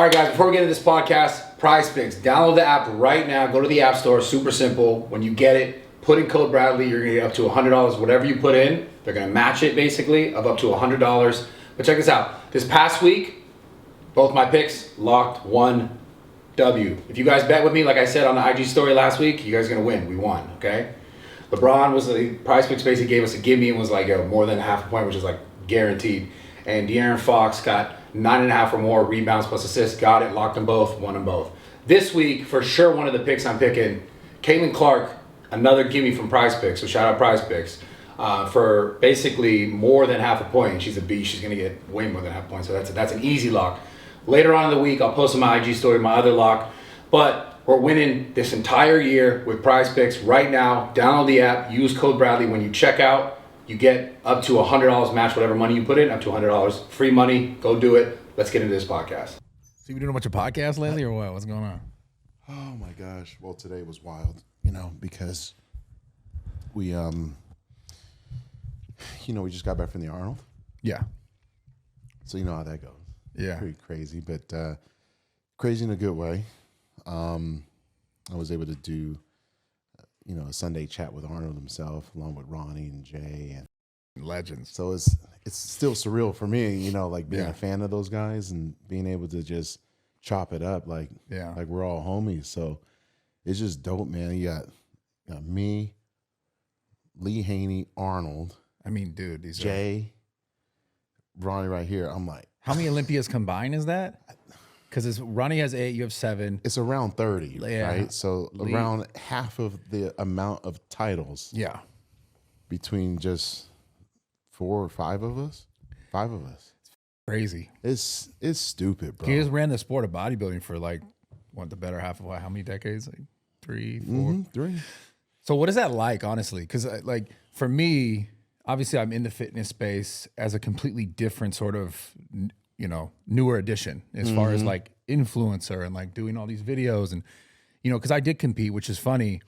All right, guys, before we get into this podcast, prizepicks. Download the app right now. Go to the App Store. Super simple. When you get it, put in code Bradley. You're going to get up to $100. Whatever you put in, they're going to match it, basically, of up to $100. But check this out. This past week, both my picks locked 1 W. If you guys bet with me, like I said on the IG story last week, you guys are going to win. We won, okay? LeBron was the prizepicks basically gave us a gimme and was like, yo, more than half a point, which is like guaranteed. And De'Aaron Fox got 9.5 or more rebounds plus assists, got it, locked them both, won them both. This week, for sure, one of the picks I'm picking, Caitlin Clark, another gimme from prizepicks, so shout out prizepicks, for basically more than half a point. She's a beast. She's going to get way more than half a point, so that's an easy lock. Later on in the week, I'll post on my IG story my other lock, but we're winning this entire year with prizepicks right now. Download the app, use code Bradley. When you check out, you get up to $100, match whatever money you put in, up to $100. Free money, go do it. Let's get into this podcast. So you been doing a bunch of podcasts lately or what? What's going on? Oh my gosh. Well, today was wild, you know, because we, we just got back from the Arnold. Yeah. So you know how that goes. Yeah. Pretty crazy, but crazy in a good way. I was able to do, a Sunday chat with Arnold himself, along with Ronnie and Jay and legends. So it's still surreal for me, like being a fan of those guys and being able to just chop it up like we're all homies. So it's just dope, man. You got me, Lee Haney, Arnold. I mean, dude, these Jay, Ronnie right here. I'm like, how many Olympias combined is that? Because Ronnie has 8, you have 7. It's around 30, right? So Lee. around half of the amount of titles. Yeah. Between just 4 or 5 of us. 5 of us. Crazy. It's stupid, bro. He just ran the sport of bodybuilding for the better half of how many decades? 3, 4? 3. So what is that like, honestly? Because for me, obviously I'm in the fitness space as a completely different sort of, newer addition as far as influencer and doing all these videos and, because I did compete, which is funny.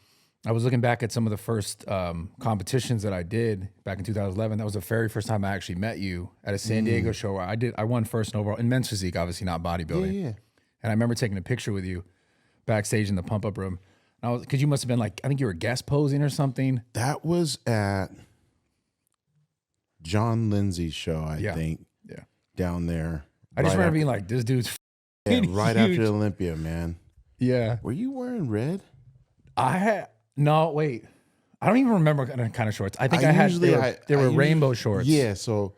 I was looking back at some of the first competitions that I did back in 2011. That was the very first time I actually met you at a San Diego show where I won first in overall in men's physique, obviously not bodybuilding. Yeah. And I remember taking a picture with you backstage in the pump up room. Because you must have been I think you were guest posing or something. That was at John Lindsay's show, I think. Yeah. Down there. I just remember being like, this dude's right huge. after Olympia, man. Yeah. Were you wearing red? No, wait. I don't even remember kind of shorts. I think they were rainbow shorts. Yeah, so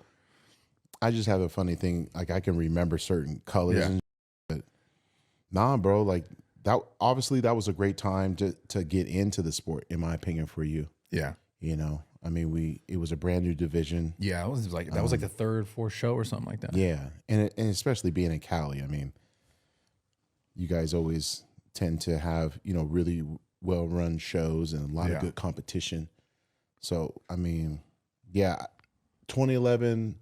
I just have a funny thing. I can remember certain colors, but nah, bro. That obviously that was a great time to get into the sport, in my opinion, for you. Yeah. I mean, it was a brand new division. Yeah, it was the 3rd, 4th show or something like that. Yeah, and especially being in Cali. I mean, you guys always tend to have really well-run shows and a lot of good competition. So, I mean, 2011,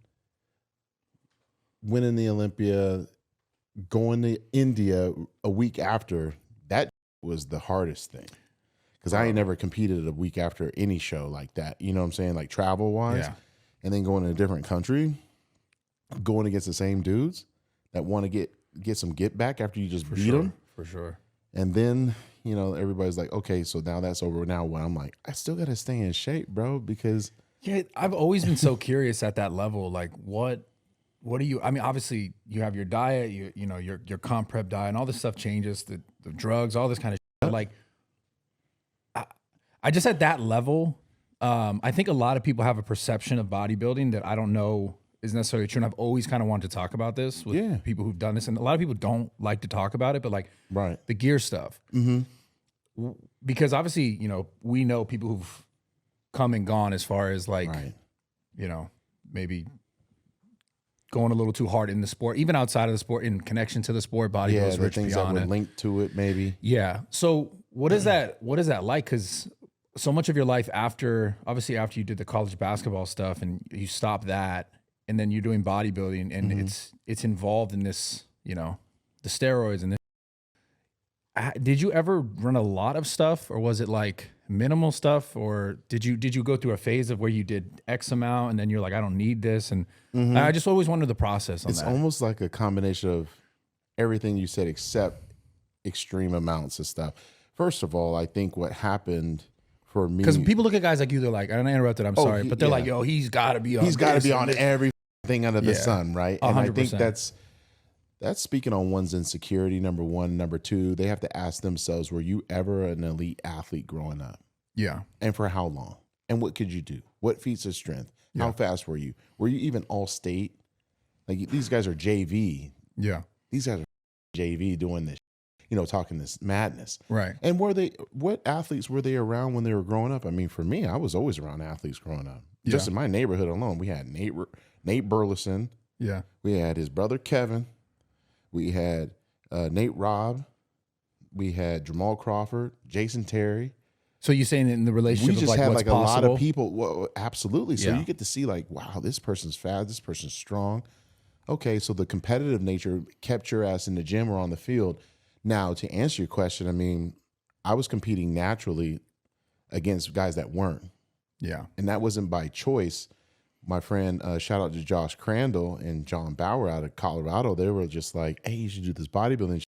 winning the Olympia, going to India a week after, that was the hardest thing. Because I ain't never competed a week after any show like that. You know what I'm saying? Travel-wise. Yeah. And then going to a different country, going against the same dudes that want to get some get back after you just beat them. For sure. And then, everybody's like, okay, so now that's over. Now what? I'm like, I still got to stay in shape, bro, because... Yeah, I've always been so curious at that level. What do you... I mean, obviously, you have your diet, your comp prep diet, and all this stuff changes, the drugs, all this kind of shit. I just at that level, I think a lot of people have a perception of bodybuilding that I don't know is necessarily true. And I've always kind of wanted to talk about this with people who've done this. And a lot of people don't like to talk about it, but the gear stuff. Mm-hmm. Because obviously, we know people who've come and gone as far as maybe going a little too hard in the sport, even outside of the sport, in connection to the sport, bodybuilders, the things that were linked to it, maybe. Yeah. So what is that like? Because so much of your life after you did the college basketball stuff and you stopped that, and then you're doing bodybuilding and it's involved in this, the steroids and this. Did you ever run a lot of stuff, or was it minimal stuff, or did you go through a phase of where you did X amount and then you're like, I don't need this? And I just always wondered the process on that. It's almost like a combination of everything you said except extreme amounts of stuff. First of all, I think what happened for me, because people look at guys like you, they're like, and I interrupted, I'm sorry, but they're like, yo, he's got to be on. He's got to this be and on this. everything under the sun, right? And 100%. I think that's speaking on one's insecurity. Number one, number two, they have to ask themselves: were you ever an elite athlete growing up? Yeah. And for how long? And what could you do? What feats of strength? How fast were you? Were you even all state? Like these guys are JV. Yeah. These guys are JV doing this, talking this madness. Right. And what athletes were they around when they were growing up? I mean, for me, I was always around athletes growing up. Just in my neighborhood alone, we had Nate Burleson. Yeah. We had his brother Kevin. We had Nate Robb. We had Jamal Crawford, Jason Terry. So you're saying in the relationship We just of like had what's like a possible? lot of people. Well, absolutely. So Yeah. you get to see like, wow, this person's fast. This person's strong. Okay, so the competitive nature kept your ass in the gym or on the field. Now, to answer your question, I mean, I was competing naturally against guys that weren't. Yeah. And that wasn't by choice. My friend, shout out to Josh Crandall and John Bauer out of Colorado. They were just like, hey, you should do this bodybuilding shit.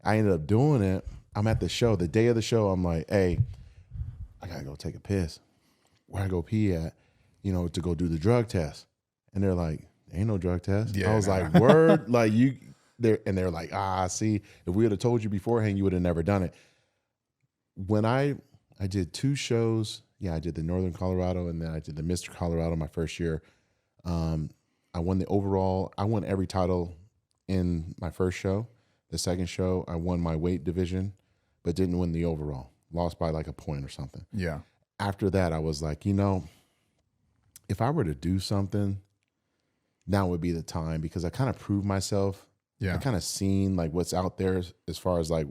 I ended up doing it. I'm at the show. The day of the show, I'm like, hey, I got to go take a piss. Where I go pee at, to go do the drug test. And they're like, ain't no drug test. Yeah, I was like, word? Like they're like, see, if we would have told you beforehand, you would have never done it. When I did 2 shows, I did the Northern Colorado and then I did the Mr. Colorado my first year. I won the overall. I won every title in my first show. The second show, I won my weight division, but didn't win the overall. Lost by like a point or something. Yeah. After that, I was like, if I were to do something, now would be the time because I kind of proved myself. Yeah. I kind of seen like what's out there as far as like,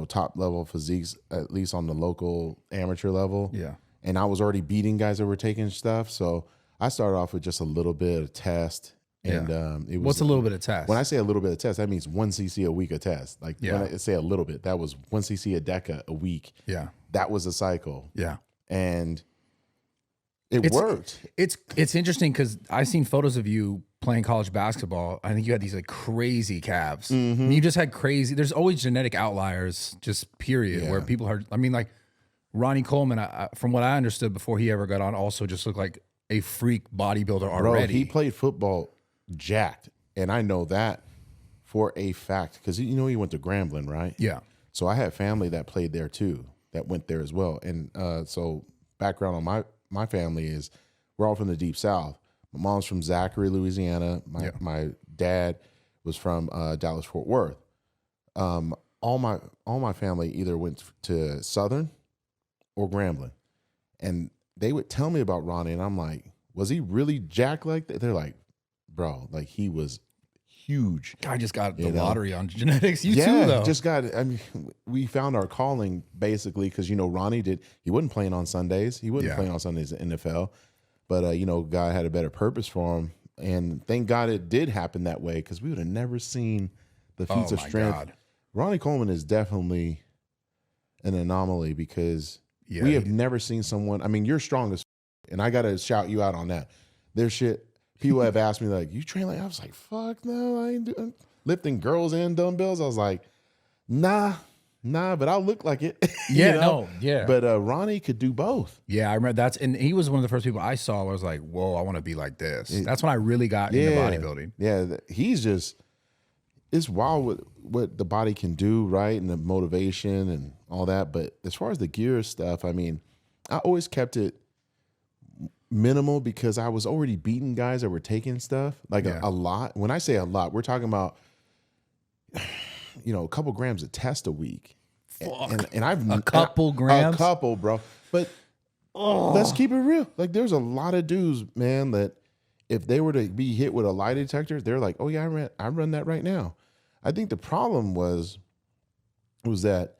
top level physiques, at least on the local amateur level. Yeah. And I was already beating guys that were taking stuff. So I started off with just a little bit of test. And it was. What's a little bit of test? When I say a little bit of test, that means 1 cc a week of test. Like Yeah. when I say a little bit, that was 1 cc a deca a week. Yeah. That was a cycle. Yeah. And it worked. It's interesting because I've seen photos of you playing college basketball. I think you had these like crazy calves. And you just had crazy. There's always genetic outliers, just period, where people are. I mean, like Ronnie Coleman, from what I understood before he ever got on, also just looked like a freak bodybuilder already. Bro, he played football jacked, and I know that for a fact because he went to Grambling, right? Yeah. So I had family that played there too, that went there as well. And so background on my family is we're all from the Deep South. My mom's from Zachary, Louisiana. My dad was from Dallas, Fort Worth. All my family either went to Southern or Grambling, and they would tell me about Ronnie, and I'm like, was he really jacked like that? They're like, bro, like he was huge. Guy just got the lottery on genetics. You too, though. Just got. I mean, we found our calling basically because Ronnie he wasn't playing on Sundays. He wasn't playing on Sundays in the NFL, but God had a better purpose for him, and thank God it did happen that way because we would have never seen the feats of strength. God. Ronnie Coleman is definitely an anomaly because we have never seen someone. I mean, you're strong as, and I got to shout you out on that. There's shit. People have asked me like, you train like, I was like, fuck no, I ain't doing lifting girls and dumbbells. I was like, nah, but I'll look like it. But Ronnie could do both. Yeah, I remember and he was one of the first people I saw where I was like, whoa, I want to be like this. That's when I really got into bodybuilding. Yeah, he's just, it's wild what the body can do, right? And the motivation and all that. But as far as the gear stuff, I mean, I always kept it minimal because I was already beating guys that were taking stuff like a lot. When I say a lot, we're talking about a couple grams of test a week. And I've a couple grams, a couple, bro. But let's keep it real. Like there's a lot of dudes, man, that if they were to be hit with a lie detector, they're like, oh yeah, I run that right now. I think the problem was that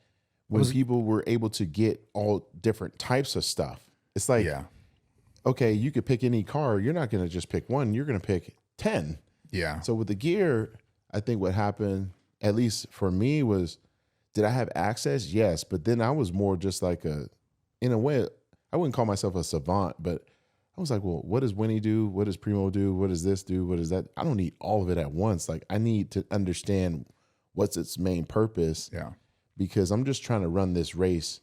when people were able to get all different types of stuff, it's like, okay, you could pick any car. You're not going to just pick one. You're going to pick 10. Yeah. So with the gear, I think what happened, at least for me, was did I have access? Yes. But then I was more just like in a way, I wouldn't call myself a savant, but I was like, well, what does Winnie do? What does Primo do? What does this do? What does that? I don't need all of it at once. Like, I need to understand what's its main purpose. Yeah. Because I'm just trying to run this race,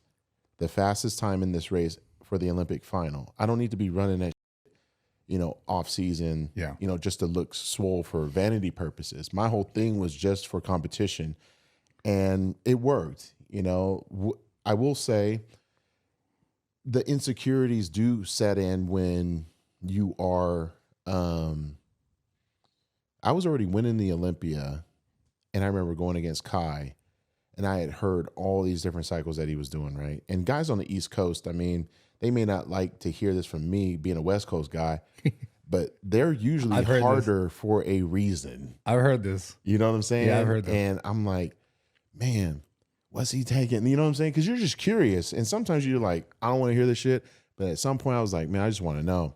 the fastest time in this race for the Olympic final. I don't need to be running that, off season, just to look swole for vanity purposes. My whole thing was just for competition, and it worked. I will say the insecurities do set in when you are, I was already winning the Olympia, and I remember going against Kai, and I had heard all these different cycles that he was doing, right? And guys on the East Coast, I mean, they may not like to hear this from me being a West Coast guy, but they're usually harder for a reason. I've heard this. You know what I'm saying? Yeah, I've heard that. And I'm like, man, what's he taking? You know what I'm saying? Because you're just curious. And sometimes you're like, I don't want to hear this shit. But at some point I was like, man, I just want to know.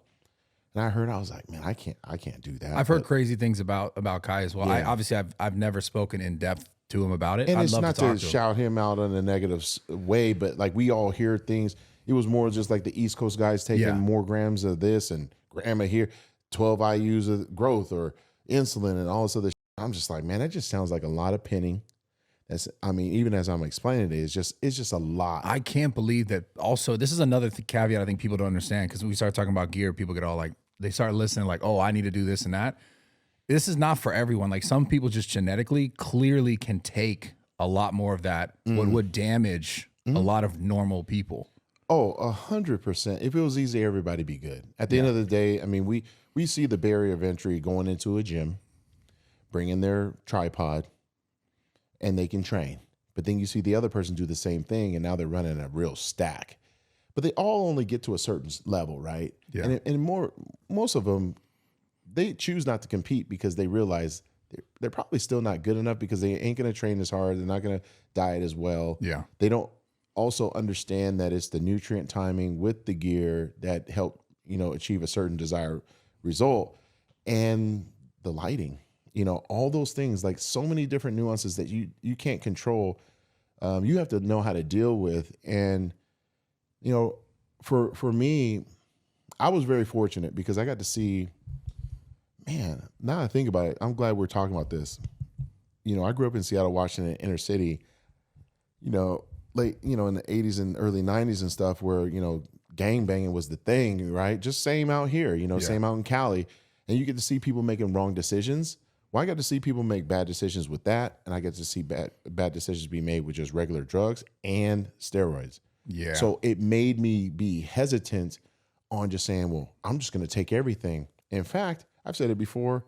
And I was like, man, I can't do that. I've heard crazy things about Kai as well. Yeah. I've never spoken in depth to him about it. And I'd it's love not to talk to to him. shout him out in a negative way, but like we all hear things. It was more just like the East Coast guys taking more grams of this and gram of here, 12 IUs of growth or insulin and all this other shit. I'm just like, man, that just sounds like a lot of pinning. Even as I'm explaining it, it's just a lot. I can't believe that. Also, this is another caveat I think people don't understand, because when we start talking about gear, people get all like, they start listening like, oh, I need to do this and that. This is not for everyone. Like, some people just genetically clearly can take a lot more of that, what would damage a lot of normal people. Oh, 100%. If it was easy, everybody'd be good. At the end of the day, I mean, we see the barrier of entry going into a gym, bringing their tripod, and they can train. But then you see the other person do the same thing, and now they're running a real stack. But they all only get to a certain level, right? Yeah. And most of them, they choose not to compete because they realize they're probably still not good enough, because they ain't going to train as hard. They're not going to diet as well. Yeah. They don't also understand that it's the nutrient timing with the gear that help, achieve a certain desired result, and the lighting, all those things, like so many different nuances that you can't control. You have to know how to deal with. And, for me, I was very fortunate because I got to see, man, now I think about it, I'm glad we're talking about this. I grew up in Seattle, Washington, inner city, late, in the 80s and early 90s and stuff, where, gang banging was the thing, right? Just same out here, same out in Cali. And you get to see people making wrong decisions. Well, I got to see people make bad decisions with that, and I get to see bad decisions be made with just regular drugs and steroids. Yeah. So it made me be hesitant on just saying, well, I'm just going to take everything. In fact, I've said it before.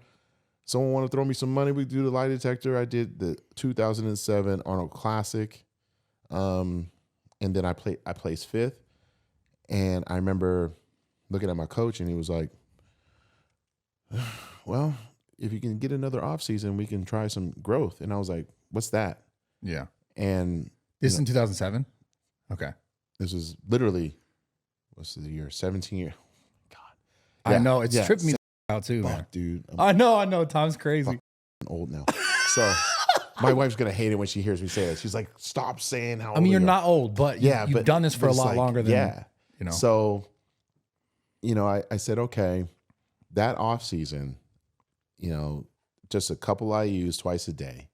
Someone want to throw me some money, we do the lie detector. I did the 2007 Arnold Classic. And then I placed fifth. And I remember looking at my coach, and he was like, well, if you can get another off season, we can try some growth. And I was like, what's that? Yeah. And This in 2007? Okay. this was literally, what's the year? 17 years. God. I know. It's tripped me out too, man. Fuck, dude. I know. Time's crazy. I'm old now. So my wife's going to hate it when she hears me say that. She's like, stop saying how old You're you are. not old, but you've done this for a it's lot like, longer than, yeah. you know. So, I said, okay, that off season, just a couple IUs twice a day.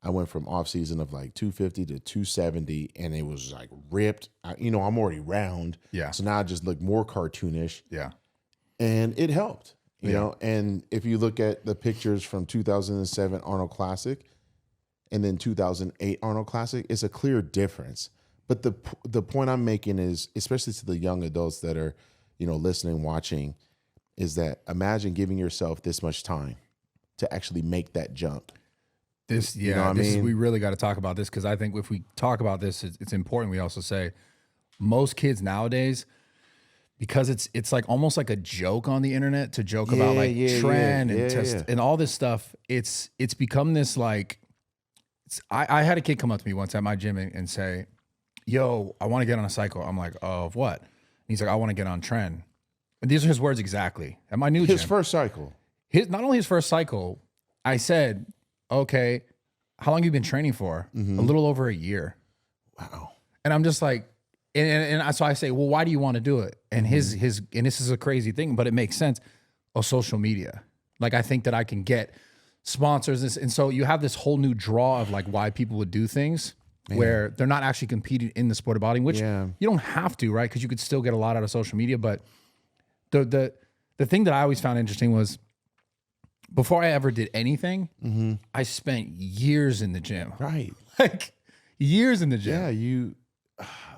I went from off season of like 250 to 270, and it was like ripped. I'm already round. Yeah. So now I just look more cartoonish. Yeah. And it helped, you know. And if you look at the pictures from 2007 Arnold Classic and then 2008 Arnold Classic, it's a clear difference. But the point I'm making is, especially to the young adults that are, listening, watching, is that imagine giving yourself this much time to actually make that jump. We really got to talk about this, because I think if we talk about this, it's important. We also say most kids nowadays, because it's like almost like a joke on the internet to joke about like trend and test and all this stuff. It's become this like, I had a kid come up to me once at my gym and say, yo, I want to get on a cycle. I'm like, oh, of what? And he's like, I want to get on trend. And these are his words exactly. At my new gym. His first cycle. Not only his first cycle, I said, okay, how long have you been training for? A little over a year. Wow. And I'm just like, so I say, well, why do you want to do it? And and this is a crazy thing, but it makes sense. Oh, social media. Like, I think that I can get sponsors. And so you have this whole new draw of like why people would do things where they're not actually competing in the sport of bodybuilding, which you don't have to, right? Because you could still get a lot out of social media. But the thing that I always found interesting was before I ever did anything, I spent years in the gym. Right. Like years in the gym. Yeah, you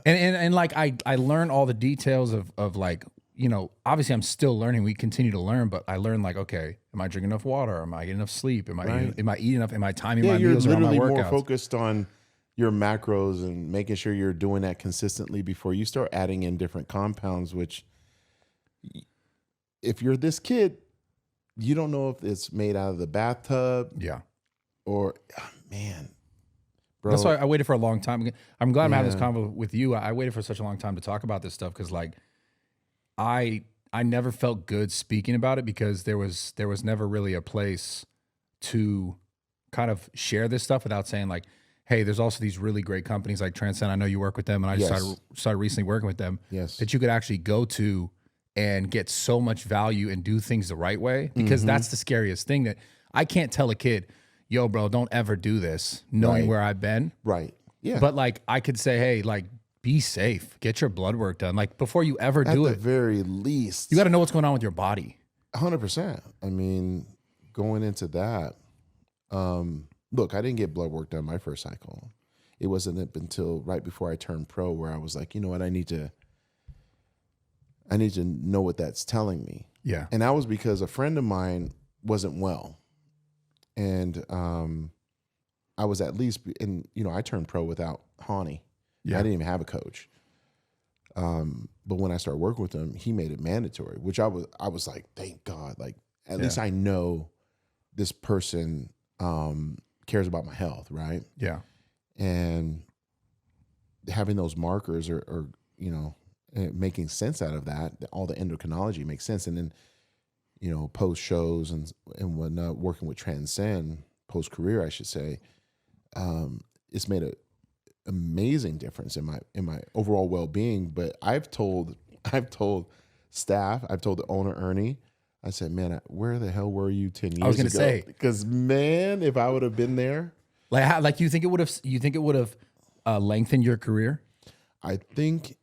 and like I learned all the details of like, you know, obviously I'm still learning. We continue to learn, but I learned like, okay, am I drinking enough water? Am I getting enough sleep? Am I eating enough? Am I timing my meals around my workouts? You're literally more focused on your macros and making sure you're doing that consistently before you start adding in different compounds, which if you're this kid, you don't know if it's made out of the bathtub. Yeah. Or, man, bro. That's why I waited for a long time. I'm glad I'm having this convo with you. I waited for such a long time to talk about this stuff because like I never felt good speaking about it because there was never really a place to kind of share this stuff without saying like, hey, there's also these really great companies like Transcend. I know you work with them, and I started recently working with them. Yes. That you could actually go to and get so much value and do things the right way, because that's the scariest thing. That I can't tell a kid, yo, bro, don't ever do this, knowing where I've been. Right. Yeah. But like I could say, hey, like be safe, get your blood work done. Like before you ever do it, at the very least, you got to know what's going on with your body. 100%. I mean, going into that, look, I didn't get blood work done my first cycle. It wasn't until right before I turned pro where I was like, you know what, I need to know what that's telling me. Yeah. And that was because a friend of mine wasn't well. And I was at least, and you know, I turned pro without Hani. Yeah. I didn't even have a coach. But when I started working with him, he made it mandatory, which I was like, thank God. Like, at least I know this person cares about my health, right? Yeah. And having those markers or you know, making sense out of that, all the endocrinology makes sense. And then, you know, post shows and whatnot, working with Transcend, post career, I should say, it's made a amazing difference in my overall well being. But I've told staff, I've told the owner Ernie, I said, man, where the hell were you 10 years ago? I was gonna say, because man, if I would have been there, like you think it would have lengthened your career? I think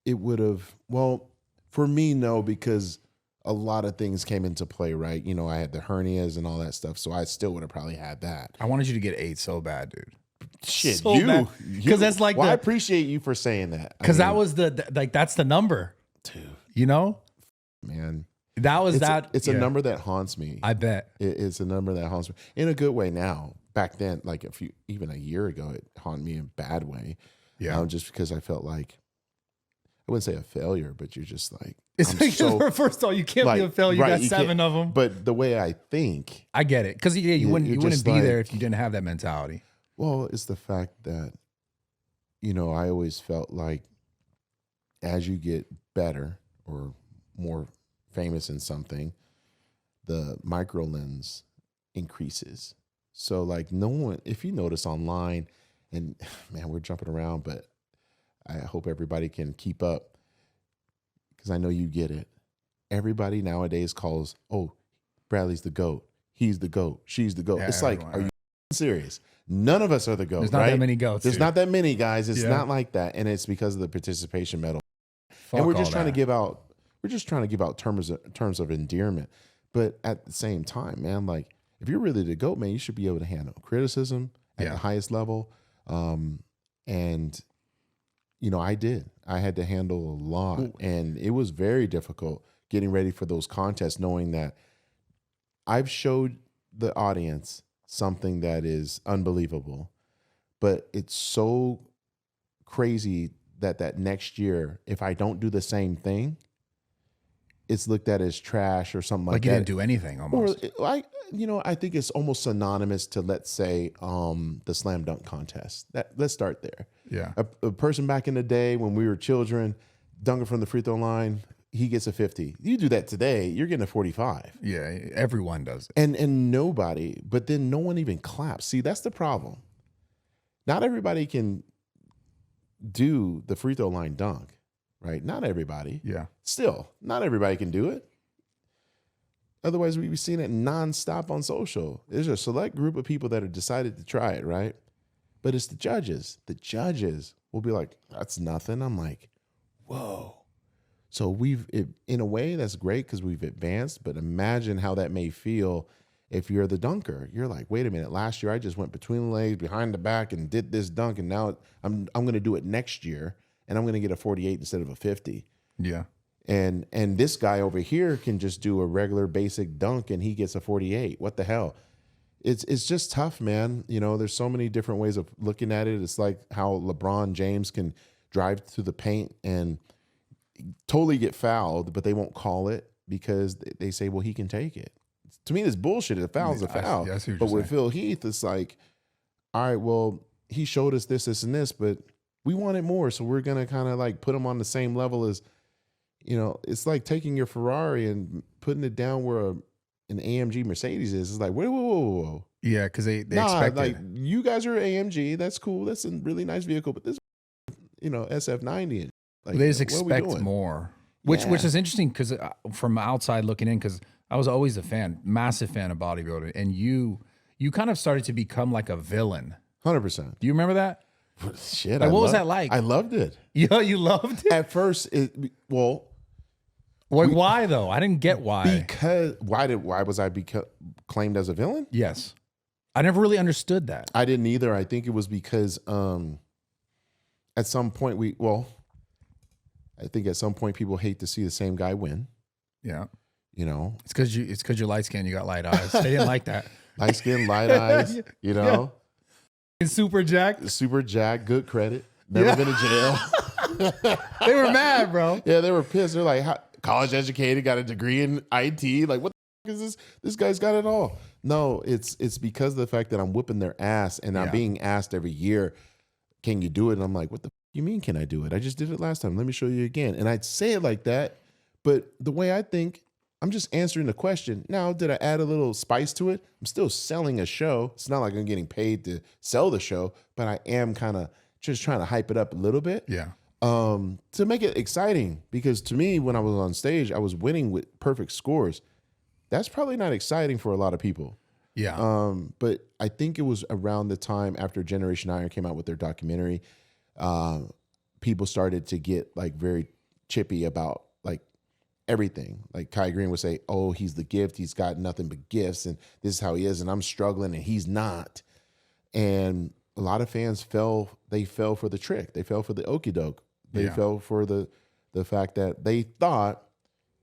it would have. Well, for me, no, because a lot of things came into play, right? You know, I had the hernias and all that stuff, so I still would have probably had that. I wanted you to get 8 so bad, dude. Shit, so you, because that's like. Well, I appreciate you for saying that. Because that was like that's the number, dude. You know, man. That was It's a number that haunts me. I bet it's a number that haunts me in a good way now. Back then, like even a year ago, it haunted me in a bad way. Yeah, just because I felt like, I wouldn't say a failure, but you're just like, it's like, first of all, you can't be a failure. You got 7 of them. But the way I think, I get it, because you wouldn't be there if you didn't have that mentality. Well, it's the fact that, you know, I always felt like as you get better or more famous in something, the micro lens increases. So like no one, if you notice online, and man, we're jumping around, but I hope everybody can keep up because I know you get it. Everybody nowadays calls, oh, Bradley's the GOAT. He's the GOAT. She's the GOAT. Yeah, it's like, are you serious? None of us are the GOAT. There's not that many GOATs. There's not that many guys. It's not like that. And it's because of the participation medal. And we're just trying to give out, terms of endearment. But at the same time, man, like if you're really the GOAT, man, you should be able to handle criticism at the highest level. And you know, I had to handle a lot. Ooh. And it was very difficult getting ready for those contests, knowing that I've showed the audience something that is unbelievable, but it's so crazy that next year, if I don't do the same thing, it's looked at as trash or something like that. Like you didn't do anything almost. Or I think it's almost synonymous to, let's say, the slam dunk contest. Let's start there. Yeah. A person back in the day when we were children, dunking from the free throw line, he gets a 50. You do that today, you're getting a 45. Yeah, everyone does it. And nobody, but then no one even claps. See, that's the problem. Not everybody can do the free throw line dunk, right? Not everybody. Yeah. Still, not everybody can do it. Otherwise, we'd be seeing it nonstop on social. There's a select group of people that have decided to try it, right? But it's the judges. The judges will be like, that's nothing. I'm like, whoa. So in a way, that's great because we've advanced, but imagine how that may feel if you're the dunker. You're like, wait a minute, last year I just went between the legs, behind the back, and did this dunk, and now I'm going to do it next year, and I'm going to get a 48 instead of a 50. Yeah. And this guy over here can just do a regular basic dunk, and he gets a 48. What the hell? It's just tough, man. You know, there's so many different ways of looking at it. It's like how LeBron James can drive through the paint and totally get fouled, but they won't call it because they say, well, he can take it. To me, this bullshit. A foul is a foul. But with Phil Heath, it's like, all right, well, he showed us this, this, and this, but we wanted more. So we're going to kind of like put him on the same level as, you know, it's like taking your Ferrari and putting it down where an AMG Mercedes is. It's like, whoa. Yeah, because they expect like, you guys are AMG. That's cool. That's a really nice vehicle. But this, you know, SF90. Like, they just expect more, which is interesting because from outside looking in, because I was always a fan, massive fan of bodybuilding, and you kind of started to become like a villain. 100%. Do you remember that? Shit. Like, what was that like? I loved it. Yeah, you loved it? At first, why though? I didn't get why. Because why was I claimed as a villain? Yes. I never really understood that. I didn't either. I think it was because at some point I think at some point people hate to see the same guy win. Yeah. You know, it's because you're light skinned. You got light eyes. They didn't like that. Light skin, light eyes. You know, super jacked. Super jacked. Good credit. Never been to jail. They were mad, bro. Yeah, they were pissed. They're like, college educated, got a degree in IT. Like, what the is this? This guy's got it all. No, it's because of the fact that I'm whipping their ass and I'm being asked every year, can you do it? And I'm like, what the you mean can I do it? I just did it last time. Let me show you again. And I'd say it like that, but the way I think, I'm just answering the question. Now, did I add a little spice to it? I'm still selling a show. It's not like I'm getting paid to sell the show, but I am kind of just trying to hype it up a little bit. Yeah. To make it exciting, because to me, when I was on stage, I was winning with perfect scores. That's probably not exciting for a lot of people. Yeah. But I think it was around the time after Generation Iron came out with their documentary, people started to get like very chippy about like everything. Like Kai Green would say, oh, he's the gift. He's got nothing but gifts. And this is how he is. And I'm struggling and he's not. And a lot of fans fell for the trick. They fell for the okie doke. They fell for the fact that they thought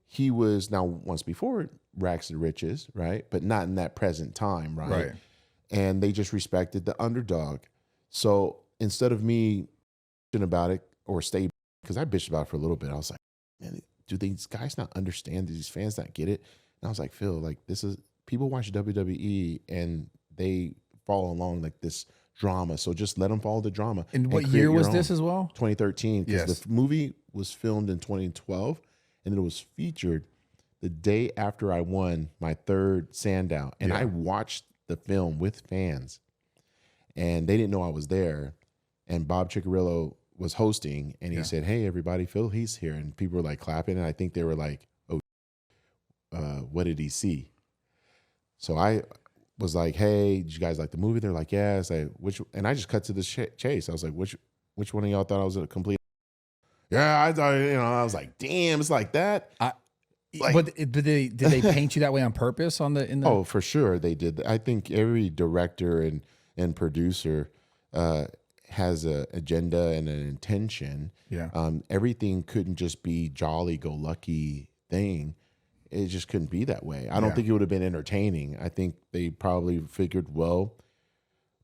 he was, now once before, rags to riches, right? But not in that present time, right? And they just respected the underdog. So instead of me bitching about it or stay, because I bitched about it for a little bit, I was like, man, do these guys not understand? Do these fans not get it? And I was like, Phil, like this is, people watch WWE and they follow along like this drama. So just let them follow the drama. And what year was this as well? 2013. Because the movie was filmed in 2012 and it was featured the day after I won my third Sandow. And I watched the film with fans and they didn't know I was there. And Bob Ciccarello was hosting and he said, hey, everybody, Phil Heath here. And people were like clapping. And I think they were like, oh, what did he see? So I was like, hey, did you guys like the movie? They're like, yes. And I just cut to the chase. I was like, which one of y'all thought I was a complete? Yeah, I thought, I was like, damn, it's like that. But did they paint you that way on purpose in the? Oh, for sure they did. I think every director and producer has an agenda and an intention. Yeah. Everything couldn't just be jolly-go-lucky thing. It just couldn't be that way. I don't think it would have been entertaining. I think they probably figured, well,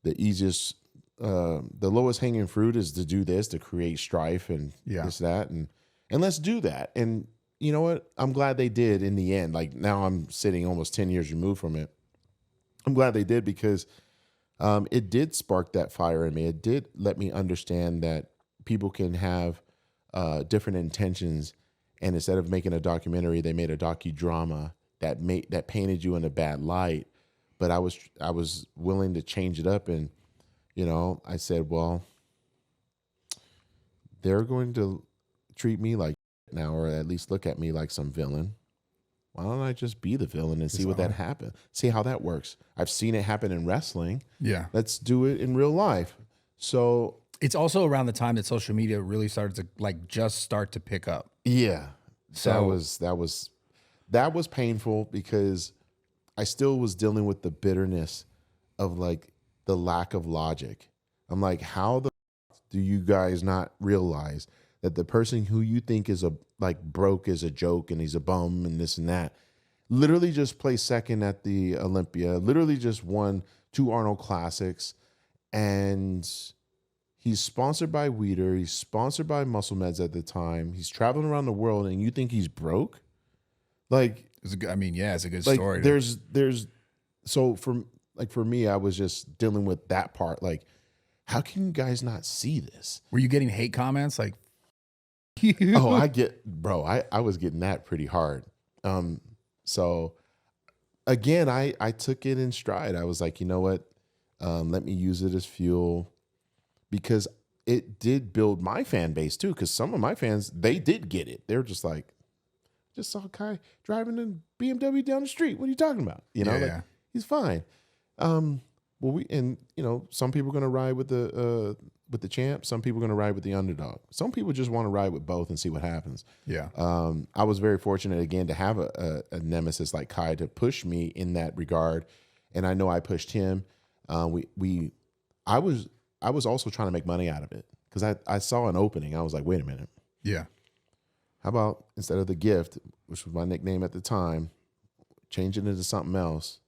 the easiest, the lowest hanging fruit is to do this, to create strife and this, that, and let's do that. And you know what? I'm glad they did in the end. Like now I'm sitting almost 10 years removed from it. I'm glad they did because it did spark that fire in me. It did let me understand that people can have different intentions. And instead of making a documentary, they made a docudrama that painted you in a bad light. But I was willing to change it up, and I said, well, they're going to treat me like now, or at least look at me like some villain, why don't I just be the villain and see what that happens? See how that works. I've seen it happen in wrestling. Yeah. Let's do it in real life. So it's also around the time that social media really started to like just start to pick up. Yeah. So that was painful because I still was dealing with the bitterness of like the lack of logic. I'm like, how the do you guys not realize that the person who you think is broke is a joke and he's a bum and this and that, literally just placed second at the Olympia, literally just won 2 Arnold Classics, and he's sponsored by Weider, he's sponsored by Muscle Meds at the time, he's traveling around the world, and you think he's broke? Like, it's a good story. So for me, I was just dealing with that part. Like, how can you guys not see this? Were you getting hate comments like? Oh, I was getting that pretty hard. So again, I took it in stride. I was like, you know what? Let me use it as fuel, because it did build my fan base too. Because some of my fans, they did get it. They were just like, just saw Kai driving a BMW down the street. What are you talking about? You know, he's fine. Some people are going to ride with the champ. Some people are going to ride with the underdog. Some people just want to ride with both and see what happens. Yeah. I was very fortunate again to have a nemesis like Kai to push me in that regard, and I know I pushed him. I was also trying to make money out of it because I saw an opening. I was like, wait a minute. Yeah. How about instead of the gift, which was my nickname at the time, changing it into something else,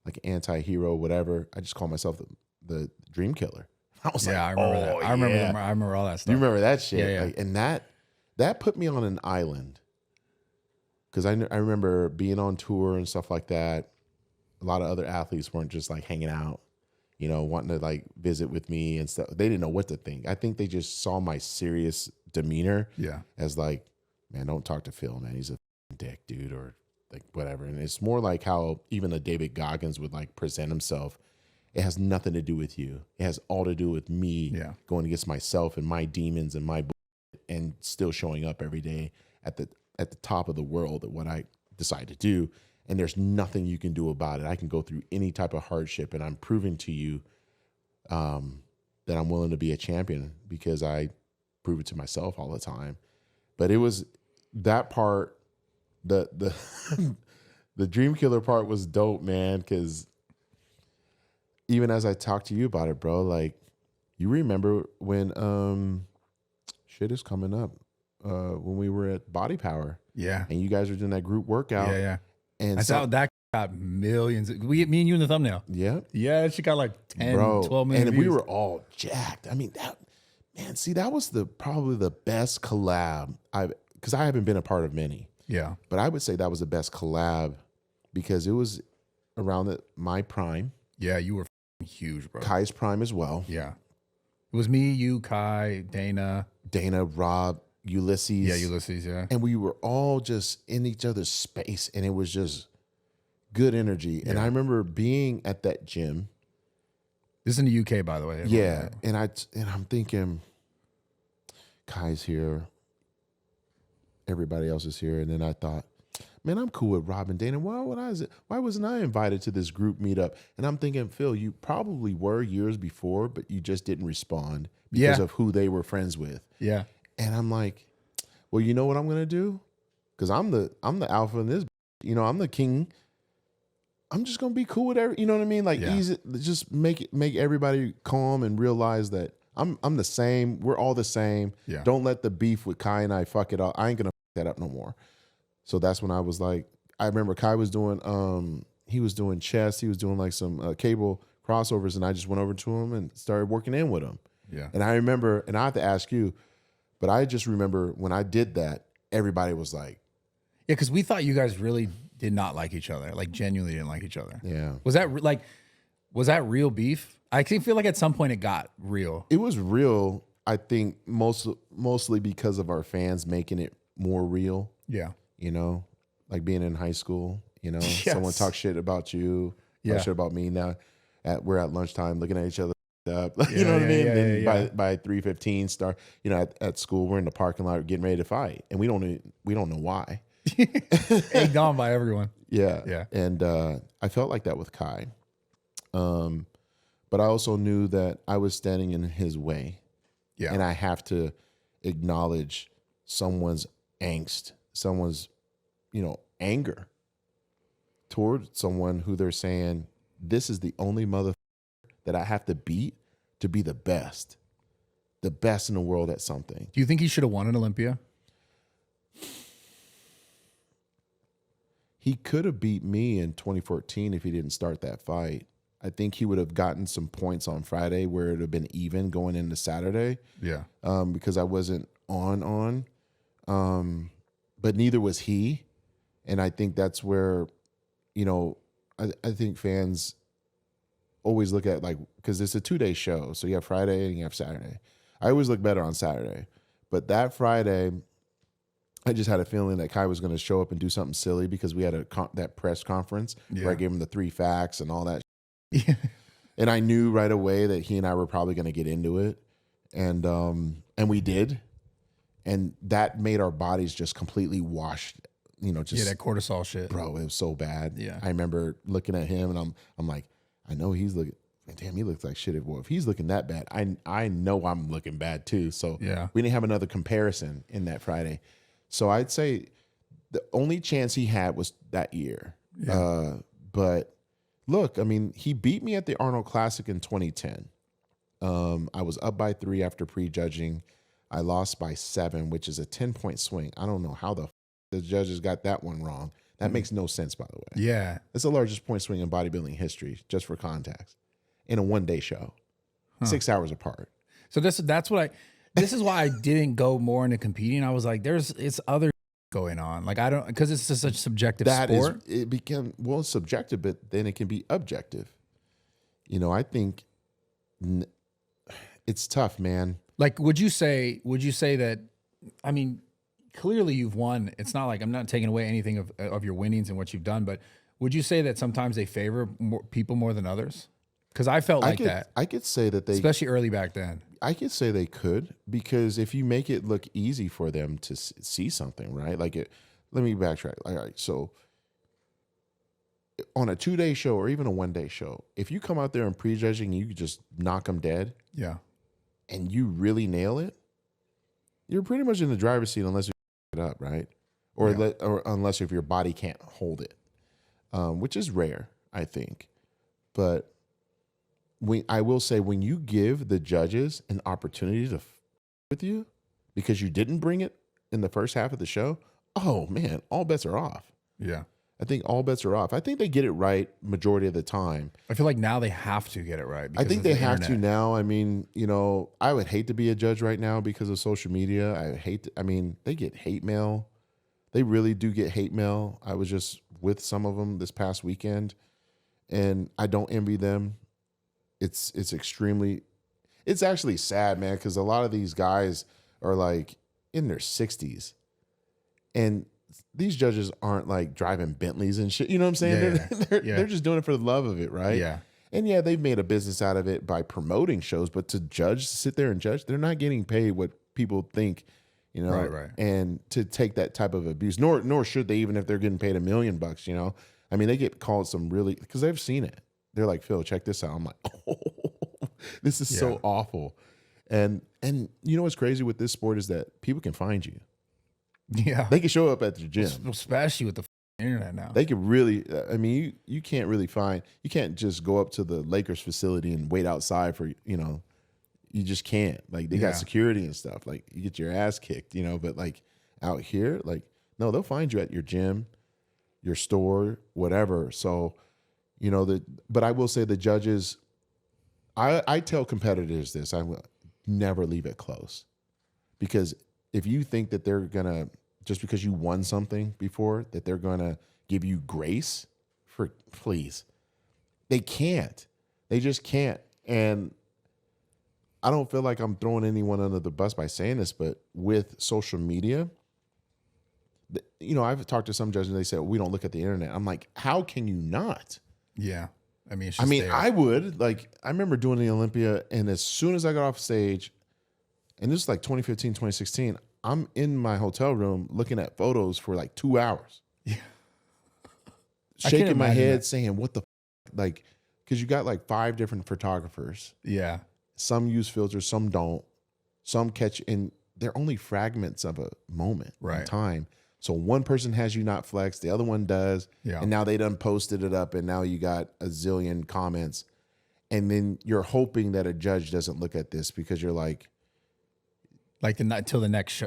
like anti-hero, whatever. I just call myself the dream killer. I was like, I remember that. I remember all that stuff. You remember that shit? Yeah. Like, and that put me on an island, because I remember being on tour and stuff like that. A lot of other athletes weren't just like hanging out, you know, wanting to like visit with me and stuff. They didn't know what to think. I think they just saw my serious demeanor as like, man, don't talk to Phil, man. He's a dick, dude, or like whatever. And it's more like how even a David Goggins would like present himself. It has nothing to do with you. It has all to do with me going against myself and my demons and my and still showing up every day at the top of the world at what I decide to do. And there's nothing you can do about it. I can go through any type of hardship, and I'm proving to you that I'm willing to be a champion because I prove it to myself all the time. But it was that part, the the dream killer part was dope, man, because even as I talked to you about it, bro, like, you remember when shit is coming up when we were at Body Power, and you guys were doing that group workout, and I saw that got millions. Me and you in the thumbnail. She got like 10, 12 million and views. We were all jacked. I mean, that was probably the best collab because I haven't been a part of many. Yeah. But I would say that was the best collab because it was around my prime. Yeah, you were huge, bro. Kai's prime as well. Yeah. It was me, you, Kai, Dana, Rob, Ulysses. Yeah, Ulysses, yeah. And we were all just in each other's space, and it was just good energy. And I remember being at that gym. This is in the UK, by the way. Yeah. And I'm thinking, Kai's here. Everybody else is here. And then I thought, man, I'm cool with Rob and Dana. Why wasn't I invited to this group meetup? And I'm thinking, Phil, you probably were years before, but you just didn't respond because of who they were friends with. Yeah. And I'm like, well, you know what I'm gonna do? Because I'm the alpha in this. You know, I'm the king. I'm just gonna be cool with you know what I mean? Like, easy, just make everybody calm and realize that I'm the same. We're all the same. Yeah. Don't let the beef with Kai and I fuck it up. I ain't gonna fuck that up no more. So that's when I was like, I remember Kai was doing he was doing chest, he was doing like some cable crossovers, and I just went over to him and started working in with him. Yeah. And I remember, and I have to ask you, but I just remember when I did that, everybody was like, yeah, because we thought you guys really did not like each other, like genuinely didn't like each other. Yeah. Was that real beef? I feel like at some point it got real. It was real, I think, mostly because of our fans making it more real. Yeah. You know, like being in high school, you know, someone talks shit about you, talk shit about me. Now we're at lunchtime looking at each other up. You know what I mean? Yeah, Then yeah. by 3:15 start, at school, we're in the parking lot getting ready to fight. And we don't know why. Egged on by everyone. Yeah. Yeah. And I felt like that with Kai. But I also knew that I was standing in his way. Yeah. And I have to acknowledge someone's angst, someone's, anger toward someone who they're saying, this is the only mother that I have to beat to be the best in the world at something. Do you think he should have won an Olympia? He could have beat me in 2014 if he didn't start that fight. I think he would have gotten some points on Friday where it would have been even going into Saturday. Yeah. Because I wasn't on. But neither was he. And I think that's where, I think fans always look at, like, because it's a 2-day show. So you have Friday and you have Saturday. I always look better on Saturday. But that Friday, I just had a feeling that Kai was going to show up and do something silly because we had that press conference where I gave him the 3 facts and all that. Yeah. And I knew right away that he and I were probably going to get into it. And we did. And that made our bodies just completely washed, just that cortisol shit. Bro, it was so bad. Yeah. I remember looking at him and I'm like, I know he's looking, damn, he looks like shit. Well, if he's looking that bad, I know I'm looking bad too. So yeah, we didn't have another comparison in that Friday. So I'd say the only chance he had was that year. Yeah. But look, I mean, he beat me at the Arnold Classic in 2010. I was up by 3 after prejudging. I lost by 7, which is a 10-point swing. I don't know how the judges got that one wrong. That makes no sense, by the way. Yeah. It's the largest point swing in bodybuilding history, just for context, in a 1-day show, 6 hours apart. So this is why I didn't go more into competing. I was like, it's other going on. Like, I don't, because it's just such a subjective sport. It became, well, subjective, but then it can be objective. I think it's tough, man. Like, would you say that, I mean, clearly you've won. It's not like I'm not taking away anything of your winnings and what you've done, but would you say that sometimes they favor people more than others? Because I felt like that. I could say that they, especially early back then. I could say they could, because if you make it look easy for them to see something, right? Like let me backtrack. All right, so on a 2-day show or even a 1-day show, if you come out there and prejudging, you just knock them dead. Yeah. And you really nail it, you're pretty much in the driver's seat unless you it up, right? Or unless if your body can't hold it, which is rare, I think. But I will say, when you give the judges an opportunity to with you because you didn't bring it in the first half of the show, oh man, all bets are off. Yeah. I think all bets are off. I think they get it right majority of the time. I feel like now they have to get it right. I think they have to now. I mean, I would hate to be a judge right now because of social media. They get hate mail. They really do get hate mail. I was just with some of them this past weekend, and I don't envy them. It's actually sad, man, because a lot of these guys are like in their 60s, and these judges aren't like driving Bentleys and shit. You know what I'm saying? They're just doing it for the love of it, right? Yeah. And yeah, they've made a business out of it by promoting shows, but to sit there and judge, they're not getting paid what people think, Right. And to take that type of abuse, nor should they, even if they're getting paid $1 million, I mean, they get called some really, because they've seen it. They're like, Phil, check this out. I'm like, oh, this is so awful. And what's crazy with this sport is that people can find you. Yeah. They can show up at the gym. Especially with the internet now. They could really, I mean, you can't really you can't just go up to the Lakers facility and wait outside for, you just can't. Like, they got security and stuff. Like, you get your ass kicked, but like out here, like, no, they'll find you at your gym, your store, whatever. So, but I will say the judges, I tell competitors this, I will never leave it close. Because if you think that they're going to, just because you won something before, that they're going to give you grace, please. They can't. They just can't. And I don't feel like I'm throwing anyone under the bus by saying this, but with social media, I've talked to some judges and they say, we don't look at the internet. I'm like, how can you not? Yeah. I mean, it's just there. I would. Like, I remember doing the Olympia, and as soon as I got off stage, and this is like 2015, 2016, I'm in my hotel room looking at photos for like 2 hours. Yeah. Shaking my head saying, what the like, because you got like 5 different photographers. Yeah. Some use filters, some don't. Some catch, and they're only fragments of a moment in time. So one person has you not flexed, the other one does. Yeah. And now they done posted it up, and now you got a zillion comments. And then you're hoping that a judge doesn't look at this because you're like till the next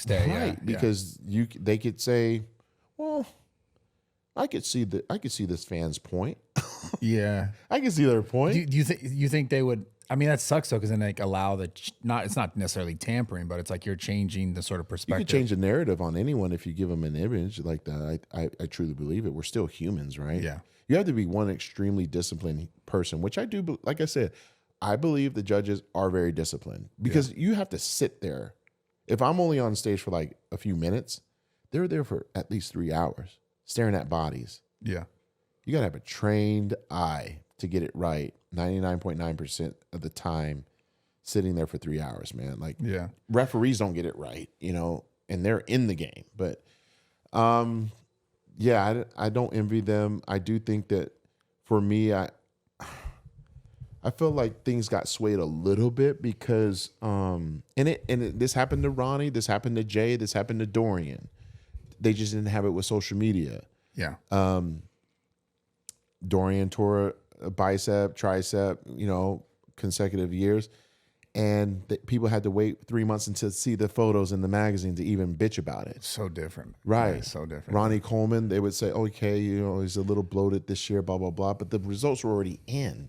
day. Right. Yeah. Because they could say, well, I could see this fan's point. Yeah. I can see their point. Do you think they would? I mean, that sucks though, because then they allow it's not necessarily tampering, but it's like you're changing the sort of perspective. You could change the narrative on anyone if you give them an image like that. I truly believe it. We're still humans, right? Yeah. You have to be one extremely disciplined person, which I do. Like I said, I believe the judges are very disciplined because you have to sit there. If I'm only on stage for like a few minutes, they're there for at least 3 hours staring at bodies. Yeah. You got to have a trained eye to get it right 99.9% of the time, sitting there for 3 hours, man. Like, referees don't get it right, and they're in the game. But, I don't envy them. I do think that for me, I feel like things got swayed a little bit because, this happened to Ronnie, this happened to Jay, this happened to Dorian. They just didn't have it with social media. Yeah. Dorian tore a bicep, tricep, consecutive years. And people had to wait 3 months until see the photos in the magazine to even bitch about it. So different. Right. Yeah, so different. Ronnie Coleman, they would say, okay, he's a little bloated this year, blah, blah, blah. But the results were already in.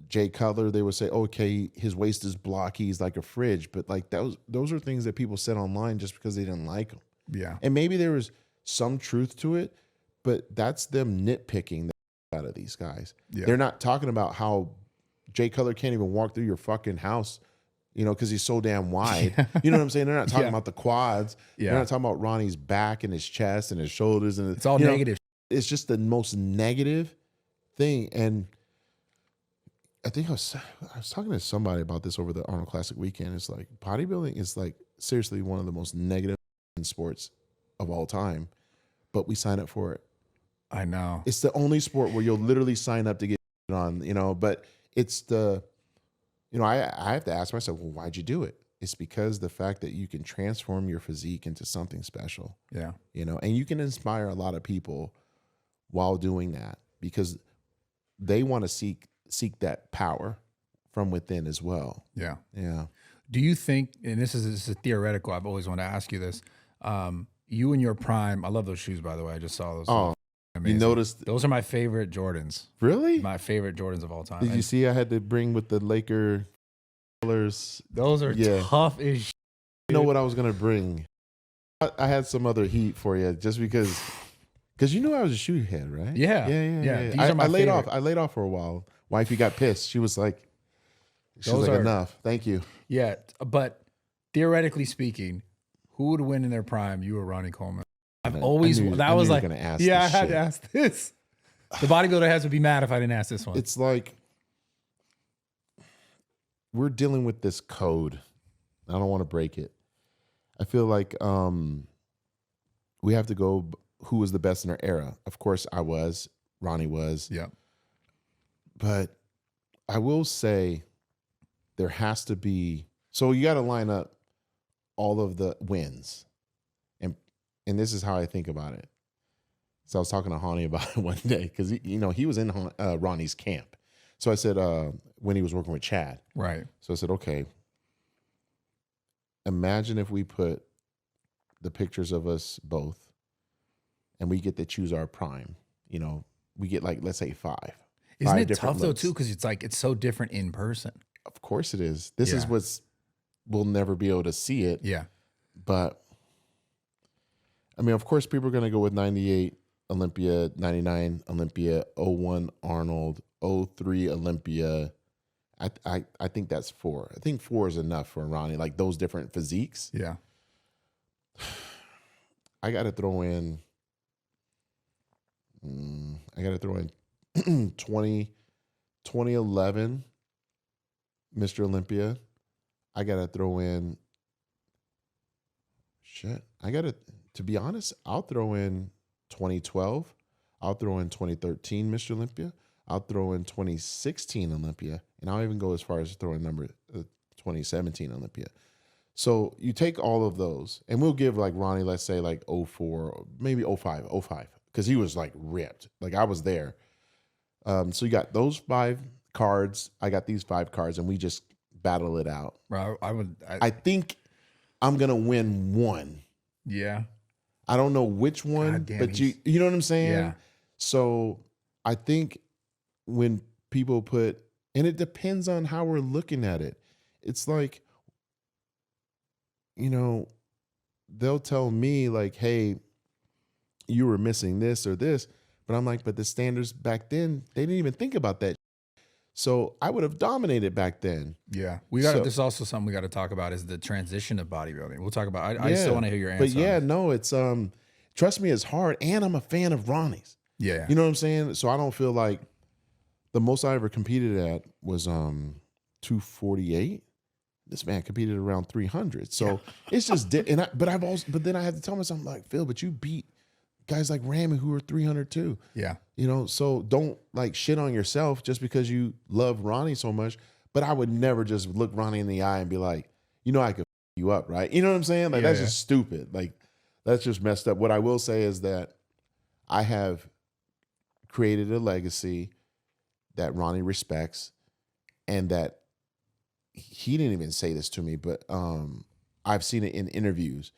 Jay Cutler, they would say, okay, his waist is blocky, he's like a fridge. But like those are things that people said online just because they didn't like him. Yeah. And maybe there was some truth to it, but that's them nitpicking out of these guys. Yeah. They're not talking about how Jay Cutler can't even walk through your fucking house, because he's so damn wide. You know what I'm saying? They're not talking about the quads. Yeah. They're not talking about Ronnie's back and his chest and his shoulders. And it's all negative. It's just the most negative thing. And I think I was talking to somebody about this over the Arnold Classic weekend. It's like bodybuilding is like seriously one of the most negative sports of all time, but we sign up for it. I know. It's the only sport where you'll literally sign up to get on, but it's the, I have to ask myself, well, why'd you do it? It's because the fact that you can transform your physique into something special. Yeah. And you can inspire a lot of people while doing that because they want to seek that power from within as well. Yeah. Yeah. Do you think, and this is a theoretical, I've always wanted to ask you this, you in your prime, I love those shoes, by the way. I just saw those. Oh, amazing. You noticed? Those are my favorite Jordans. Really? My favorite Jordans of all time. Did you see I had to bring with the Laker colors? Those are tough as shit. You know what I was going to bring? I had some other heat for you just because you knew I was a shoe head, right? Yeah. These are my favorite. I laid off for a while. Wifey got pissed. She was like, enough. Thank you. Yeah. But theoretically speaking, who would win in their prime? You or Ronnie Coleman? I've always, that was like, I had to ask this. The bodybuilder has to be mad if I didn't ask this one. It's like, we're dealing with this code. I don't want to break it. I feel like we have to go who was the best in our era. Of course, I was. Ronnie was. Yeah. But I will say there has to be, so you got to line up all of the wins. And this is how I think about it. So I was talking to Hani about it one day because, he was in Ronnie's camp. So I said, when he was working with Chad. Right. So I said, okay, imagine if we put the pictures of us both and we get to choose our prime. We get like, let's say 5. Isn't it tough though too? Because it's so different in person. Of course it is. This is we'll never be able to see it. Yeah. But I mean, of course, people are going to go with 98 Olympia, 99 Olympia, 01 Arnold, 03 Olympia. I think that's 4. I think 4 is enough for Ronnie, like those different physiques. Yeah. I got to throw in 2011, Mr. Olympia. I got to throw in, to be honest, I'll throw in 2012. I'll throw in 2013 Mr. Olympia. I'll throw in 2016 Olympia. And I'll even go as far as throwing number 2017 Olympia. So you take all of those, and we'll give like Ronnie, let's say like 04, maybe 05, because he was like ripped. Like I was there. So you got those 5 cards. I got these 5 cards, and we just battle it out. Bro, I think I'm gonna win one. Yeah. I don't know which one, but you know what I'm saying? Yeah. So I think when people put, and it depends on how we're looking at it. It's like, you know, they'll tell me like, hey, you were missing this or this. But I'm like, but the standards back then, they didn't even think about that. So I would have dominated back then. Yeah. There's also something we got to talk about is the transition of bodybuilding. We'll talk about, I still want to hear your answer. But yeah, no, it's, trust me, it's hard. And I'm a fan of Ronnie's. Yeah. You know what I'm saying? So I don't feel like the most I ever competed at was 248. This man competed around 300. So it's just, but then I had to tell myself, I'm like, Phil, but you beat guys like Ramy who are 300 too. Yeah. You know, so don't like shit on yourself just because you love Ronnie so much. But I would never just look Ronnie in the eye and be like, you know, I could you up, right? You know what I'm saying? Like that's just stupid. Like that's just messed up. What I will say is that I have created a legacy that Ronnie respects, and that he didn't even say this to me, but I've seen it in interviews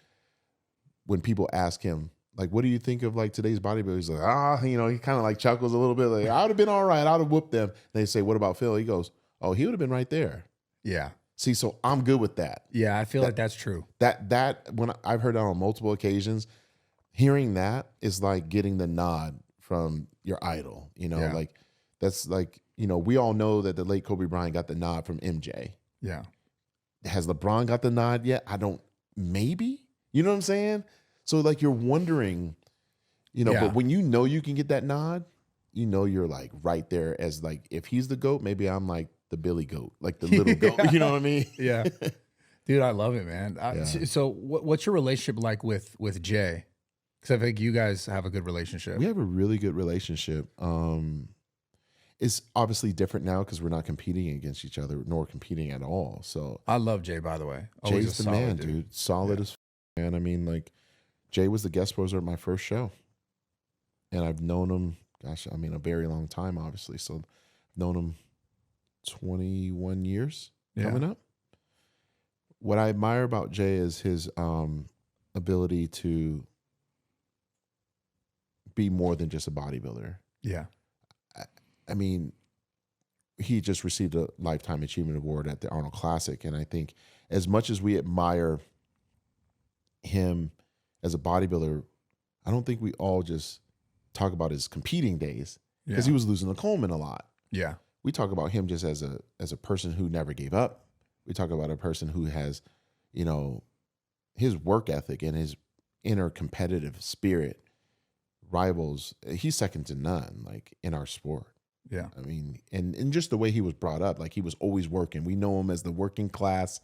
when people ask him, like, what do you think of like today's bodybuilder? He's like, you know, he kind of like chuckles a little bit, like, I would have been all right. I would have whooped them. They say, what about Phill? He goes, oh, he would have been right there. Yeah. See, so I'm good with that. Yeah, I feel like that's true. That when I've heard that on multiple occasions, hearing that is like getting the nod from your idol. You know, like that's like, you know, we all know that the late Kobe Bryant got the nod from MJ. Yeah. Has LeBron got the nod yet? Maybe. You know what I'm saying? So like you're wondering, you know, but when you know you can get that nod, you know you're like right there as like, if he's the GOAT, maybe I'm like the Billy GOAT, like the little GOAT. You know what I mean? Yeah. Dude, I love it, man. So what's your relationship like with Jay? Because I think you guys have a good relationship. We have a really good relationship. It's obviously different now because we're not competing against each other, nor competing at all. So I love Jay, by the way. Jay's the man, dude. Solid as man. I mean, like Jay was the guest poser at my first show, and I've known him. Gosh, I mean, a very long time, obviously. So I've known him 21 years coming up. What I admire about Jay is his ability to be more than just a bodybuilder. Yeah. I mean, he just received a Lifetime Achievement Award at the Arnold Classic. And I think as much as we admire him as a bodybuilder, I don't think we all just talk about his competing days because he was losing to Coleman a lot. Yeah. We talk about him just as a person who never gave up. We talk about a person who has, you know, his work ethic and his inner competitive spirit rivals. He's second to none, like in our sport. Yeah. I mean, and just the way he was brought up, like he was always working. We know him as the working class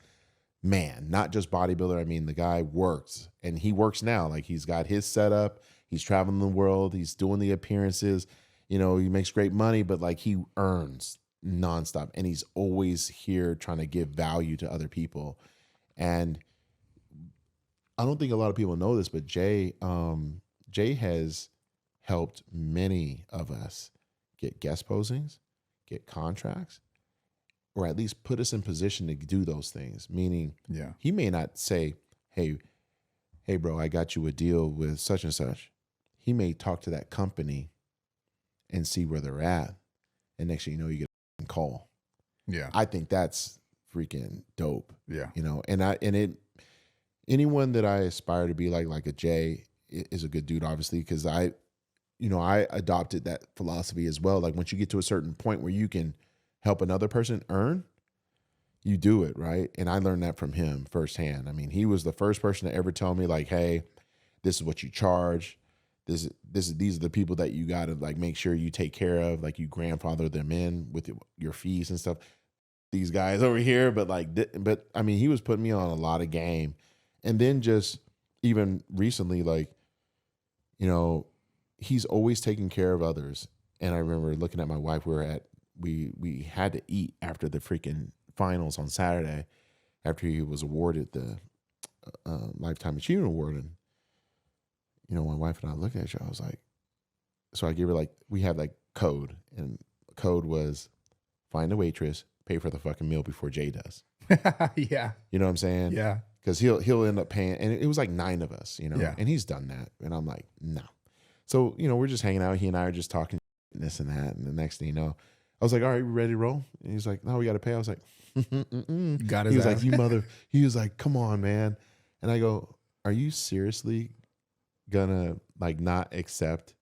man, not just bodybuilder. I mean, the guy works, and he works now. Like he's got his setup. He's traveling the world. He's doing the appearances. You know, he makes great money, but like he earns nonstop, and he's always here trying to give value to other people. And I don't think a lot of people know this, but Jay has helped many of us get guest posings, get contracts, or at least put us in position to do those things. Meaning, he may not say, hey, bro, I got you a deal with such and such. He may talk to that company and see where they're at. And next thing you know, you get a call. Yeah. I think that's freaking dope. Yeah. You know, anyone that I aspire to be like a Jay is a good dude, obviously, because I adopted that philosophy as well. Like once you get to a certain point where you can help another person earn, you do it, right? And I learned that from him firsthand. I mean, he was the first person to ever tell me like, hey, this is what you charge. these are the people that you got to like make sure you take care of, like you grandfather them in with your fees and stuff. These guys over here, but I mean, he was putting me on a lot of game. And then just even recently, like, you know, he's always taking care of others. And I remember looking at my wife, we had to eat after the freaking finals on Saturday after he was awarded the Lifetime Achievement Award. And, you know, my wife and I looked at each other, I was like, so I gave her like, we had like code, and code was find a waitress, pay for the fucking meal before Jay does. Yeah. You know what I'm saying? Yeah. Because he'll end up paying, and it was like 9 of us, you know, Yeah. and he's done that. And I'm like, no. So, you know, we're just hanging out. He and I are just talking this and that. And the next thing you know, I was like, all right, we ready to roll? And he's like, no, we got to pay. I was like, Got his he was ass. like, he was like, come on, man. And I go, are you seriously gonna like not accept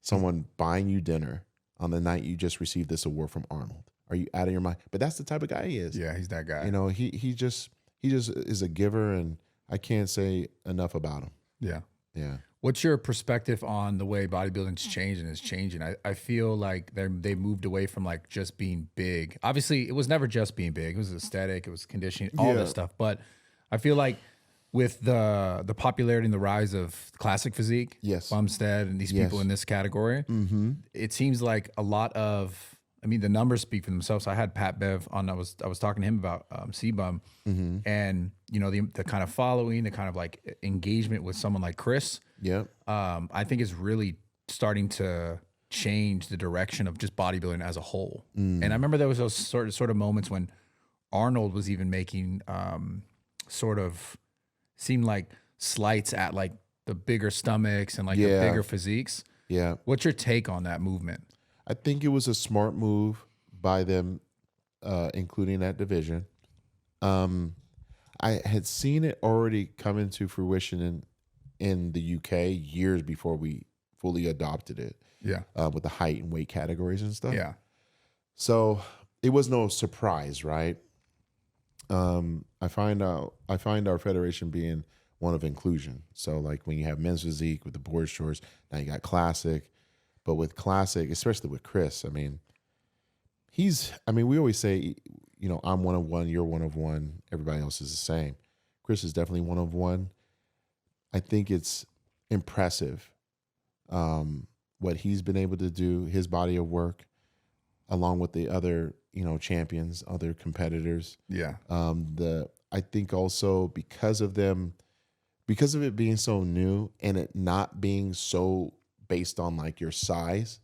someone buying you dinner on the night you just received this award from Arnold? Are you out of your mind? But that's the type of guy he is. Yeah, he's that guy. You know, he just is a giver, and I can't say enough about him. Yeah. Yeah. What's your perspective on the way bodybuilding's changed and is changing? I feel like they moved away from like just being big. Obviously, it was never just being big. It was aesthetic, it was conditioning, all this stuff. But I feel like with the popularity and the rise of classic physique, Yes. Bumstead and these people in this category, it seems like a lot of, I mean, the numbers speak for themselves. I had Pat Bev on. I was talking to him about C-Bum, and you know the kind of following, the kind of like engagement with someone like Chris. Yep. I think is really starting to change the direction of just bodybuilding as a whole. And I remember there was those sort of moments when Arnold was even making sort of seemed like slights at like the bigger stomachs and like the bigger physiques. Yeah. What's your take on that movement? I think it was a smart move by them, including that division. I had seen it already come into fruition in the UK years before we fully adopted it. Yeah. With the height and weight categories and stuff. Yeah. So it was no surprise, right? I find our federation being one of inclusion. So like when you have men's physique with the board shorts, now you got classic. But with classic, especially with Chris, I mean, we always say, you know, I'm one of one, you're one of one, everybody else is the same. Chris is definitely one of one. I think it's impressive what he's been able to do, his body of work, along with the other, you know, champions, other competitors. Yeah. I think also because of it being so new and it not being so based on like your size,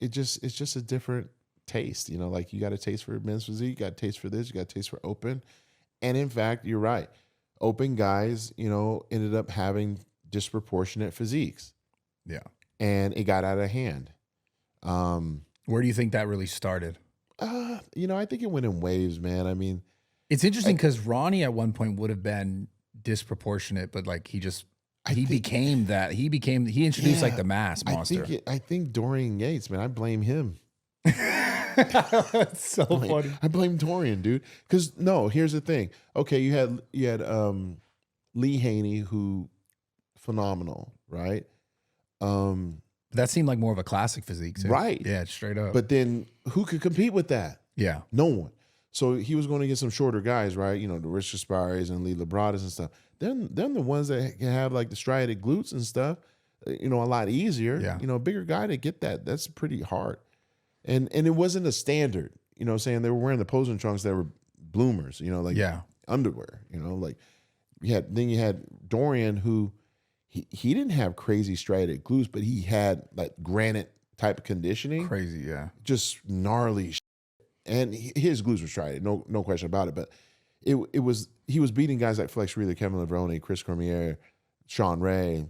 it's just a different taste, you know, like you got a taste for men's physique, you got a taste for this, you got a taste for open. And in fact, you're right. Open guys, you know, ended up having disproportionate physiques. Yeah. And it got out of hand. Where do you think that really started? You know, I think it went in waves, man. I mean, it's interesting because Ronnie at one point would have been disproportionate, but like he introduced like the mass monster. I think Dorian Yates, man, I blame him. That's so funny. I blame Dorian, dude. Because no, here's the thing. Okay, you had Lee Haney, who phenomenal, right? That seemed like more of a classic physique, too. Right? Yeah, straight up. But then who could compete with that? Yeah, no one. So he was going to get some shorter guys, right? You know, the Rich Gasparis and Lee Labradas and stuff. They're the ones that can have like the striated glutes and stuff. You know, a lot easier. Yeah. You know, a bigger guy to get that. That's pretty hard. And it wasn't a standard, you know what I'm saying? They were wearing the posing trunks that were bloomers, you know, like underwear, you know, like you had Dorian, who he didn't have crazy striated glutes, but he had like granite type of conditioning. Crazy, yeah. Just gnarly shit. And his glutes were striated, no question about it. But he was beating guys like Flex Wheeler, Kevin Levrone, Chris Cormier, Sean Ray.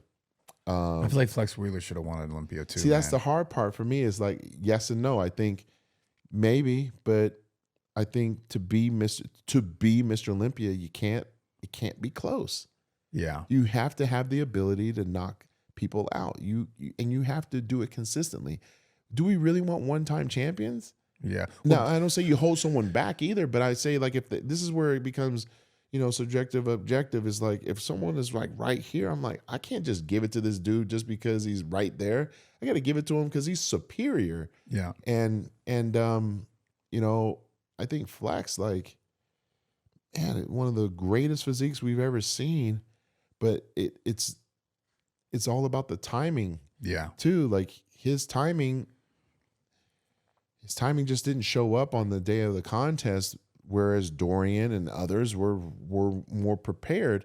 I feel like Flex Wheeler should have won at Olympia too. See, that's the hard part for me is like yes and no. I think maybe, but I think to be Mr. Olympia, it can't be close. Yeah. You have to have the ability to knock people out. You have to do it consistently. Do we really want one-time champions? Yeah. Now, I don't say you hold someone back either, but I say like if this is where it becomes, subjective objective is like, if someone is like right here, I'm like, I can't just give it to this dude just because he's right there. I got to give it to him because he's superior. Yeah. And I think Flex, like, man, one of the greatest physiques we've ever seen, but it's all about the timing. Yeah. Too. Like his timing just didn't show up on the day of the contest, whereas Dorian and others were more prepared.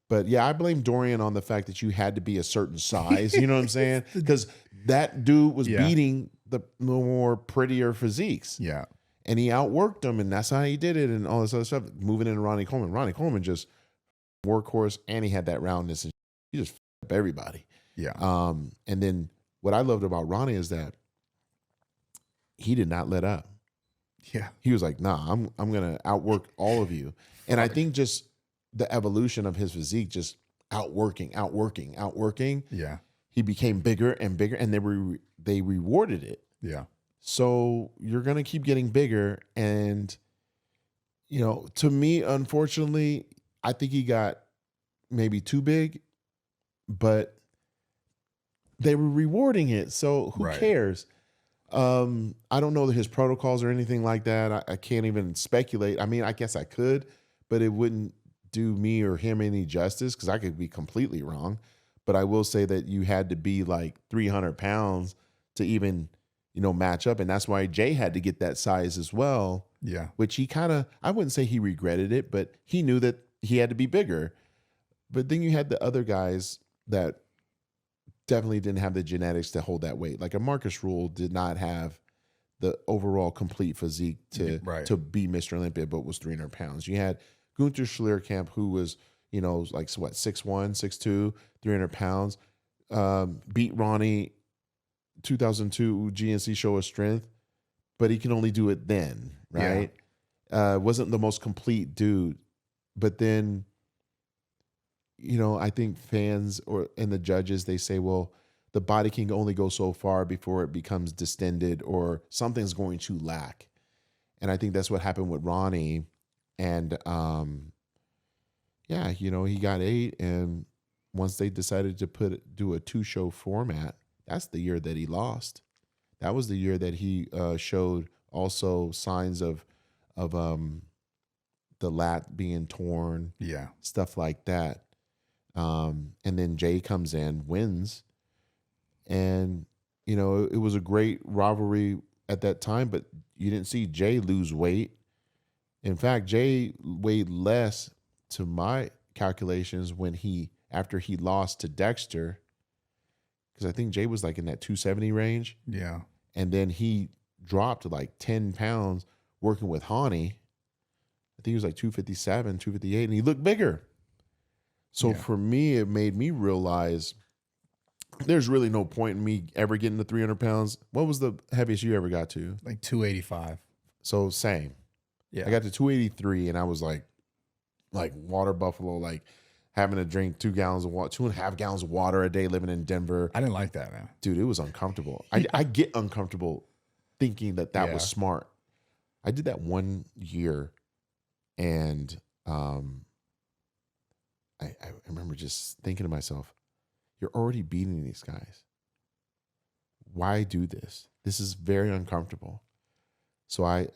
But yeah, I blame Dorian on the fact that you had to be a certain size. You know what I'm saying? Because that dude was beating the more prettier physiques. Yeah. And he outworked them, and that's how he did it, and all this other stuff. Moving into Ronnie Coleman. Ronnie Coleman just workhorse, and he had that roundness, and he just f***ed up everybody. Yeah. And then what I loved about Ronnie is that he did not let up. Yeah. He was like, nah, I'm gonna outwork all of you. And I think just the evolution of his physique, just outworking. Yeah. He became bigger and bigger, and they rewarded it. Yeah. So you're going to keep getting bigger. And, to me, unfortunately, I think he got maybe too big, but they were rewarding it. So who cares? I don't know his protocols or anything like that. I can't even speculate. I mean, I guess I could, but it wouldn't do me or him any justice because I could be completely wrong. But I will say that you had to be like 300 pounds to even match up. And that's why Jay had to get that size as well. Yeah. Which he I wouldn't say he regretted it, but he knew that he had to be bigger. But then you had the other guys that definitely didn't have the genetics to hold that weight. Like a Marcus Rule did not have the overall complete physique to be Mr. Olympia, but was 300 pounds. You had Gunther Schlierkamp, who was, like what, 6'1", 6'2", 300 pounds, beat Ronnie 2002 GNC Show of Strength, but he can only do it then, right? Yeah. Wasn't the most complete dude, but then, I think fans and the judges, they say, well, the body can only go so far before it becomes distended or something's going to lack. And I think that's what happened with Ronnie. And he got 8, and once they decided to do a 2-show format, that's the year that he lost. That was the year that he showed also signs of the lat being torn, stuff like that. And then Jay comes in, wins, and it was a great rivalry at that time. But you didn't see Jay lose weight. In fact, Jay weighed less, to my calculations, after he lost to Dexter. Because I think Jay was like in that 270 range. Yeah. And then he dropped to like 10 pounds working with Hani. I think he was like 257, 258, and he looked bigger. So for me, it made me realize there's really no point in me ever getting to 300 pounds. What was the heaviest you ever got to? Like 285. So same. Yeah. I got to 283, and I was like water buffalo, like having to drink 2 gallons of water, 2.5 gallons of water a day, living in Denver. I didn't like that, man. Dude, it was uncomfortable. I get uncomfortable thinking that was smart. I did that 1 year, and I remember just thinking to myself, you're already beating these guys. Why do this? This is very uncomfortable. So I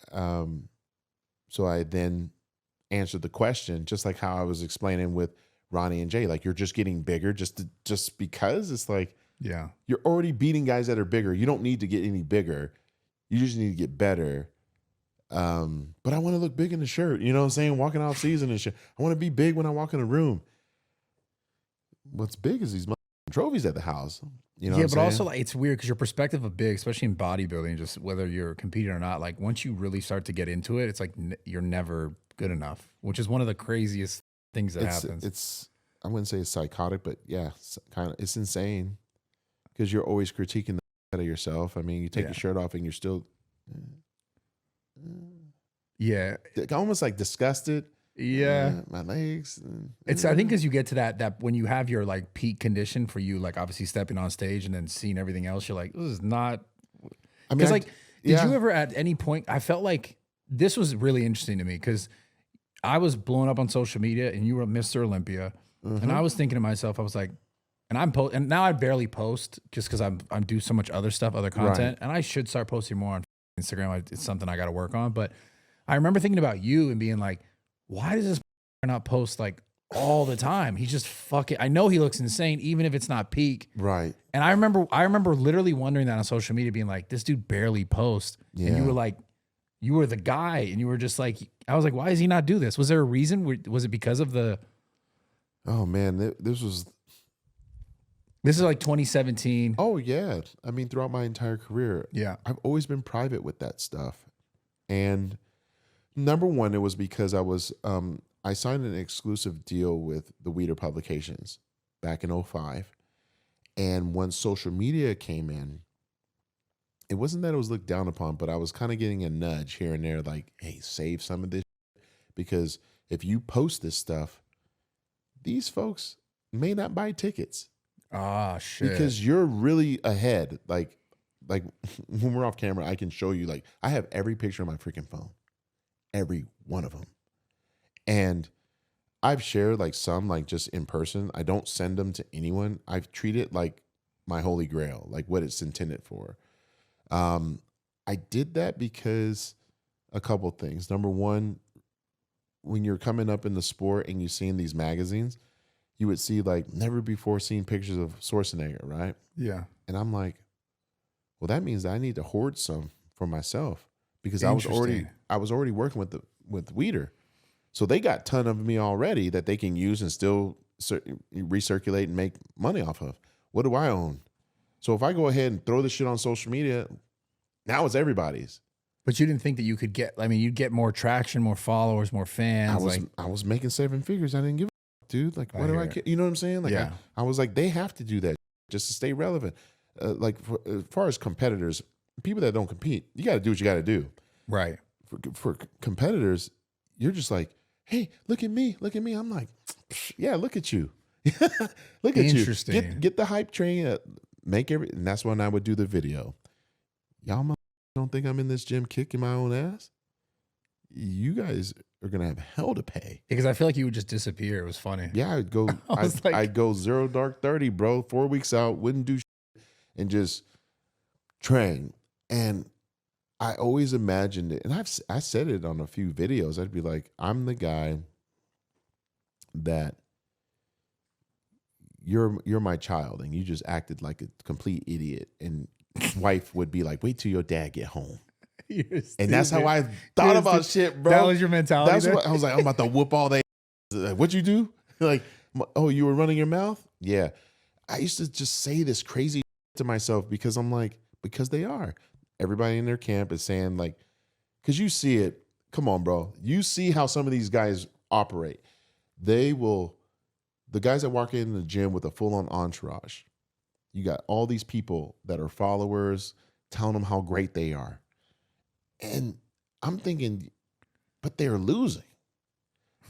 then answered the question, just like how I was explaining with Ronnie and Jay, like, you're just getting bigger just because. It's like, you're already beating guys that are bigger. You don't need to get any bigger. You just need to get better. But I want to look big in the shirt. You know what I'm saying? Walking out season and shit. I want to be big when I walk in a room. What's big is these trophies at the house. You know what I'm but saying? also, like, it's weird because your perspective of big, especially in bodybuilding, just whether you're competing or not, like once you really start to get into it, it's like you're never good enough, which is one of the craziest things that happens. I wouldn't say it's psychotic, but yeah, it's insane because you're always critiquing the out of yourself. I mean, you take your shirt off and you're still almost like disgusted. My legs. It's, I think, because you get to that when you have your like peak condition for you, like obviously stepping on stage and then seeing everything else, you're like, this is not. I mean, did you ever at any point? I felt like this was really interesting to me because I was blowing up on social media and you were Mr. Olympia. And I was thinking to myself, I was like, and now I barely post just because I'm do so much other stuff, other content. And I should start posting more on Instagram. It's something I got to work on. But I remember thinking about you and being like, why does this not post like all the time? He's just fucking, I know he looks insane, even if it's not peak. Right. And I remember literally wondering that on social media, being like, this dude barely posts. Yeah. And you were like, you were the guy, and you were just like, I was like, why does he not do this? Was there a reason? Was it because of the? Oh man, this is like 2017. Oh yeah, I mean throughout my entire career, Yeah. I've always been private with that stuff. And number one, it was because I signed an exclusive deal with the Weeder Publications back in 2005, and when social media came in, it wasn't that it was looked down upon, but I was kind of getting a nudge here and there, like, hey, save some of this because if you post this stuff, these folks may not buy tickets. Ah, shit. Because you're really ahead. Like when we're off camera, I can show you, like, I have every picture on my freaking phone. Every one of them. And I've shared like some, like just in person. I don't send them to anyone. I've treated it like my holy grail, like what it's intended for. I did that because a couple things. Number one, when you're coming up in the sport and you see in these magazines, you would see like never before seen pictures of Schwarzenegger, right? Yeah. And I'm like, well, that means I need to hoard some for myself because I was already working with Weeder. So they got a ton of me already that they can use and still recirculate and make money off of. What do I own? So if I go ahead and throw this shit on social media, now it's everybody's. But you didn't think that you could get, I mean, you'd get more traction, more followers, more fans. I was making 7 figures. I didn't give a fuck, dude. Like, what do I care? You know what I'm saying? Like, yeah. I was like, they have to do that just to stay relevant. As far as competitors, people that don't compete, you got to do what you got to do. Right. For competitors, you're just like, hey, look at me. Look at me. I'm like, yeah, look at you. Look at you. Get the hype train. And that's when I would do the video. Y'all don't think I'm in this gym kicking my own ass? You guys are gonna have hell to pay. Because I feel like you would just disappear. It was funny. Yeah, I'd go. I'd go 0 dark 30, bro. 4 weeks out, wouldn't do shit, and just train. And I always imagined it, and I said it on a few videos. I'd be like, I'm the guy that you're my child, and you just acted like a complete idiot. And wife would be like, wait till your dad get home. And that's how I thought about shit, bro. That was your mentality. That's what I was like. I'm about to whoop all they. Like, what'd you do? Like, oh, you were running your mouth? Yeah. I used to just say this crazy to myself because I'm like, because they are. Everybody in their camp is saying like, because you see it. Come on, bro. You see how some of these guys operate. The guys that walk in the gym with a full-on entourage. You got all these people that are followers telling them how great they are. And I'm thinking, but they're losing.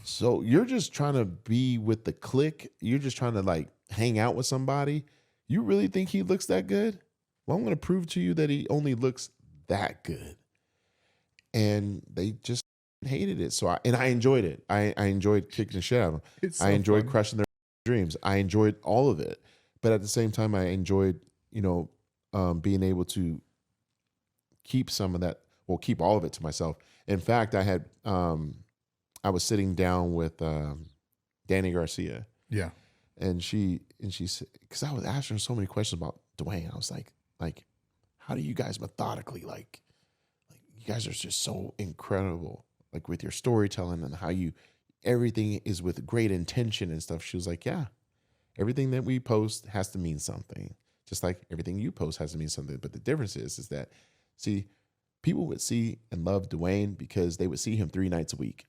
So you're just trying to be with the clique. You're just trying to like hang out with somebody. You really think he looks that good? Well, I'm going to prove to you that he only looks that good. And they just hated it. So I enjoyed it. I enjoyed kicking the shit out of them. I enjoyed crushing their dreams. I enjoyed all of it. But at the same time, I enjoyed, being able to keep some of that, keep all of it to myself. In fact, I was sitting down with Danny Garcia. Yeah. And she said, because I was asking her so many questions about Dwayne. I was like, how do you guys methodically, like you guys are just so incredible, like with your storytelling and how everything is with great intention and stuff. She was like, yeah. Everything that we post has to mean something, just like everything you post has to mean something. But the difference is that, see, people would see and love Dwayne because they would see him 3 nights a week.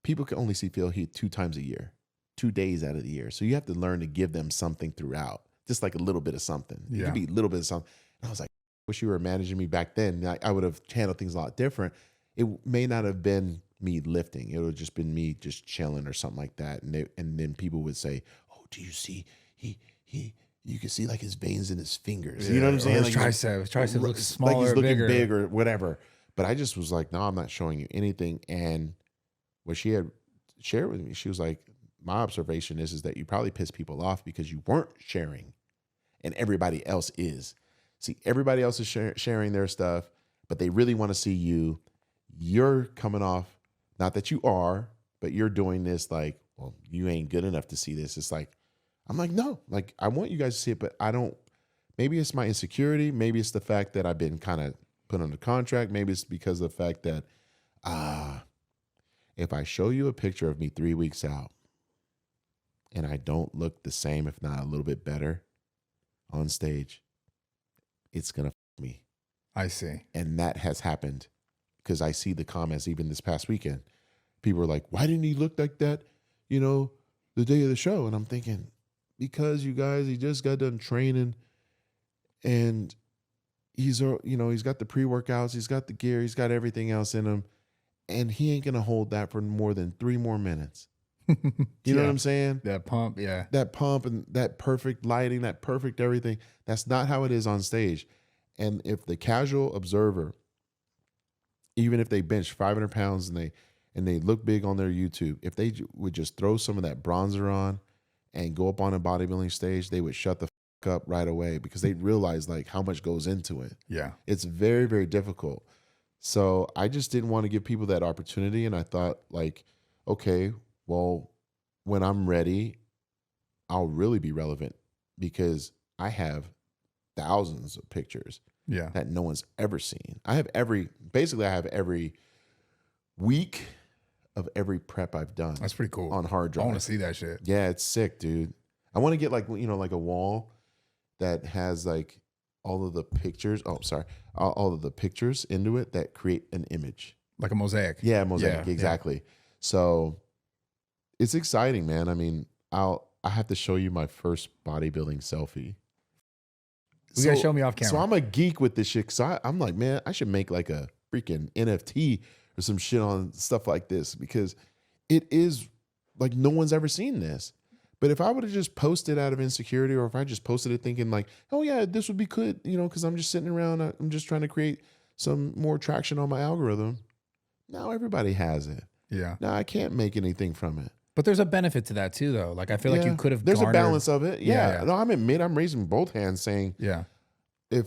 People can only see Phil Heath 2 times a year, 2 days out of the year. So you have to learn to give them something throughout, just like a little bit of something. Yeah. It could be a little bit of something. And I was like, I wish you were managing me back then. I would have handled things a lot different. It may not have been me lifting. It would have just been me just chilling or something like that. And then people would say, do you see you can see like his veins in his fingers. Yeah. You know what I'm saying? His triceps look smaller, like he's looking bigger. big or whatever. But I just was like, no, I'm not showing you anything. And what she had shared with me, she was like, my observation is that you probably piss people off because you weren't sharing and everybody else is. See, everybody else is sharing their stuff, but they really want to see you. You're coming off, not that you are, but you're doing this like, well, you ain't good enough to see this. It's like, I'm like, no, like I want you guys to see it, but I don't, maybe it's my insecurity. Maybe it's the fact that I've been kind of put under contract. Maybe it's because of the fact that, if I show you a picture of me 3 weeks out and I don't look the same, if not a little bit better on stage, it's going to f me. I see. And that has happened because I see the comments even this past weekend. People are like, why didn't he look like that, you know, the day of the show? And I'm thinking, because you guys, he just got done training and he's, you know, he's got the pre-workouts, he's got the gear, he's got everything else in him. And he ain't going to hold that for more than 3 more minutes. You know what I'm saying? That pump, yeah. That pump and that perfect lighting, that perfect everything. That's not how it is on stage. And if the casual observer, even if they bench 500 pounds and they look big on their YouTube, if they would just throw some of that bronzer on and go up on a bodybuilding stage, they would shut the fuck up right away because they realize like how much goes into it. Yeah. It's very, very difficult. So I just didn't want to give people that opportunity. And I thought like, okay, well, when I'm ready, I'll really be relevant because I have thousands of pictures that no one's ever seen. I have every week of every prep I've done. That's pretty cool. On hard drive. I want to see that shit. Yeah, it's sick, dude. I want to get like, you know, like a wall that has like all of the pictures. Oh, sorry. All of the pictures into it that create an image. Like a mosaic. Yeah, mosaic. Yeah, exactly. Yeah. So it's exciting, man. I mean, I have to show you my first bodybuilding selfie. You gotta show me off camera. So I'm a geek with this shit. Cause I'm like, man, I should make like a freaking NFT or some shit on stuff like this because it is like no one's ever seen this. But if I would have just posted out of insecurity, or if I just posted it thinking like, oh yeah, this would be good, you know, because I'm just sitting around, I'm just trying to create some more traction on my algorithm. Now everybody has it. Yeah. Now I can't make anything from it. But there's a benefit to that too, though. Like I feel like you could have. There's a balance of it. Yeah. No, I'm raising both hands saying, if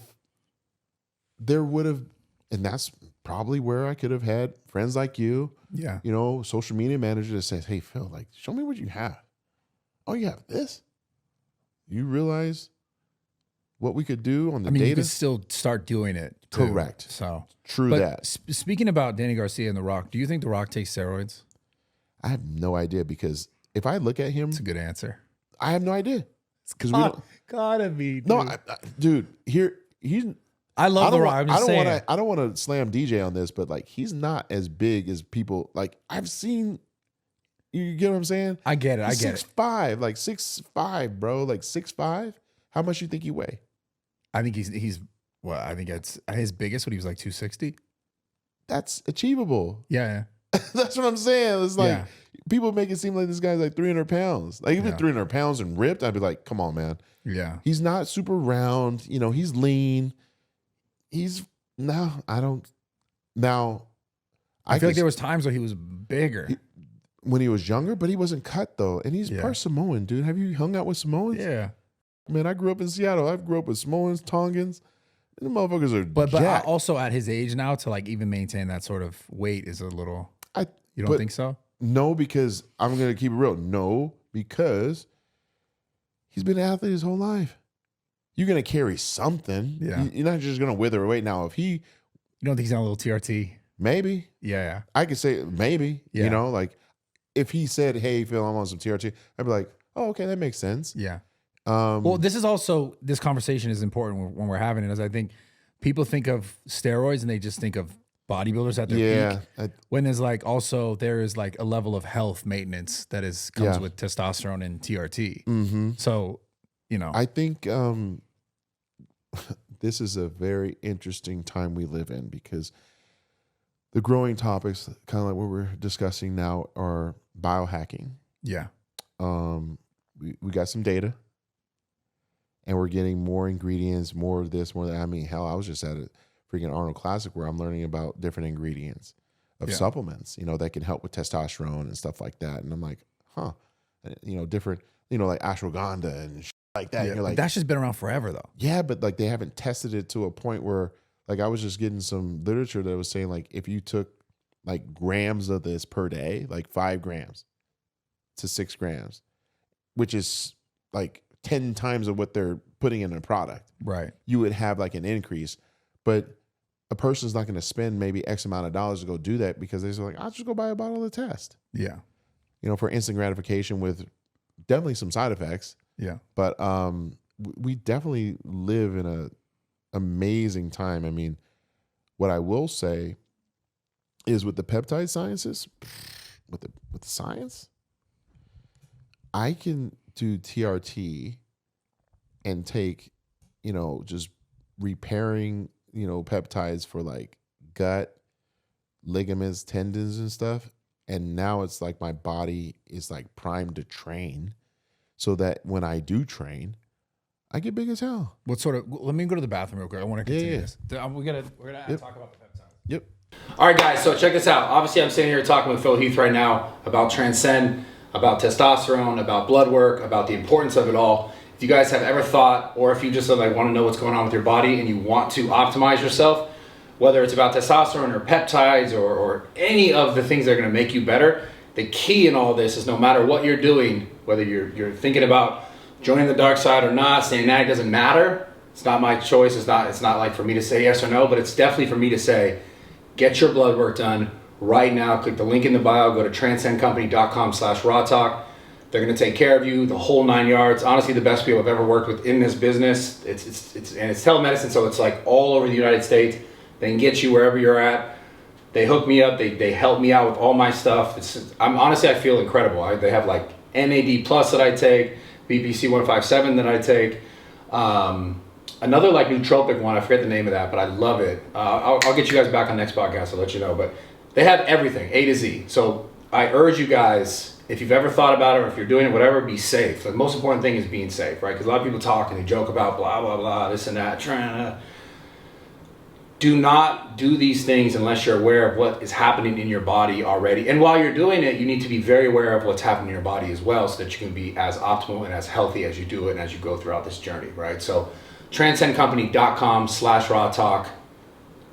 there would have, and that's probably where I could have had friends like you, you know, social media manager that says, hey, Phil, like, show me what you have. Oh, you have this? You realize what we could do on the data? You could still start doing it. Too. Correct. So true that. Speaking about Danny Garcia and The Rock, do you think The Rock takes steroids? I have no idea because if I look at him, it's a good answer. I have no idea. Because we don't gotta be. Dude. No, dude. Here he's. I love The Rock. I don't want to slam DJ on this, but like he's not as big as people. Like I've seen. You get what I'm saying? I get it. He's 6'5", like 6'5", bro, like 6'5". How much you think you weigh? I think he's. Well, I think it's his biggest when he was like 260. That's achievable. Yeah. That's what I'm saying. It's like people make it seem like this guy's like 300 pounds. Like even 300 pounds and ripped, I'd be like, come on, man. Yeah. He's not super round. You know, he's lean. I feel like there was times where he was bigger. When he was younger, but he wasn't cut though. And he's part Samoan, dude. Have you hung out with Samoans? Yeah. Man, I grew up in Seattle. I grew up with Samoans, Tongans. And the motherfuckers are But also at his age now to like even maintain that sort of weight is a little, you don't think so? No, because I'm going to keep it real. No, because he's been an athlete his whole life. You're going to carry something. Yeah. You're not just going to wither away. Now, if he... You don't think he's on a little TRT? Maybe. Yeah. I could say maybe, you know, like if he said, hey, Phil, I'm on some TRT, I'd be like, oh, okay, that makes sense. Yeah. Well, this conversation is important when we're having it, as I think people think of steroids and they just think of bodybuilders at their peak. When there's like also there is like a level of health maintenance that comes with testosterone and TRT. Mm-hmm. So, you know, I think this is a very interesting time we live in because the growing topics, kind of like what we're discussing now, are biohacking. Yeah. We got some data. And we're getting more ingredients, more of this, more of that. I mean, hell, I was just at a freaking Arnold Classic where I'm learning about different ingredients. of supplements, you know, that can help with testosterone and stuff like that. And I'm like, huh, you know, different, you know, like ashwagandha and like that. Yeah, And you're like, that's just been around forever though. yeah, but like they haven't tested it to a point where, like, I was just getting some literature that was saying like if you took like grams of this per day, like 5 grams to 6 grams, which is like 10 times of what they're putting in a product, Right. you would have like an increase. But a person's not going to spend maybe X amount of dollars to go do that because they're like, I'll just go buy a bottle of test, Yeah. you know, for instant gratification with definitely some side effects. Yeah. But we definitely live in a amazing time. I mean, what I will say is with the peptide sciences, with the science, I can do TRT and take, you know, just repairing, you know, peptides for like gut, ligaments, tendons and stuff. And now it's like my body is like primed to train so that when I do train, I get big as hell. What sort of? Let me go to the bathroom real quick. I want to continue Yeah. this. We're gonna talk about the peptides. Yep. All right, guys, so check this out. Obviously, I'm sitting here talking with Phil Heath right now about transcend, about testosterone, about blood work, about the importance of it all. If you guys have ever thought, or if you just like want to know what's going on with your body and you want to optimize yourself, whether it's about testosterone or peptides or any of the things that are going to make you better, the key in all this is no matter what you're doing, whether you're thinking about joining the dark side or not, saying that it doesn't matter. It's not my choice. It's not like for me to say yes or no, but it's definitely for me to say, get your blood work done right now. Click the link in the bio. Go to transcendcompany.com/rawtalk. They're going to take care of you, the whole 9 yards. Honestly, the best people I've ever worked with in this business. It's telemedicine, so it's like all over the United States. They can get you wherever you're at. They hook me up. They help me out with all my stuff. I feel incredible. They have like NAD plus that I take, BPC 157 that I take. Another like nootropic one, I forget the name of that, but I love it. I'll get you guys back on next podcast, I'll let you know. But they have everything, A to Z. So I urge you guys, if you've ever thought about it or if you're doing it, whatever, be safe. The most important thing is being safe, right? Because a lot of people talk and they joke about blah, blah, blah, this and that. Do not do these things unless you're aware of what is happening in your body already. And while you're doing it, you need to be very aware of what's happening in your body as well so that you can be as optimal and as healthy as you do it and as you go throughout this journey, right? So transcendcompany.com/rawtalk.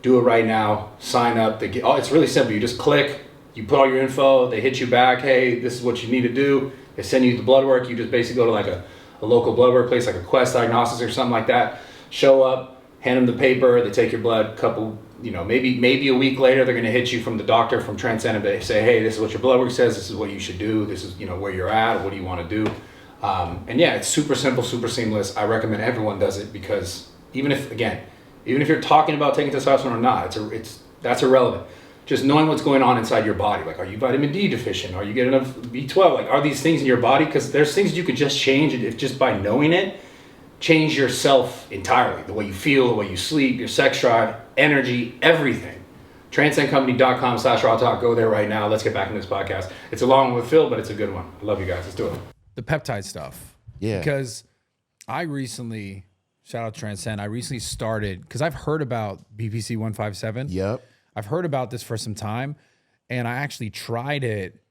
Do it right now. Sign up. It's really simple. You just click. You put all your info. They hit you back. Hey, this is what you need to do. They send you the blood work. You just basically go to like a local blood work place, like a Quest Diagnostics or something like that. Show up. Hand them the paper. They take your blood. Maybe a week later, they're going to hit you from the doctor from Transcend and they say, hey, this is what your blood work says. This is what you should do. This is where you're at. What do you want to do? And yeah, it's super simple, super seamless. I recommend everyone does it because even if you're talking about taking testosterone or not, that's irrelevant. Just knowing what's going on inside your body. Like, are you vitamin D deficient? Are you getting enough B12? Like, are these things in your body? Because there's things you could just change if just by knowing it, change yourself entirely. The way you feel, the way you sleep, your sex drive, energy, everything. Transcendcompany.com/rawtalk. Go there right now. Let's get back into this podcast. It's a long one with Phil, but it's a good one. I love you guys. Let's do it. The peptide stuff. Yeah. Because I recently, shout out Transcend, I recently started, because I've heard about BPC 157. Yep. I've heard about this for some time, and I actually tried it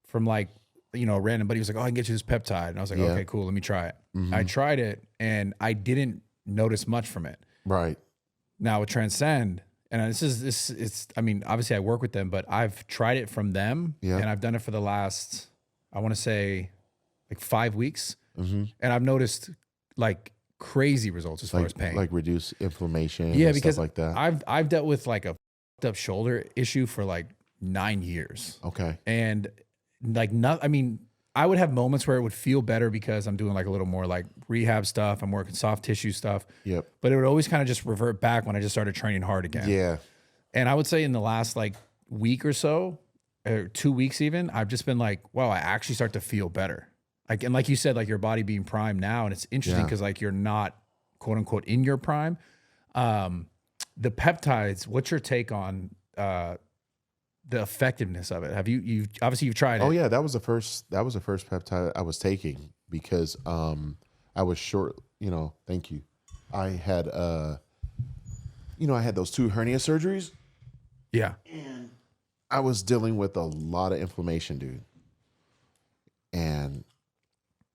from like, a random buddy was like, oh, I can get you this peptide. And I was like, okay, cool, let me try it. Mm-hmm. I tried it, and I didn't notice much from it. Right. Now with Transcend, and obviously I work with them, but I've tried it from them, and I've done it for the last, I want to say, like 5 weeks. Mm-hmm. And I've noticed like crazy results as far as pain. Like reduce inflammation because stuff like that. I've dealt with like a f***ed up shoulder issue for like 9 years. Okay. And like I would have moments where it would feel better because I'm doing like a little more like rehab stuff. I'm working soft tissue stuff. Yep. But it would always kind of just revert back when I just started training hard again. Yeah. And I would say in the last like week or so, or 2 weeks even, I've just been like, wow, I actually start to feel better. And like you said, like your body being primed now, and it's interesting because like you're not quote unquote in your prime. The peptides, what's your take on the effectiveness of it? Have you've tried it? Oh yeah, that was the first peptide I was taking because I was short, thank you. I had I had those 2 hernia surgeries. Yeah. And I was dealing with a lot of inflammation, dude. And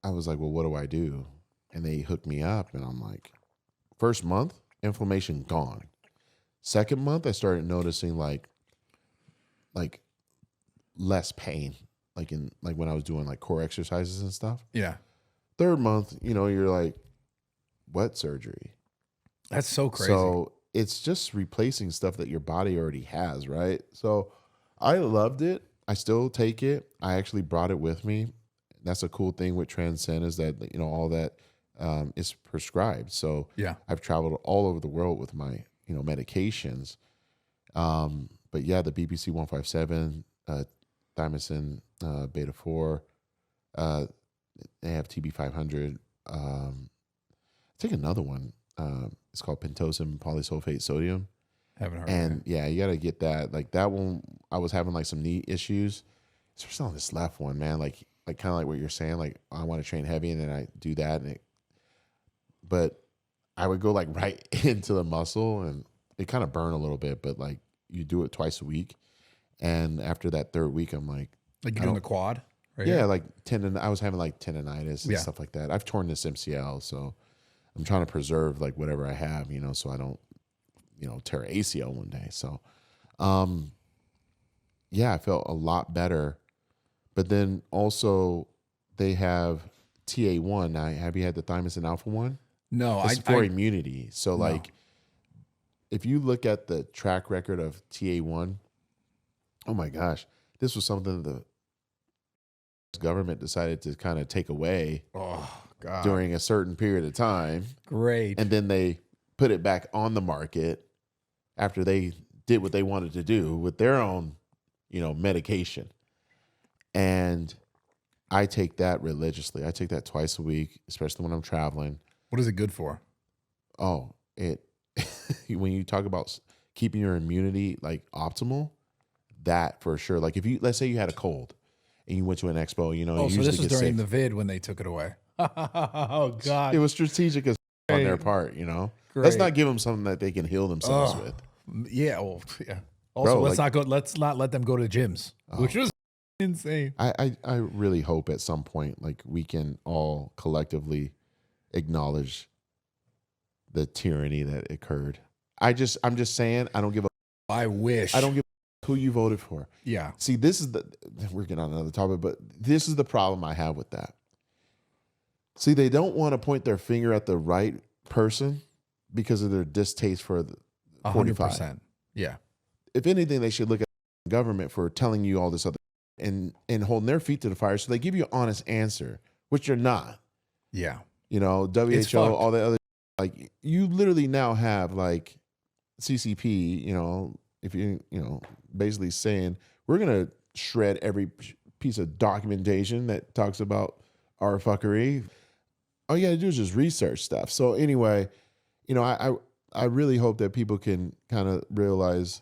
I was like, well, what do I do? And they hooked me up, and I'm like, first month, inflammation gone. Second month, I started noticing like less pain, like when I was doing like core exercises and stuff. Yeah. Third month, you're like, what surgery? That's so crazy. So it's just replacing stuff that your body already has, right? So I loved it. I still take it. I actually brought it with me. That's a cool thing with Transcend is that, all that is prescribed. So yeah, I've traveled all over the world with my, medications. But yeah, the BPC 157, thymosin, beta 4, they have TB 500. Take another one. It's called pentosan polysulfate sodium. Haven't heard And of it. yeah, you got to get that. Like that one, I was having like some knee issues, especially on this left one, man. Like kind of like what you're saying. Like I want to train heavy, and then I do that, but I would go like right into the muscle, and it kind of burn a little bit. But like you do it twice a week, and after that third week, I'm like you're doing the quad, right? Yeah, here? like I was having like tendonitis and Yeah. stuff like that. I've torn this MCL, so I'm trying to preserve like whatever I have, so I don't, tear ACL one day. So, yeah, I felt a lot better. But then also they have TA1. Now, have you had the thymosin alpha one? No, It's for immunity. So like, if you look at the track record of TA1, oh my gosh, this was something the government decided to kind of take away during a certain period of time. Great. And then they put it back on the market after they did what they wanted to do with their own, medication. And I take that religiously. I take that twice a week, especially when I'm traveling. What is it good for? Oh, when you talk about keeping your immunity like optimal, that for sure. Like let's say you had a cold and you went to an expo, you so usually this was get during sick. the vid when they took it away. Oh God. It was strategic as on their part, Let's not give them something that they can heal themselves with. Yeah. Well, yeah. Also, Bro, let's not let them go to gyms, which was insane. I really hope at some point like we can all collectively acknowledge the tyranny that occurred. I'm just saying I don't give a I wish. I don't give a who you voted for. Yeah. See, we're getting on another topic, but this is the problem I have with that. See, they don't want to point their finger at the right person because of their distaste for the 45. 100%. Yeah. If anything, they should look at the government for telling you all this other and holding their feet to the fire so they give you an honest answer, which you're not. Yeah. WHO, all the other, like you literally now have like CCP, if you, basically saying we're going to shred every piece of documentation that talks about our fuckery. All you got to do is just research stuff. So anyway, I really hope that people can kind of realize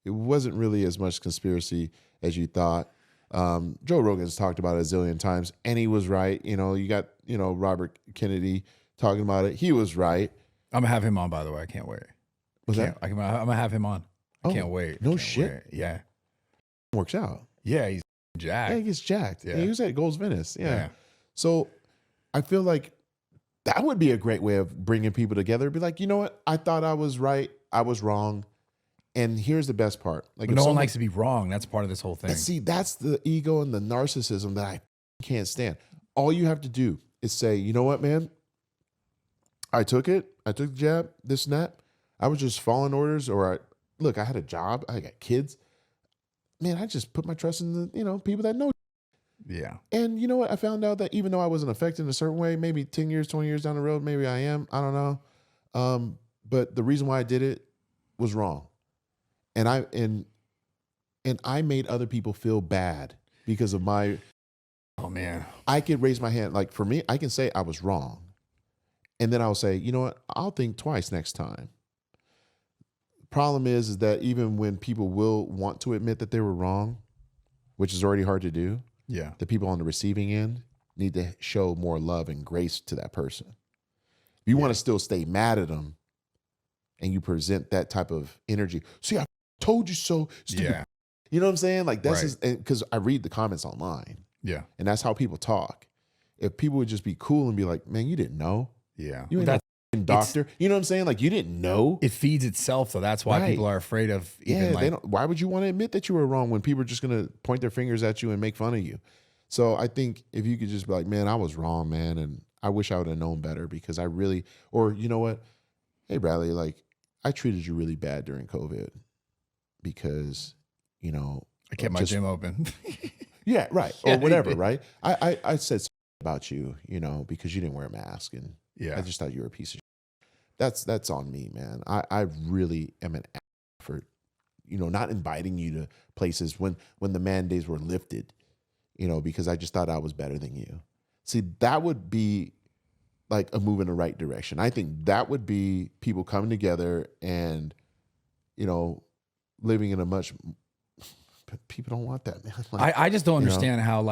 it wasn't really as much conspiracy as you thought. Joe Rogan's talked about it a zillion times, and he was right. You got, Robert Kennedy talking about it. He was right. I'm gonna have him on, by the way. I can't wait. Was that? I'm gonna have him on. I can't wait. No Can't shit. wait. Yeah. Works out. Yeah, he's jacked. Yeah, he gets jacked. Yeah. He was at Gold's Venice. Yeah. Yeah. So I feel like that would be a great way of bringing people together. Be like, you know what? I thought I was right. I was wrong. And here's the best part. Like, But no one likes to be wrong. That's part of this whole thing. and see, that's the ego and the narcissism that I can't stand. All you have to do is say, you know what, man? I took it. I took the jab, this and that. I was just following orders, or I had a job. I got kids. Man, I just put my trust in the, people that know. Yeah. And you know what? I found out that even though I wasn't affected in a certain way, maybe 10 years, 20 years down the road, maybe I am. I don't know. But the reason why I did it was wrong. And I made other people feel bad because of my. Oh man. I could raise my hand. Like for me, I can say I was wrong. And then I'll say, you know what? I'll think twice next time. Problem is that even when people will want to admit that they were wrong, which is already hard to do, Yeah. the people on the receiving end need to show more love and grace to that person. If you want to still stay mad at them and you present that type of energy, see, I told you so, stupid. Yeah. You know what I'm saying? Like that's Right. because I read the comments online, Yeah. and that's how people talk. If people would just be cool and be like, "Man, you didn't know, Yeah. you Well, ain't no that f***ing it's doctor." You know what I'm saying? Like you didn't know, it feeds itself, so that's why right? people are afraid of even Yeah, they like don't. Why would you want to admit that you were wrong when people are just gonna point their fingers at you and make fun of you? So I think if you could just be like, "Man, I was wrong, man, and I wish I would have known better because I really," or you know what? Hey, Bradley, like I treated you really bad during COVID because, you know, I kept my just gym open. yeah, right, Yeah, or you whatever, did. right? I said something about you, you know, because you didn't wear a mask, and I Yeah. just thought you were a piece of. That's on me, man. I really am an for, you know, not inviting you to places when the mandates were lifted, you know, because I just thought I was better than you. See, that would be like a move in the right direction. I think that would be people coming together and, you know, living in a much. People don't want that, man. Like, I just don't you know, understand how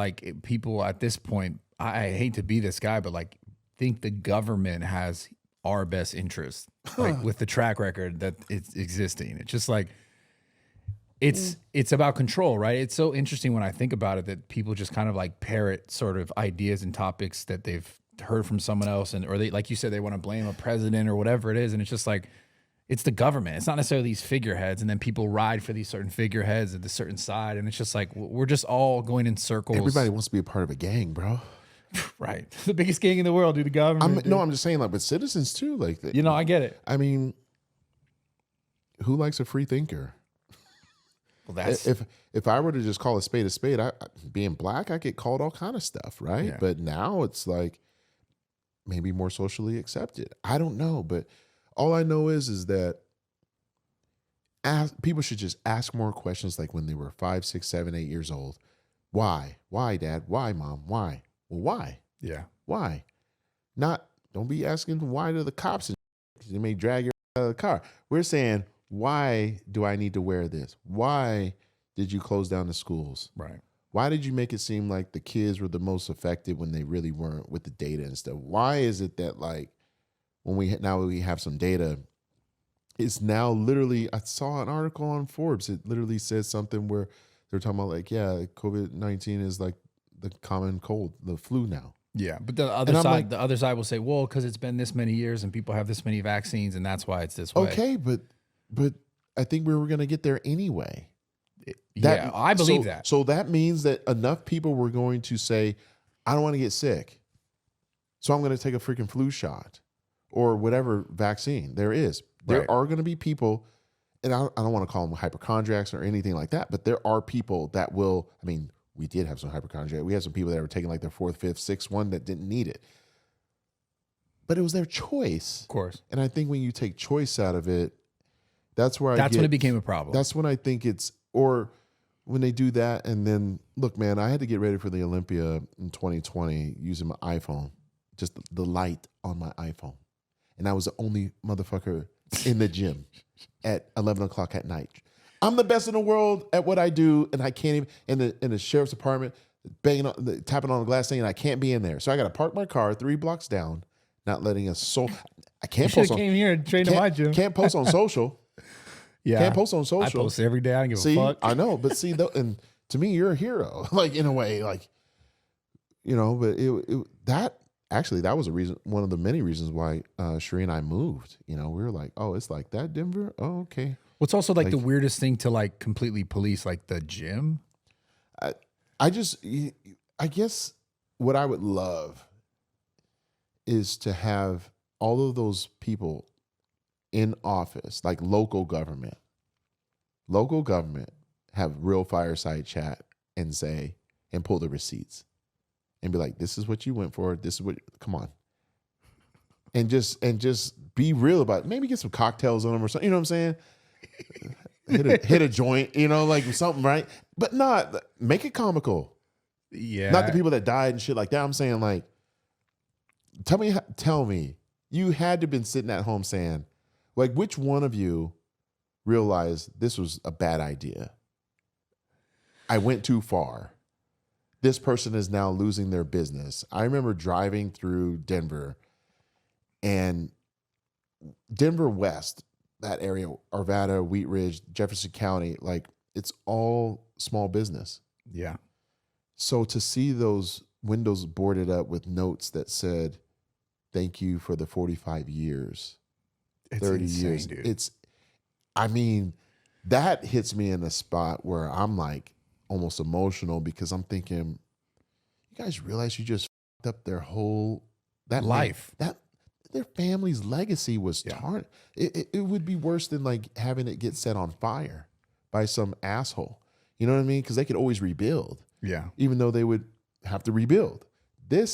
people at this point, I hate to be this guy, but like think the government has our best interest, like with the track record that it's existing. It's just like it's about control, right? It's so interesting when I think about it that people just kind of like parrot sort of ideas and topics that they've heard from someone else, and or they, like you said, they want to blame a president or whatever it is, and it's just like it's the government. It's not necessarily these figureheads, and then people ride for these certain figureheads at the certain side, and it's just like we're just all going in circles. everybody wants to be a part of a gang, bro. Right? The biggest gang in the world, dude. The government. I'm just saying, like, with citizens too. Like, You know, I get it. I mean, who likes a free thinker? Well, that's If I were to just call a spade, being black, I get called all kind of stuff, right? Yeah. But now it's like maybe more socially accepted. I don't know, but all I know is that people should just ask more questions, like when they were 5, 6, 7, 8 years old. Why? Why, Dad? Why, Mom? Why? Well, why? yeah. Why? Don't be asking why to the cops and they may drag you out of the car. We're saying, why do I need to wear this? Why did you close down the schools? Right. Why did you make it seem like the kids were the most affected when they really weren't with the data and stuff? Why is it that like when we have some data, it's now literally, I saw an article on Forbes. It literally says something where they're talking about like, yeah, COVID-19 is like the common cold, the flu now. Yeah, but the other And I'm side, like, the other side will say, well, because it's been this many years and people have this many vaccines, and that's why it's this way. okay, but I think we were going to get there anyway. Yeah, I believe so, that. So that means that enough people were going to say, I don't want to get sick, so I'm going to take a freaking flu shot or whatever vaccine there is. There Right. are going to be people, and I don't want to call them hypochondriacs or anything like that, but there are people that will, I mean, we did have some hypochondriac. We had some people that were taking like their 4th, 5th, 6th one that didn't need it. But it was their choice. Of course. And I think when you take choice out of it, that's where That's when it became a problem. That's when I think it's, or when they do that. And then, look, man, I had to get ready for the Olympia in 2020 using my iPhone, just the light on my iPhone. And I was the only motherfucker in the gym at 11 o'clock at night. I'm the best in the world at what I do, and I can't even, in the sheriff's department, tapping on the glass saying I can't be in there. So I got to park my car 3 blocks down, not letting a soul. I can't should post have on. came here and trained in my gym. Can't post on social. Yeah, Can't post on social. I post every day. I don't give See, a fuck. I know, but see, and to me, you're a hero. Like in a way, like, you know. But that was a reason. One of the many reasons why Sheree and I moved. You know, we were like, oh, it's like that, Denver. Oh, okay. What's also like the Like- weirdest thing to like completely police, like the gym. I guess what I would love is to have all of those people in office, like local government, have real fireside chat and say, and pull the receipts and be like, this is what you went for. This is what, come on. And just be real about it. Maybe get some cocktails on them or something. You know what I'm saying? hit a joint, you know, like something, right? But not make it comical. Yeah, Not the people that died and shit like that. I'm saying like, tell me, you had to have been sitting at home saying, like, which one of you realized this was a bad idea? I went too far. This person is now losing their business. I remember driving through Denver and Denver West, that area, Arvada, Wheat Ridge, Jefferson County, like it's all small business. Yeah. So to see those windows boarded up with notes that said, thank you for the 45 years, It's 30 insane, years. dude. I mean, that hits me in a spot where I'm like almost emotional because I'm thinking, you guys realize you just fucked up their whole life. That their family's legacy was tarnished. It would be worse than like having it get set on fire by some asshole. You know what I mean? Because they could always rebuild. Yeah. Even though they would have to rebuild. They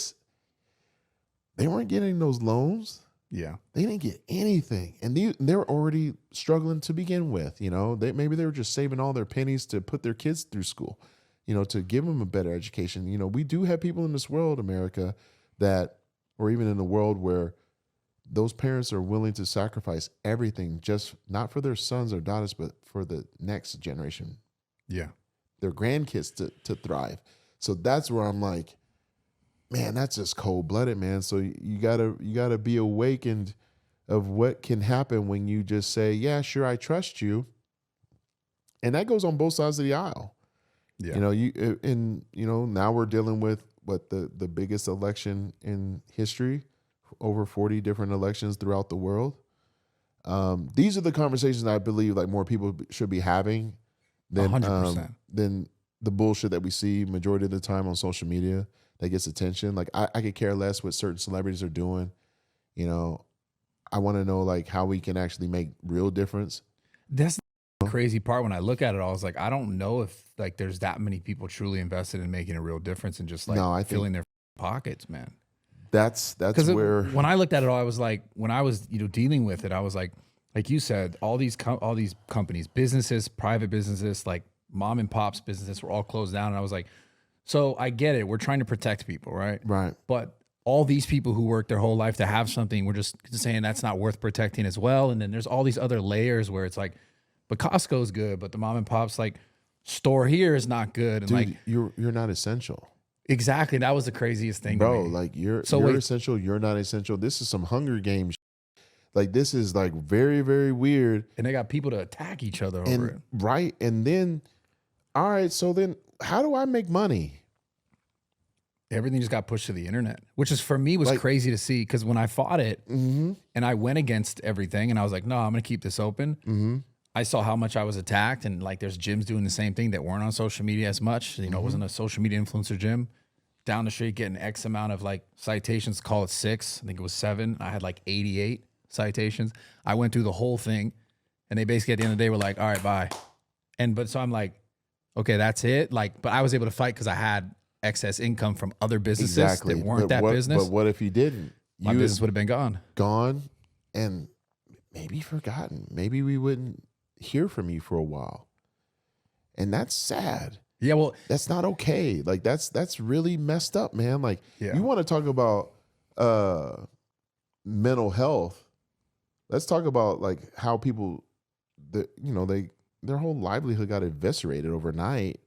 weren't getting those loans. Yeah. They didn't get anything. And they're already struggling to begin with. You know, maybe they were just saving all their pennies to put their kids through school, you know, to give them a better education. You know, we do have people in this world, America, or even in the world where those parents are willing to sacrifice everything, just not for their sons or daughters, but for the next generation. Yeah. Their grandkids to thrive. So that's where I'm like, man, that's just cold-blooded, man. So you gotta be awakened of what can happen when you just say, yeah, sure, I trust you. And that goes on both sides of the aisle. Yeah. You know, now we're dealing with the biggest election in history, over 40 different elections throughout the world. These are the conversations I believe like more people should be having than 100%. Than the bullshit that we see majority of the time on social media that gets attention. Like I could care less what certain celebrities are doing. You know, I want to know like how we can actually make real difference. That's the crazy part. When I look at it all, I was like, I don't know if like there's that many people truly invested in making a real difference and just like filling their pockets, man. That's where when I looked at it all, I was like, when I was, you know, dealing with it, I was like you said, all these companies, businesses, private businesses, like mom and pops businesses were all closed down. And I was like, so I get it. We're trying to protect people, right? Right. But all these people who work their whole life to have something, we're just saying that's not worth protecting as well. And then there's all these other layers where it's like, but Costco's good, but the mom and pops like store here is not good. And dude, like you're not essential. Exactly. That was the craziest thing, bro. to me. Like you're essential. You're not essential. This is some Hunger Games. Like this is like very, very weird. And they got people to attack each other over it. Right. And then, all right. So then how do I make money? Everything just got pushed to the internet, which is for me was like, crazy to see. Cause when I fought it and I went against everything and I was like, no, I'm going to keep this open. I saw how much I was attacked and like there's gyms doing the same thing that weren't on social media as much. You know, it wasn't a social media influencer gym. Down the street getting X amount of like citations, call it 6. I think it was 7. I had like 88 citations. I went through the whole thing and they basically at the end of the day were like, all right, bye. So I'm like, okay, that's it. Like, but I was able to fight because I had excess income from other businesses that weren't business. But what if you didn't? My business would have been gone. Gone and maybe forgotten. Maybe we wouldn't hear from you for a while. And that's sad. Yeah, well, that's not okay. Like that's really messed up, man. Like you want to talk about mental health. Let's talk about like how people their whole livelihood got eviscerated overnight.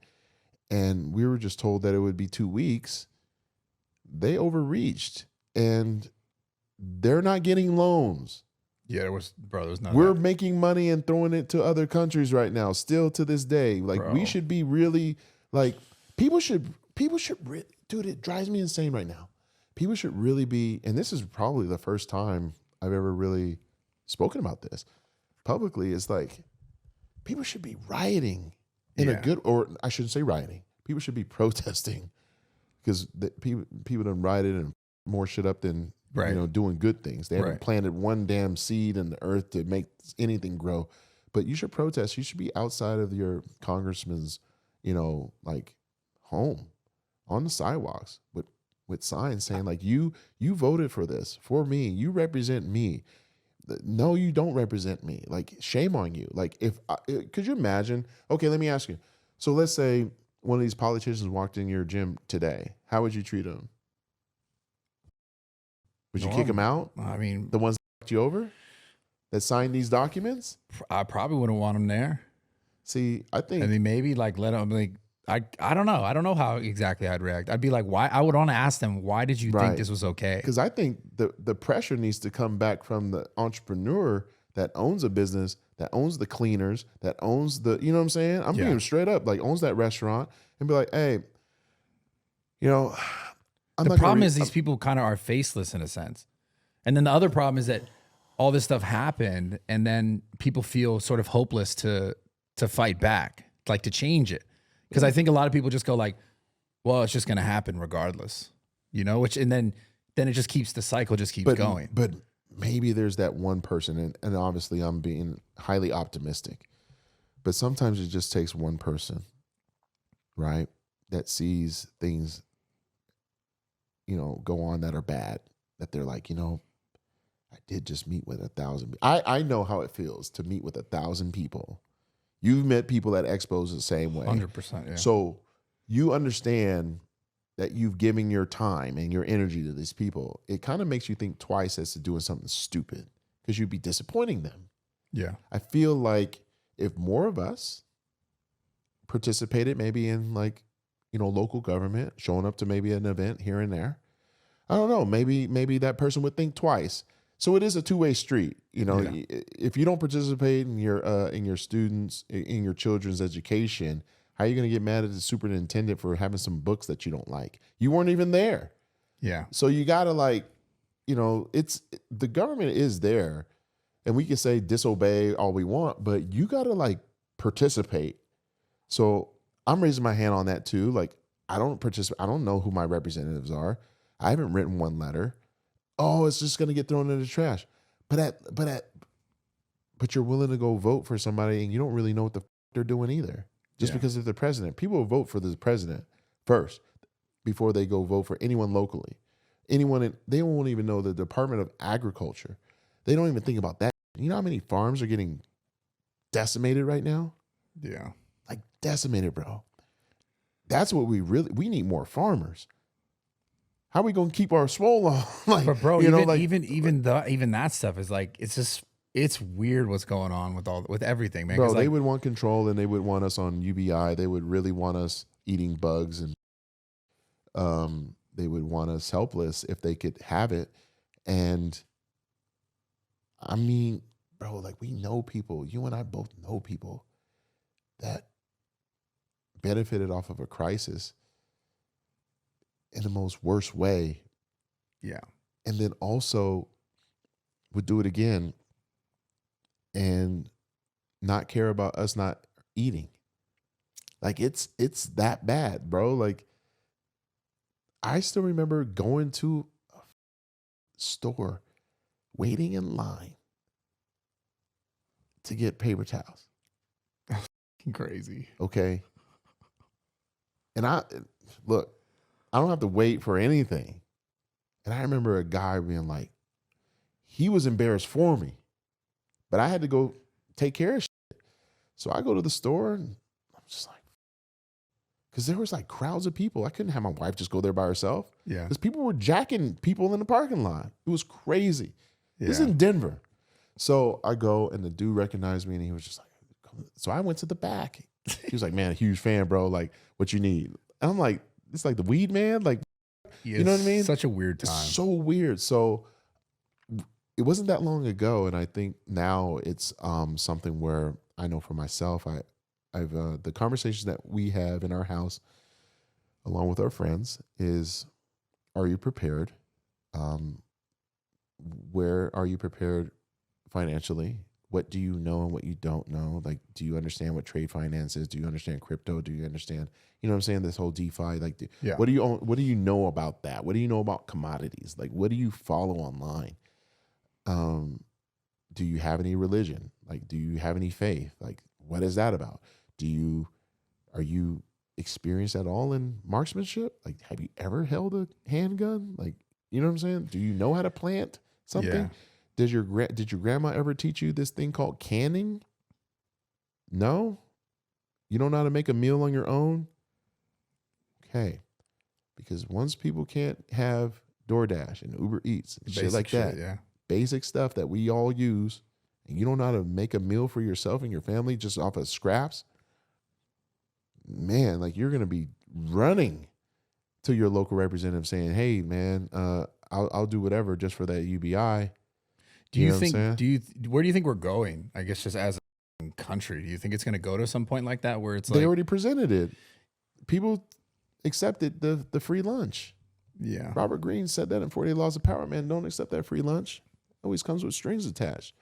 And we were just told that it would be 2 weeks. They overreached and they're not getting loans. Yeah, there was not. We're making money and throwing it to other countries right now, still to this day. Like we should be really like people should dude, it drives me insane right now. People should really be, and this is probably the first time I've ever really spoken about this publicly. It's like people should be rioting in a good, or I shouldn't say rioting. People should be protesting because people done rioted and more shit up than doing good things. They haven't planted one damn seed in the earth to make anything grow. But you should protest. You should be outside of your congressman's, like home on the sidewalks with signs saying like you voted for this for me. You represent me. No, you don't represent me. Like shame on you. Like could you imagine? Okay, let me ask you. So let's say one of these politicians walked in your gym today. How would you treat him? Would you kick him out? I mean, the ones that fucked you over, that signed these documents? I probably wouldn't want him there. See, I mean, maybe like let him like I don't know. I don't know how exactly I'd react. I'd be like, why? I would want to ask them, why did you think this was okay? Because I think the pressure needs to come back from the entrepreneur that owns a business that owns the cleaners, that owns the, you know what I'm saying? I'm Yeah. being straight up, like owns that restaurant, and be like, hey, you know, The problem is these people kind of are faceless in a sense. And then the other problem is that all this stuff happened and then people feel sort of hopeless to fight back, like to change it. Because I think a lot of people just go like, well, it's just going to happen regardless, you know, which, and then it just keeps, the cycle just keeps going. But maybe there's that one person, and obviously I'm being highly optimistic, but sometimes it just takes one person, right, that sees things, you know, go on that are bad, that they're like, you know, I did just meet with 1,000. I know how it feels to meet with 1,000 people. You've met people at expos the same way. 100%. Yeah. So you understand that you've given your time and your energy to these people. It kind of makes you think twice as to doing something stupid because you'd be disappointing them. Yeah. I feel like if more of us participated maybe in like, you know, local government, showing up to maybe an event here and there, I don't know, maybe that person would think twice. So it is a two-way street. You know, if you don't participate in your students, in your children's education, how are you going to get mad at the superintendent for having some books that you don't like? You weren't even there. Yeah. So you got to, like, you know, the government is there, and we can say disobey all we want, but you got to like participate. So I'm raising my hand on that too. Like, I don't participate. I don't know who my representatives are. I haven't written one letter. Oh, it's just going to get thrown in the trash. But you're willing to go vote for somebody and you don't really know what they're doing either. Just because they're the president. People will vote for the president first before they go vote for anyone locally. They won't even know the Department of Agriculture. They don't even think about that. You know how many farms are getting decimated right now? Yeah. Like decimated, bro. That's what we need more farmers. How are we gonna keep our swole on? Like, but bro, you know, even that stuff is like, it's weird what's going on with everything, man. Bro, they like, would want control, and they would want us on UBI. They would really want us eating bugs, and they would want us helpless if they could have it. And I mean, bro, like, we know people. You and I both know people that benefited off of a crisis in the most worst way. Yeah. And then also would do it again and not care about us not eating. Like, it's that bad, bro. Like, I still remember going to a store, waiting in line to get paper towels. Crazy. Okay. And I don't have to wait for anything. And I remember a guy being like, he was embarrassed for me, but I had to go take care of shit. So I go to the store and I'm just like, because there was like crowds of people. I couldn't have my wife just go there by herself. Yeah. Because people were jacking people in the parking lot. It was crazy. Yeah. This is in Denver. So I go and the dude recognized me and he was just like, come. So I went to the back. He was like, man, a huge fan, bro. Like, what you need? And I'm like, it's like the weed man. Like, you know what I mean? Such a weird time. It's so weird. So it wasn't that long ago. And I think now it's something where I know for myself, I've the conversations that we have in our house along with our friends is, are you prepared? Where are you prepared financially? What do you know and what you don't know? Like, do you understand what trade finance is? Do you understand crypto? Do you understand, you know what I'm saying? This whole DeFi, like, what do you know about that? What do you know about commodities? Like, what do you follow online? Do you have any religion? Like, do you have any faith? Like, what is that about? Are you experienced at all in marksmanship? Like, have you ever held a handgun? Like, you know what I'm saying? Do you know how to plant something? Yeah. Did your grandma ever teach you this thing called canning? No? You don't know how to make a meal on your own? Okay. Because once people can't have DoorDash and Uber Eats and shit like that, yeah. basic stuff that we all use, and you don't know how to make a meal for yourself and your family just off of scraps, man, like, you're going to be running to your local representative saying, hey, man, I'll do whatever just for that UBI. Do you think, where do you think we're going? I guess just as country? Do you think it's going to go to some point like that where it's They like, already presented it. People accepted the free lunch. yeah, Robert Greene said that in 48 Laws of Power, man. Don't accept that free lunch. It always comes with strings attached.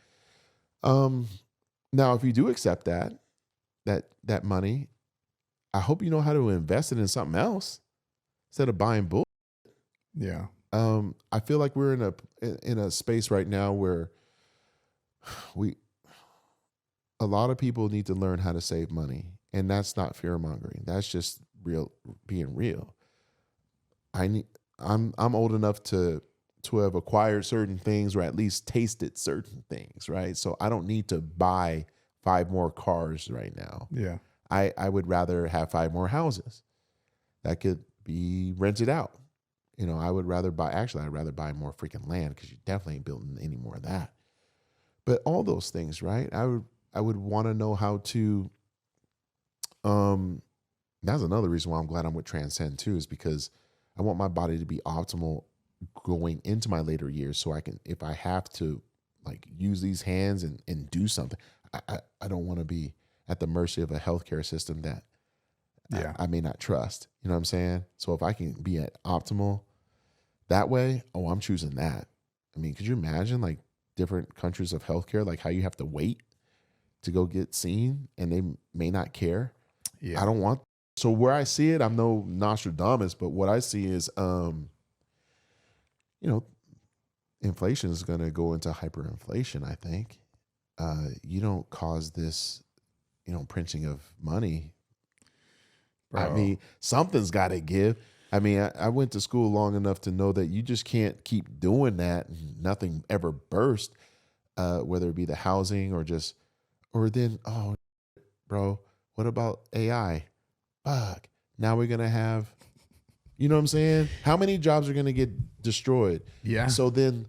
Now, if you do accept that money, I hope you know how to invest it in something else instead of buying bull. yeah, I feel like we're in a space right now where a lot of people need to learn how to save money, and that's not fear mongering. That's just being real. I'm old enough to have acquired certain things or at least tasted certain things, right? So I don't need to buy 5 more cars right now. yeah, I would rather have 5 more houses that could be rented out. You know, I'd rather buy more freaking land because you definitely ain't building any more of that. But all those things, right? I would want to know how to, that's another reason why I'm glad I'm with Transcend too, is because I want my body to be optimal going into my later years. So I can, if I have to like use these hands and do something, I don't want to be at the mercy of a healthcare system that I may not trust. You know what I'm saying? So if I can be at optimal that way, I'm choosing that. I mean, could you imagine like different countries of healthcare, like how you have to wait to go get seen and they may not care? yeah. I don't want. So where I see it, I'm no Nostradamus, but what I see is, inflation is going to go into hyperinflation. I think you don't cause this, printing of money. Bro. I mean, something's got to give. I mean, I went to school long enough to know that you just can't keep doing that and nothing ever burst, whether it be the housing or then, bro, what about AI? Fuck. Now we're going to have, you know what I'm saying? How many jobs are going to get destroyed? Yeah. So then,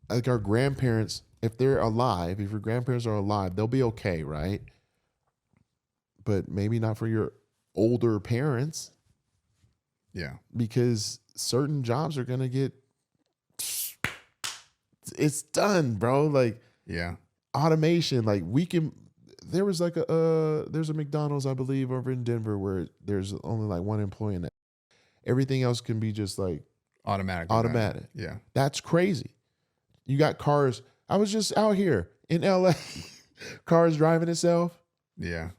like our grandparents, if they're alive, if your grandparents are alive, they'll be okay, right? But maybe not for your older parents. Yeah. Because certain jobs are going to get, it's done, bro. Like, Yeah. automation, like there was like there's a McDonald's, I believe, over in Denver where there's only like 1 employee in that. Everything else can be just like automatic. Yeah. That's crazy. You got cars. I was just out here in LA, cars driving itself. Yeah.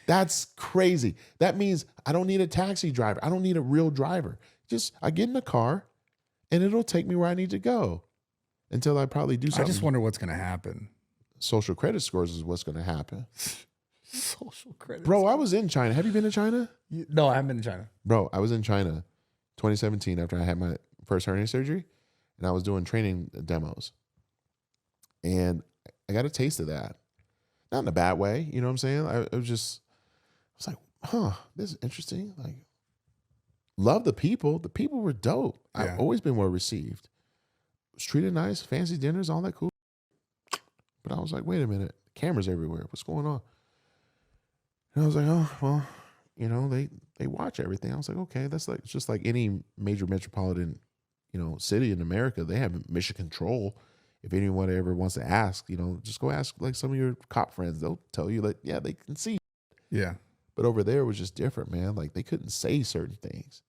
That's crazy. That means I don't need a taxi driver. I don't need a real driver. Just I get in the car and it'll take me where I need to go until I probably do something. I just wonder what's going to happen. Social credit scores is what's going to happen. Social credit. Bro, I was in China. Have you been to China? No, I haven't been to China. Bro, I was in China 2017 after I had my first hernia surgery, and I was doing training demos. And I got a taste of that. Not in a bad way, you know what I'm saying? I was like, this is interesting. Like, love the people. The people were dope. Yeah. I've always been well received. Was treated nice, fancy dinners, all that cool. But I was like, wait a minute, cameras everywhere. What's going on? And I was like, oh, well, they watch everything. I was like, okay, that's like just like any major metropolitan, city in America. They have mission control. If anyone ever wants to ask, just go ask like some of your cop friends. They'll tell you like, yeah, they can see. Yeah. But over there it was just different, man. Like they couldn't say certain things.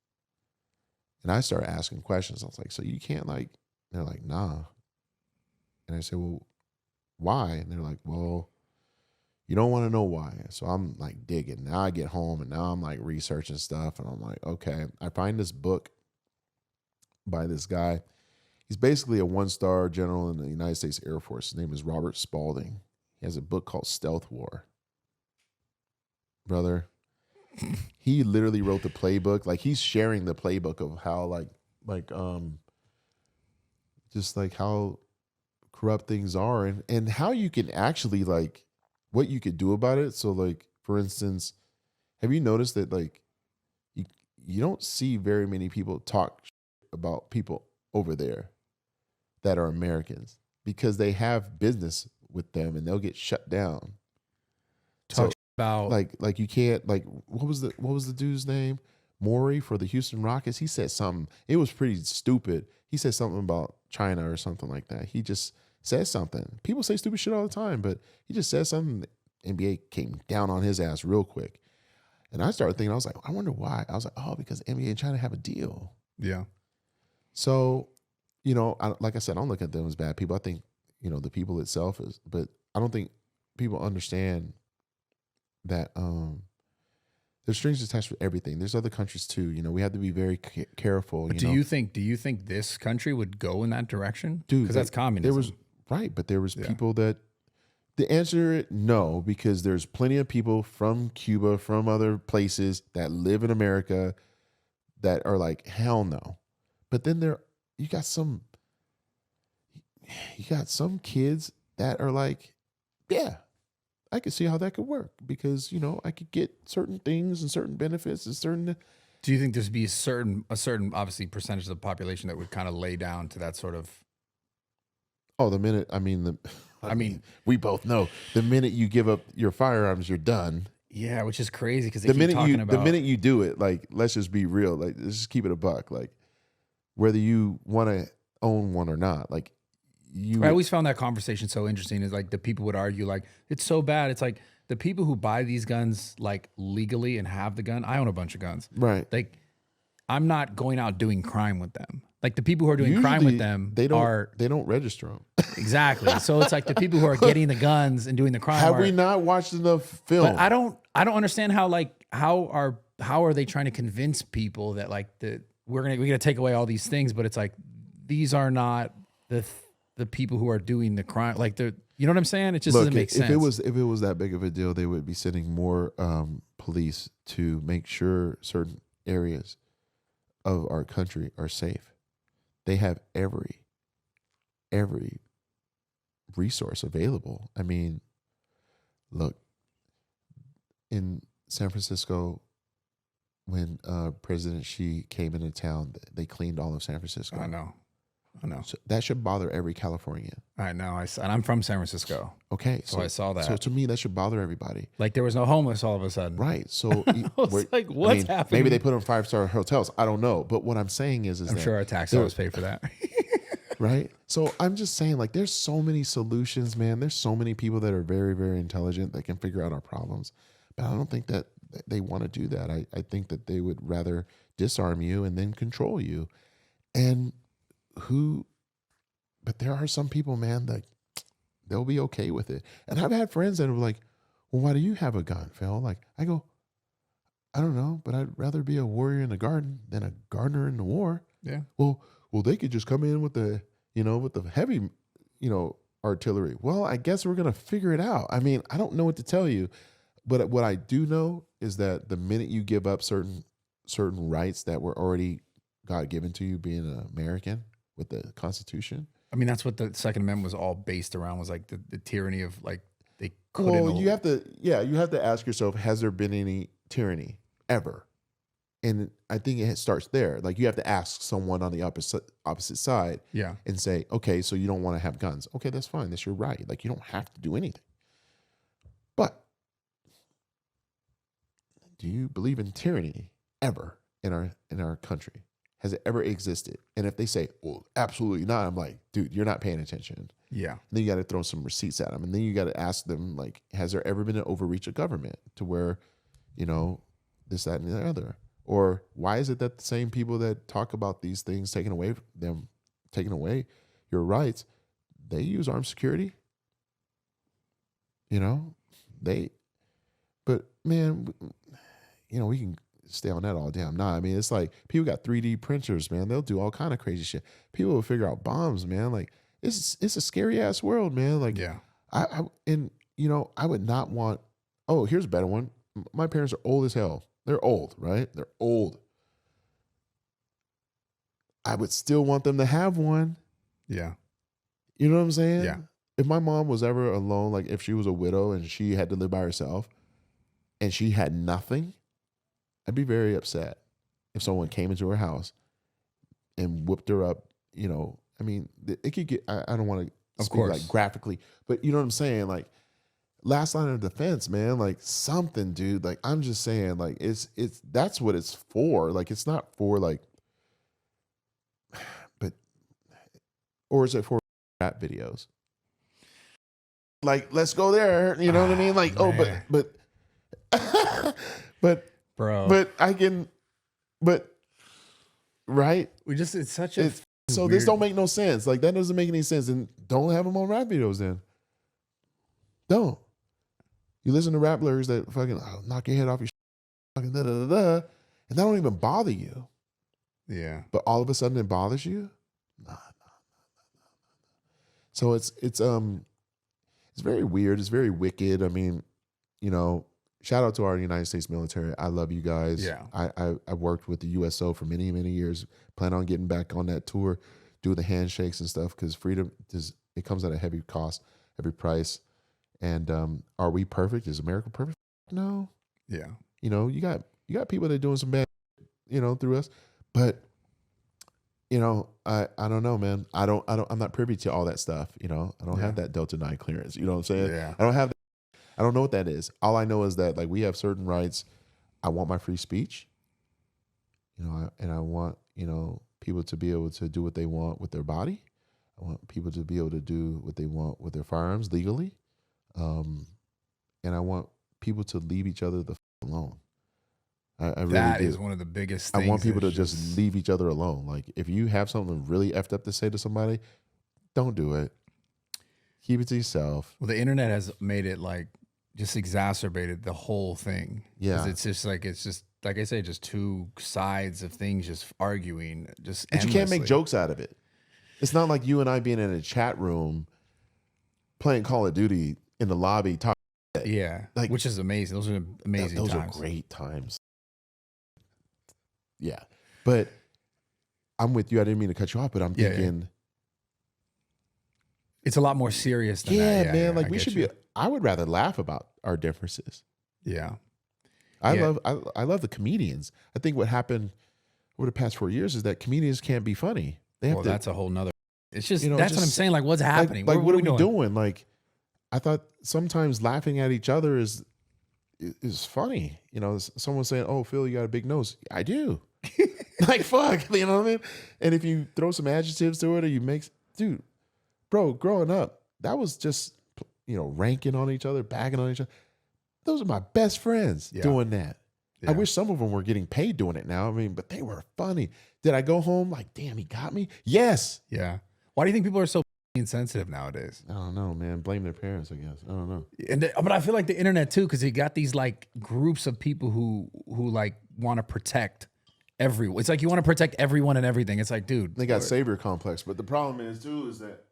And I started asking questions. I was like, so you can't like, they're like, nah. And I said, well, why? And they're like, well, you don't want to know why. So I'm like digging. Now I get home and now I'm like researching stuff. And I'm like, okay. I find this book by this guy. He's basically a 1-star general in the United States Air Force. His name is Robert Spalding. He has a book called Stealth War. Brother, he literally wrote the playbook. Like he's sharing the playbook of how just like how corrupt things are and how you can actually like what you could do about it. So like, for instance, have you noticed that like you don't see very many people talk about people over there that are Americans because they have business with them and they'll get shut down. Talk about like you can't like what was the dude's name? Maury for the Houston Rockets. He said something. It was pretty stupid. He said something about China or something like that. He just said something. People say stupid shit all the time, but he just said something NBA came down on his ass real quick. And I started thinking, I was like, I wonder why. I was like, oh, because NBA and China have a deal. Yeah. So, you know, like I said, I don't look at them as bad people. I think, you know, the people itself is, but I don't think people understand that there's strings attached with everything. There's other countries too. You know, we have to be very careful. But do you think this country would go in that direction? Dude, because that's communism. There was but there was people that the answer no, because there's plenty of people from Cuba, from other places that live in America that are like, hell no. But then you got some kids that are like, yeah, I could see how that could work because, you know, I could get certain things and certain benefits and certain. Do you think there's be a certain obviously percentage of the population that would kind of lay down to that sort of? Oh, we both know the minute you give up your firearms, you're done. Yeah, which is crazy because the minute you do it, like, let's just be real, like, let's just keep it a buck, like, whether you want to own one or not, like, I always found that conversation so interesting. Is like the people would argue like it's so bad. It's like the people who buy these guns like legally and have the gun. I own a bunch of guns, right? Like I'm not going out doing crime with them. Like the people who are doing crime with them, they don't register them. Exactly. So it's like the people who are getting the guns and doing the crime. Have we not watched enough film? But I don't understand how are they trying to convince people that like we're gonna take away all these things, but it's like these are not the people who are doing the crime. Like you know what I'm saying? It just doesn't make sense. If it was that big of a deal, they would be sending more police to make sure certain areas of our country are safe. They have every resource available. I mean, look, in San Francisco, when President Xi came into town, they cleaned all of San Francisco. I know. So that should bother every Californian. I know. And I'm from San Francisco. Okay. So I saw that. So to me, that should bother everybody. Like there was no homeless all of a sudden. Right. So like, what's happening? Maybe they put them 5-star hotels. I don't know. But what I'm saying is I'm sure our tax dollars pay for that. Right. So I'm just saying, like, there's so many solutions, man. There's so many people that are very, very intelligent that can figure out our problems. But I don't think that they want to do that. I think that they would rather disarm you and then control you. And but there are some people, man, that they'll be okay with it. And I've had friends that are like, well, why do you have a gun, Phil? Like, I go, I don't know, but I'd rather be a warrior in the garden than a gardener in the war. Yeah. Well, they could just come in with the heavy, artillery. Well, I guess we're going to figure it out. I mean, I don't know what to tell you, but what I do know is that the minute you give up certain rights that were already God given to you being an American with the Constitution. I mean, that's what the Second Amendment was all based around, was like the tyranny of like they couldn't. Well, you have to ask yourself, has there been any tyranny ever? And I think it starts there. Like, you have to ask someone on the opposite side, and say, okay, so you don't want to have guns. Okay, that's fine. That's your right. Like, you don't have to do anything. But do you believe in tyranny ever in our country? Has it ever existed? And if they say, well, absolutely not, I'm like, dude, you're not paying attention. Yeah. And then you got to throw some receipts at them. And then you got to ask them, like, has there ever been an overreach of government to where, this, that, and the other? Or why is it that the same people that talk about these things taking away your rights, they use armed security? But man, we can stay on that all damn night. I mean, it's like people got 3D printers, man. They'll do all kind of crazy shit. People will figure out bombs, man. Like, it's a scary ass world, man. Like, yeah. I would not want. Oh, here's a better one. My parents are old as hell. They're old, right? They're old. I would still want them to have one. Yeah. You know what I'm saying? Yeah. If my mom was ever alone, like if she was a widow and she had to live by herself and she had nothing, I'd be very upset if someone came into her house and whipped her up. I mean, it could get, I don't want to speak like graphically, but you know what I'm saying? Like, last line of defense, man, like something, dude. Like, I'm just saying, like, that's what it's for. Like, it's not for like, or is it for rap videos? like, let's go there. You know what I mean? Like, man. but Bro. but I can, but right. it's such a So weird. this don't make no sense. Like that doesn't make any sense. And don't have them on rap videos then. Don't. You listen to rap lyrics that fucking knock your head off your fucking da da da da, and that don't even bother you. Yeah. But all of a sudden it bothers you? Nah. So it's very weird. It's very wicked. I mean, you know, shout out to our United States military. I love you guys. Yeah. I worked with the USO for many, many years. Plan on getting back on that tour, do the handshakes and stuff, because freedom it comes at a heavy cost, heavy price. And are we perfect? Is America perfect? No. Yeah. You know, you got people that are doing some bad, you know, through us. But, you know, I don't know, man. I'm not privy to all that stuff. You know, I don't have that Delta 9 clearance. You know what I'm saying? Yeah. I don't have that. I don't know what that is. All I know is that like we have certain rights. I want my free speech. You know, and I want, you know, people to be able to do what they want with their body. I want people to be able to do what they want with their firearms legally. And I want people to leave each other the alone. I really That do. is one of the biggest things. I want people to just leave each other alone. Like if you have something really effed up to say to somebody, don't do it. Keep it to yourself. Well, the internet has made it like just exacerbated the whole thing. Yeah. 'Cause it's just like I say, just two sides of things just arguing. Just But you can't make endlessly. jokes out of it. It's not like you and I being in a chat room playing Call of Duty in the lobby talking. Yeah, Like- which is amazing. Those are amazing Those times. are great times. Yeah. But I'm with you. I didn't mean to cut you off, but I'm Yeah, yeah. thinking, It's a lot more serious than yeah, that. man, like I we get should you. be, I would rather laugh about our differences. Yeah. I Yeah. love the comedians. I think what happened over the past 4 years is that comedians can't be funny. They have Well, to, that's a whole nother. It's just You know, that's what I'm just- saying. Like, what's happening? like what are we doing? doing? Like, I thought sometimes laughing at each other is funny. You know, someone saying, "Oh, Phil, you got a big nose." I do. Like, fuck, you know what I mean? And if you throw some adjectives to it, or you make, dude, bro, growing up, that was just, you know, ranking on each other, bagging on each other. Those are my best friends Yeah. doing that. Yeah. I wish some of them were getting paid doing it now. I mean, but they were funny. Did I go home like, damn, he got me? Yes. Yeah. Why do you think people are so insensitive nowadays? I don't know, man. Blame their parents, I guess. I don't know. But I feel like the internet too, because you got these like groups of people who like want to protect everyone. It's like you want to protect everyone and everything. It's like, dude, They got savior complex, but the problem is too is that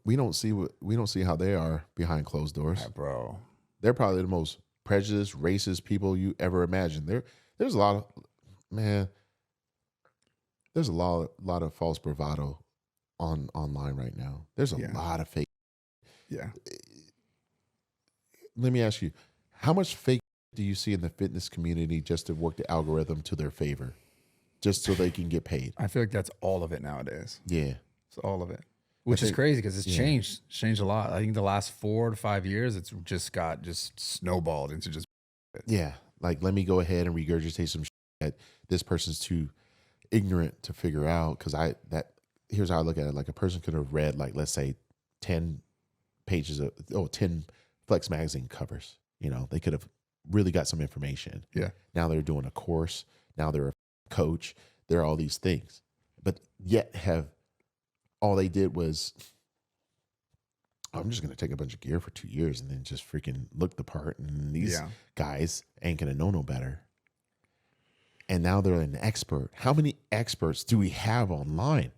we don't see how they are behind closed doors. yeah, bro. They're probably the most prejudiced, racist people you ever imagined. There's a lot of there's a lot of false bravado online right now. There's a Yeah. lot of fake. Yeah. Let me ask you, how much fake do you see in the fitness community just to work the algorithm to their favor, just so they can get paid? I feel like that's all of it nowadays. Yeah. It's all of it, which is think- crazy because it's yeah. changed. It's changed a lot. I think the last 4 to 5 years, it's just snowballed into just. Yeah. Like, let me go ahead and regurgitate some shit that this person's too ignorant to figure out. Cause here's how I look at it. Like a person could have read, like, let's say 10 pages of, 10 Flex magazine covers. You know, they could have really got some information. Yeah. Now they're doing a course. Now they're a coach. They're all these things, but yet all they did was, I'm just going to take a bunch of gear for 2 years and then just freaking look the part. And these guys ain't going to know no better. And now they're an expert. How many experts do we have online?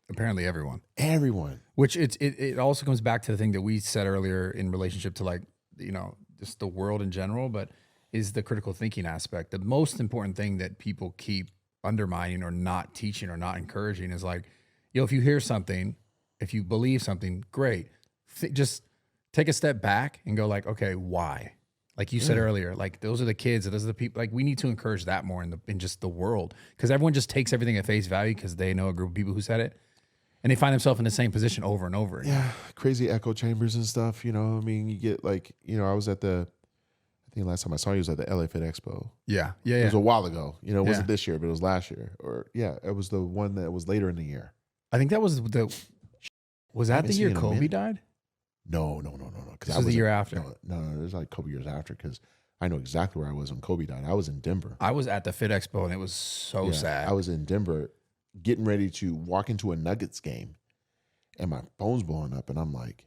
Apparently everyone. Everyone. Which it also comes back to the thing that we said earlier in relationship to, like, you know, just the world in general, but is the critical thinking aspect. The most important thing that people keep undermining or not teaching or not encouraging is like, if you hear something, if you believe something, great. Just take a step back and go like, okay, why? Like you said earlier, like those are the kids, those are the people. Like we need to encourage that more in just the world, because everyone just takes everything at face value because they know a group of people who said it, and they find themselves in the same position over and over again. Yeah. Crazy echo chambers and stuff. You know, I mean, you get like, you know, I think last time I saw you was at the LA Fit Expo. Yeah. It was a while ago. You know, it wasn't Yeah. this year, but it was last year. Or it was the one that was later in the year. I think that was the Was that the year Kobe died? No. This was the year after. No, it was like a couple years after because I know exactly where I was when Kobe died. I was in Denver. I was at the Fit Expo and it was so sad. I was in Denver getting ready to walk into a Nuggets game and my phone's blowing up and I'm like,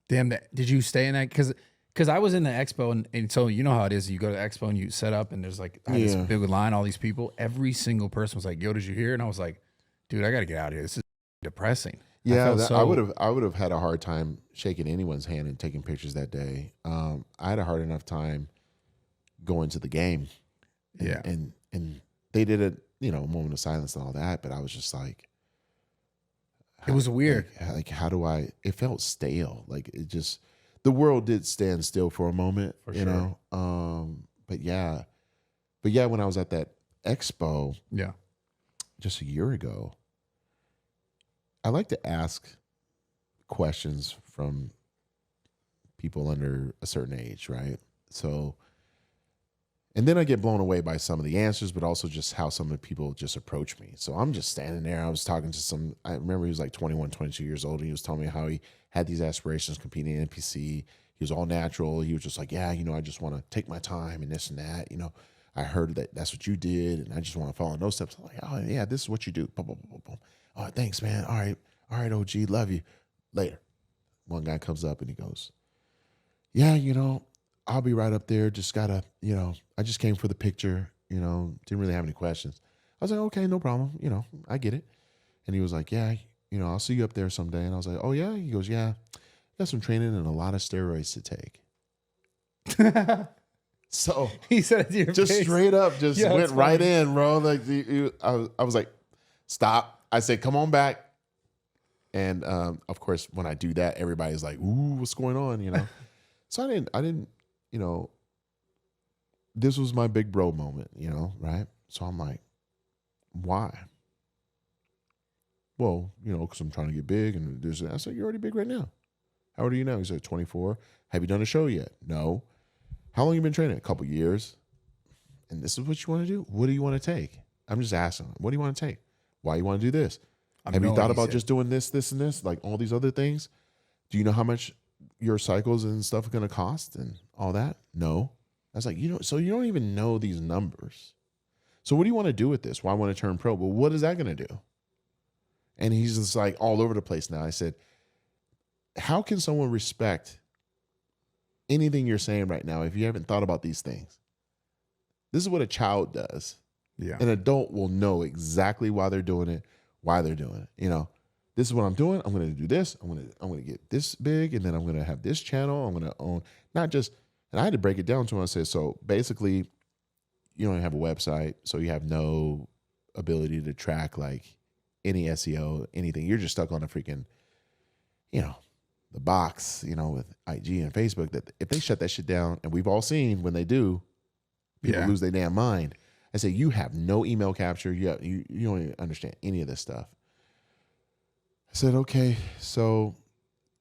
damn, did you stay in that? Because I was in the expo and so you know how it is. You go to the expo and you set up and there's like this big line, all these people. Every single person was like, yo, did you hear? And I was like, dude, I got to get out of here. This is depressing. Yeah, I would have had a hard time shaking anyone's hand and taking pictures that day. I had a hard enough time going to the game. And they did a moment of silence and all that, but I was just like, it was weird. Like how do I? It felt stale. Like it just, the world did stand still for a moment. For sure. You know. But yeah, when I was at that expo, just a year ago. I like to ask questions from people under a certain age, right? So, and then I get blown away by some of the answers, but also just how some of the people just approach me. So I'm just standing there. I was talking to I remember he was like 21, 22 years old. And he was telling me how he had these aspirations competing in NPC. He was all natural. He was just like, yeah, I just want to take my time and this and that. I heard that that's what you did. And I just want to follow in those steps. I'm like, oh yeah, this is what you do. Boom, boom, boom, boom. Oh, thanks, man. All right, OG, love you. Later. One guy comes up and he goes, yeah, I'll be right up there. Just gotta, I just came for the picture, didn't really have any questions. I was like, okay, no problem. I get it. And he was like, yeah, I'll see you up there someday. And I was like, oh yeah? He goes, yeah, got some training and a lot of steroids to take. So he said it to your just face. Straight up, just went right in, bro. Like I was like, stop. I said, come on back. And of course, when I do that, everybody's like, ooh, what's going on? So I didn't, this was my big bro moment, right? So I'm like, why? Well, because I'm trying to get big and there's, I said, you're already big right now. How old are you now? He said, 24. Have you done a show yet? No. How long have you been training? A couple years. And this is what you want to do? What do you want to take? I'm just asking, what do you want to take? Why you want to do this? Have you thought about just doing this, this, and this, like all these other things? Do you know how much your cycles and stuff are going to cost and all that? No. I was like, so you don't even know these numbers. So what do you want to do with this? Well, I want to turn pro. Well, what is that going to do? And he's just like all over the place now. I said, how can someone respect anything you're saying right now if you haven't thought about these things? This is what a child does. Yeah. An adult will know exactly why they're doing it. This is what I'm doing. I'm going to do this. I'm going to get this big, and then I'm going to have this channel. I'm going to own not just, and I had to break it down to him. I said, so basically, you don't have a website, so you have no ability to track like any SEO, anything. You're just stuck on a freaking, the box, with IG and Facebook. That if they shut that shit down, and we've all seen when they do, people lose their damn mind. I say, you have no email capture. You don't even understand any of this stuff. I said, okay, so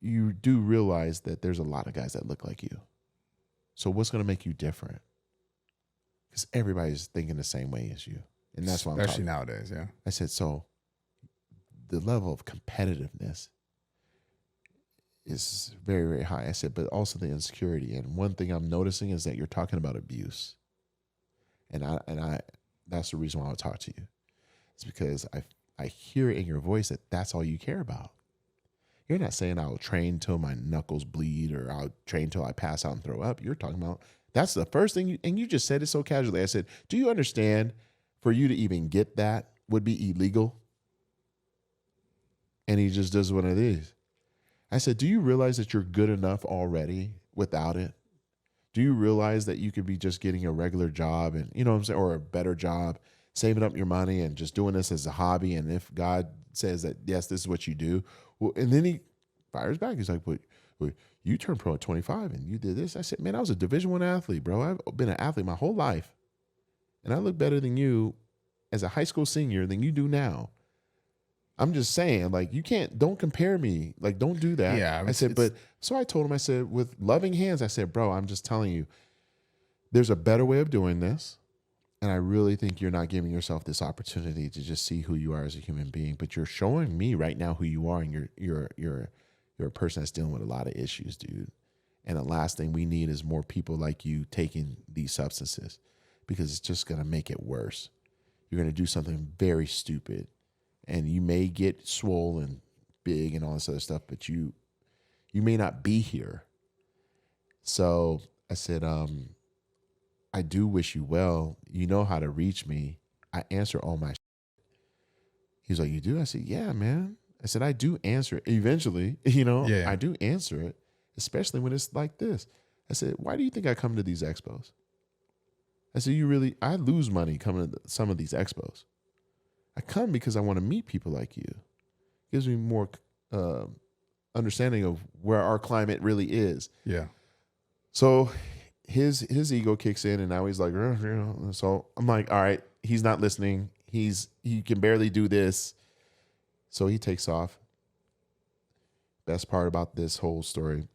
you do realize that there's a lot of guys that look like you. So what's going to make you different? Because everybody's thinking the same way as you. And that's why I'm talking. Especially nowadays, yeah. I said, so the level of competitiveness is very, very high. I said, but also the insecurity. And one thing I'm noticing is that you're talking about abuse. And I that's the reason why I'll talk to you. It's because I hear it in your voice that that's all you care about. You're not saying I'll train till my knuckles bleed or I'll train till I pass out and throw up. You're talking about that's the first thing. And you just said it so casually. I said, do you understand for you to even get that would be illegal? And he just does what it is. I said, do you realize that you're good enough already without it? Do you realize that you could be just getting a regular job and, what I'm saying, or a better job, saving up your money and just doing this as a hobby? And if God says that, yes, this is what you do. Well, and then he fires back. He's like, well, you turned pro at 25 and you did this. I said, man, I was a Division I athlete, bro. I've been an athlete my whole life. And I look better than you as a high school senior than you do now. I'm just saying, like, don't compare me. Like, don't do that. Yeah. I said, so I told him, I said, with loving hands, I said, bro, I'm just telling you, there's a better way of doing this. And I really think you're not giving yourself this opportunity to just see who you are as a human being, but you're showing me right now who you are, and you're a person that's dealing with a lot of issues, dude. And the last thing we need is more people like you taking these substances, because it's just going to make it worse. You're going to do something very stupid, and you may get swollen big and all this other stuff, but you may not be here. So I said, I do wish you well. You know how to reach me. I answer all my shit. He was like, you do? I said, yeah, man. I said, I do answer it. Eventually, I do answer it, especially when it's like this. I said, why do you think I come to these expos? I said, I lose money coming to some of these expos. I come because I want to meet people like you. It gives me more understanding of where our climate really is. Yeah. So his ego kicks in, and now he's like, so I'm like, all right, he's not listening. He can barely do this. So he takes off. Best part about this whole story,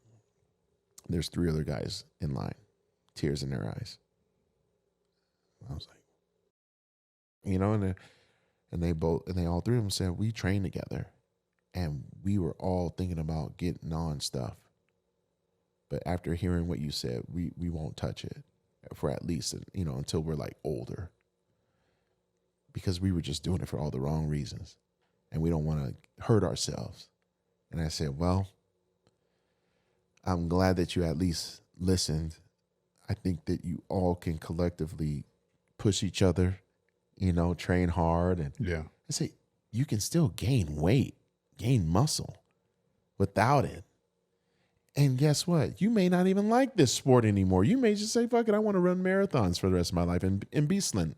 there's 3 other guys in line, tears in their eyes. I was like, and they all 3 of them said, we trained together, and we were all thinking about getting on stuff. But after hearing what you said, we won't touch it for at least, until we're like older, because we were just doing it for all the wrong reasons, and we don't want to hurt ourselves. And I said, well, I'm glad that you at least listened. I think that you all can collectively push each other, train hard. And yeah, I say, you can still gain weight, gain muscle without it. And guess what? You may not even like this sport anymore. You may just say, fuck it, I want to run marathons for the rest of my life and be slim.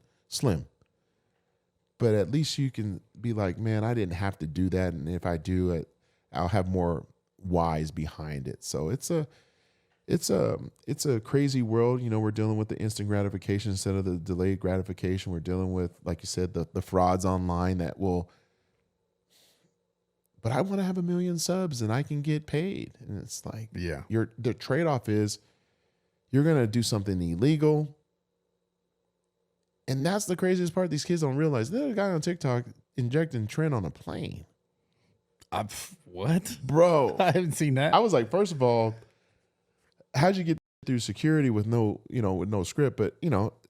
But at least you can be like, man, I didn't have to do that. And if I do it, I'll have more whys behind it. So it's a crazy world. We're dealing with the instant gratification instead of the delayed gratification. We're dealing with, like you said, the frauds online that will, but I want to have 1 million subs and I can get paid. And it's like, yeah, the trade-off is you're going to do something illegal. And that's the craziest part. These kids don't realize there's a guy on TikTok injecting Trent on a plane. What? Bro. I haven't seen that. I was like, first of all, how'd you get through security with no script? But,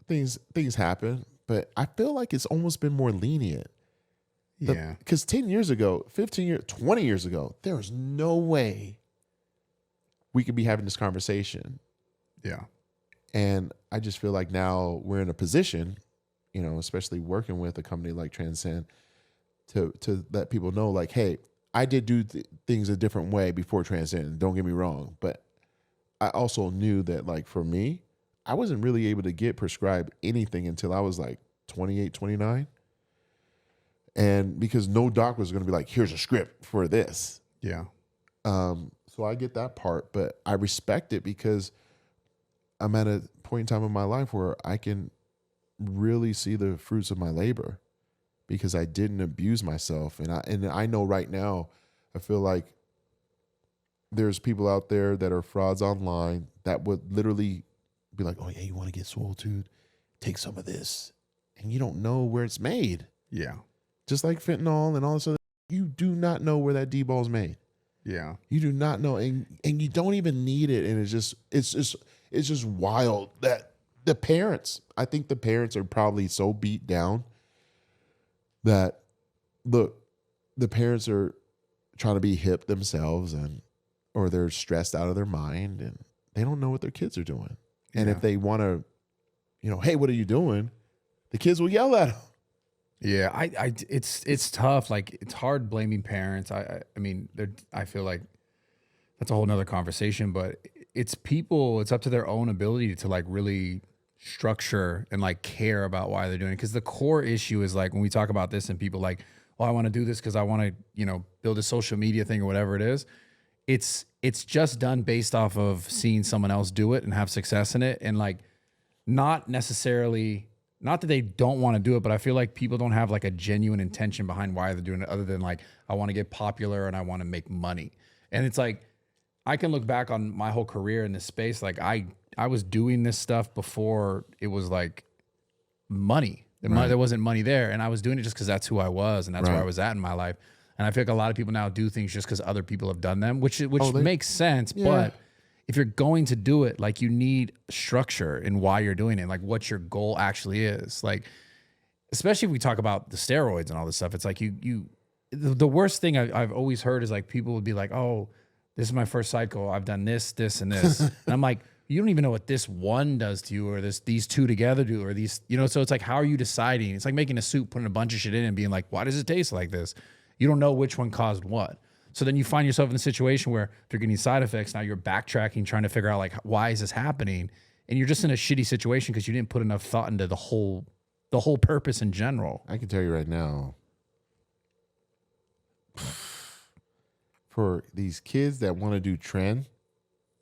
things happen. But I feel like it's almost been more lenient. Yeah. Because 10 years ago, 15 years, 20 years ago, there was no way we could be having this conversation. Yeah. And I just feel like now we're in a position, especially working with a company like Transcend, to let people know, like, hey, I did do things a different way before Transcend. Don't get me wrong. But I also knew that, like, for me, I wasn't really able to get prescribed anything until I was like 28, 29. And because no doc was going to be like, here's a script for this. Yeah. So I get that part, but I respect it because I'm at a point in time in my life where I can really see the fruits of my labor because I didn't abuse myself. And I know right now, I feel like there's people out there that are frauds online that would literally be like, oh yeah, you want to get swole, dude? Take some of this. And you don't know where it's made. Yeah. Just like fentanyl and all this other, you do not know where that D-ball is made. Yeah. You do not know. And you don't even need it. And it's just wild that the parents, I think the parents are probably so beat down that, look, the parents are trying to be hip themselves or they're stressed out of their mind and they don't know what their kids are doing. And if they want to, hey, what are you doing? The kids will yell at them. Yeah, it's tough. Like, it's hard blaming parents. I mean, I feel like that's a whole nother conversation, but it's people, it's up to their own ability to like really structure and like care about why they're doing it. Cause the core issue is like, when we talk about this and people like, oh, I want to do this cause I want to, build a social media thing or whatever it is. It's just done based off of seeing someone else do it and have success in it. And like, not necessarily, not that they don't want to do it, but I feel like people don't have like a genuine intention behind why they're doing it other than like, I want to get popular and I want to make money. And it's like, I can look back on my whole career in this space. Like I was doing this stuff before it was like money. There wasn't money there. And I was doing it just because that's who I was and that's where I was at in my life. And I feel like a lot of people now do things just because other people have done them, which makes sense. Yeah. But if you're going to do it, like you need structure in why you're doing it, like what your goal actually is. Like, especially if we talk about the steroids and all this stuff, it's like the worst thing I've always heard is like people would be like, oh, this is my first cycle. I've done this, this, and this. And I'm like, you don't even know what this one does to you or these two together do or these, so it's like, how are you deciding? It's like making a soup, putting a bunch of shit in and being like, why does it taste like this? You don't know which one caused what. So then you find yourself in a situation where if you're getting side effects, now you're backtracking, trying to figure out like, why is this happening? And you're just in a shitty situation because you didn't put enough thought into the whole purpose in general. I can tell you right now, for these kids that want to do trend,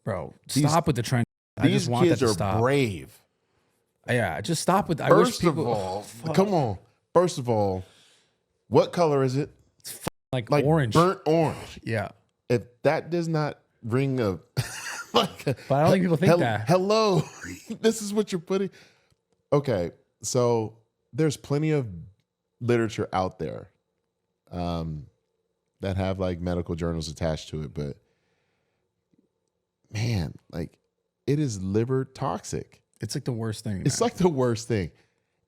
bro, stop with the trend. These kids are brave. Yeah, just stop with. First of all, come on. First of all, what color is it? It's like orange, burnt orange. Yeah. If that does not ring a, but I don't think people think that. Hello, this is what you're putting. Okay, so there's plenty of literature out there, that have like medical journals attached to it, but man, like it is liver toxic. It's like the worst thing. It's like the worst thing.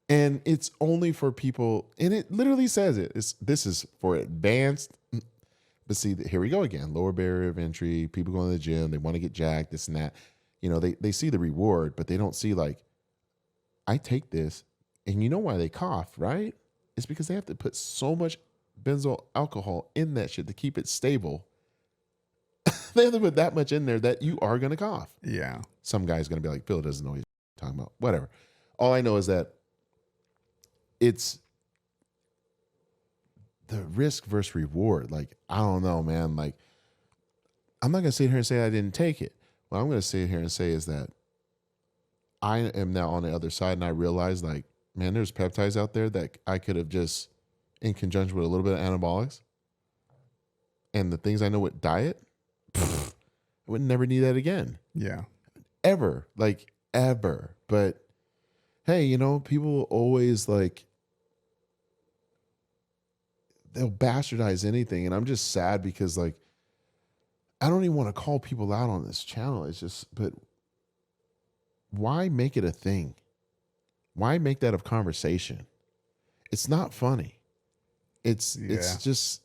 And it's only for people, and it literally says it. This is for advanced, but see, here we go again. Lower barrier of entry, people going to the gym, they want to get jacked, this and that. They see the reward, but they don't see like, I take this, and you know why they cough, right? It's because they have to put so much benzyl alcohol in that shit to keep it stable. They have to put that much in there that you are going to cough. Yeah. Some guy's going to be like, Phil doesn't know what he's talking about. Whatever. All I know is that it's the risk versus reward. Like, I don't know, man. Like, I'm not going to sit here and say I didn't take it. What I'm going to sit here and say is that I am now on the other side, and I realize, like, man, there's peptides out there that I could have just, in conjunction with a little bit of anabolics, and the things I know with diet, I would never need that again. Yeah. Ever. Like, ever. But, hey, people always, like, they'll bastardize anything, and I'm just sad because, like, I don't even want to call people out on this channel. It's just, but why make it a thing? Why make that a conversation? It's not funny. It's just,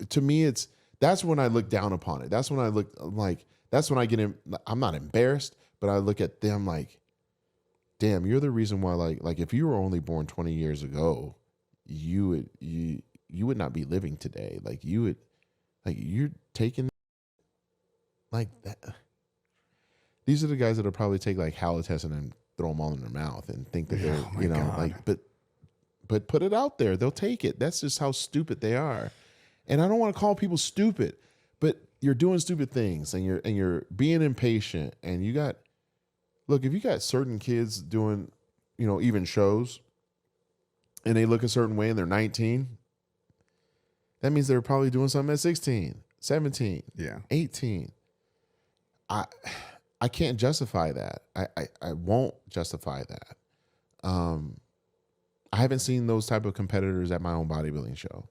to me, that's when I look down upon it. That's when I look like, that's when I get in, I'm not embarrassed, but I look at them like, damn, you're the reason why, like if you were only born 20 years ago, you would not be living today. Like you're taking like that. These are the guys that'll probably take like halitosin and throw them all in their mouth and think that they're, God. like, but put it out there. They'll take it. That's just how stupid they are. And I don't want to call people stupid, but you're doing stupid things and you're being impatient, and if you got certain kids doing, even shows, and they look a certain way and they're 19, that means they're probably doing something at 16, 17, 18. I can't justify that. I won't justify that. I haven't seen those type of competitors at my own bodybuilding show.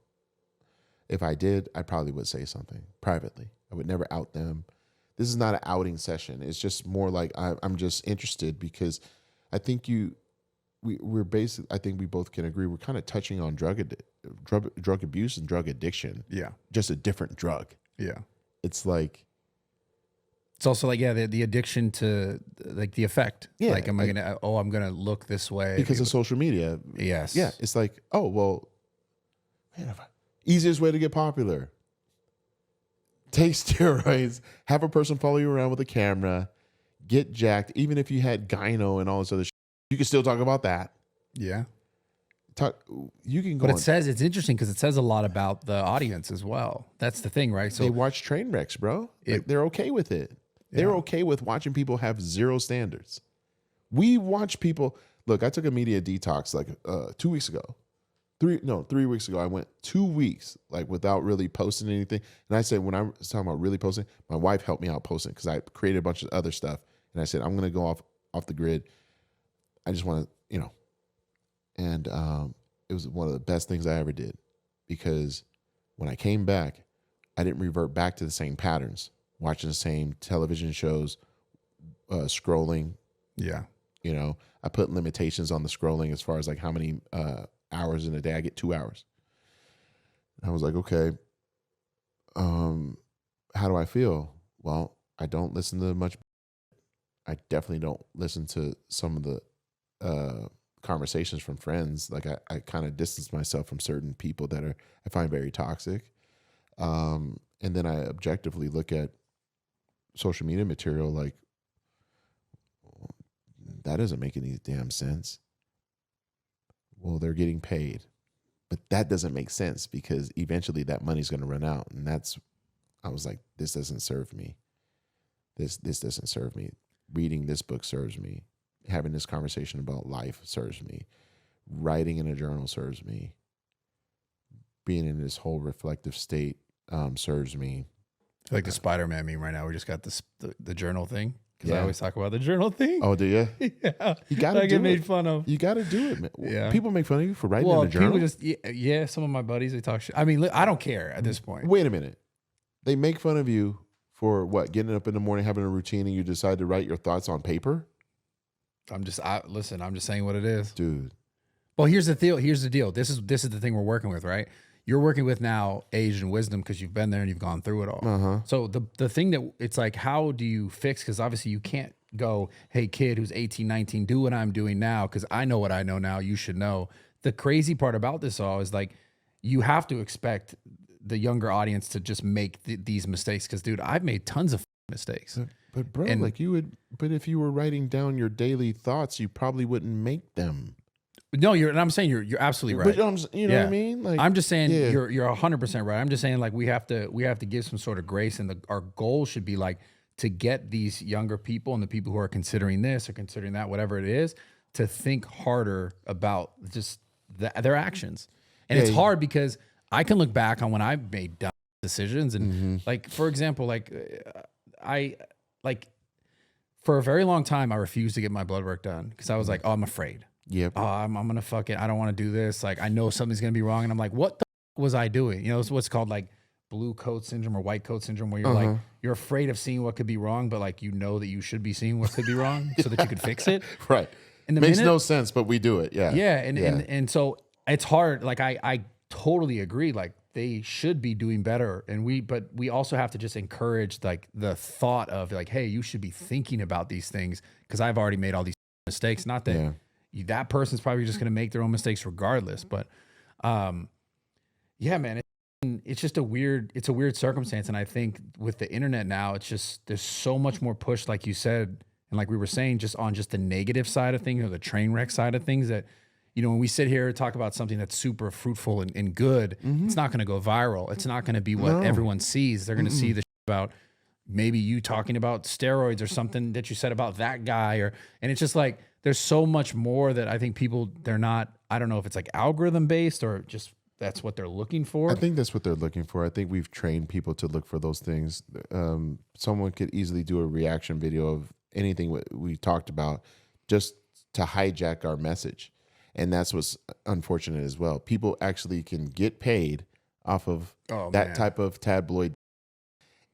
If I did, I probably would say something privately. I would never out them. This is not an outing session. It's just more like I'm just interested because I think we're basically, I think we both can agree, we're kind of touching on drug abuse and drug addiction. Yeah. Just a different drug. Yeah. It's like, it's also like, the addiction to like the effect. Yeah. Like, I'm going to look this way. Because of social media. Yes. Yeah. It's like, oh, well, man, easiest way to get popular. Take steroids, have a person follow you around with a camera, get jacked. Even if you had gyno and all this other shit, you can still talk about that. Yeah. You can go. But it's interesting because it says a lot about the audience as well. That's the thing, right? So they watch train wrecks, bro. Like, they're okay with it. They're okay with watching people have zero standards. We watch people. Look, I took a media detox like 2 weeks ago. 3 weeks ago. I went 2 weeks like without really posting anything. And I said, when I was talking about really posting, my wife helped me out posting because I created a bunch of other stuff. And I said, I'm going to go off the grid. I just want to, And it was one of the best things I ever did, because when I came back, I didn't revert back to the same patterns, watching the same television shows, scrolling. Yeah. You know, I put limitations on the scrolling as far as like how many hours in a day. I get 2 hours. I was like, okay, how do I feel? Well, I don't listen to much. I definitely don't listen to some of the conversations from friends. Like I kind of distance myself from certain people that I find very toxic. And then I objectively look at social media material like, that doesn't make any damn sense. Well, they're getting paid, but that doesn't make sense because eventually that money's going to run out. And I was like, this doesn't serve me. This doesn't serve me. Reading this book serves me. Having this conversation about life serves me. Writing in a journal serves me. Being in this whole reflective state serves me. Like the Spider-Man meme right now. We just got the journal thing. Because I Yeah. always talk about the journal thing. Oh, do you? Yeah. You got to I do get made it. fun of. You got to do it, man. Yeah. People make fun of you for writing in a journal? People just, yeah, some of my buddies, they talk shit. I mean, I don't care at this point. Wait a minute. They make fun of you for what? Getting up in the morning, having a routine, and you decide to write your thoughts on paper? Listen, I'm just saying what it is. Dude. Well, here's the deal. Here's the deal. This is the thing we're working with, right? You're working with now age and wisdom because you've been there and you've gone through it all. Uh-huh. So the thing that it's like, how do you fix? Because obviously you can't go, hey, kid who's 18, 19, do what I'm doing now because I know what I know now. You should know. The crazy part about this all is like, you have to expect the younger audience to just make these mistakes. Because, dude, I've made tons of mistakes. But bro, like but if you were writing down your daily thoughts, you probably wouldn't make them. No, I'm saying you're absolutely right. But you know what I mean? Like, I'm just saying yeah. you're 100% right. I'm just saying like we have to give some sort of grace, and our goal should be like to get these younger people and the people who are considering this or considering that, whatever it is, to think harder about just their actions. And it's hard because I can look back on when I made dumb decisions, and like for example, like for a very long time I refused to get my blood work done because I was like, oh, I'm afraid. Yep. Oh, I'm gonna fuck it. I don't want to do this. Like I know something's gonna be wrong, and I'm like, what the was I doing? You know, it's what's called like blue coat syndrome or white coat syndrome, where you're like you're afraid of seeing what could be wrong, but like you know that you should be seeing what could be wrong so that you could fix it. Right. And Makes no sense, but we do it. Yeah. Yeah, and so it's hard. Like I totally agree. Like they should be doing better, but we also have to just encourage like the thought of like, hey, you should be thinking about these things because I've already made all these mistakes. Not that that person's probably just going to make their own mistakes regardless. But yeah, man, it's just a weird circumstance. And I think with the internet now, it's just, there's so much more push, like you said. And like we were saying, just on just the negative side of things or the train wreck side of things that, you know, when we sit here and talk about something that's super fruitful and good, it's not going to go viral. It's not going to be what everyone sees. They're going to see the shit about maybe you talking about steroids or something that you said about that guy, and it's just like, there's so much more that I think people, they're not, I don't know if it's like algorithm based or just that's what they're looking for. I think that's what they're looking for. I think we've trained people to look for those things. Someone could easily do a reaction video of anything we talked about just to hijack our message. And that's what's unfortunate as well. People actually can get paid off of that type of tabloid.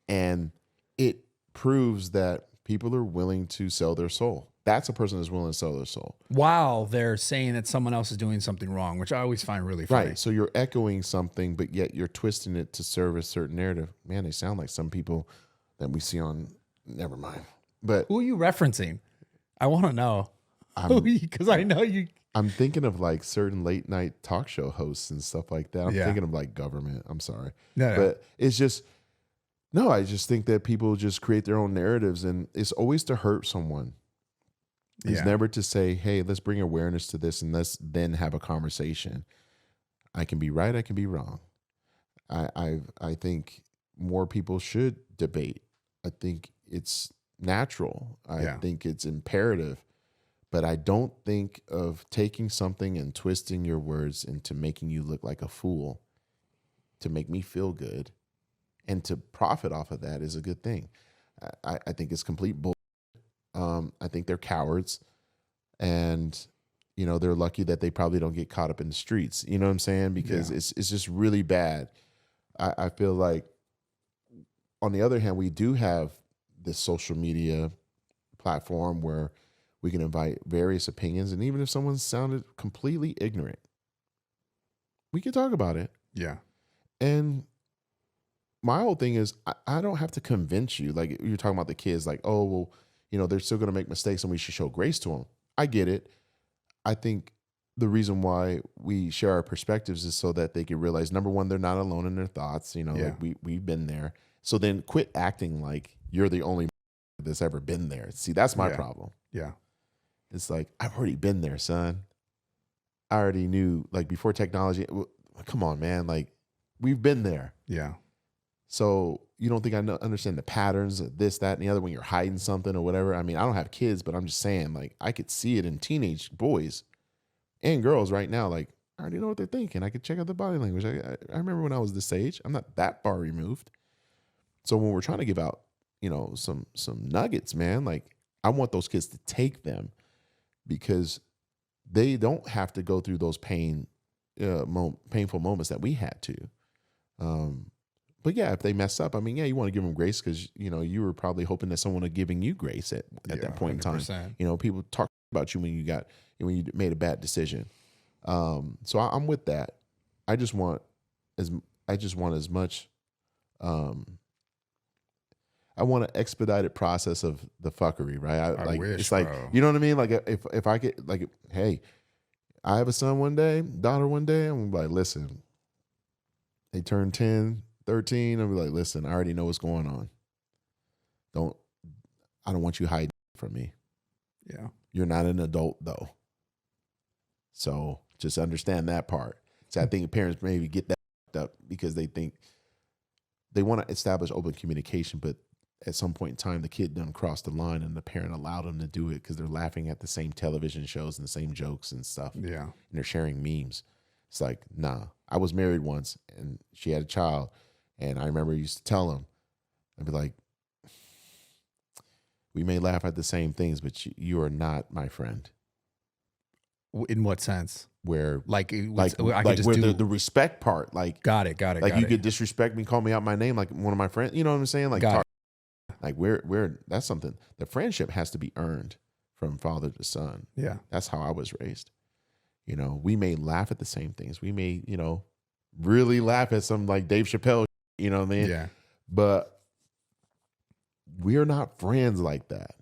And it proves that people are willing to sell their soul. That's a person that's willing to sell their soul. While they're saying that someone else is doing something wrong, which I always find really funny. Right. So you're echoing something, but yet you're twisting it to serve a certain narrative. Man, they sound like some people that we see on, never mind. But who are you referencing? I want to know. Because I know you. I'm thinking of like certain late night talk show hosts and stuff like that. I'm Yeah. thinking of like government. I'm sorry. No. But it's just, no, I just think that people just create their own narratives, and it's always to hurt someone. It's never to say, hey, let's bring awareness to this and let's then have a conversation. I can be right, I can be wrong. I think more people should debate. I think it's natural. I think it's imperative. But I don't think of taking something and twisting your words into making you look like a fool to make me feel good and to profit off of that is a good thing. I think it's complete bull. I think they're cowards. And, you know, they're lucky that they probably don't get caught up in the streets. You know what I'm saying? Because it's just really bad. I feel like, on the other hand, we do have this social media platform where we can invite various opinions. And even if someone sounded completely ignorant, we can talk about it. Yeah. And my whole thing is, I don't have to convince you. Like, you're talking about the kids, like, oh, well, you know, they're still going to make mistakes and we should show grace to them. I get it. I think the reason why we share our perspectives is so that they can realize, number one, they're not alone in their thoughts. You know, like we've been there. So then quit acting like you're the only that's ever been there. See, that's my problem. Yeah. It's like, I've already been there, son. I already knew, like, before technology. Come on, man. Like, we've been there. Yeah. So you don't think I understand the patterns of this, that, and the other when you're hiding something or whatever? I mean, I don't have kids, but I'm just saying, like, I could see it in teenage boys and girls right now. Like, I already know what they're thinking. I could check out the body language. I remember when I was this age. I'm not that far removed. So when we're trying to give out, you know, some nuggets, man, like, I want those kids to take them, because they don't have to go through those painful moments that we had to. But yeah, if they mess up, I mean, yeah, you want to give them grace, because, you know, you were probably hoping that someone was giving you grace at that point in time. 100%. You know, people talk about you when you made a bad decision. So I'm with that. I just want as much. I want an expedited process of the fuckery, right? I wish, it's like, bro. you know what I mean? Like, if I get, like, hey, I have a son one day, daughter one day, I'm like, listen, they turn 10, 13. I'm like, listen, I already know what's going on. I don't want you hiding from me. Yeah. You're not an adult though. So just understand that part. So I think parents maybe get that up because they think they want to establish open communication, but at some point in time, the kid done crossed the line and the parent allowed them to do it because they're laughing at the same television shows and the same jokes and stuff. Yeah. And they're sharing memes. It's like, nah. I was married once and she had a child, and I remember I used to tell him, I'd be like, we may laugh at the same things, but you are not my friend. In what sense? Where I like could just where do the respect part, like got it. Like you could disrespect me, call me out my name, like one of my friends. You know what I'm saying? Like Got like we're that's something. The friendship has to be earned from father to son. Yeah. That's how I was raised. You know, we may laugh at the same things. We may, you know, really laugh at some like Dave Chappelle, you know what I mean? Yeah. But we're not friends like that.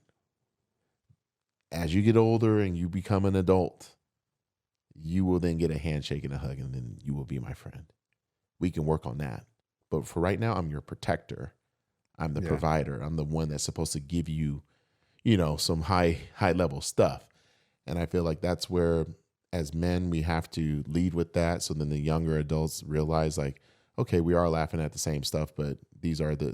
As you get older and you become an adult, you will then get a handshake and a hug, and then you will be my friend. We can work on that. But for right now, I'm your protector. I'm the provider. I'm the one that's supposed to give you, you know, some high level stuff. And I feel like that's where, as men, we have to lead with that. So then the younger adults realize, like, okay, we are laughing at the same stuff, but these are the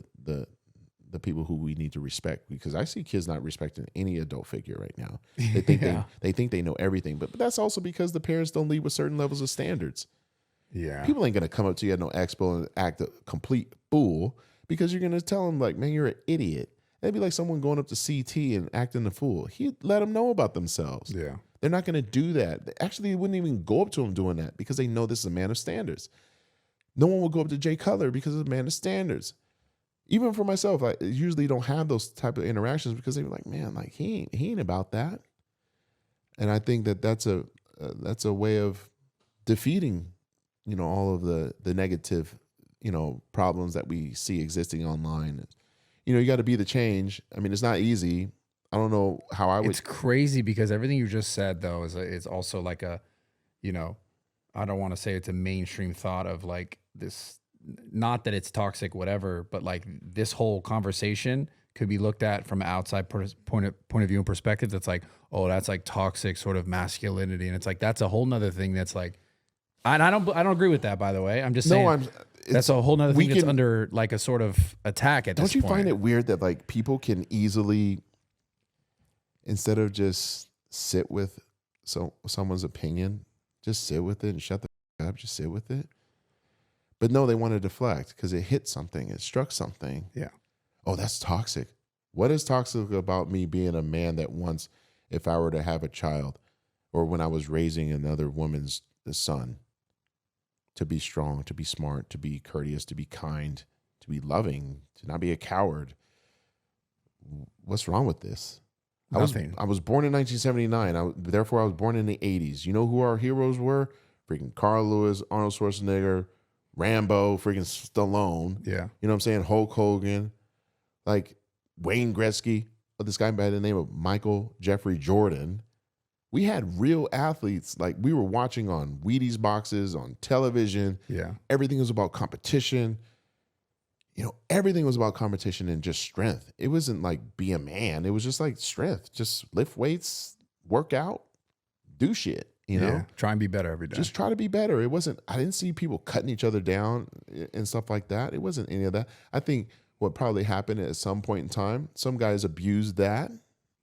people who we need to respect, because I see kids not respecting any adult figure right now. They think they think they know everything, but that's also because the parents don't lead with certain levels of standards. Yeah. People ain't gonna come up to you at no expo and act a complete fool, because you're gonna tell them, like, man, you're an idiot. That'd be like someone going up to CT and acting a fool. He'd let them know about themselves. Yeah. They're not gonna do that. Actually, they wouldn't even go up to him doing that, because they know this is a man of standards. No one will go up to Jay Cutler because it's a man of standards. Even for myself, I usually don't have those type of interactions because they were like, man, like he ain't about that. And I think that's a way of defeating, you know, all of the negative, you know, problems that we see existing online. You know, you got to be the change. I mean, it's not easy. I don't know how I would. It's crazy because everything you just said though is also like a, you know, I don't want to say it's a mainstream thought of like this. Not that it's toxic, whatever, but like this whole conversation could be looked at from an outside point of view and perspective. That's like, oh, that's like toxic sort of masculinity, and it's like that's a whole nother thing. That's like, and I don't agree with that. By the way, I'm just saying that's a whole nother thing that's under like a sort of attack at this point. Don't you find it weird that like people can easily, instead of just sit with someone's opinion, just sit with it and shut the f up, just sit with it. But no, they want to deflect because it hit something. It struck something. Yeah. Oh, that's toxic. What is toxic about me being a man that wants, if I were to have a child, or when I was raising another woman's son, to be strong, to be smart, to be courteous, to be kind, to be loving, to not be a coward. What's wrong with this? Nothing. I was born in 1979. Therefore, I was born in the 80s. You know who our heroes were? Freaking Carl Lewis, Arnold Schwarzenegger, Rambo, freaking Stallone. Yeah. You know what I'm saying? Hulk Hogan, like Wayne Gretzky, this guy by the name of Michael Jeffrey Jordan. We had real athletes. Like, we were watching on Wheaties boxes, on television. Yeah. Everything was about competition. You know, everything was about competition and just strength. It wasn't like be a man. It was just like strength. Just lift weights, work out, do shit, you know? Try and be better every day. Just try to be better. It wasn't, I didn't see people cutting each other down and stuff like that. It wasn't any of that. I think what probably happened at some point in time, some guys abused that.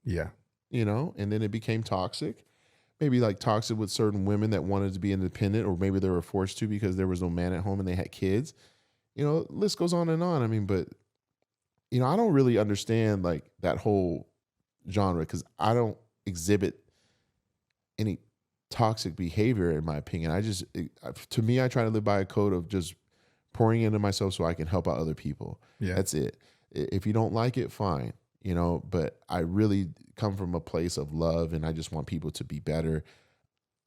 Yeah. You know, and then it became toxic. Maybe like toxic with certain women that wanted to be independent, or maybe they were forced to because there was no man at home and they had kids. You know, list goes on and on. I mean, but, you know, I don't really understand like that whole genre because I don't exhibit any toxic behavior in my opinion. To me, I try to live by a code of just pouring into myself so I can help out other people. Yeah. That's it. If you don't like it, fine, you know, but I really come from a place of love and I just want people to be better.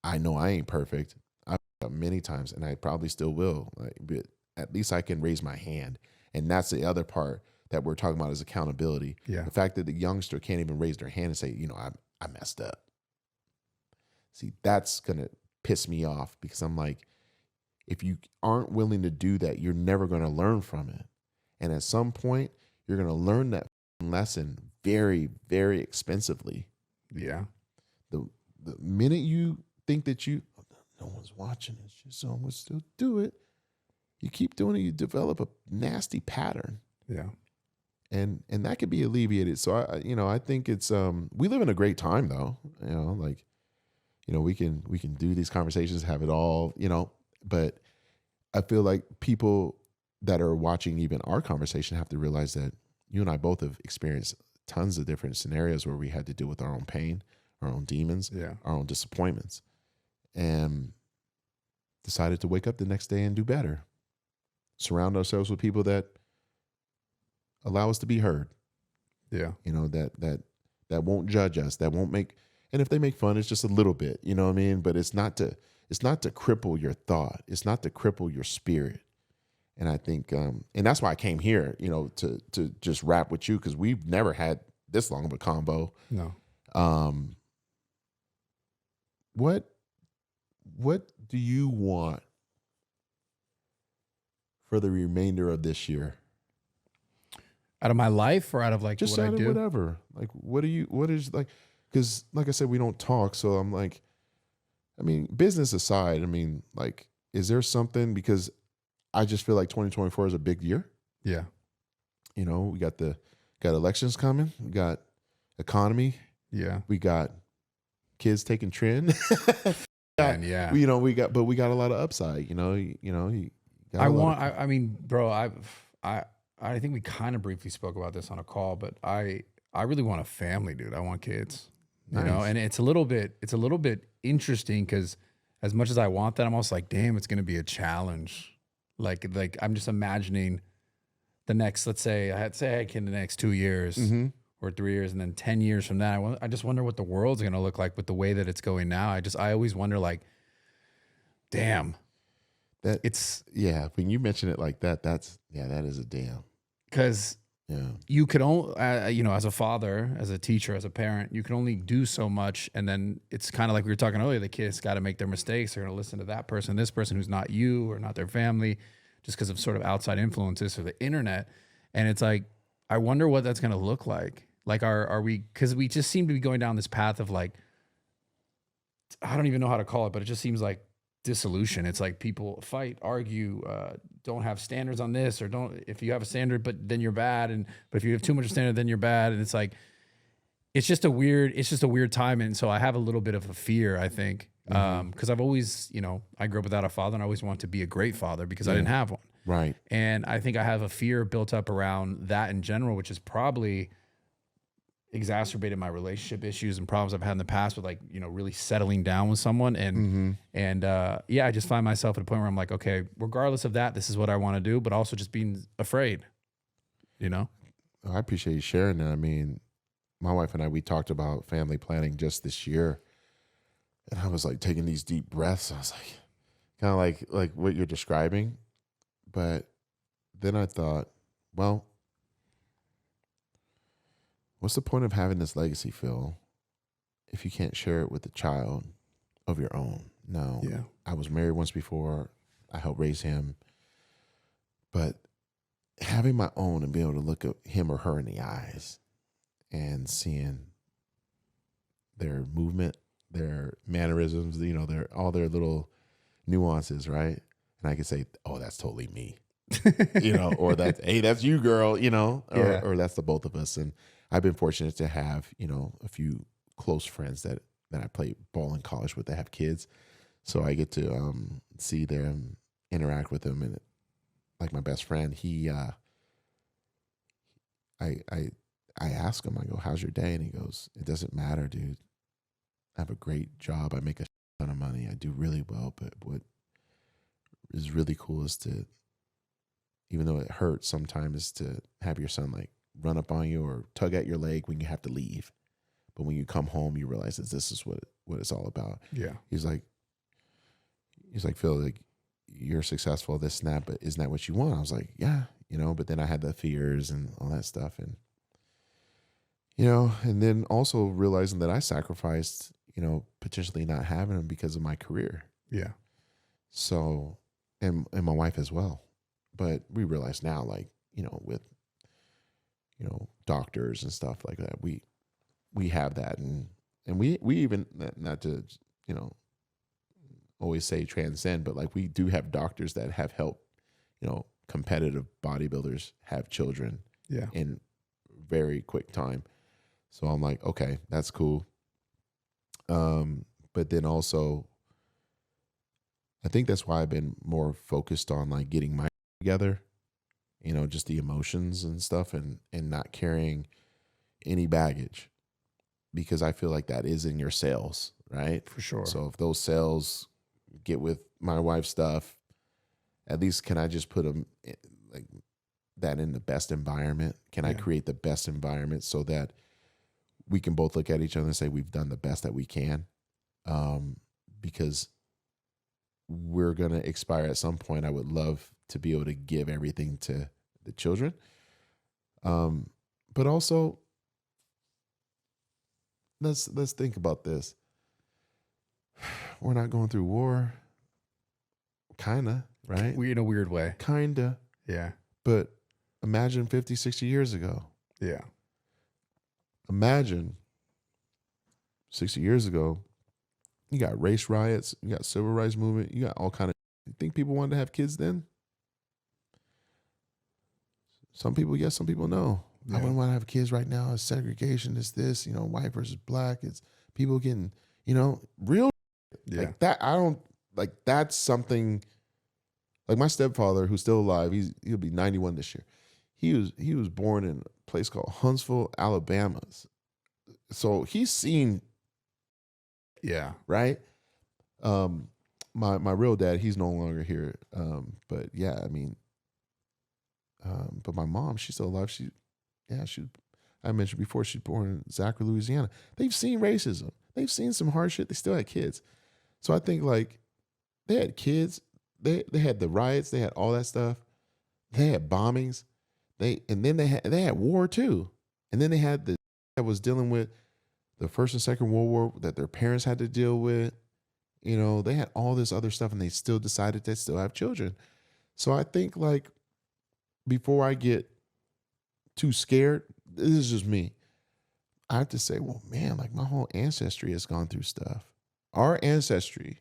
I know I ain't perfect. I've done many times and I probably still will, but at least I can raise my hand. And that's the other part that we're talking about is accountability. Yeah. The fact that the youngster can't even raise their hand and say, you know, I messed up. See, that's going to piss me off because I'm like, if you aren't willing to do that, you're never going to learn from it. And at some point, you're going to learn that lesson very, very expensively. Yeah. The minute you think that no one's watching this, so I'm going to still do it. You keep doing it, you develop a nasty pattern. Yeah. And that could be alleviated. So I think it's we live in a great time though. You know, like, you know, we can do these conversations, have it all, you know, but I feel like people that are watching even our conversation have to realize that you and I both have experienced tons of different scenarios where we had to deal with our own pain, our own demons, our own disappointments, and decided to wake up the next day and do better. Surround ourselves with people that allow us to be heard. Yeah. You know, that won't judge us, that won't make, and if they make fun, it's just a little bit, you know what I mean? But it's not to cripple your thought. It's not to cripple your spirit. And I think, and that's why I came here, you know, to just rap with you, because we've never had this long of a combo. No. What do you want for the remainder of this year? Out of my life or out of like just what out I do? Of whatever. Like, what is like, because like I said, we don't talk. So I'm like, I mean, business aside, I mean, like, is there something, because I just feel like 2024 is a big year. Yeah. You know, we got elections coming. We got economy. Yeah. We got kids taking trend. And yeah. You know, we got a lot of upside, you know, I mean, bro, I think we kind of briefly spoke about this on a call, but I really want a family, dude. I want kids, you know, and it's a little bit interesting because as much as I want that, I'm also like, damn, it's going to be a challenge. Like I'm just imagining the next, let's say I can in the next 2 years or 3 years, and then 10 years from that, I just wonder what the world's going to look like with the way that it's going now. I always wonder, like, damn, that it's, yeah. When you mention it like that, that is a damn. Because you could only, you know, as a father, as a teacher, as a parent, you can only do so much. And then it's kind of like we were talking earlier, the kids got to make their mistakes. They're going to listen to that person, this person who's not you or not their family, just because of sort of outside influences or the internet. And it's like, I wonder what that's going to look like. Like, are we, because we just seem to be going down this path of like, I don't even know how to call it, but it just seems like dissolution. It's like people fight, argue, don't have standards on this, or don't, if you have a standard, but then you're bad. But if you have too much standard, then you're bad. And it's like, it's just a weird time. And so I have a little bit of a fear, I think, because I've always, you know, I grew up without a father, and I always wanted to be a great father because I didn't have one. Right. And I think I have a fear built up around that in general, which is probably, exacerbated my relationship issues and problems I've had in the past with like, you know, really settling down with someone. And, yeah, I just find myself at a point where I'm like, okay, regardless of that, this is what I want to do, but also just being afraid, you know? I appreciate you sharing that. I mean, my wife and I, we talked about family planning just this year, and I was like taking these deep breaths. I was like, kind of like what you're describing. But then I thought, well, what's the point of having this legacy, Phil, if you can't share it with a child of your own? No. Yeah. I was married once before. I helped raise him. But having my own and being able to look at him or her in the eyes and seeing their movement, their mannerisms, you know, all their little nuances, right? And I could say, oh, that's totally me, you know, or hey, that's you, girl, you know, or that's the both of us. And I've been fortunate to have, you know, a few close friends that I played ball in college with that have kids. So I get to see them, interact with them. And like my best friend, I ask him, I go, how's your day? And he goes, it doesn't matter, dude. I have a great job. I make a ton of money. I do really well. But what is really cool is to, even though it hurts sometimes, to have your son like run up on you or tug at your leg when you have to leave. But when you come home, you realize that this is what it's all about. Yeah. He's like, Phil, like, you're successful, this and that, but isn't that what you want? I was like, yeah, you know, but then I had the fears and all that stuff. And, you know, and then also realizing that I sacrificed, you know, potentially not having him because of my career. Yeah. So, and my wife as well. But we realize now, like, you know, with, you know, doctors and stuff like that, we have that. And we even, not to, you know, always say transcend, but like we do have doctors that have helped, you know, competitive bodybuilders have children in very quick time. So I'm like, okay, that's cool. But then also, I think that's why I've been more focused on like getting my together, you know, just the emotions and stuff, and not carrying any baggage, because I feel like that is in your sales, right? For sure. So if those sales get with my wife's stuff, at least can I just put them like that in the best environment? Can I create the best environment so that we can both look at each other and say we've done the best that we can? Because we're going to expire at some point. I would love to be able to give everything to the children. But also, let's think about this. We're not going through war. Kinda, right? In a weird way. Kinda. Yeah. But imagine 50, 60 years ago. Yeah. Imagine 60 years ago, you got race riots, you got civil rights movement, you got all kind of, you think people wanted to have kids then? Some people yes, some people no. Yeah. I wouldn't want to have kids right now. It's segregation, it's this, you know, white versus black. It's people getting, you know, real like that. I don't like, that's something like my stepfather, who's still alive. He'll be 91 this year. He was born in a place called Huntsville, Alabama. So he's seen, right. My real dad, he's no longer here. But yeah, I mean, but my mom, she's still alive. I mentioned before, she's born in Zachary, Louisiana. They've seen racism. They've seen some hard shit. They still had kids. So I think like they had kids. They had the riots. They had all that stuff. They had bombings. And then they had war too. And then they had that was dealing with the First and Second World War that their parents had to deal with. You know, they had all this other stuff, and they still decided to still have children. So I think like before I get too scared, this is just me, I have to say, well, man, like my whole ancestry has gone through stuff. Our ancestry,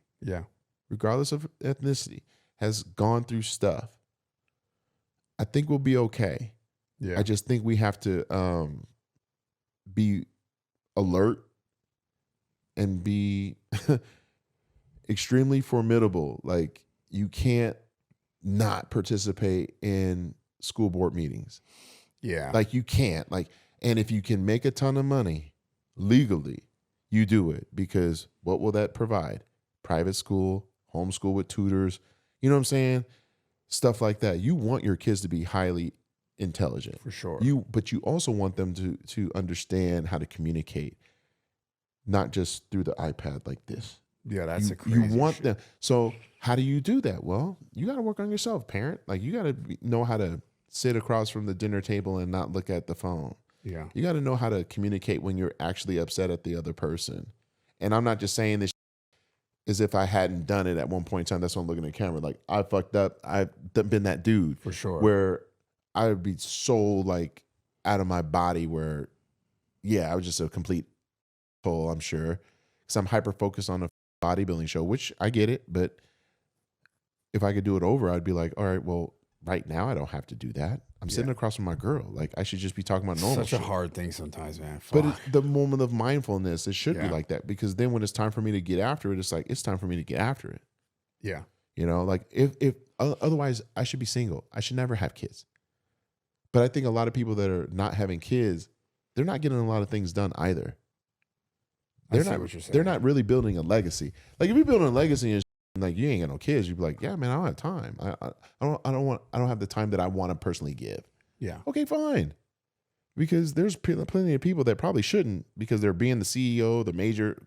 regardless of ethnicity, has gone through stuff. I think we'll be okay. Yeah. I just think we have to be alert and be extremely formidable. Like you can't not participate in school board meetings. Yeah. Like you can't. Like And if you can make a ton of money legally, you do it, because what will that provide? Private school, homeschool with tutors, you know what I'm saying? Stuff like that. You want your kids to be highly intelligent. For sure. But you also want them to understand how to communicate, not just through the iPad like this. Yeah, that's a crazy You want shit. them. So how do you do that? Well, you got to work on yourself, parent. Like, you got to know how to sit across from the dinner table and not look at the phone. Yeah. You got to know how to communicate when you're actually upset at the other person. And I'm not just saying this as if I hadn't done it at one point in time. That's why I'm looking at the camera. Like, I fucked up. I've been that dude. For sure. Where I would be so like out of my body where, yeah, I was just a complete fool, I'm sure. Because I'm hyper focused on a bodybuilding show, which I get it. But if I could do it over, I'd be like, all right, well, right now I don't have to do that. I'm sitting across from my girl. Like, I should just be talking about normal Such a shit. hard thing sometimes, man. But Fuck. the moment of mindfulness, it should be like that, because then when it's time for me to get after it, it's like, it's time for me to get after it. Yeah. You know, like if otherwise I should be single. I should never have kids. But I think a lot of people that are not having kids, they're not getting a lot of things done either. I see what you're saying. They're not really building a legacy. Like, if you're building a legacy and like you ain't got no kids, you'd be like, yeah, man, I don't have time. I don't have the time that I want to personally give. Yeah. Okay, fine. Because there's plenty of people that probably shouldn't, because they're being the CEO of the major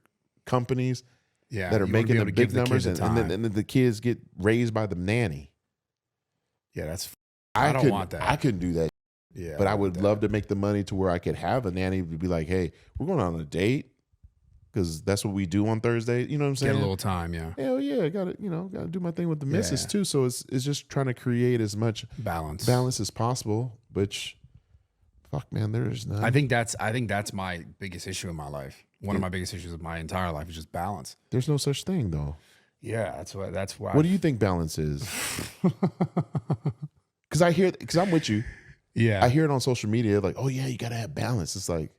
companies Yeah. that are you wanna be making able the to big give the numbers, kids and the time. then the kids get raised by the nanny. Yeah, that's. I don't want that. I couldn't do that. Yeah. But I don't would want love to make the money to where I could have a nanny to be like, hey, we're going on a date, because that's what we do on Thursday. You know what I'm that. saying? Get a little time. Yeah. Hell yeah, I gotta do my thing with the missus Yeah. too. So it's just trying to create as much Balance. balance as possible, which, fuck, man, there's none. I think that's my biggest issue in my life. One of my biggest issues of my entire life is just balance. There's no such thing though. Yeah, that's why. What do you think balance is? Because I'm with you. Yeah. I hear it on social media, like, oh yeah, you gotta have balance. It's like,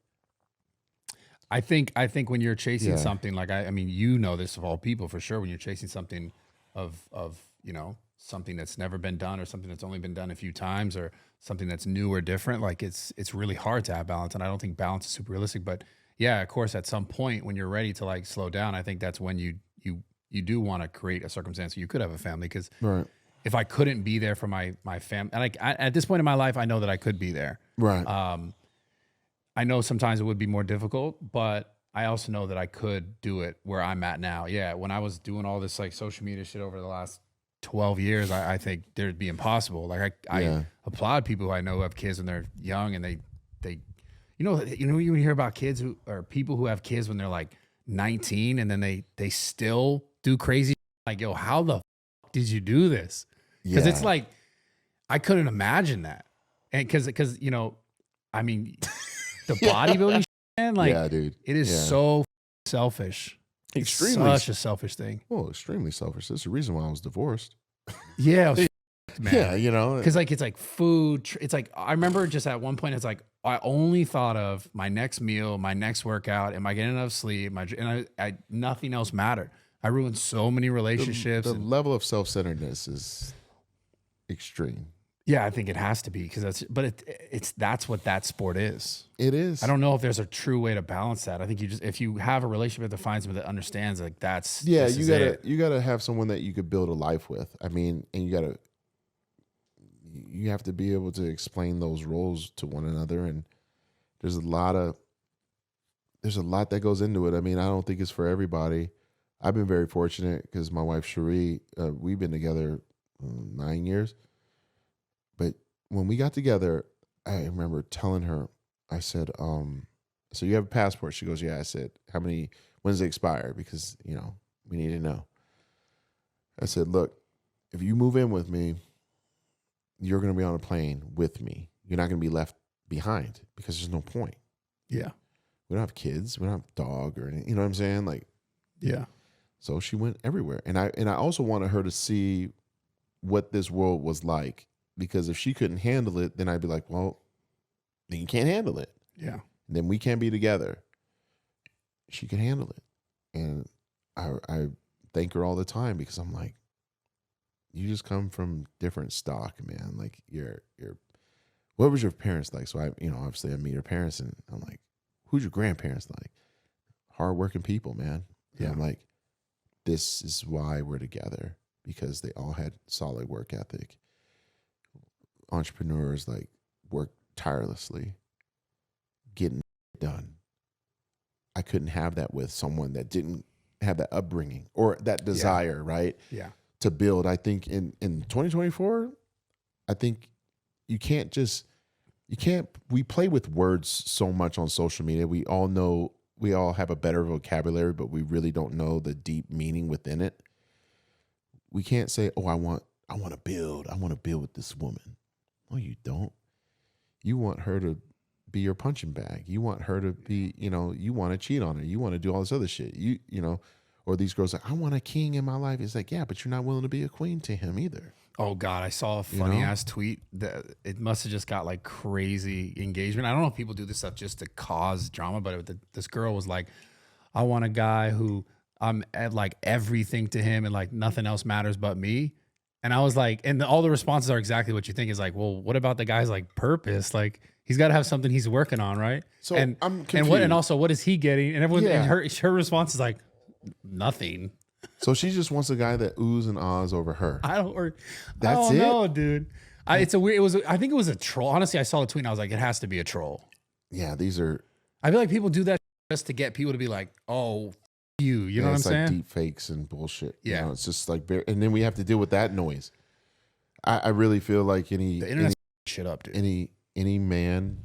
I think when you're chasing Yeah. something, like I mean, you know this of all people for sure. When you're chasing something of something that's never been done, or something that's only been done a few times, or something that's new or different, like it's really hard to have balance. And I don't think balance is super realistic. But yeah, of course, at some point when you're ready to like slow down, I think that's when you do want to create a circumstance where you could have a family. Because right, if I couldn't be there for my family, and at this point in my life, I know that I could be there. right, I know sometimes it would be more difficult, but I also know that I could do it where I'm at now. Yeah, when I was doing all this like social media shit over the last 12 years, I think there'd be impossible. Like I applaud people who I know who have kids when they're young, and they you hear about kids who or people who have kids when they're like 19, and then they still do crazy like, yo, how the fuck did you do this? Because it's like I couldn't imagine that, and because I mean. The bodybuilding shit, man, like, yeah, dude, it is so selfish. Extremely. It's such a selfish thing. Well, extremely selfish. That's the reason why I was divorced. Yeah, it was man. Yeah, Because like it's like food. It's like I remember just at one point, it's like I only thought of my next meal, my next workout. Am I getting enough sleep? I nothing else mattered. I ruined so many relationships. The level of self-centeredness is extreme. Yeah, I think it has to be because that's what that sport is. It is. I don't know if there's a true way to balance that. I think if you have a relationship that finds someone that understands, like that's you gotta have someone that you could build a life with. I mean, and you have to be able to explain those roles to one another, and there's a lot that goes into it. I mean, I don't think it's for everybody. I've been very fortunate because my wife Cherie, we've been together 9 years. But when we got together, I remember telling her, I said, so you have a passport? She goes, yeah. I said, when does it expire? Because, we need to know. I said, look, if you move in with me, you're going to be on a plane with me. You're not going to be left behind because there's no point. Yeah. We don't have kids. We don't have a dog or anything. You know what I'm saying? Like, yeah. So she went everywhere. And I also wanted her to see what this world was like. Because if she couldn't handle it, then I'd be like, well, then you can't handle it. Yeah. And then we can't be together. She could handle it. And I thank her all the time because I'm like, you just come from different stock, man. Like what was your parents like? So I, obviously I meet her parents and I'm like, who's your grandparents like? Hardworking people, man. Yeah. I'm like, this is why we're together, because they all had solid work ethic. Entrepreneurs like work tirelessly, getting done. I couldn't have that with someone that didn't have that upbringing or that desire, right? Yeah. To build. I think in 2024, I think we play with words so much on social media. We all have a better vocabulary, but we really don't know the deep meaning within it. We can't say, oh, I want to build with this woman. No, you don't. You want her to be your punching bag. You want her to be, you want to cheat on her. You want to do all this other shit. Or these girls like, I want a king in my life. It's like, yeah, but you're not willing to be a queen to him either. Oh God, I saw a funny ass tweet that it must have just got like crazy engagement. I don't know if people do this stuff just to cause drama, but this girl was like, I want a guy who I'm at like everything to him and like nothing else matters but me. And I was like, and all the responses are exactly what you think. Is like, well, what about the guy's like purpose? Like he's got to have something he's working on, right? So and I'm confused. And also what is he getting? And everyone, and her response is like, nothing. So she just wants a guy that oohs and ahs over her. I don't know, dude. It's a weird. I think it was a troll. Honestly, I saw the tweet and I was like, it has to be a troll. Yeah, these are. I feel like people do that just to get people to be like, oh, you know what I'm saying? It's like deep fakes and bullshit. Yeah, it's just like, and then we have to deal with that noise. I really feel like the internet's shit up, dude. Any man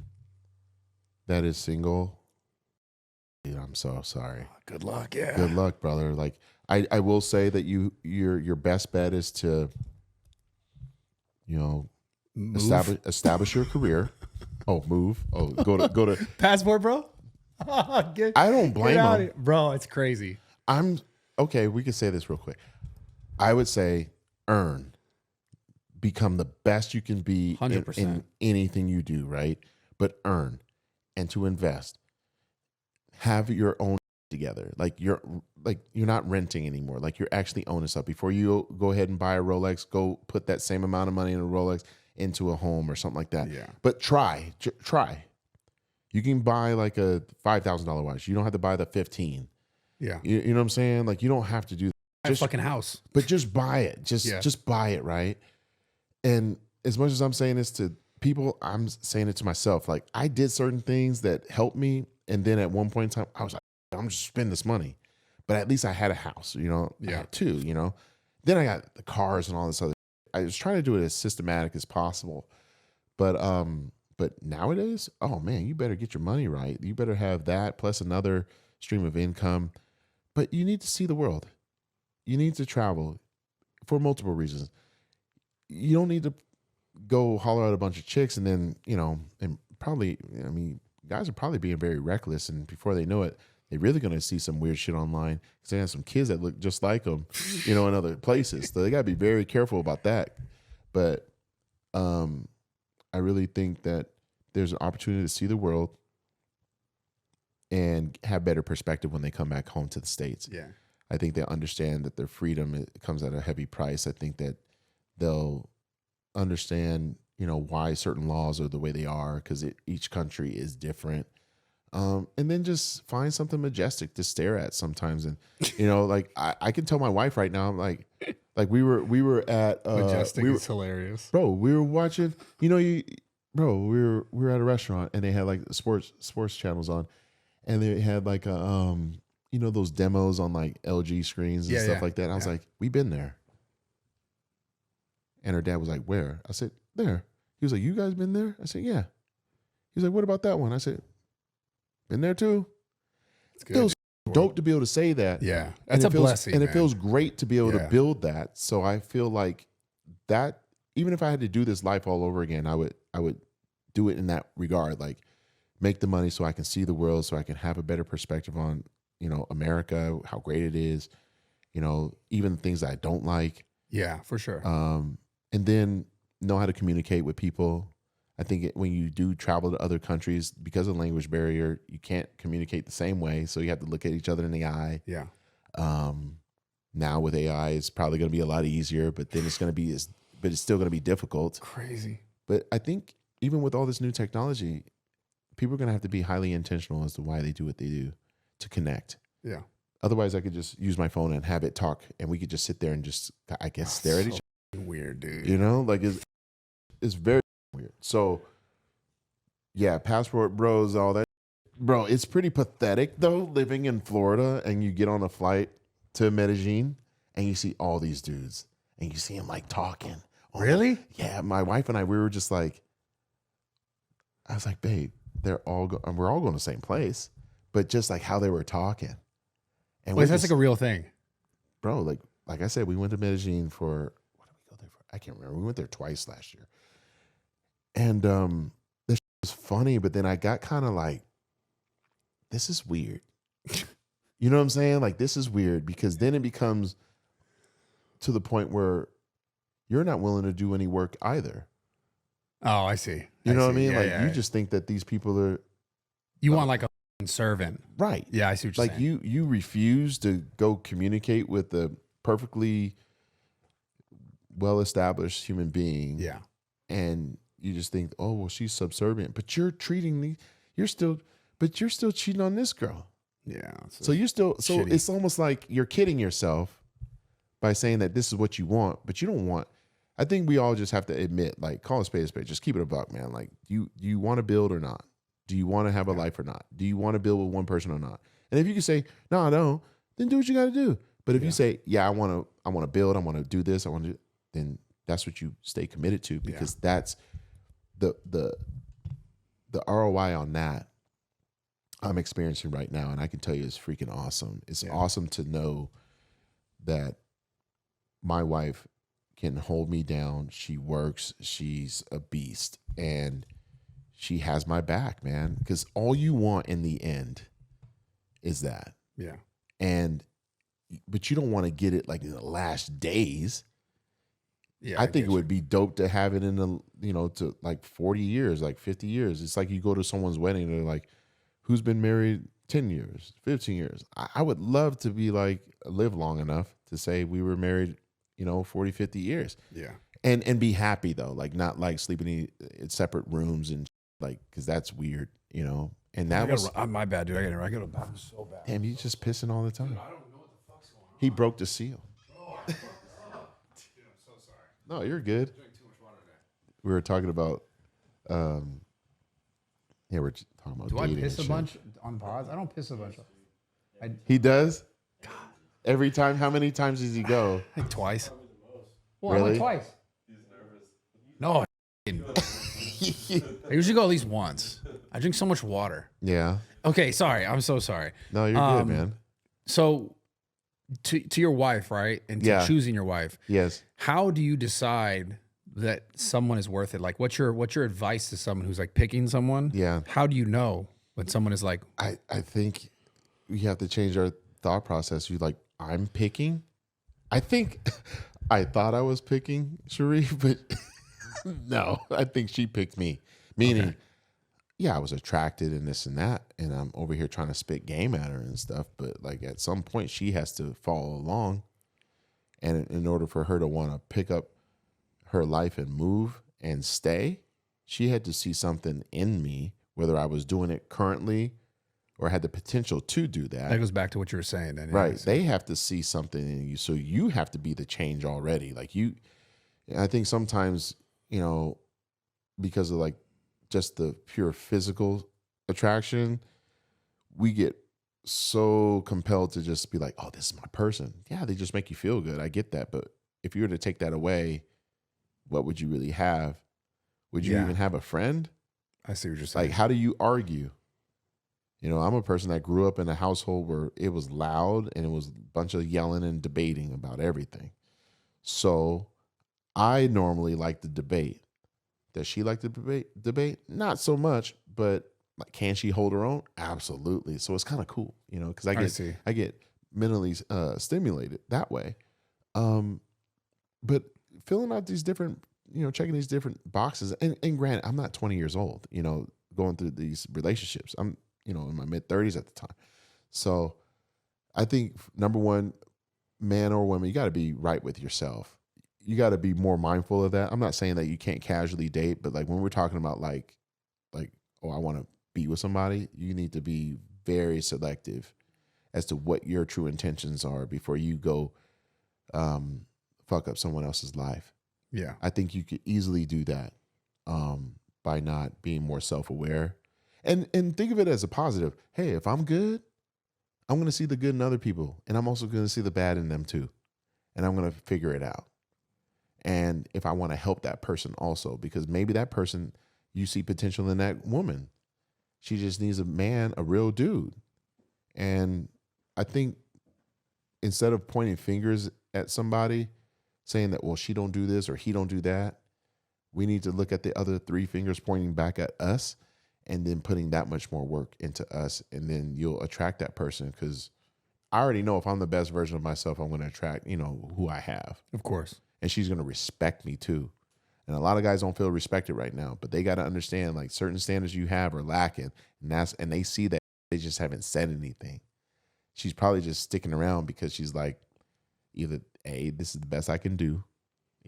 that is single, dude, I'm so sorry. Good luck, yeah. Good luck, brother. Like I will say that your best bet is to, establish your career. Move. Go to Passport, bro. I don't blame him, bro. It's crazy. Okay. We could say this real quick. I would say become the best you can be 100%. in anything you do, right? But earn, and to invest. Have your own together. Like you're not renting anymore. Like you're actually owning stuff. Before you go ahead and buy a Rolex, go put that same amount of money in a Rolex into a home or something like that. Yeah. But try. You can buy like a $5,000 watch. You don't have to buy the 15. Yeah. You know what I'm saying? Like you don't have to do that. Just fucking house. But just buy it. Just buy it, right? And as much as I'm saying this to people, I'm saying it to myself. Like I did certain things that helped me, and then at one point in time, I was like, I'm just spending this money. But at least I had a house, I had two, Then I got the cars and all this other. I was trying to do it as systematic as possible. But nowadays, oh man, you better get your money right. You better have that plus another stream of income. But you need to see the world. You need to travel for multiple reasons. You don't need to go holler at a bunch of chicks and then, and probably, guys are probably being very reckless, and before they know it, they're really going to see some weird shit online because they have some kids that look just like them, in other places. So they got to be very careful about that. But I really think that there's an opportunity to see the world and have better perspective when they come back home to the States. Yeah. I think they understand that their freedom, it comes at a heavy price. I think that they'll understand, why certain laws are the way they are, because each country is different. And then just find something majestic to stare at sometimes. And, like I can tell my wife right now, I'm like we were at, majestic is hilarious. Bro, we were watching, we were at a restaurant and they had like sports channels on, and they had like those demos on like LG screens and stuff like that. And I was like, we've been there. And her dad was like, where? I said, there. He was like, you guys been there? I said, yeah. He was like, what about that one? I said, been there too. It feels dope to be able to say that. Yeah. That's a blessing. And it feels great to be able to build that. So I feel like that, even if I had to do this life all over again, I would do it in that regard. Like make the money so I can see the world, so I can have a better perspective on, America, how great it is, even things that I don't like. Yeah, for sure. And then know how to communicate with people. I think when you do travel to other countries, because of the language barrier, you can't communicate the same way. So you have to look at each other in the eye. Yeah. Now with AI, it's probably going to be a lot easier, but then it's still going to be difficult. Crazy. But I think even with all this new technology, people are going to have to be highly intentional as to why they do what they do to connect. Yeah. Otherwise, I could just use my phone and have it talk, and we could just sit there and just, I guess, stare at each other. Weird, dude. You know, like it's very weird. So, yeah, passport bros, all that. Bro, it's pretty pathetic, though, living in Florida, and you get on a flight to Medellin, and you see all these dudes, and you see them, like, talking. Really? Yeah, my wife and I, we were just like, I was like, babe, we're all going to the same place, but just like how they were talking. And Wait, that's like a real thing. Bro, like I said, we went to Medellin for, what did we go there for? I can't remember. We went there twice last year. And this was funny, but then I got kind of like, this is weird. You know what I'm saying? Like, this is weird, because then it becomes to the point where you're not willing to do any work either. Oh, I see. You know what I mean? Yeah, like, yeah, you just think that these people are... You want like a servant. Right. Yeah, I see what you're like saying. you refuse to go communicate with a perfectly well-established human being. Yeah. And you just think, oh, well, she's subservient, but you're treating me, you're still cheating on this girl. Yeah. So you're still, shitty. It's almost like you're kidding yourself by saying that this is what you want, but you don't want. I think we all just have to admit, like, call a spade, just keep it a buck, man. Like, do you want to build or not? Do you want to have a life or not? Do you want to build with one person or not? And if you can say, no, I don't, then do what you got to do. But if you say, yeah, I want to build, I want to do this, then that's what you stay committed to, because that's the ROI on that I'm experiencing right now. And I can tell you it's freaking awesome. It's awesome to know that my wife can hold me down. She works. She's a beast. And she has my back, man. Because all you want in the end is that. Yeah. But you don't want to get it like in the last days. Yeah. I think it would be dope to have it in to like 40 years, like 50 years. It's like you go to someone's wedding and they're like, who's been married 10 years, 15 years? I would love to be like, live long enough to say we were married, 40, 50 years. Yeah. And be happy though. Like, not like sleeping in separate rooms and like, cause that's weird, and that was my bad, dude. I got to bathroom so bad. damn, you just pissing all the time. Dude, I don't know what the fuck's going on. He broke the seal. Oh, I fucked up. Dude, I'm so sorry. No, you're good. I drank too much water today. We were talking about, we're talking about Do I dating piss and a shit. bunch on pods? I don't piss a bunch. He does? Every time? How many times does he go? I think twice. Well, I Really? went twice. He's nervous. No, I usually go at least once. I drink so much water. Yeah. Okay, sorry. I'm so sorry. No, you're good, man. So, to your wife, right? And to choosing your wife, Yes. how do you decide that someone is worth it? Like, what's your advice to someone who's like picking someone? Yeah. How do you know when someone is like, I think we have to change our thought process. You like, I'm picking? I think I thought I was picking Cherie, but no, I think she picked me. Meaning, I was attracted and this and that, and I'm over here trying to spit game at her and stuff. But like, at some point, she has to follow along, and in order for her to want to pick up her life and move and stay, she had to see something in me, whether I was doing it currently or had the potential to do that. that goes back to what you were saying then. Right. anyways. They have to see something in you. So you have to be the change already. Like I think sometimes, because of like just the pure physical attraction, we get so compelled to just be like, oh, this is my person. Yeah, they just make you feel good. I get that. But if you were to take that away, what would you really have? Would you even have a friend? I see what you're saying. Like, how do you argue? I'm a person that grew up in a household where it was loud and it was a bunch of yelling and debating about everything. So I normally like to debate. Does she like to debate? Not so much, but like, can she hold her own? Absolutely. So it's kind of cool, because I get mentally stimulated that way. But filling out these different, checking these different boxes, and granted, I'm not 20 years old, going through these relationships. I'm, in my mid 30s at the time. So I think number one, man or woman, you got to be right with yourself. you got to be more mindful of that. I'm not saying that you can't casually date, but like when we're talking about like, oh, I want to be with somebody, you need to be very selective as to what your true intentions are before you go fuck up someone else's life. Yeah. I think you could easily do that by not being more self-aware. And think of it as a positive. Hey, if I'm good, I'm going to see the good in other people. And I'm also going to see the bad in them too. And I'm going to figure it out. And if I want to help that person also, because maybe that person, you see potential in that woman. She just needs a man, a real dude. And I think instead of pointing fingers at somebody, saying that, well, she don't do this or he don't do that, we need to look at the other 3 fingers pointing back at us and then putting that much more work into us. And then you'll attract that person, because I already know if I'm the best version of myself, I'm going to attract, who I have. Of course. And she's going to respect me too. And a lot of guys don't feel respected right now, but they got to understand like certain standards you have are lacking. And they see that they just haven't said anything. She's probably just sticking around because she's like, either A, this is the best I can do,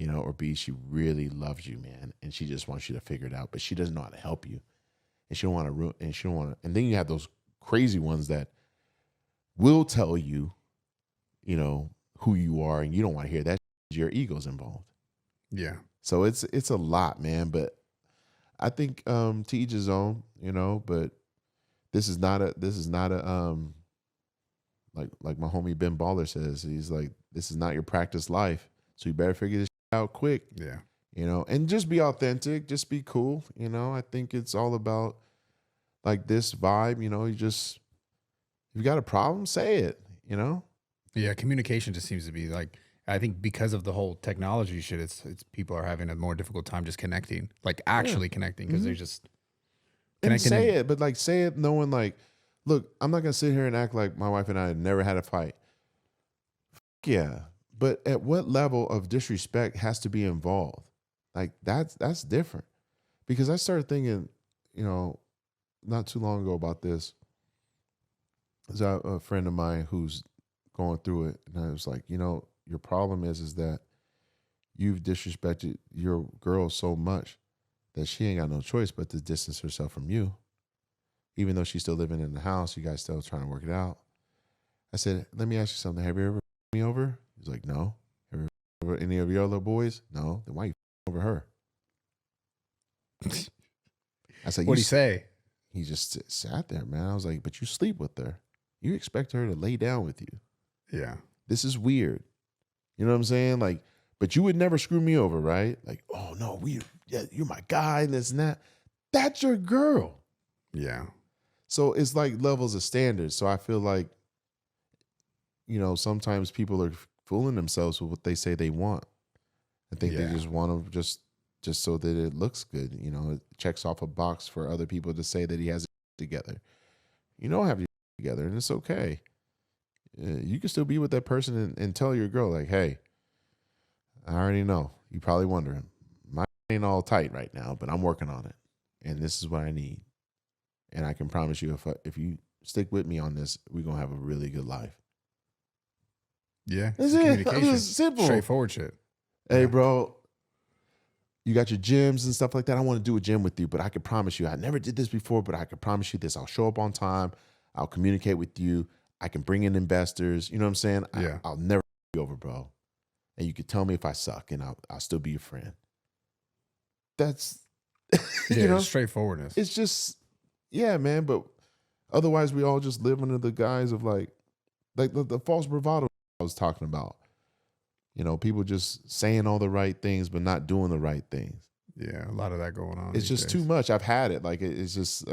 or B, she really loves you, man. And she just wants you to figure it out, but she doesn't know how to help you. And she don't want to ruin, and she don't want to. And then you have those crazy ones that will tell you, who you are, and you don't want to hear that. Your ego's involved. Yeah. So it's a lot, man. But I think to each his own, but this is not a like my homie Ben Baller says, he's like, this is not your practice life. So you better figure this out quick. Yeah. And just be authentic, just be cool. I think it's all about like this vibe, if you got a problem, say it, Yeah. Communication just seems to be like, I think because of the whole technology shit, it's people are having a more difficult time just connecting, like actually connecting, because they're just connecting. And say it, but like say it knowing like, look, I'm not gonna sit here and act like my wife and I had never had a fight. Yeah, but at what level of disrespect has to be involved? Like that's different. Because I started thinking, not too long ago about this. There's a friend of mine who's going through it, and I was like, your problem is that you've disrespected your girl so much that she ain't got no choice but to distance herself from you. Even though she's still living in the house, you guys still trying to work it out. I said, let me ask you something. Have you ever me over? He's like, no. Have you ever over any of your other boys? No. Then why you over her? I said, what'd he say? He just sat there, man. I was like, but you sleep with her. You expect her to lay down with you. Yeah. This is weird. You know what I'm saying? Like, but you would never screw me over, right? Like, oh no, you're my guy and this and that. That's your girl. Yeah. So it's like levels of standards. So I feel like, sometimes people are fooling themselves with what they say they want. I think they just want to just so that it looks good. It checks off a box for other people to say that he has it together. You don't have it together, and it's okay. You can still be with that person and tell your girl, like, hey, I already know. You probably wondering. Mine ain't all tight right now, but I'm working on it. And this is what I need. And I can promise you, if you stick with me on this, we're going to have a really good life. Yeah. That's it. It's simple. Straightforward shit. Hey, bro, you got your gyms and stuff like that. I want to do a gym with you, but I can promise you, I never did this before, but I can promise you this. I'll show up on time. I'll communicate with you. I can bring in investors. You know what I'm saying? Yeah. I'll never be over, bro. And you can tell me if I suck, and I'll still be your friend. That's, straightforwardness. It's just, yeah, man. But otherwise, we all just live under the guise of like the false bravado I was talking about. People just saying all the right things, but not doing the right things. Yeah, a lot of that going on. It's just too much. I've had it. Like, it's just,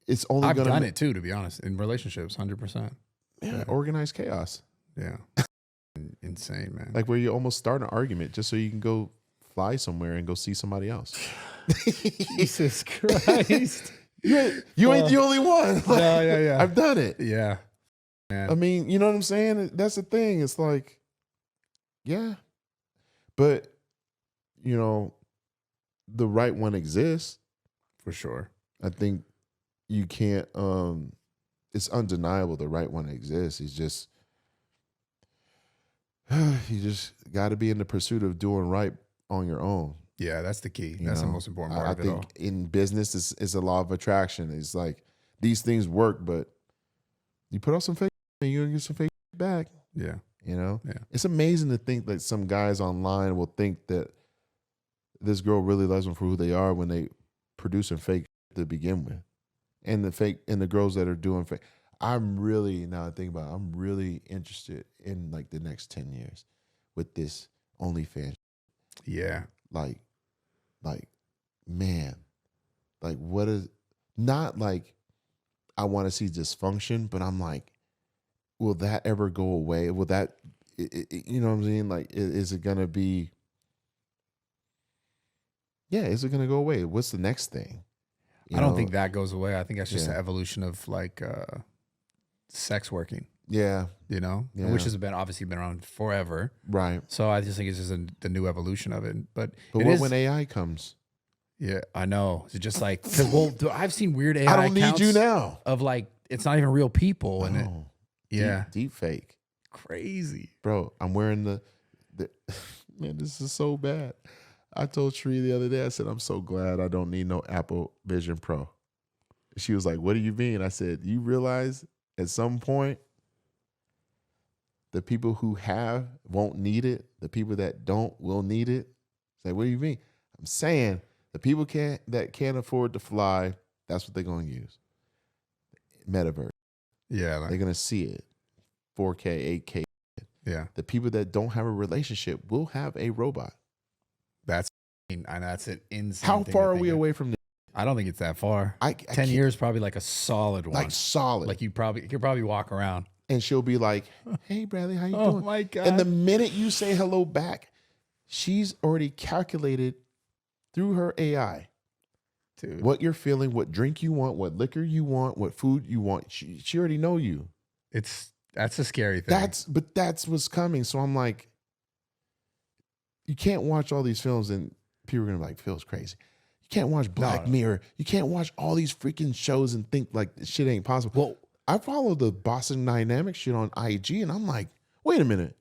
it's only I've done it too, to be honest, in relationships, 100%. Yeah, organized chaos. Yeah. Insane, man. Like where you almost start an argument just so you can go fly somewhere and go see somebody else. Jesus Christ. You ain't the only one. Like, yeah. I've done it. Yeah. Man. I mean, you know what I'm saying? That's the thing. It's like, yeah. But, the right one exists. For sure. I think you can't, it's undeniable the right one exists. It's just, You just got to be in the pursuit of doing right on your own. Yeah, that's the key. That's the most important part of it all. I think in business, it's a law of attraction. It's like these things work, but you put out some fake and you're going to get some fake back. Yeah. You know? Yeah. It's amazing to think that some guys online will think that this girl really loves them for who they are when they producing fake to begin with. And the girls that are doing fake. I'm really interested in like the next 10 years with this OnlyFans. Yeah. Like, man, like what is, not like I want to see dysfunction, but I'm like, will that ever go away? Will that, you know what I'm saying? Like, is it going to be, is it going to go away? What's the next thing? I don't think that goes away. I think that's just an evolution of like sex working. Yeah. You know, which has obviously been around forever. Right. So I just think it's just the new evolution of it. But what when AI comes? Yeah, I know. It's just like, I've seen weird AI I don't need you now. Of like, it's not even real people. And deep fake. Crazy. Bro, I'm wearing the man, this is so bad. I told Shree the other day, I said, I'm so glad I don't need no Apple Vision Pro. She was like, what do you mean? I said, you realize at some point, the people who have won't need it. The people that don't will need it. Say, what do you mean? I'm saying the people that can't afford to fly, that's what they're going to use. Metaverse. Yeah. They're going to see it. 4K, 8K. Yeah. The people that don't have a relationship will have a robot. That's an insane. How far are we away from this? I don't think it's that far. 10 years, probably like a solid one. Like solid. Like you could probably walk around. And she'll be like, hey, Bradley, how you doing? Oh, my God. And the minute you say hello back, she's already calculated through her AI what you're feeling, what drink you want, what liquor you want, what food you want. She already know you. That's a scary thing. That's what's coming. So I'm like, you can't watch all these films and people are going to be like, Phil's crazy. You can't watch Black Mirror. You can't watch all these freaking shows and think like this shit ain't possible. Well, I follow the Boston Dynamics shit on IG and I'm like, wait a minute.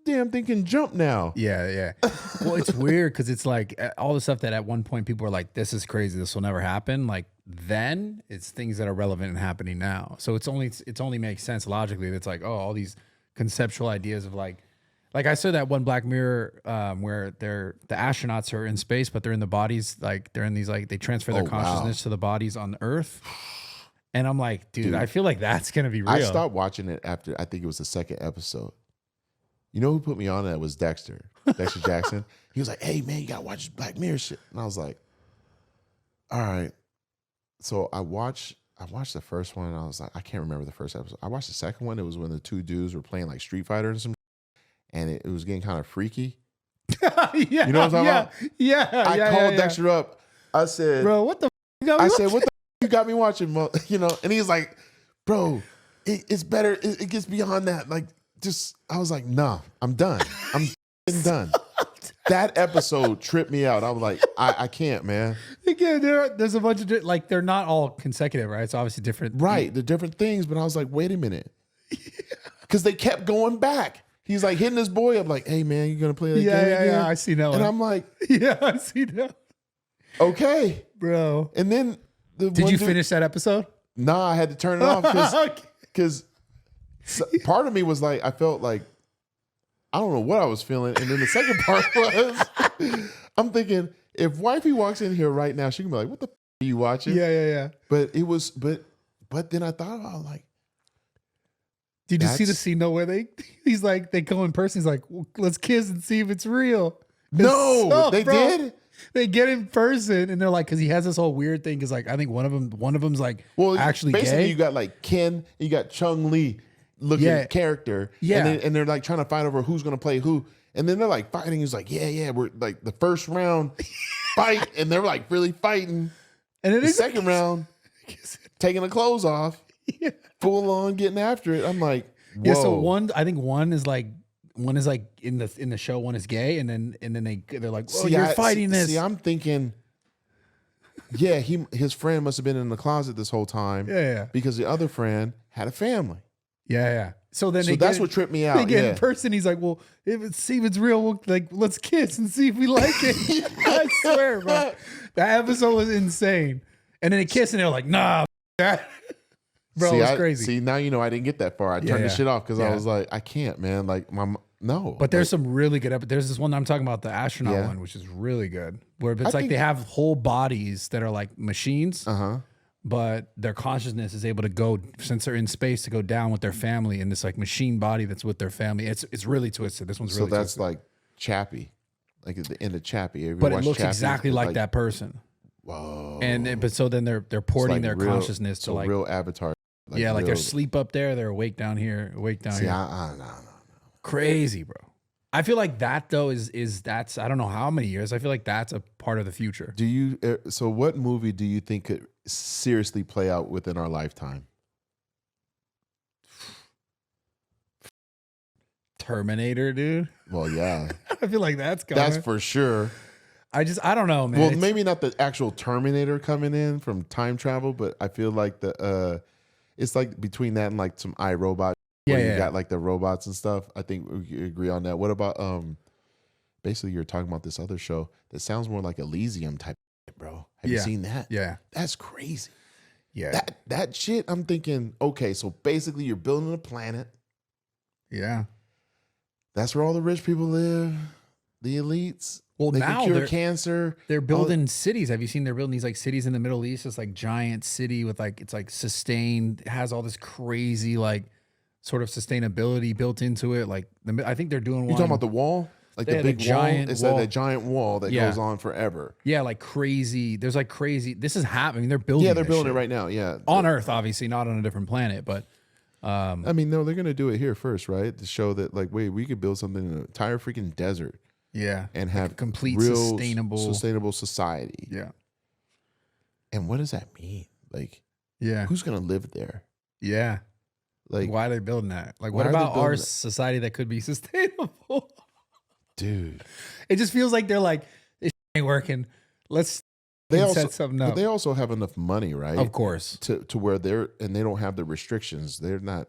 Damn thing can jump now. Yeah. Well, it's weird because it's like all the stuff that at one point people were like, this is crazy, this will never happen. Like then it's things that are relevant and happening now. So it's only makes sense logically. It's like, oh, all these conceptual ideas of like I saw that one Black Mirror where the astronauts are in space, but they're in the bodies, like they're in these, like they transfer their consciousness to the bodies on Earth. And I'm like, dude, I feel like that's going to be real. I stopped watching it after, I think it was the second episode. You know who put me on that was Dexter Jackson. He was like, hey, man, you got to watch Black Mirror shit. And I was like, all right. So I watched the first one, and I was like, I can't remember the first episode. I watched the second one. It was when the two dudes were playing like Street Fighter and some, and it was getting kind of freaky. Yeah, you know what I'm talking about? Yeah. I called Dexter up. I said, bro, what the f you got me I watching? said, what the f you got me watching? You know, and he's like, bro, it's better. It gets beyond that. Like, I was like, nah, I'm done. I'm done. That episode tripped me out. I was like, I can't, man. Again, there's a bunch of, like, they're not all consecutive, right? It's obviously different. Right, the different things. But I was like, wait a minute. Because they kept going back. He's like hitting his boy up like, hey, man, you going to play that game again? Yeah, I see that one. And I'm like, yeah, I see that. Okay. Bro. And then Did you finish that episode? Nah, I had to turn it off because part of me was like, I felt like, I don't know what I was feeling. And then the second part was, I'm thinking, if wifey walks in here right now, she can be like, what the f are you watching? Yeah. But it was, but then I thought about like, did you see the scene though where he's like, they go in person, he's like, well, let's kiss and see if it's real. No, they did? They get in person and they're like, because he has this whole weird thing, because like, I think one of them's like, well, actually basically gay. You got like Ken, you got Chung Lee looking character. Yeah. And they're like trying to fight over who's going to play who. And then they're like fighting. He's like, yeah, we're like the first round fight. And they're like really fighting. And then the second round, taking the clothes off, full on getting after it. I'm like, whoa. Yeah, so I think one is like in the show, one is gay, and then they're like, oh, you're fighting this. See, I'm thinking, yeah, his friend must have been in the closet this whole time. Yeah. Because the other friend had a family. Yeah. So then So that's what tripped me out. They get Yeah. in person. He's like, well, see if it's real, let's kiss and see if we like it. I swear, bro. That episode was insane. And then they kiss and they're like, nah, that. Bro, it was crazy. See, now you know I didn't get that far. I turned the shit off because I was like, I can't, man. Like, no. But there's some really good episodes. There's this one I'm talking about, the astronaut Yeah. one, which is really good. Where it's like they have whole bodies that are like machines, but their consciousness is able to go, since they're in space, to go down with their family in this like machine body that's with their family. It's really twisted. This one's really so that's twisted. like Chappie, like at the end of Chappie. But it looks exactly like that person. Whoa. But so then they're porting like their real, consciousness to like real avatar. like they're asleep up there, they're awake down here, awake down here. No. Crazy, bro. I feel like that though is that's, I don't know how many years. I feel like that's a part of the future. Do you? So what movie do you think could seriously play out within our lifetime? Terminator, dude. Well, yeah, I feel like that's coming. that's for sure. I don't know, man. Well, maybe not the actual Terminator coming in from time travel, but I feel like it's like between that and like some iRobot. Yeah, you got like the robots and stuff. I think we agree on that. What about basically you're talking about this other show that sounds more like Elysium type, bro. Have you seen that? Yeah. That's crazy. Yeah. That shit, I'm thinking, okay, so basically you're building a planet. Yeah. That's where all the rich people live, the elites. Well, they now can cure cancer. They're building cities. Have you seen they're building these like cities in the Middle East? It's like giant city with like, it's like sustained, it has all this crazy like sort of sustainability built into it. Like I think they're doing one. You talking about the wall? Like the big giant wall? It's wall. that giant wall that goes on forever. Yeah, like crazy. There's like crazy. This is happening. They're building. Yeah, they're building it right now. Yeah. On Earth, obviously, not on a different planet, but I mean, no, they're gonna do it here first, right? To show that, like, wait, we could build something in an entire freaking desert. Yeah. And have like a complete real sustainable society. Yeah. And what does that mean? Like, yeah, who's gonna live there? Yeah. Like, why are they building that? Like, what about our society that could be sustainable? Dude, it just feels like they're like, this ain't working. Let's set something up. But they also have enough money, right? Of course. To where they don't have the restrictions. They're not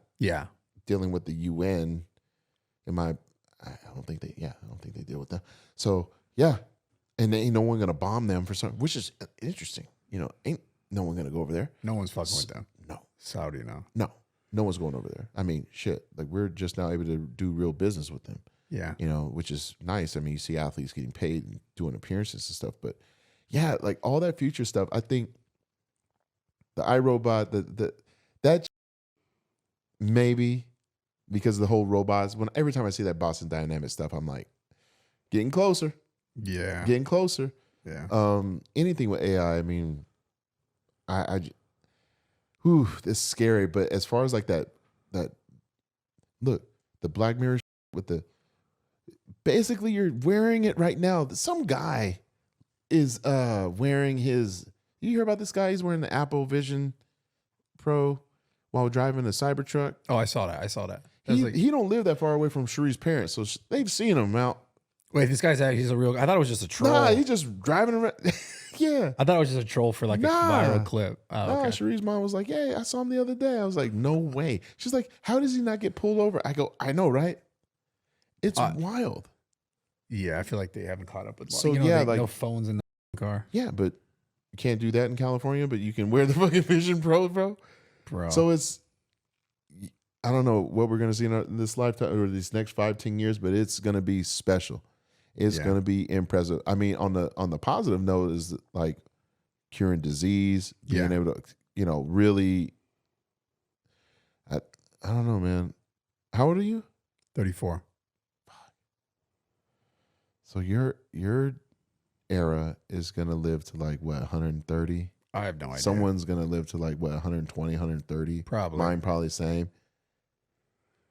dealing with the UN. I don't think they deal with that. So yeah. And ain't no one gonna bomb them for something, which is interesting. You know, ain't no one gonna go over there. No one's fucking with them. No. Saudi, no. No one's going over there. I mean, shit. Like, we're just now able to do real business with them. Yeah. You know, which is nice. I mean, you see athletes getting paid and doing appearances and stuff. But yeah, like all that future stuff, I think the iRobot, that maybe because of the whole robots, every time I see that Boston Dynamics stuff, I'm like, getting closer. Yeah. Getting closer. Yeah. Anything with AI, I mean, this is scary. But as far as like that look, the Black Mirror with basically you're wearing it right now. Some guy is wearing his, you hear about this guy? He's wearing the Apple Vision Pro while driving a Cybertruck. Oh, I saw that. He don't live that far away from Cherie's parents, so they've seen him out. Wait, this guy's he's a real. I thought it was just a troll. Nah, he's just driving around. Yeah, I thought it was just a troll for like a viral clip. Oh, okay. Cherie's mom was like, "Hey, I saw him the other day." I was like, "No way." She's like, "How does he not get pulled over?" I go, "I know, right? It's wild." Yeah, I feel like they haven't caught up with. So like no phones in the car. Yeah, but you can't do that in California. But you can wear the fucking Vision Pro, bro. So it's. I don't know what we're gonna see in this lifetime or these next 5-10 years, but it's gonna be special. It's gonna be impressive. I mean, on the positive note is like curing disease, being able to, really. I don't know, man. How old are you? 34. So your era is gonna live to like what, 130? I have no idea. Someone's gonna live to like what, 120, 130? Probably. Mine probably the same.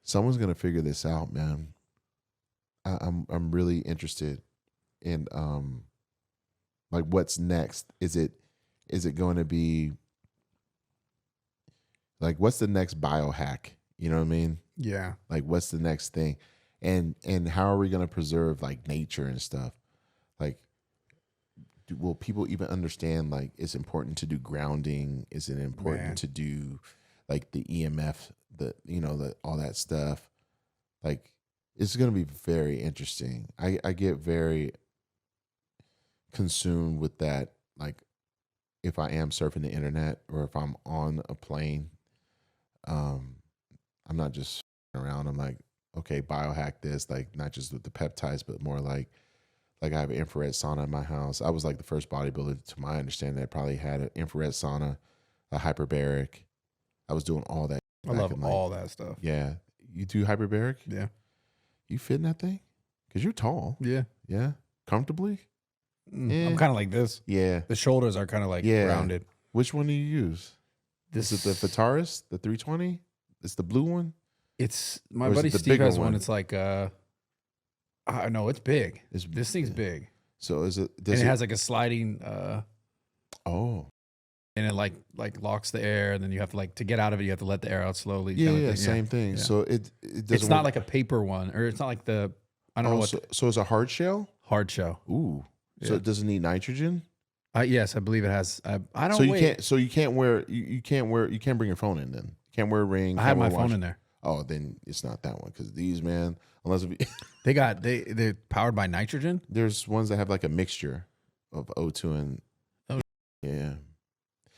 Someone's gonna figure this out, man. I'm really interested in like what's next. Is it going to be like, what's the next biohack? You know what I mean? Yeah. Like, what's the next thing? And how are we going to preserve like nature and stuff? Like, will people even understand like it's important to do grounding? Is it important to do like the EMF all that stuff. Like, it's going to be very interesting. I get very consumed with that. Like, if I am surfing the internet or if I'm on a plane, I'm not just around. I'm like, okay, biohack this, like not just with the peptides, but more like I have an infrared sauna in my house. I was like the first bodybuilder, to my understanding, that probably had an infrared sauna, a hyperbaric. I was doing all that. I love all that stuff. Yeah. You do hyperbaric? Yeah. You fit in that thing? Because you're tall. Yeah. Yeah. Comfortably? I'm kind of like this. Yeah. The shoulders are kind of like rounded. Which one do you use? This Is it the Vitaris, the 320? It's the blue one? It's my buddy Steve has one. It's like I know it's big. This thing's big. So is it? And it has like a sliding. Oh. And it like locks the air, and then you have to to get out of it. You have to let the air out slowly. Yeah, same thing. Yeah. So it doesn't. It's not like a paper one, or it's not like the. I don't know what. So it's a hard shell. Hard shell. Ooh. Yeah. So it doesn't need nitrogen. Yes, I believe it has. I don't. So you can't. So you can't wear. You can't wear. You can't bring your phone in. Then you can't wear a ring. I have my phone in there. Oh, then it's not that one, because these, man, unless they're powered by nitrogen. There's ones that have like a mixture of O2 and yeah.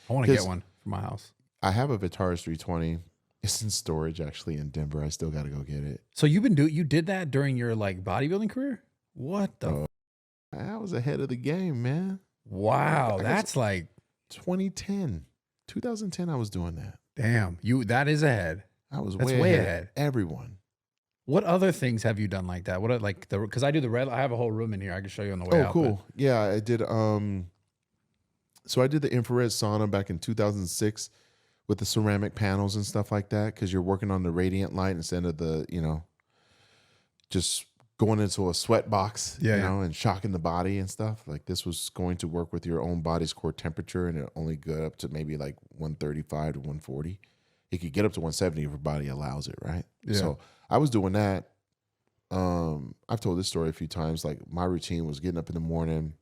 I want to get one for my house. I have a Vitaris 320. It's in storage actually in Denver. I still got to go get it. So you did that during your like bodybuilding career? What the? I was ahead of the game, man. Wow, that's like 2010, 2010. I was doing that. Damn, that is ahead. I was way ahead. Everyone. What other things have you done like that? Because I do the red. I have a whole room in here. I can show you on the way out. Oh, cool. Yeah, I did. So I did the infrared sauna back in 2006 with the ceramic panels and stuff like that, because you're working on the radiant light instead of the, just going into a sweat box, and shocking the body and stuff. Like, this was going to work with your own body's core temperature, and it only got up to maybe like 135 to 140. It could get up to 170 if your body allows it, right? Yeah. So I was doing that. I've told this story a few times. Like, my routine was getting up in the morning,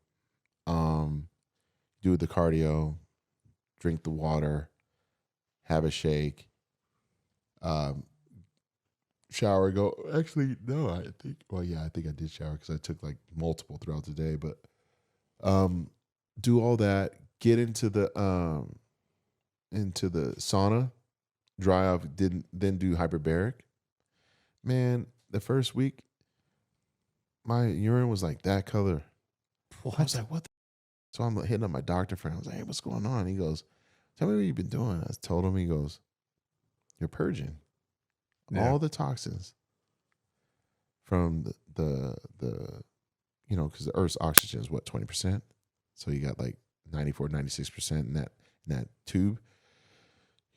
do the cardio, drink the water, have a shake, shower, go. Actually, no, I think I did shower because I took like multiple throughout the day. But do all that, get into the sauna, dry off, then do hyperbaric. Man, the first week, my urine was like that color. What? I was like, what the? So I'm hitting up my doctor friend. I was like, hey, what's going on? He goes, tell me what you've been doing. I told him. He goes, you're purging all the toxins from the because the Earth's oxygen is what, 20%? So you got like 94, 96% in that tube,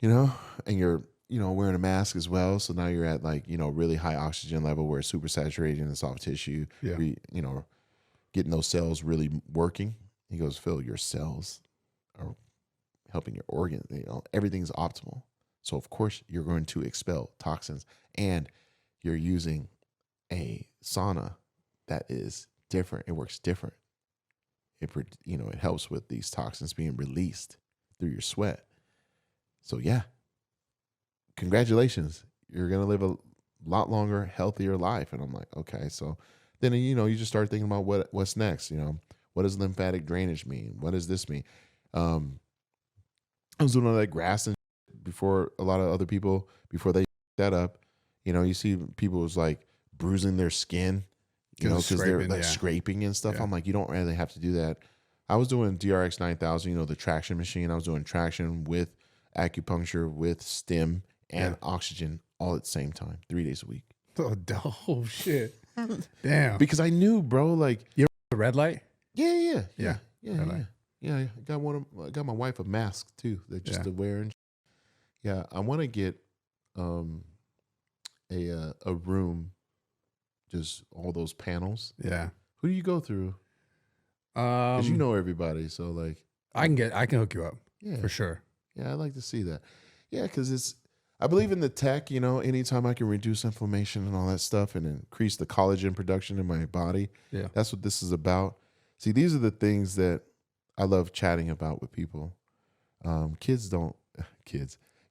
and you're, wearing a mask as well. So now you're at like, really high oxygen level where it's super saturated in the soft tissue, getting those cells really working. He goes, Phil, your cells are helping your organ. Everything's optimal. So of course you're going to expel toxins, and you're using a sauna that is different. It works different. It helps with these toxins being released through your sweat. So yeah, congratulations. You're going to live a lot longer, healthier life. And I'm like, okay. So then, you just start thinking about what's next. What does lymphatic drainage mean? What does this mean? I was doing all that grass and before a lot of other people, before they that up, you see people was like bruising their skin, because they're like scraping and stuff. Yeah. I'm like, you don't really have to do that. I was doing DRX 9000, the traction machine. I was doing traction with acupuncture, with stim and oxygen all at the same time, 3 days a week. Oh shit. Damn. Because I knew, bro, like, you the red light? Yeah. I got my wife a mask too, that just to wear. And I want to get a room, just all those panels. Yeah. Who do you go through? Because you know everybody, so like I can hook you up. Yeah, for sure. Yeah, I'd like to see that. Yeah, because I believe in the tech. Anytime I can reduce inflammation and all that stuff and increase the collagen production in my body. Yeah, that's what this is about. See, these are the things that I love chatting about with people. Kids,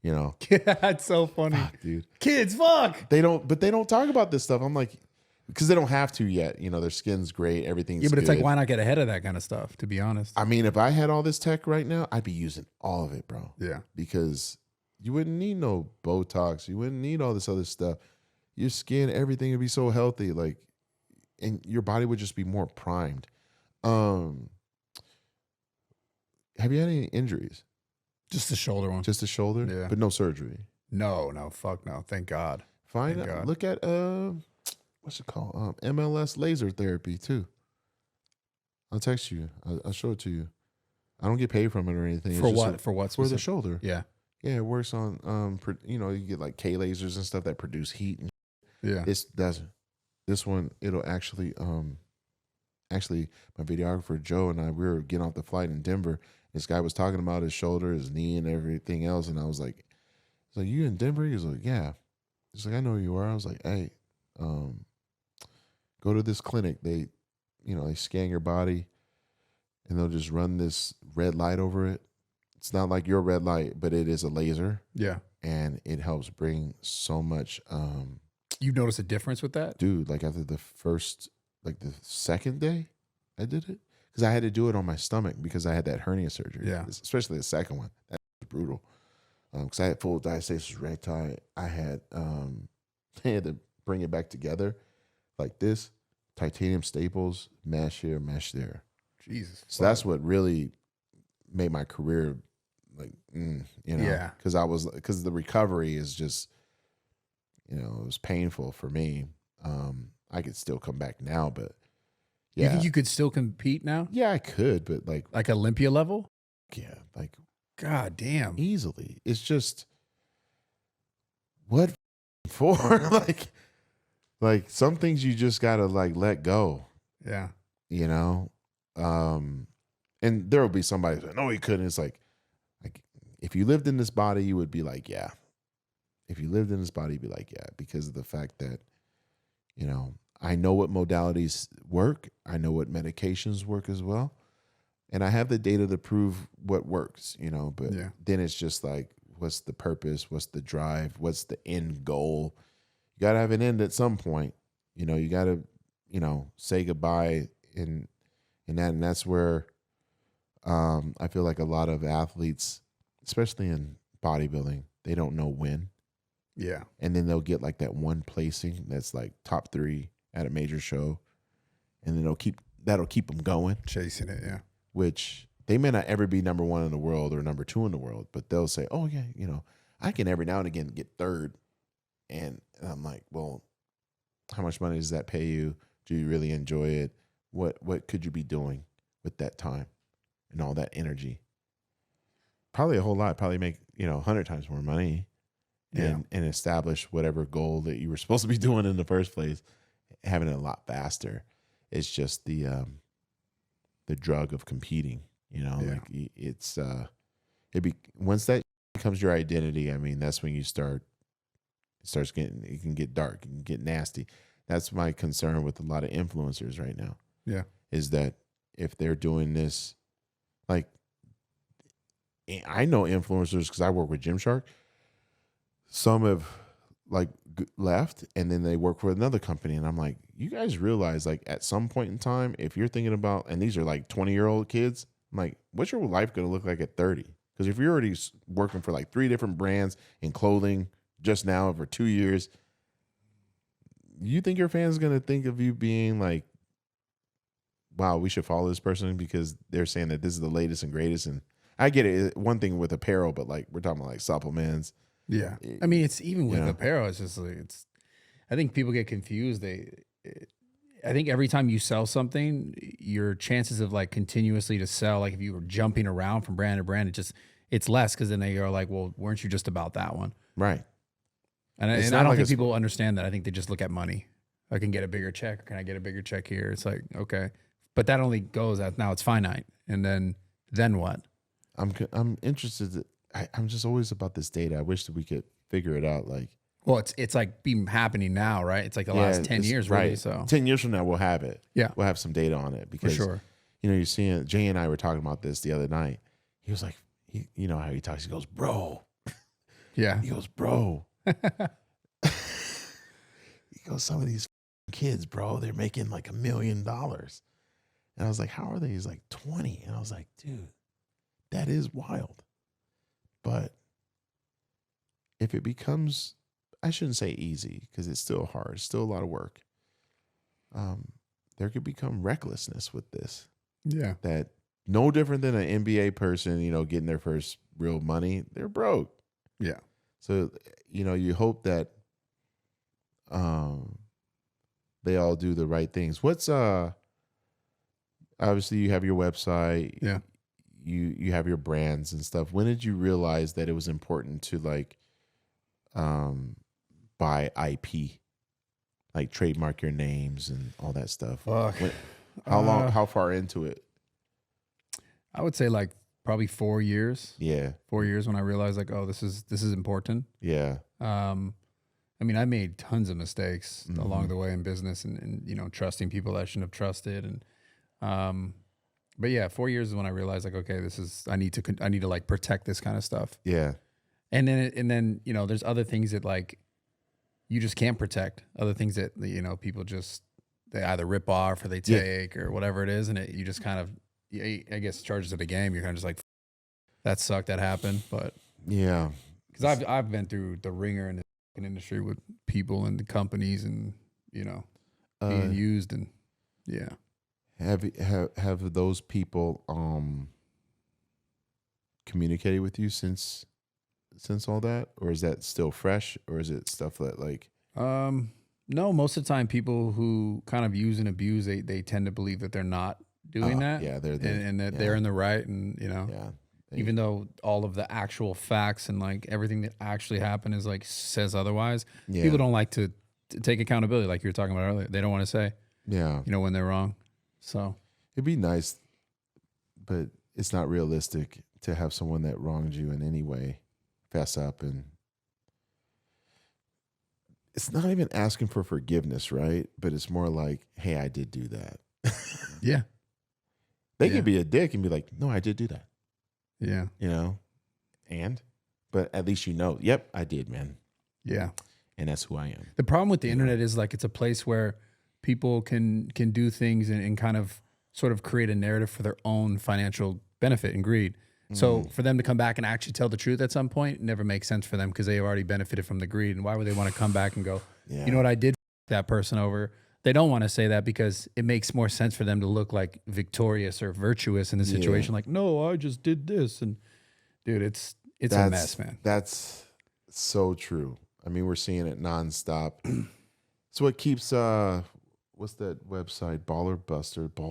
You know, That's so funny. fuck, dude. Kids, fuck. They don't talk about this stuff. I'm like, because they don't have to yet. You know, their skin's great, everything's Yeah, but it's good. like, why not get ahead of that kind of stuff? To be honest. I mean, if I had all this tech right now, I'd be using all of it, bro. Yeah. Because you wouldn't need no Botox. You wouldn't need all this other stuff. Your skin, everything would be so healthy. Like, and your body would just be more primed. Have you had any injuries? Just the shoulder one. Just the shoulder? Yeah. But no surgery. No, fuck no. Thank God. Fine. Thank God. Look at what's it called? MLS laser therapy too. I'll text you. I'll show it to you. I don't get paid from it or anything. For what? For what? For the shoulder. Yeah. Yeah, it works on you know, you get like K lasers and stuff that produce heat. And Yeah. this doesn't. This one, it'll actually my videographer Joe and I, we were getting off the flight in Denver. This guy was talking about his shoulder, his knee, and everything else, and I was like, you in Denver? He was like, yeah. He's like, I know who you are. I was like, hey, go to this clinic. They scan your body, and they'll just run this red light over it. It's not like your red light, but it is a laser. Yeah. And it helps bring so much. You notice a difference with that? Dude, like after the second day I did it, because I had to do it on my stomach because I had that hernia surgery. Yeah. Especially the second one. That was brutal. Because I had full diastasis recti. I had to bring it back together like this. Titanium staples, mesh here, mesh there. Jesus. So that's what really made my career like, you know. Yeah. Because the recovery is just, it was painful for me. I could still come back now, but yeah. You think you could still compete now? Yeah, I could, but like Olympia level? yeah, like God damn. easily. It's just what for? like some things you just gotta like let go, Yeah. you know? And there will be somebody who's like, no, he couldn't. It's like if you lived in this body, you would be like, yeah. If you lived in this body, you'd be like, yeah, because of the fact that, I know what modalities work. I know what medications work as well. And I have the data to prove what works, but then it's just like, what's the purpose? What's the drive? What's the end goal? You got to have an end at some point. You got to, say goodbye in that. And that's where I feel like a lot of athletes, especially in bodybuilding, they don't know when. Yeah. And then they'll get like that one placing that's like top 3 at a major show. And then that'll keep them going. Chasing it, yeah. Which they may not ever be number 1 in the world or number 2 in the world, but they'll say, oh yeah, I can every now and again get 3rd. And I'm like, well, how much money does that pay you? Do you really enjoy it? What could you be doing with that time and all that energy? Probably a whole lot. Probably make, 100 times more money and establish whatever goal that you were supposed to be doing in the first place, having it a lot faster. It's just the drug of competing, like it's once that becomes your identity, I mean, that's when it can get dark, it can get nasty. That's my concern with a lot of influencers right now. Yeah. Is that if they're doing this, like, I know influencers because I work with Gymshark. Some have like left and then they work for another company. And I'm like, you guys realize like at some point in time, if you're thinking about, and these are like 20-year-old kids, I'm like, what's your life going to look like at 30? Because if you're already working for like 3 different brands in clothing just now for 2 years, you think your fans going to think of you being like, wow, we should follow this person because they're saying that this is the latest and greatest. And I get it. One thing with apparel, but like we're talking about like supplements. Yeah. I mean, it's even with apparel, it's just like, I think people get confused. I think every time you sell something, your chances of like continuously to sell, like if you were jumping around from brand to brand, it's less. Cause then they are like, well, weren't you just about that one? Right. And I don't think people understand that. I think they just look at money. I can get a bigger check or can I get a bigger check here? It's like, okay, but that only goes as now it's finite. And then what? I'm interested. I'm just always about this data. I wish that we could figure it out. Like, well, it's like been happening now, right? It's like the last 10 years, really. Right. So 10 years from now, we'll have it. Yeah, we'll have some data on it because, for sure. You're seeing Jay and I were talking about this the other night. He was like, you know how he talks. He goes, bro, Yeah. He goes, bro. He goes, some of these kids, bro, they're making like $1 million. And I was like, how are they? He's like 20. And I was like, dude, that is wild. But if it becomes, I shouldn't say easy because it's still hard, it's still a lot of work. There could become recklessness with this. Yeah. That no different than an NBA person, you know, getting their first real money. They're broke. Yeah. So, you know, you hope that they all do the right things. What's obviously you have your website. Yeah. You have your brands and stuff. When did you realize that it was important to like buy IP? Like trademark your names and all that stuff. How far into it? I would say like probably 4 years. Yeah. 4 years when I realized like, oh, this is important. Yeah. I mean, I made tons of mistakes along the way in business and you know, trusting people that I shouldn't have trusted. And, but yeah, 4 years is when I realized like, okay, I need to like protect this kind of stuff. Yeah. And then, you know, there's other things that like, you just can't protect, other things that, you know, people they either rip off or they take or whatever it is. And you just kind of, I guess, charges of the game. You're kind of just like, that sucked, that happened. But yeah, because I've been through the ringer in the industry with people and the companies and, you know, being used and yeah. Have those people communicated with you since all that, or is that still fresh, or is it stuff that like no, most of the time people who kind of use and abuse, they tend to believe that they're not doing that. Yeah, and that they're in the right, and you know, even though all of the actual facts and like everything that actually happened is like says otherwise, people don't like to take accountability, like you were talking about earlier. They don't want to say, you know, when they're wrong. So it'd be nice, but it's not realistic to have someone that wronged you in any way fess up. And it's not even asking for forgiveness, right? But it's more like, hey, I did do that. Yeah. They could be a dick and be like, no, I did do that. Yeah. You know, but at least you know, yep, I did, man. Yeah. And that's who I am. The problem with the internet is like, it's a place where people can do things and kind of sort of create a narrative for their own financial benefit and greed. So for them to come back and actually tell the truth at some point never makes sense for them because they already benefited from the greed. And why would they want to come back and go, you know what, I did that person over? They don't want to say that because it makes more sense for them to look like victorious or virtuous in the situation. Like, no, I just did this. And dude, it's a mess, man. That's so true. I mean, we're seeing it nonstop. It's what keeps, what's that website? Ball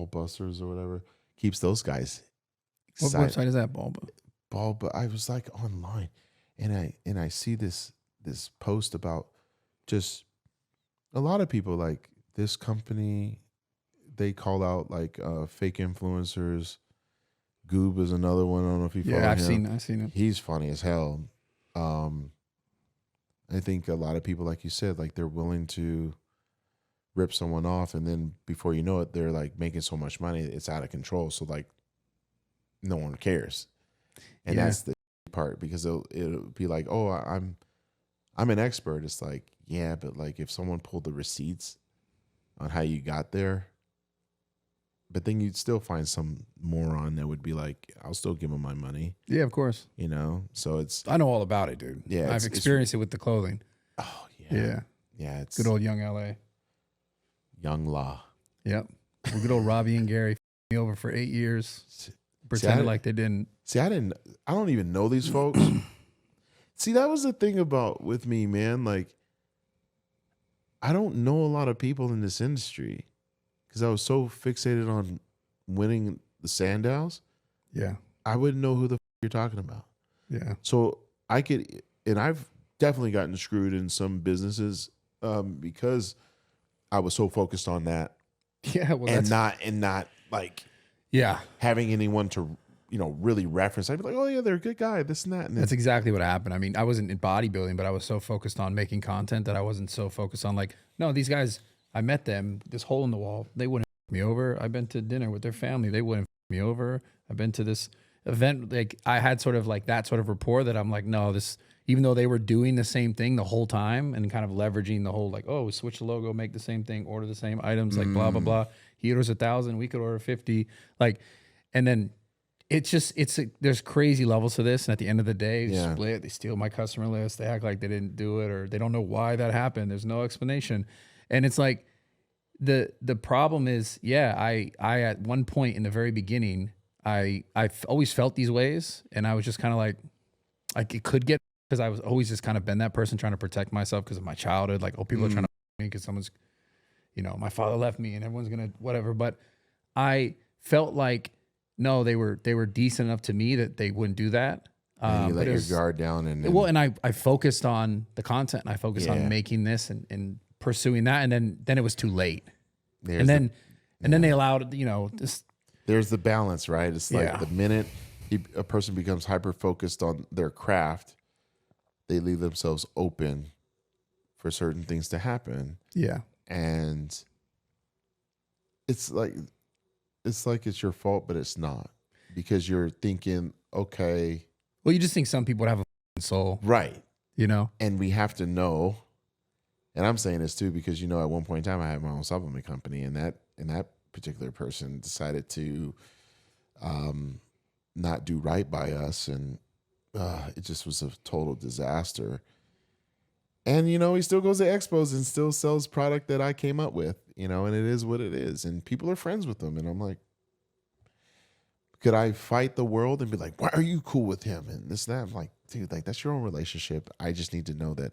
Busters or whatever. Keeps those guys excited. What website is that? But I was like online and I see this post about just a lot of people like this company, they call out like fake influencers. Goob is another one. I don't know if you follow him. I've seen it. He's funny as hell. I think a lot of people, like you said, like they're willing to rip someone off, and then before you know it, they're like making so much money, it's out of control. So like, no one cares, and that's the part, because it'll be like, oh, I'm an expert. It's like, yeah, but like if someone pulled the receipts on how you got there, but then you'd still find some moron that would be like, I'll still give him my money. Yeah, of course. You know, so I know all about it, dude. Yeah, I've experienced it with the clothing. Oh yeah, yeah. It's good old young LA. Youngla. Yep. Well, good old Robbie and Gary me over for 8 years. Pretended like they didn't. See, I don't even know these folks. See, that was the thing with me, man. Like, I don't know a lot of people in this industry because I was so fixated on winning the Sandals. Yeah. I wouldn't know who the you're talking about. Yeah. So and I've definitely gotten screwed in some businesses because I was so focused on that. Yeah. Well, and not like, having anyone to, really reference. I'd be like, oh yeah, they're a good guy, this and that. And that's exactly what happened. I mean, I wasn't in bodybuilding, but I was so focused on making content that I wasn't so focused on like, no, these guys, I met them, this hole in the wall, they wouldn't f me over. I've been to dinner with their family, they wouldn't f me over. I've been to this event, like I had sort of like that sort of rapport that I'm like, no, this, even though they were doing the same thing the whole time and kind of leveraging the whole like, oh, switch the logo, make the same thing, order the same items, like blah blah blah. He orders 1,000, we could order 50, like, and then it's just there's crazy levels to this, and at the end of the day, they split, they steal my customer list, they act like they didn't do it, or they don't know why that happened. There's no explanation, and it's like the problem is, I at one point in the very beginning, I always felt these ways, and I was just kind of like it could get, because I was always just kind of been that person trying to protect myself because of my childhood, like, oh, people are trying to me because someone's, my father left me and everyone's gonna whatever, but I felt like, no, they were decent enough to me that they wouldn't do that. And you let your guard down, and I focused on the content, and I focused on making this and pursuing that, and then it was too late. Then they allowed, this. There's the balance, right? It's like the minute a person becomes hyper focused on their craft, they leave themselves open for certain things to happen. Yeah, and it's like it's your fault, but it's not, because you're thinking, okay. Well, you just think some people would have a soul, right? And we have to know. And I'm saying this too because at one point in time I had my own supplement company, and that particular person decided to not do right by us, and it just was a total disaster. And he still goes to expos and still sells product that I came up with, and it is what it is, and people are friends with them. And I'm like, could I fight the world and be like, why are you cool with him and this and that? I'm like, dude, like, that's your own relationship. I just need to know that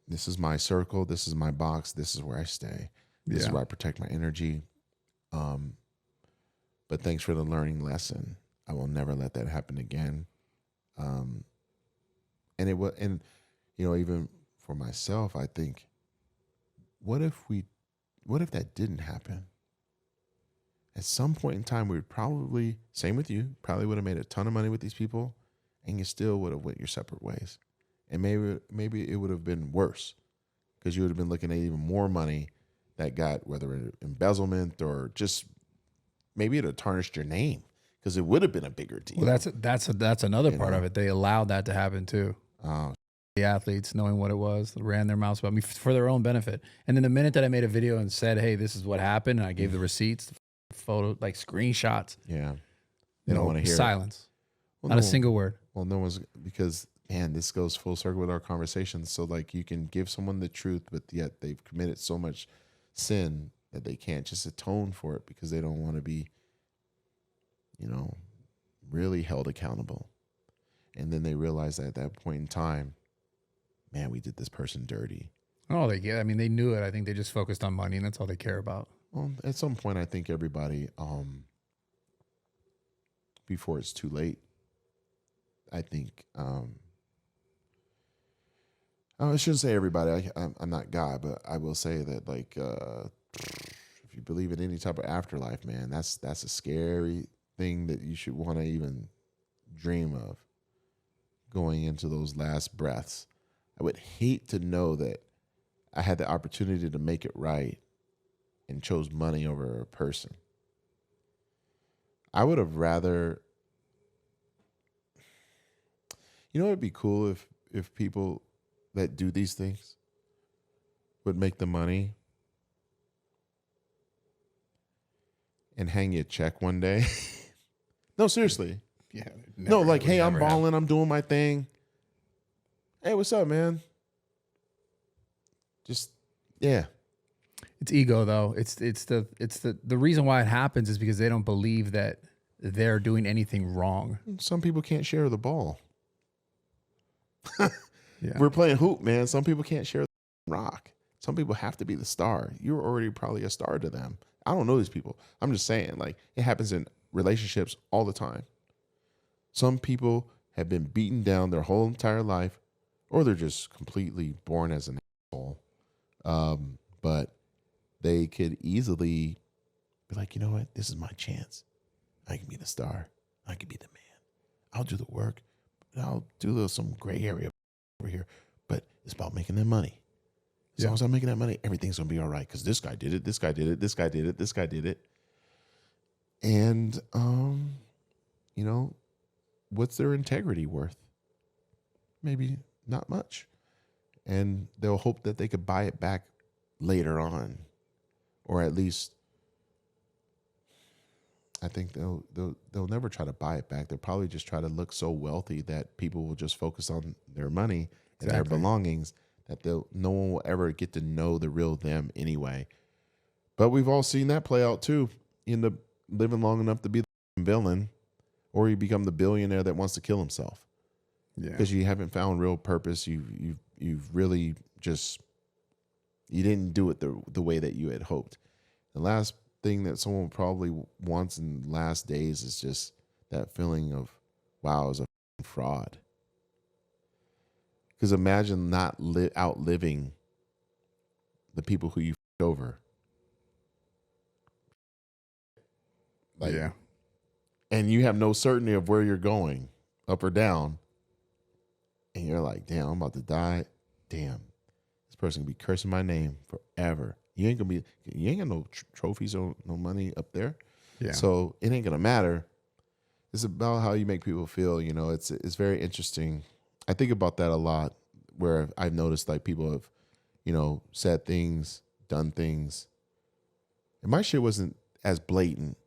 this is my circle, this is my box, this is where I stay, this is where I protect my energy. But thanks for the learning lesson. I will never let that happen again. And even for myself, I think, what if that didn't happen? At some point in time, we would probably, same with you, probably would have made a ton of money with these people, and you still would have went your separate ways. And maybe it would have been worse, because you would have been looking at even more money that got, whether embezzlement or just maybe it would have tarnished your name, because it would have been a bigger deal. Well, that's another part of it. They allowed that to happen too. The athletes, knowing what it was, ran their mouths about me for their own benefit. And then the minute that I made a video and said, hey, this is what happened, and I gave the receipts, the photo, like screenshots. Yeah. They don't want to hear silence. Well, not a single word. Well, no one's, because, man, this goes full circle with our conversation. So, like, you can give someone the truth, but yet they've committed so much sin that they can't just atone for it because they don't want to be, really held accountable. And then they realize that at that point in time, man, we did this person dirty. Oh, they knew it. I think they just focused on money, and that's all they care about. Well, at some point, I think everybody, before it's too late, I think, I shouldn't say everybody. I'm not God, but I will say that, like, if you believe in any type of afterlife, man, that's a scary thing that you should want to even dream of, going into those last breaths. I would hate to know that I had the opportunity to make it right and chose money over a person. I would have rather, it'd be cool if people that do these things would make the money and hang you a check one day. No, seriously. Yeah. No, like, hey, I'm balling, I'm doing my thing. Hey, what's up, man? Just, yeah. It's ego, though. It's the reason why it happens is because they don't believe that they're doing anything wrong. Some people can't share the ball. Yeah. We're playing hoop, man. Some people can't share the rock. Some people have to be the star. You're already probably a star to them. I don't know these people. I'm just saying, like, it happens in relationships all the time. Some people have been beaten down their whole entire life, or they're just completely born as an asshole. But they could easily be like, you know what? This is my chance. I can be the star. I can be the man. I'll do the work. I'll do some gray area over here. But it's about making that money. As long as I'm making that money, everything's going to be all right. Because this guy did it. This guy did it. This guy did it. This guy did it. And, what's their integrity worth? maybe not much. And they'll hope that they could buy it back later on, or at least I think they'll never try to buy it back. They'll probably just try to look so wealthy that people will just focus on their money and their belongings, that no one will ever get to know the real them anyway. But we've all seen that play out too. You end up living long enough to be the villain, or you become the billionaire that wants to kill himself. Yeah. Because you haven't found real purpose. You've really just, you didn't do it the way that you had hoped. The last thing that someone probably wants in the last days is just that feeling of, wow, I was a fraud. Because imagine not outliving the people who you over. Like, yeah. And you have no certainty of where you're going, up or down. And you're like, damn, I'm about to die. Damn, this person gonna be cursing my name forever. You ain't got no trophies or no money up there. Yeah. So it ain't gonna matter. It's about how you make people feel. You know, it's very interesting. I think about that a lot, where I've noticed like people have, you know, said things, done things, and my shit wasn't as blatant.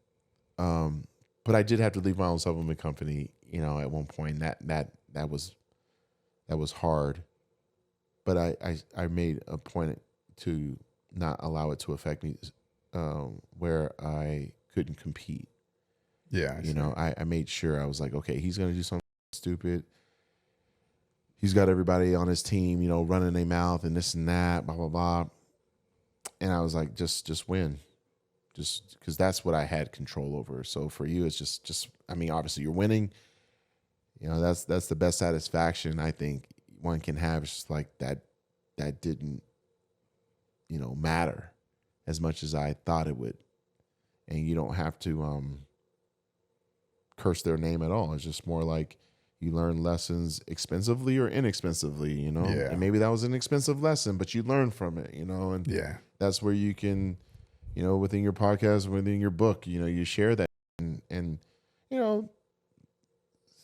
But I did have to leave my own supplement company, you know, at one point. That was hard. But I made a point to not allow it to affect me, where I couldn't compete. Yeah. You know, I made sure, I was like, okay, he's going to do something stupid. He's got everybody on his team, you know, running their mouth and this and that, blah, blah, blah. And I was like, just win. Just because that's what I had control over. So for you, it's just, I mean, obviously you're winning. You know, that's the best satisfaction I think one can have. It's just like that didn't, you know, matter as much as I thought it would. And you don't have to curse their name at all. It's just more like you learn lessons expensively or inexpensively, you know? Yeah. And maybe that was an expensive lesson, but you learn from it, you know? And Yeah. that's where you can, you know, within your podcast, within your book, you know, you share that. And you know,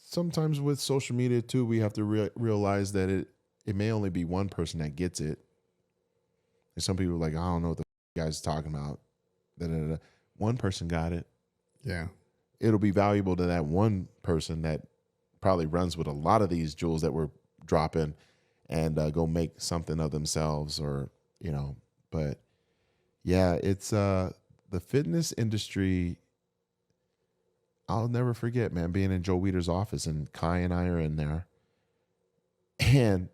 sometimes with social media too, we have to realize that it may only be one person that gets it. And some people are like, I don't know what the guy's talking about. Da-da-da-da. One person got it. Yeah. It'll be valuable to that one person that probably runs with a lot of these jewels that we're dropping and go make something of themselves, or, you know, but yeah, it's the fitness industry. I'll never forget, man, being in Joe Weider's office and Kai and I are in there. And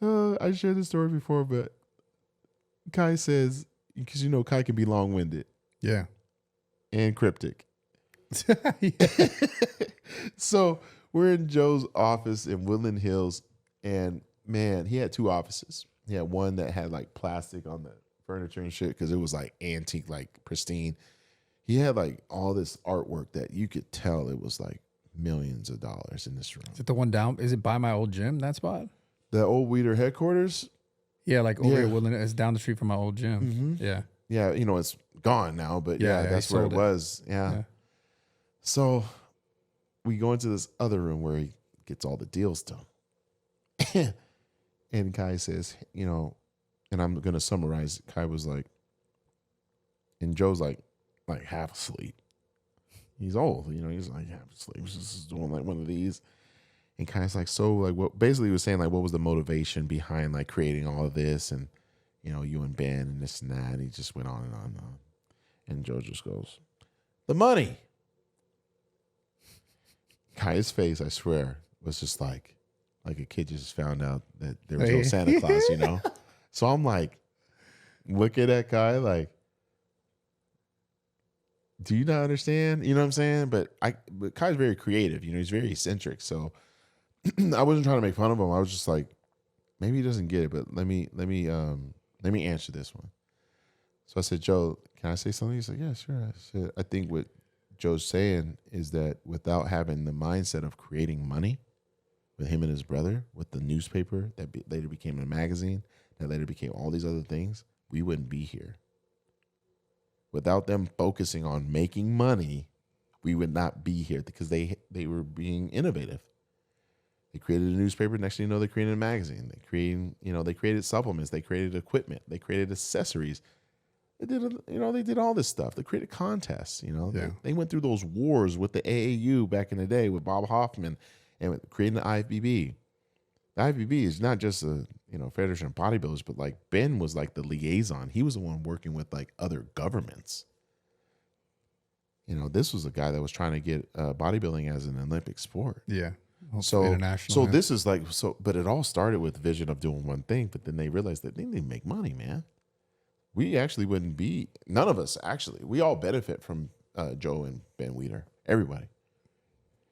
I shared this story before, but Kai says, because you know Kai can be long-winded. Yeah. And cryptic. Yeah. So we're in Joe's office in Woodland Hills, and man, he had two offices. He had one that had like plastic on the furniture and shit because it was like antique, like pristine. He had like all this artwork that you could tell it was like millions of dollars in this room. Is it the one down? Is it by my old gym, that spot? The old Weider headquarters? Yeah, like over Yeah. at Woodland. It's down the street from my old gym. Mm-hmm. Yeah. Yeah, you know, it's gone now, but yeah, Yeah, that's he where it sold it. was. Yeah. So we go into this other room where he gets all the deals done. And Kai says, you know, and I'm going to summarize. Kai was like, and Joe's like half asleep. He's old, you know, he's like half asleep. He's just doing like one of these. And Kai's like, so like what basically he was saying, like, what was the motivation behind like creating all of this, and, you know, you and Ben and this and that. And he just went on and on and on. And Joe just goes, the money. Kai's face, I swear, was just like a kid just found out that there was no Santa Claus, you know? So I'm like, looking at Kai like, do you not understand? You know what I'm saying? But Kai's very creative, you know, he's very eccentric. So I wasn't trying to make fun of him. I was just like, maybe he doesn't get it, but let me answer this one. So I said, Joe, can I say something? He's like, yeah, sure. I said, I think what Joe's saying is that without having the mindset of creating money with him and his brother, with the newspaper that later became a magazine, that later became all these other things, we wouldn't be here. Without them focusing on making money, we would not be here because they were being innovative. They created a newspaper. Next thing you know, they created a magazine. They created supplements. They created equipment. They created accessories. They did all this stuff. They created contests. They went through those wars with the AAU back in the day with Bob Hoffman and with creating the IFBB. The IFBB is not just a Federation of Bodybuilders, but like Ben was like the liaison. He was the one working with like other governments. This was a guy that was trying to get bodybuilding as an Olympic sport. Yeah. So international. this is like but it all started with the vision of doing one thing, but then they realized that they need to make money, man. We actually wouldn't be, none of us actually. We all benefit from Joe and Ben Weeder. Everybody.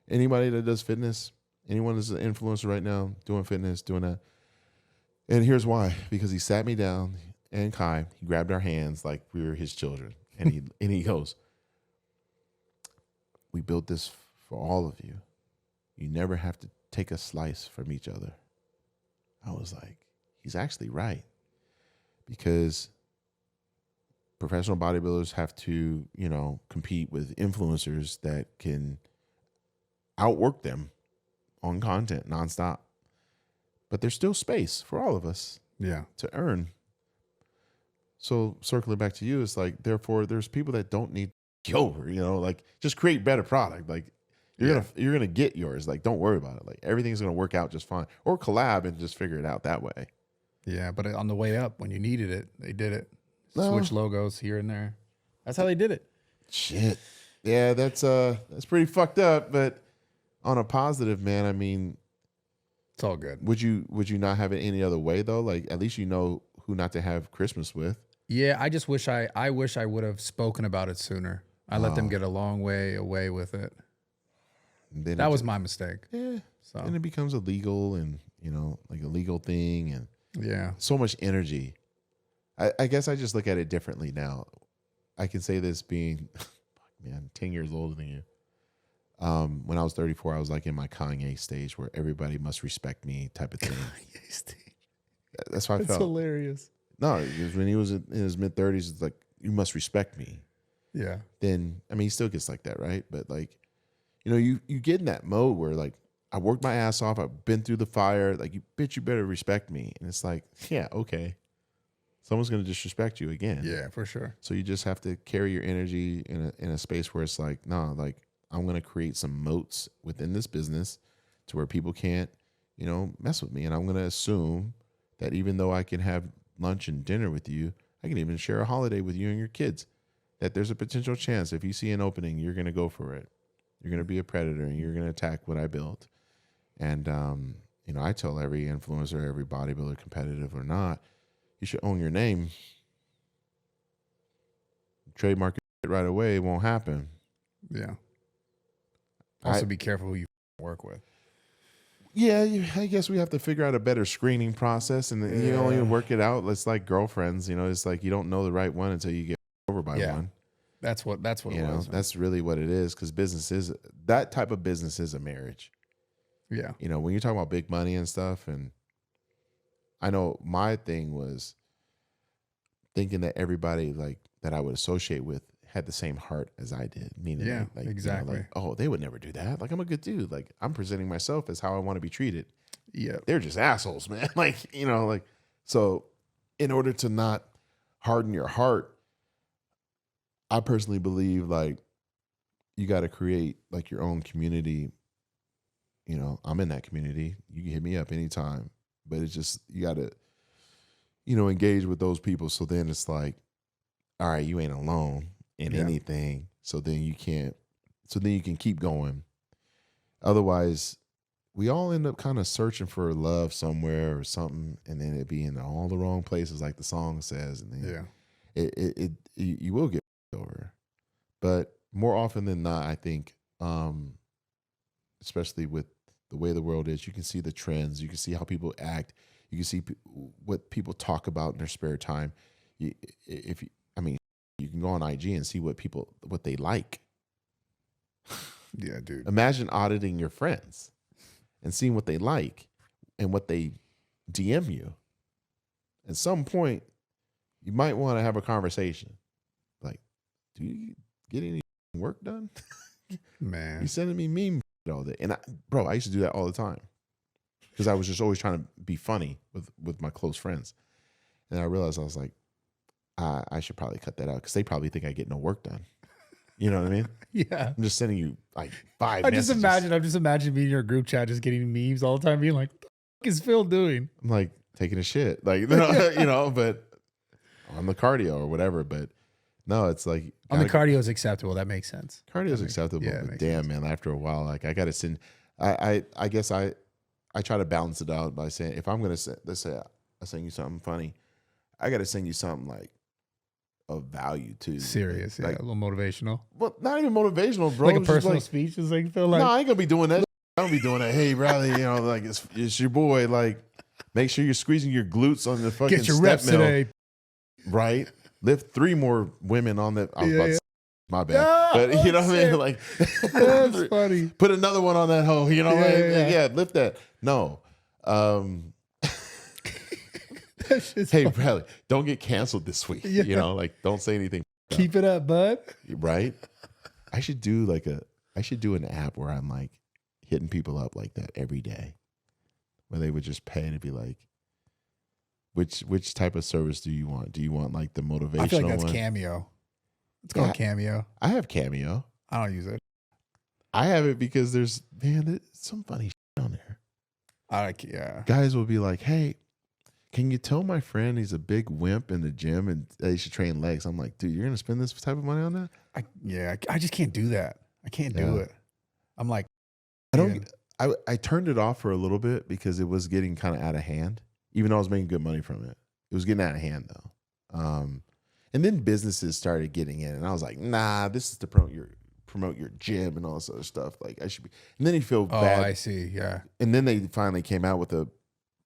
Anybody that does fitness, anyone that's an influencer right now, doing fitness, doing that. And here's why. Because he sat me down and Kai, he grabbed our hands like we were his children. And he goes, we built this for all of you. You never have to take a slice from each other. I was like, he's actually right. Because professional bodybuilders have to, compete with influencers that can outwork them on content nonstop. But there's still space for all of us to earn. So circling back to you, it's like, therefore, there's people that don't need to go over, like just create better product. Like you're gonna get yours. Like, don't worry about it. Like everything's gonna work out just fine. Or collab and just figure it out that way. Yeah, but on the way up, when you needed it, they did it. Switch logos here and there. That's how they did it. Shit. Yeah, that's pretty fucked up. But on a positive, man, I mean, it's all good. Would you not have it any other way though? Like at least you know who not to have Christmas with. Yeah, I just wish I would have spoken about it sooner. I let them get a long way away with it. That was my mistake. Yeah. So and it becomes illegal and like a legal thing and so much energy. I guess I just look at it differently now. I can say this being, 10 years older than you. When I was 34, I was like in my Kanye stage where everybody must respect me type of thing. Kanye stage. That's how I felt. It's hilarious. No, because when he was in his mid 30s, it's like, you must respect me. Yeah. Then, he still gets like that, right? But like, you get in that mode where like, I worked my ass off. I've been through the fire. Like, you better respect me. And it's like, yeah, okay. Someone's going to disrespect you again. Yeah, for sure. So you just have to carry your energy in a space where it's like, nah, like I'm going to create some moats within this business to where people can't, mess with me. And I'm going to assume that even though I can have lunch and dinner with you, I can even share a holiday with you and your kids, that there's a potential chance if you see an opening, you're going to go for it. You're going to be a predator and you're going to attack what I built. And, I tell every influencer, every bodybuilder, competitive or not, you should own your name. Trademark it right away. It won't happen. Yeah. Also be careful who you work with. Yeah, I guess we have to figure out a better screening process. And you only work it out. It's like girlfriends. It's like you don't know the right one until you get over by one. That's what it was. That's really what it is, because that type of business is a marriage. Yeah. When you're talking about big money and stuff, and I know my thing was thinking that everybody like that I would associate with had the same heart as I did. Meaning, like exactly. Oh, they would never do that. Like, I'm a good dude. Like, I'm presenting myself as how I want to be treated. Yeah, they're just assholes, man. So in order to not harden your heart, I personally believe like you got to create like your own community. I'm in that community. You can hit me up anytime. But it's just, you got to, engage with those people. So then it's like, all right, you ain't alone in anything. So then you can keep going. Otherwise, we all end up kind of searching for love somewhere or something. And then it be in all the wrong places, like the song says. And then you will get over. But more often than not, I think, especially with the way the world is, you can see the trends. You can see how people act. You can see what people talk about in their spare time. You can go on IG and see what they like. Yeah, dude. Imagine auditing your friends and seeing what they like and what they DM you. At some point, you might want to have a conversation. Like, do you get any work done? Man. You sending me meme all day. And I used to do that all the time. because I was just always trying to be funny with my close friends. And I realized I was like, I should probably cut that out because they probably think I get no work done. You know what I mean? Yeah. I'm just sending you like 5 I'm messages. just imagining being in your group chat, just getting memes all the time, being like, what the fuck is Phill doing? I'm like taking a shit, like, you know, but on the cardio or whatever. But no, it's like On the cardio is acceptable. That makes sense. Cardio is acceptable. Yeah, But damn, man, after a while, like I got to send, I guess I try to balance it out by saying, if I'm going to let's say I send you something funny, I got to send you something like of value too. Serious. Like, yeah. A little motivational. Well, not even motivational, bro. Like a It's just personal speech. Is like, Phill, like, no, I ain't gonna be doing that. I don't be doing that. Hey, Riley, you know, like it's your boy. Like, make sure you're squeezing your glutes on the fucking get your step reps mill, today. right? Lift 3 more women on the. I was Yeah, about to yeah. say, my bad, No, but you know what I shit. mean. Like, That's funny. put another one on that hoe. You know, Yeah, like, yeah. yeah, lift that. No. That's just Hey, funny. Riley, don't get canceled this week. Yeah. You know, like, don't say anything. Keep it up, bud. Right? I should do an app where I'm like hitting people up like that every day, where they would just pay and it'd be like, which type of service do you want? Do you want like the motivational I feel like that's one? Cameo. It's called Cameo. I have Cameo. I don't use it. I have it because there's some funny shit on there. Yeah. Guys will be like, hey, can you tell my friend he's a big wimp in the gym and he should train legs? I'm like, dude, you're gonna spend this type of money on that? I just can't do that. I can't do it. I'm like, I turned it off for a little bit because it was getting kind of out of hand, even though I was making good money from it. It was getting out of hand though. And then businesses started getting in and I was like, nah, this is to promote your gym and all this other stuff. Like I should be, and then you feel bad. Oh, I see. Yeah. And then they finally came out with a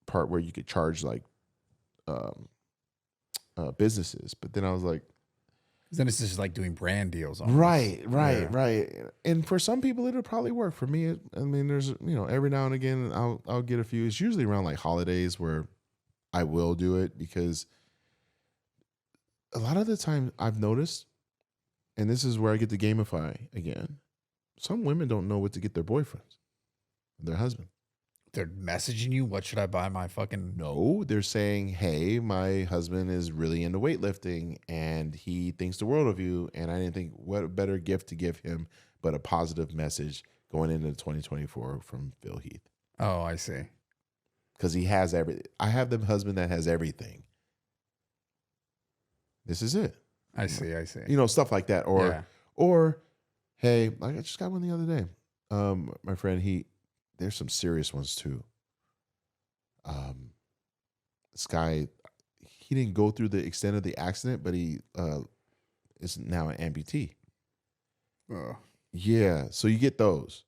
part where you could charge like businesses. But then I was like, Then it's just like doing brand deals. Almost. Right. And for some people, it'll probably work. For me, I mean, there's, every now and again, I'll get a few. It's usually around like holidays where I will do it because a lot of the time I've noticed, and this is where I get to gamify again, some women don't know what to get their boyfriends, their husband. They're messaging you. What should I buy my fucking? No, they're saying, hey, my husband is really into weightlifting and he thinks the world of you. And I didn't think what a better gift to give him, but a positive message going into 2024 from Phill Heath. Oh, I see. Because he has everything. I have the husband that has everything. This is it. I see. Stuff like that. Or, hey, like I just got one the other day. My friend, there's some serious ones too. This guy, he didn't go through the extent of the accident, but he is now an amputee. Oh. Yeah, so you get those.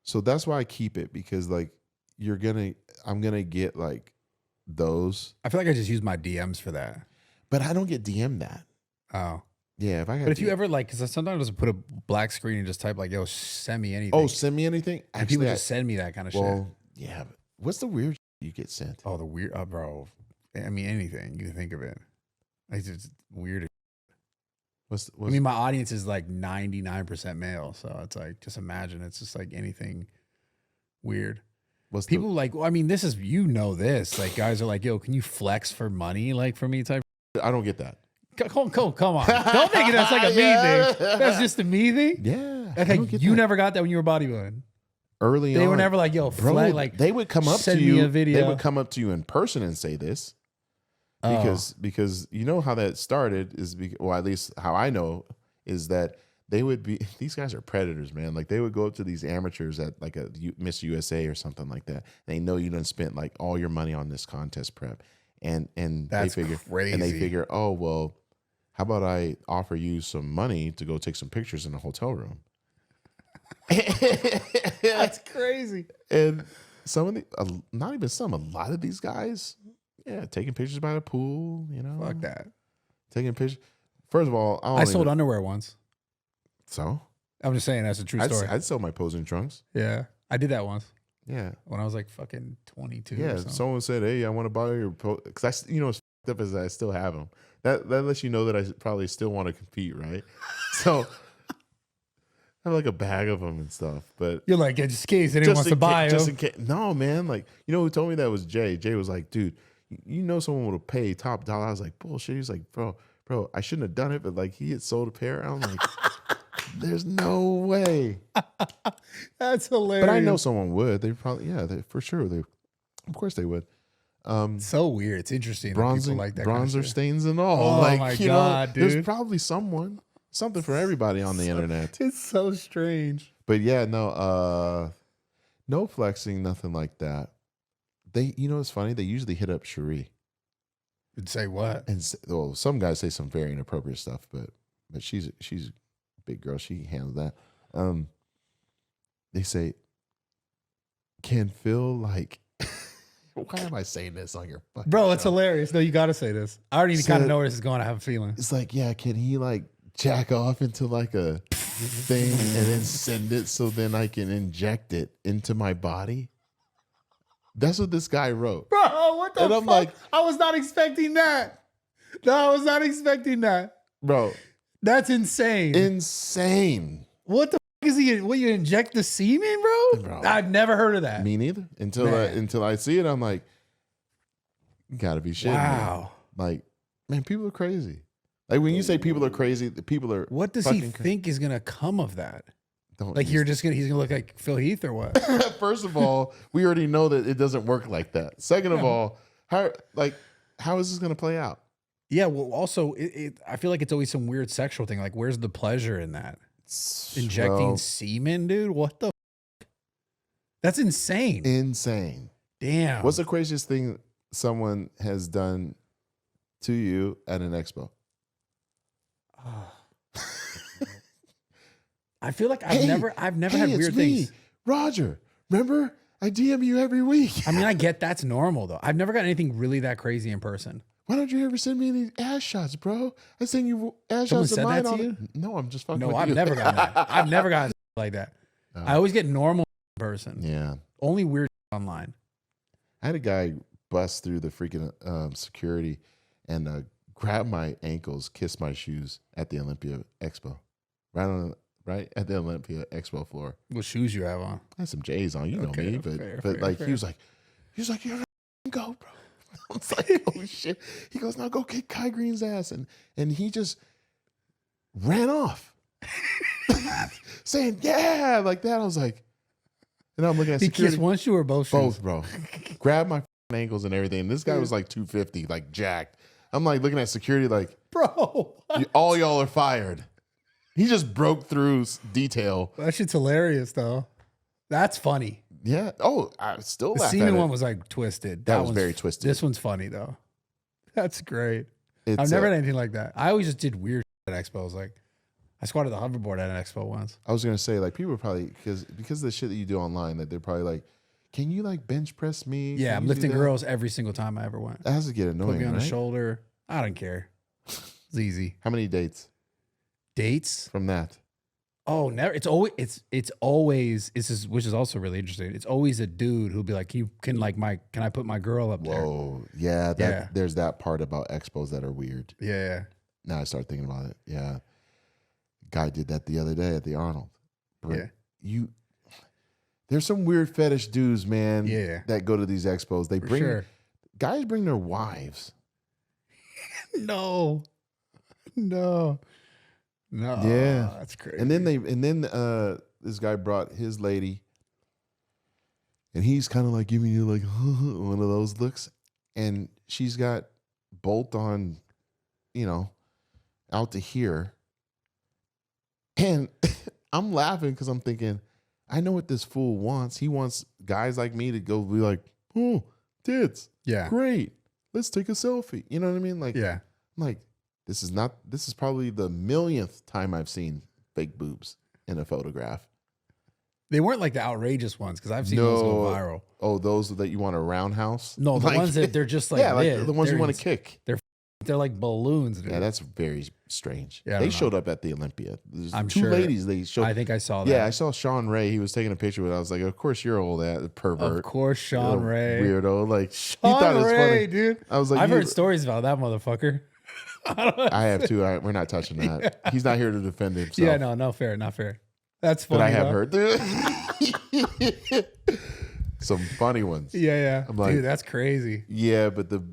So that's why I keep it because like I'm gonna get like those. I feel like I just use my DMs for that. But I don't get DM'd that. Oh. Yeah, if you ever like, because sometimes I just put a black screen and just type like, "Yo, send me anything." Oh, send me anything. And people just send me that kind of shit. Yeah. But what's the weird you get sent? Oh, the weird, bro. I mean, anything you can think of it. It's just weird. I mean, my audience is like 99% male, so it's like, just imagine it's just like anything weird. People like, well, I mean, this is this. Like, guys are like, "Yo, can you flex for money, like for me?" Type. I don't get that. Come on. Don't think that's like a me thing. That's just a me thing. Yeah. Okay, you never got that when you were bodybuilding. Early on. They were never like, "Yo, bro, like they would come up to send you. me a video." They would come up to you in person and say this. Because you know how that started is, well, at least how I know is that they would be, these guys are predators, man. Like they would go up to these amateurs at like a Miss USA or something like that. And they know you done spent like all your money on this contest prep. And That's they figure, crazy. and they figure, oh, well, how about I offer you some money to go take some pictures in a hotel room? That's crazy. And some of the, not even some, a lot of these guys, taking pictures by the pool, Fuck that. Taking pictures. First of all, I sold underwear once. So? I'm just saying that's a true story. I'd sell my posing trunks. Yeah. I did that once. Yeah. When I was like fucking 22. Yeah. Someone said, hey, I want to buy your because as fucked up as I still have them. That lets you know that I probably still want to compete, right? So I have like a bag of them and stuff. But You're like, just in case anyone wants to buy just them. in case. No, man. Like, you know who told me that was Jay. Jay was like, dude, you know someone would have paid top dollar. I was like, bullshit. He was like, bro, I shouldn't have done it, but like he had sold a pair. I'm like, there's no way. That's hilarious. But I know someone would. They probably, they for sure. Of course they would. So weird. It's interesting. That people like that bronzer kind of shit. stains and all. Oh like, my you God, know, dude. There's probably something for everybody on the internet. It's so strange. But yeah, no flexing, nothing like that. It's funny. They usually hit up Cherie. Would say what? And some guys say some very inappropriate stuff, but she's a big girl. She handles that. They say, can Phil like? Why am I saying this on your fucking Bro, it's show? hilarious. No, you got to say this. I already kind of know where this is going. I have a feeling. It's like, yeah, can he like jack off into like a thing and then send it so then I can inject it into my body? That's what this guy wrote. Bro, what the And fuck? I'm like, I was not expecting that. No, I was not expecting that. bro, That's insane. insane. What the fuck is he? What, you inject the semen, bro? Bro. I've never heard of that. Me neither. Until I see it, I'm like, you gotta be shitting. Wow. Me. Like, man, people are crazy. Like when you say people are crazy, the people are. What does he think is gonna come of that? Don't Like use- he's gonna look like Phil Heath or what? First of all, we already know that it doesn't work like that. Second of all, how is this gonna play out? Yeah. Well, also, I feel like it's always some weird sexual thing. Like, where's the pleasure in that? Injecting Well, semen, dude. What the? That's insane. insane. Damn. What's the craziest thing someone has done to you at an expo? I feel like I've never had it's weird me, things. Roger, remember I DM you every week. I mean, I get that's normal though. I've never got anything really that crazy in person. Why don't you ever send me any ass shots, bro? I send you ass Someone shots of said mine. that to you? No, I'm just fucking No, with I've you. never gotten that. I've never gotten like that. No. I always get normal in person. Yeah. Only weird online. I had a guy bust through the freaking security and grab my ankles, kiss my shoes at the Olympia Expo. Right at the Olympia Expo floor. What shoes you have on? I had some J's on, you know Okay, me, but fair, like fair. he was like, you're not go, bro. I was like, oh shit. He goes, now go kick Kai Green's ass. And he just ran off. Saying, yeah, like that. I was like, and I'm looking at He security. kissed one shoe or both shoes? Both, bro. Grab my ankles and everything. This guy was like 250, like jacked. I'm like looking at security like, Bro. all y'all are fired. He just broke through detail. That shit's hilarious though. That's funny. Yeah. Oh, I still The laugh at semen it. one was like twisted. That was one's- very twisted. This one's funny though. That's great. It's, I've never had anything like that. I always just did weird shit at expos. Like I squatted the hoverboard at an expo once. I was gonna say like people are probably because of the shit that you do online that they're probably like, can you like bench press me? Yeah, Can I'm you do lifting that?" girls every single time I ever went. That has to get Put annoying, me on the right? shoulder. I don't care. It's easy. How many dates Dates? from that? Oh, never. It's always which is also really interesting. It's always a dude who'll be like, can I put my girl up there? Whoa, yeah, Yeah. There's that part about expos that are weird. Yeah. Now I start thinking about it. Yeah, guy did that the other day at the Arnold. But Yeah. there's some weird fetish dudes, man. Yeah. that go to these expos. They For bring sure. guys bring their wives. No. Yeah. That's crazy. And then this guy brought his lady, and he's kind of like giving you like one of those looks, and she's got bolt on, out to here, and I'm laughing because I'm thinking, I know what this fool wants. He wants guys like me to go be like, oh, tits, yeah. great, let's take a selfie. You know what I mean? Like, Yeah. I'm like, this is probably the millionth time I've seen fake boobs in a photograph. They weren't like the outrageous ones because I've seen those go viral. Oh, those that you want a roundhouse? No, the ones that they're just like yeah, like this. the ones you They're want to kick. They're like balloons, dude. Yeah, that's very strange. Yeah, I they don't know. showed up at the Olympia. There's I'm two sure. ladies. They showed. I think I saw that. Yeah, I saw Sean Ray. He was taking a picture with. I was like, of course you're old pervert. Of course, Sean Little Ray. weirdo. Like he Sean thought it was Ray, funny, dude. I was like, I've heard stories about that motherfucker. I have too. We're not touching that. He's not here to defend himself. Yeah, no, fair, not fair. That's funny. But I have though. heard some funny ones. Yeah. I'm like, dude, that's crazy. Yeah, but the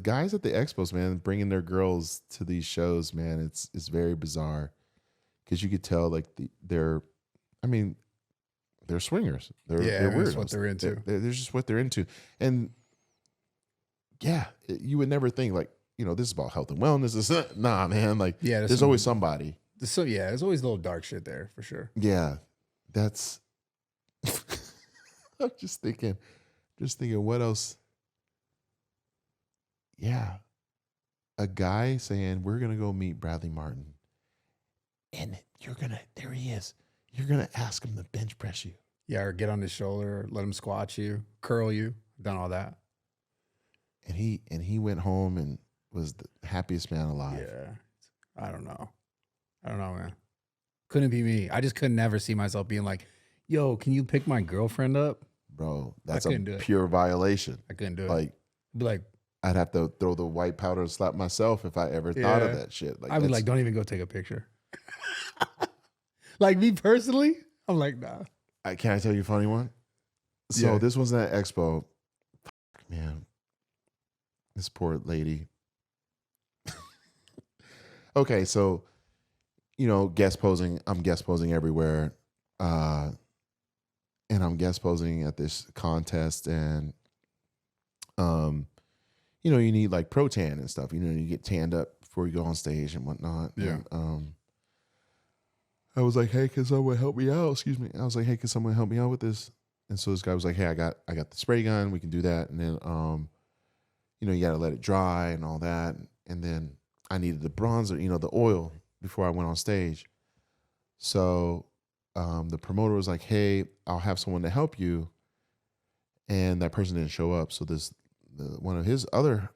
guys at the expos, man, bringing their girls to these shows, man, it's very bizarre because you could tell like they're swingers. They're weirdos. That's what they're into. They're just what they're into, and yeah, you would never think like this is about health and wellness. It's not, nah, man. Like there's always somebody. So yeah, there's always a little dark shit there for sure. Yeah, that's. I'm just thinking, what else? Yeah, a guy saying we're gonna go meet Bradley Martyn, and there he is. You're gonna ask him to bench press you. Yeah, or get on his shoulder, let him squat you, curl you, done all that. And he went home and was the happiest man alive. Yeah, I don't know, man. Couldn't be me. I just could never see myself being like, "Yo, can you pick my girlfriend up?" Bro, that's a pure violation. I couldn't do it. Like, be like, I'd have to throw the white powder and slap myself if I ever thought of that shit. Like, I'd be like, don't even go take a picture. Like me personally, I'm like, nah. Can I tell you a funny one? So this was at expo. Man, this poor lady. Okay, so guest posing. I'm guest posing everywhere, and I'm guest posing at this contest, and you need like pro tan and stuff. You get tanned up before you go on stage and whatnot. Yeah. And, I was like, hey, can someone help me out? Excuse me. I was like, hey, can someone help me out with this? And so this guy was like, hey, I got the spray gun. We can do that. And then, you got to let it dry and all that. And then I needed the bronzer, the oil before I went on stage. So the promoter was like, hey, I'll have someone to help you. And that person didn't show up. So one of his other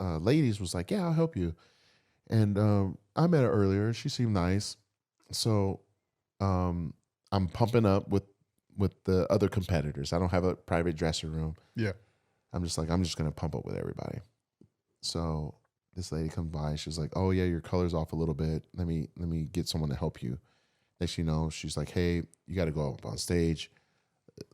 ladies was like, yeah, I'll help you. And I met her earlier. She seemed nice. So I'm pumping up with the other competitors. I don't have a private dressing room. Yeah. I'm just going to pump up with everybody. So this lady comes by. She's like, oh, yeah, your color's off a little bit. Let me get someone to help you. Next you know, she's like, hey, you got to go up on stage.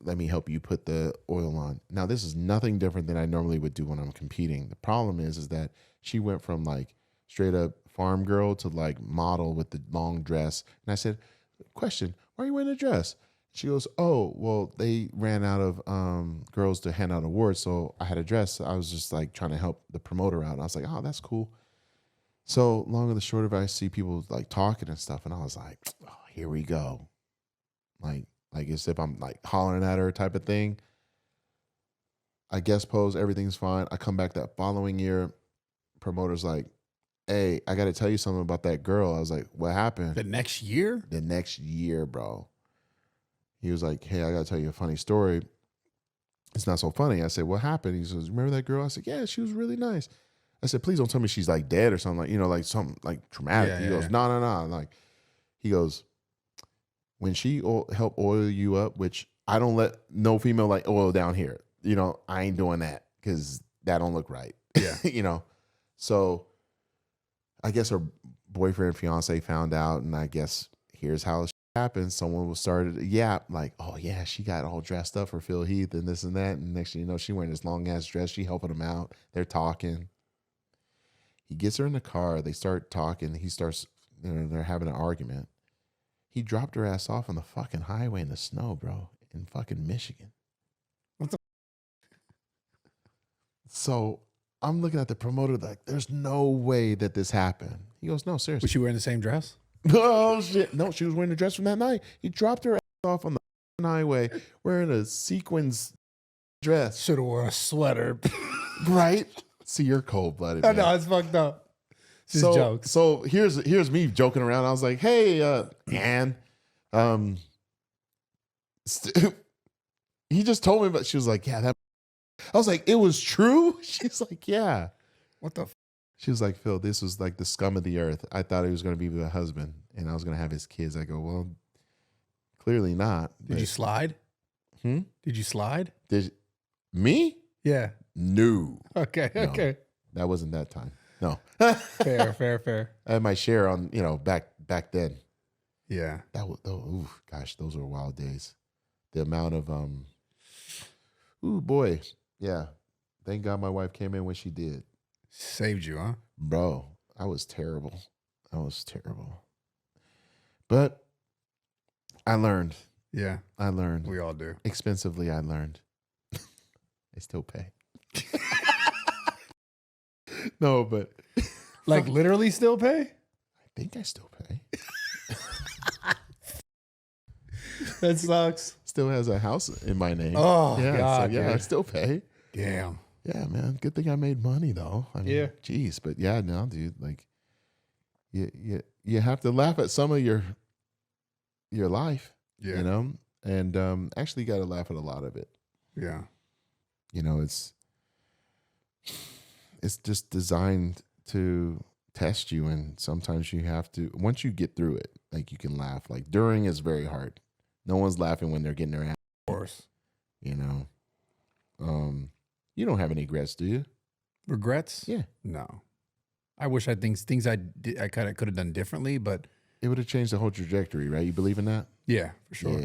Let me help you put the oil on. Now, this is nothing different than I normally would do when I'm competing. The problem is that she went from like straight up farm girl to like model with the long dress. And I said, question, why are you wearing a dress? She goes, oh, well, they ran out of girls to hand out awards. So I had a dress. I was just like trying to help the promoter out. And I was like, oh, that's cool. So long and the short of it, I see people like talking and stuff. And I was like, oh, here we go. Like as if I'm like hollering at her type of thing. I guest pose, everything's fine. I come back that following year, promoter's like, hey, I got to tell you something about that girl. I was like, what happened? The next year? The next year, bro. He was like, hey, I got to tell you a funny story. It's not so funny. I said, what happened? He says, remember that girl? I said, yeah, she was really nice. I said, please don't tell me she's like dead or something, like, like something like traumatic. Yeah, he goes, no. Like, he goes, when she help oil you up, which I don't let no female like oil down here. I ain't doing that because that don't look right. Yeah. So I guess her boyfriend, fiance found out, and I guess here's how it happens. Someone was started to yap like, oh yeah, she got all dressed up for Phil Heath and this and that. And next thing you know, she wearing this long ass dress. She helping him out. They're talking. He gets her in the car. They start talking. He starts, they're having an argument. He dropped her ass off on the fucking highway in the snow, bro, in fucking Michigan. What the? So I'm looking at the promoter like, there's no way that this happened. He goes, no, seriously. Was she wearing the same dress? Oh, shit. No, she was wearing a dress from that night. He dropped her ass off on the highway wearing a sequins dress. Should have worn a sweater. Right? See, you're cold-blooded, I man. know, it's fucked up. It's just jokes. So here's me joking around. I was like, hey, Ann, he just told me, but she was like, yeah, that. I was like, it was true? She's like, yeah. What the? She was like, Phil, this was like the scum of the earth. I thought he was going to be my husband and I was going to have his kids. I go, well, clearly not. Did you slide? Hmm? Did you slide? Me? Yeah. No. Okay. No. Okay. That wasn't that time. No. Fair. I had my share on, back then. Yeah. That was, oh, gosh, those were wild days. The amount of, ooh, boy. Yeah. Thank God my wife came in when she did. Saved you, huh? Bro, I was terrible. I was terrible. But I learned. Yeah. I learned. We all do. Expensively, I learned. I still pay. No, but Like literally still pay? I think I still pay. That sucks. Still has a house in my name. Oh, yeah, God, so yeah, I dude. still pay. Damn. Yeah, man. Good thing I made money though. I mean, Yeah. geez, but yeah, no, dude. Like, you have to laugh at some of your life. Yeah. You know, and actually, got to laugh at a lot of it. Yeah. You know, it's just designed to test you, and sometimes you have to. Once you get through it, like you can laugh. Like during is very hard. No one's laughing when they're getting their ass. Of course. You know, you don't have any regrets, do you? Regrets? Yeah. No. I wish I things I did I kind of could have done differently, but It would have changed the whole trajectory, right? You believe in that? yeah, for sure.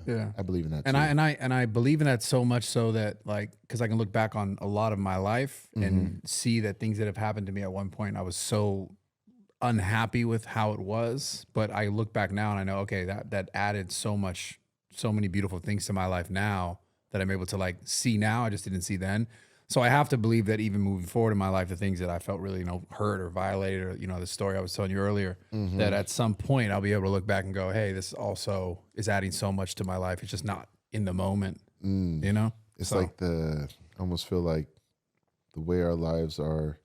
Yeah. I believe in that And too. I believe in that so much so that like because I can look back on a lot of my life and see that things that have happened to me at one point I was so unhappy with how it was, but I look back now and I know okay that added so many beautiful things to my life now that I'm able to like see now I just didn't see then. So I have to believe that even moving forward in my life, the things that I felt really, hurt or violated, or the story I was telling you earlier, that at some point I'll be able to look back and go, "Hey, this also is adding so much to my life. It's just not in the moment." It's So, like I almost feel like the way our lives are,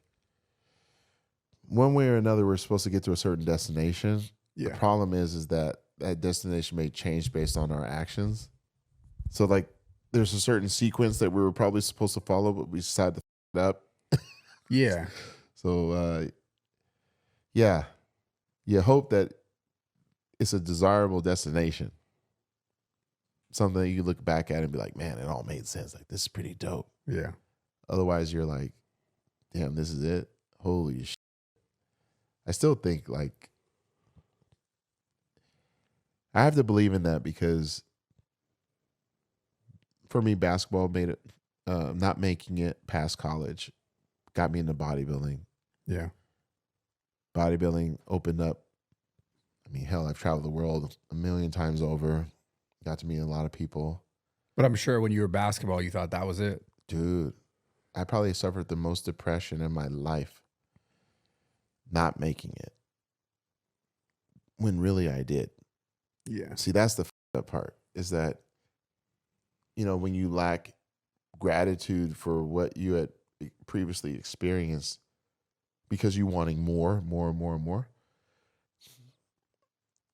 one way or another, we're supposed to get to a certain destination. yeah, The problem is that destination may change based on our actions. So like, there's a certain sequence that we were probably supposed to follow, but we decided to f it up. yeah, So yeah, you hope that it's a desirable destination. Something that you look back at and be like, man, it all made sense. Like, this is pretty dope. yeah, Otherwise, you're like, damn, this is it. Holy shit. I still think like I have to believe in that because for me, basketball made it. Not making it past college got me into bodybuilding. yeah. Bodybuilding opened up. I mean, hell, I've traveled the world a million times over. Got to meet a lot of people. But I'm sure when you were basketball, you thought that was it. Dude, I probably suffered the most depression in my life not making it. When really I did. Yeah, See, that's the up part is that, when you lack gratitude for what you had previously experienced because you wanting more,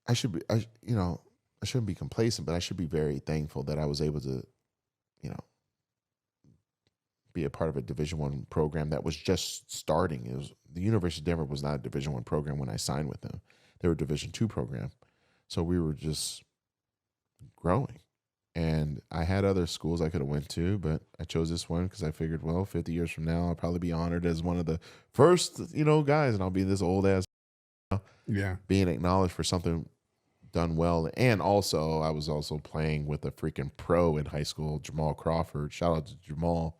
I shouldn't be complacent, but I should be very thankful that I was able to, be a part of a Division I program that was just starting. It was the University of Denver was not a Division I program when I signed with them. They were a Division II program. So we were just growing. And I had other schools I could have went to, but I chose this one because I figured, well, 50 years from now, I'll probably be honored as one of the first, guys, and I'll be this old ass, yeah, being acknowledged for something done well. And also, I was also playing with a freaking pro in high school, Jamal Crawford. Shout out to Jamal.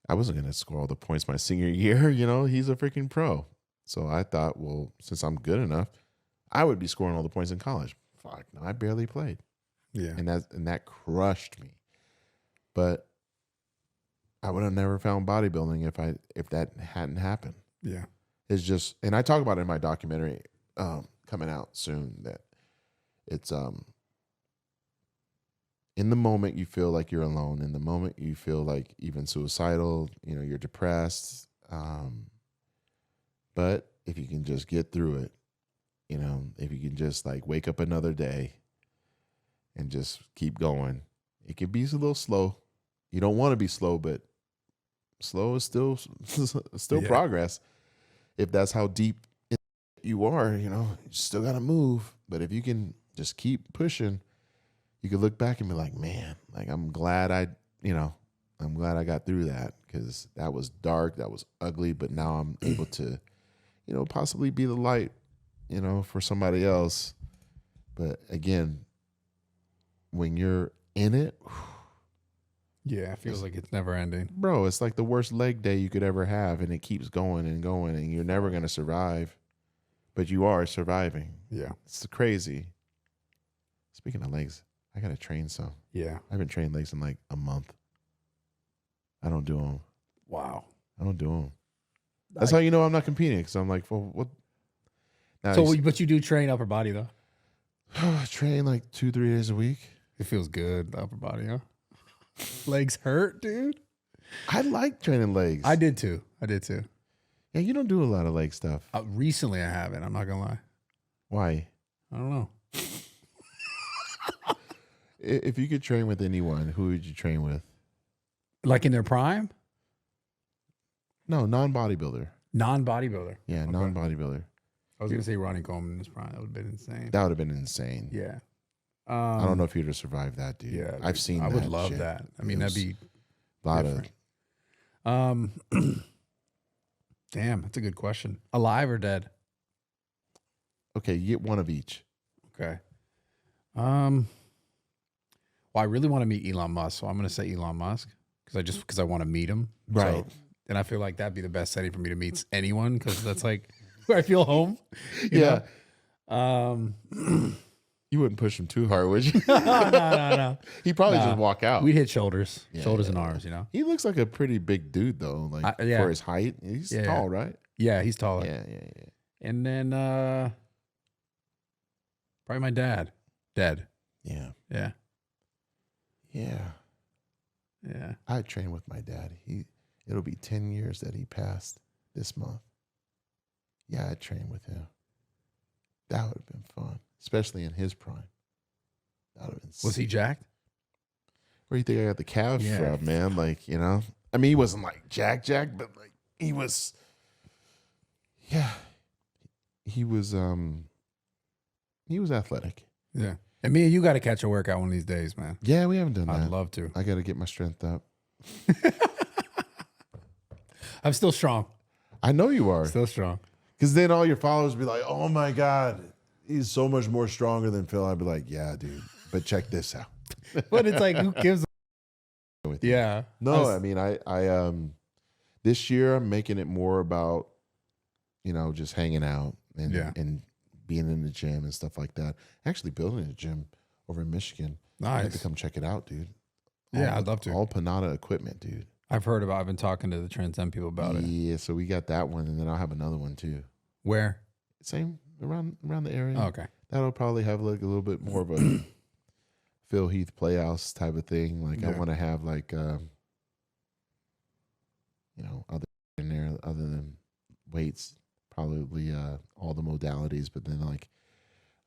I wasn't going to score all the points my senior year. He's a freaking pro. So I thought, well, since I'm good enough, I would be scoring all the points in college. Fuck, no, I barely played. yeah, And that crushed me. But I would have never found bodybuilding if that hadn't happened. yeah, It's just, and I talk about it in my documentary coming out soon, that it's in the moment you feel like you're alone, in the moment you feel like even suicidal, you're depressed. But if you can just get through it, if you can just like wake up another day and just keep going, it can be a little slow. You don't want to be slow, but slow is still Yeah. progress. If that's how deep you are, you still got to move. But if you can just keep pushing, you can look back and be like, man, like I'm glad I got through that, because that was dark, that was ugly, but now I'm able to, possibly be the light, you know, for somebody else. But again, when you're in it, Yeah, it feels like it's never ending. bro, it's like the worst leg day you could ever have, and it keeps going and going, and you're never going to survive. But you are surviving. Yeah. It's crazy. Speaking of legs, I got to train some. Yeah. I haven't trained legs in like a month. I don't do them. Wow. I don't do them. That's how you know I'm not competing, because I'm like, well, what? Now, So, but you do train upper body, though? I train like 2-3 days a week. It feels good, the upper body, huh? Legs hurt, dude. I like training legs. I did too. Yeah, you don't do a lot of leg stuff. Recently, I haven't. I'm not going to lie. Why? I don't know. If you could train with anyone, who would you train with? Like in their prime? No, non-bodybuilder. Non-bodybuilder. Yeah, Okay. non-bodybuilder. I was going to say Ronnie Coleman in his prime. That would have been insane. That would have been insane. Yeah. I don't know if you'd have survived that, dude. Yeah. I've seen that. I would love shit. that. I mean, that'd be a lot different. of. Damn, that's a good question. Alive or dead? Okay, you get one of each. Okay. Well, I really want to meet Elon Musk, so I'm going to say Elon Musk because I want to meet him. Right. So, and I feel like that'd be the best setting for me to meet anyone because that's like where I feel home. You know? You wouldn't push him too hard, would you? No. He'd probably just walk out. We'd hit shoulders and yeah. arms, you know? He looks like a pretty big dude, though. Like yeah. for his height, he's tall, right? Yeah, he's taller. Yeah. And then probably my dad. Dead. Yeah. I trained with my dad. It'll be 10 years that he passed this month. Yeah, I trained with him. That would have been fun, especially in his prime. That would have been. Was he jacked? Where do you think I got the calves from, man? Like, you know, I mean, he wasn't like jack, but like he was. Yeah, he was athletic. Yeah. And me and you got to catch a workout one of these days, man. Yeah, we haven't done that. I'd love to. I got to get my strength up. I'm still strong. I know you are. Still strong. Because then all your followers be like, oh my God, he's so much more stronger than Phill. I'd be like, yeah, dude, but check this out. But it's like, who gives a... Yeah. No, I mean, I this year I'm making it more about, you know, just hanging out and being in the gym and stuff like that. Actually building a gym over in Michigan. Nice. I have to come check it out, dude. I'd love to. All Panada equipment, dude. I've been talking to the Transcend people about it. Yeah, so we got that one, and then I'll have another one too. Where? Same around the area. Oh, okay. That'll probably have like a little bit more of a Phil Heath playhouse type of thing. Like I want to have like you know, other in there other than weights, probably all the modalities. But then like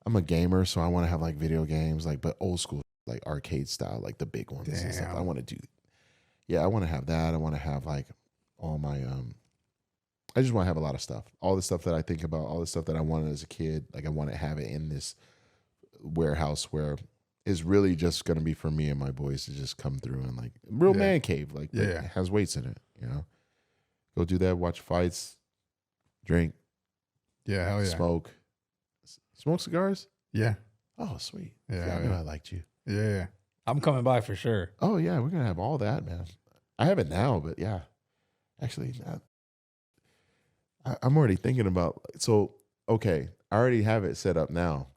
I'm a gamer, so I want to have like video games, like but old school, like arcade style, like the big ones and stuff. I want to do. Yeah, I want to have that. I want to have like all my I just want to have a lot of stuff. All the stuff that I think about, all the stuff that I wanted as a kid. Like I want to have it in this warehouse where it's really just going to be for me and my boys to just come through and like real man cave. Like it has weights in it, you know. Go do that, watch fights, drink. Yeah, hell yeah. Smoke cigars? Yeah. Oh, sweet. Yeah. I knew I liked you. Yeah. I'm coming by for sure. Oh, yeah. We're going to have all that, man. I have it now, but yeah. Actually, I'm already thinking about, so, okay, I already have it set up now.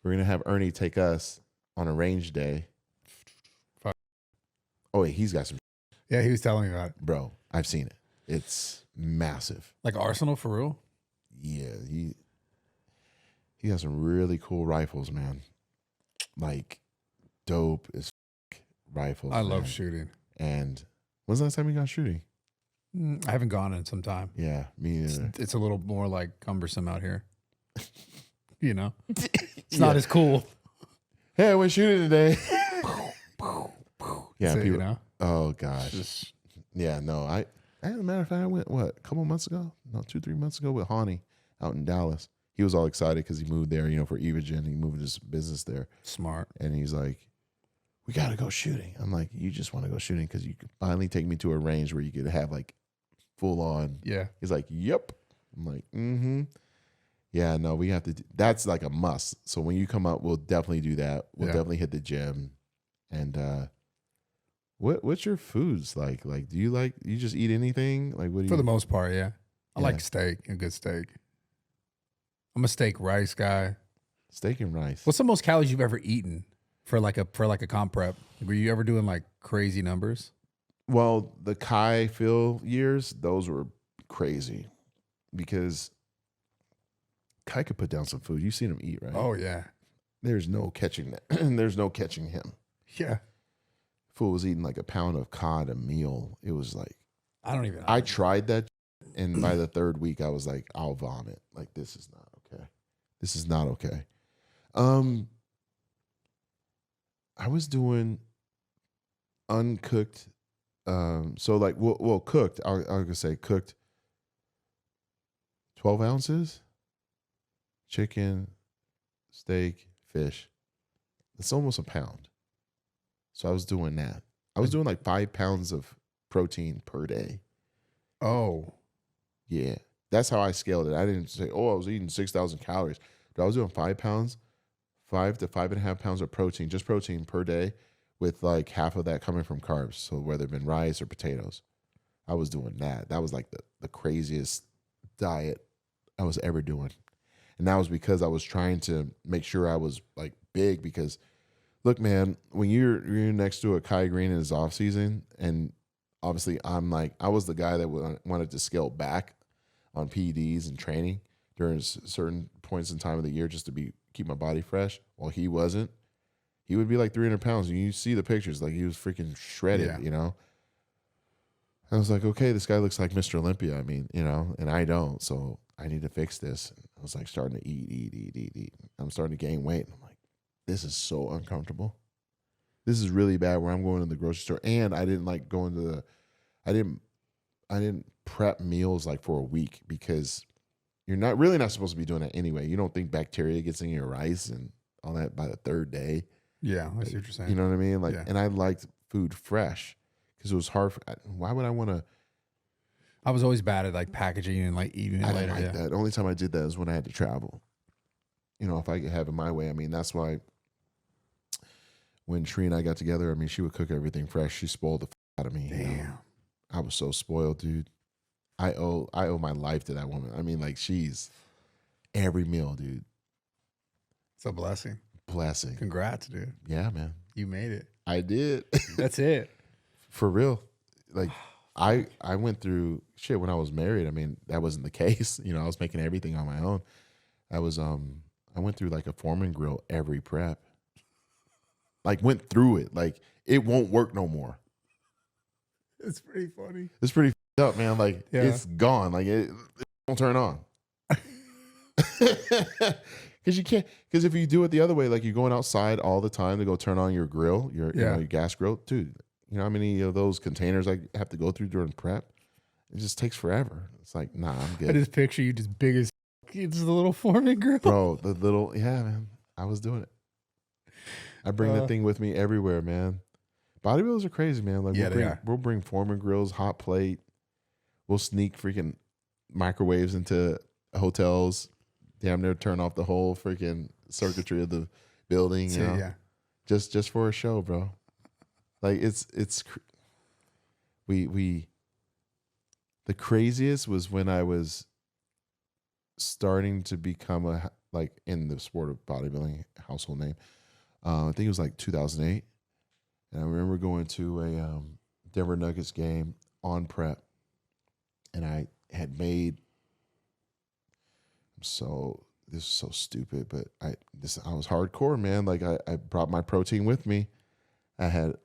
We're going to have Ernie take us on a range day. Fuck. Oh, wait, he's got some. Yeah, he was telling me about it. Bro, I've seen it. It's massive. Like Arsenal for real? Yeah, he has some really cool rifles, man. Like, dope as rifles. I love shooting. And when's the last time you got shooting? I haven't gone in some time. Yeah, me neither. It's a little more like cumbersome out here. You know? It's not as cool. Hey, I went shooting today. Yeah, So, people. you know? Oh gosh. Yeah, no. As a matter of fact, I went a couple months ago? No, 2-3 months ago with Hani out in Dallas. He was all excited because he moved there, you know, for Evogen. He moved his business there. Smart. And he's like, we got to go shooting. I'm like, you just want to go shooting because you could finally take me to a range where you could have like full on. Yeah. He's like, yep. I'm like, mm-hmm. Yeah, no, we have to. That's like a must. So when you come up, we'll definitely do that. We'll definitely hit the gym. And what's your foods like? Like, do you just eat anything? Like, what do you? For the most part, yeah. I Yeah. like steak, a good steak. I'm a steak rice guy. Steak and rice. What's the most calories you've ever eaten for like a comp prep? Were you ever doing like crazy numbers? Well, the Kai Phil years, those were crazy because Kai could put down some food. You've seen him eat, right? Oh yeah, There's no catching that. There's no catching him. yeah. Fool was eating like a pound of cod a meal. It was like, I don't even. I tried that, and by the third week, I was like, I'll vomit. Like, this is not okay. This is not okay. I was doing uncooked. So like, well, cooked. I was gonna say cooked. 12 ounces, chicken, steak, fish. It's almost a pound. So I was doing that. I was doing like 5 pounds of protein per day. Oh, Yeah. That's how I scaled it. I didn't say, I was eating 6,000 calories. But I was doing 5 pounds, 5 to 5.5 pounds of protein, just protein per day, with like half of that coming from carbs. So whether it been rice or potatoes, I was doing that. That was like the craziest diet I was ever doing. And that was because I was trying to make sure I was like big, because look, man, when you're next to a Kai Green in his off season, and obviously I was the guy that wanted to scale back on PEDs and training during certain points in time of the year just to keep my body fresh. Well, he wasn't. He would be like 300 pounds, and you see the pictures, like he was freaking shredded, you know? I was like, okay, this guy looks like Mr. Olympia. I mean, you know, and I don't, so I need to fix this. I was like starting to eat. I'm starting to gain weight. I'm like, this is so uncomfortable. This is really bad where I'm going to the grocery store, and I didn't like going to I didn't prep meals like for a week, because you're not supposed to be doing that anyway. You don't think bacteria gets in your rice and all that by the third day. yeah. I see what you're saying. You know what I mean? Like, Yeah. and I liked food fresh because it was hard. Why would I want to? I was always bad at like packaging and like eating it I later. didn't like that. The only time I did that is when I had to travel. You know, if I could have it my way. I mean, that's why when Tree and I got together, I mean, she would cook everything fresh. She spoiled the out of me. Damn. You know? I was so spoiled, dude. I owe my life to that woman. I mean, like, she's every meal, dude. It's a blessing. Blessing. Congrats, dude. Yeah, man. You made it. I did. That's it. For real. Like, I went through shit when I was married. I mean, that wasn't the case. You know, I was making everything on my own. I went through like a Foreman grill every prep. Like, went through it. Like, it won't work no more. It's pretty funny. It's pretty up, man. Like, Yeah. it's gone. Like, it won't turn on. Because you can't. Because if you do it the other way, like you're going outside all the time to go turn on your grill, your gas grill, dude. You know how many of those containers I have to go through during prep? It just takes forever. It's like, nah, I'm good. I just picture you just big as it's the little Foreman grill. Bro, man. I was doing it. I bring that thing with me everywhere, man. Bodybuilders are crazy, man. Like, we'll bring Foreman grills, hot plate. We'll sneak freaking microwaves into hotels. Damn near turn off the whole freaking circuitry of the building. You know? Yeah. Just for a show, bro. Like, the craziest was when I was starting to become like in the sport of bodybuilding, household name. I think it was like 2008. And I remember going to a Denver Nuggets game on prep. And I had made, this is so stupid, but I was hardcore, man. Like, I brought my protein with me. I had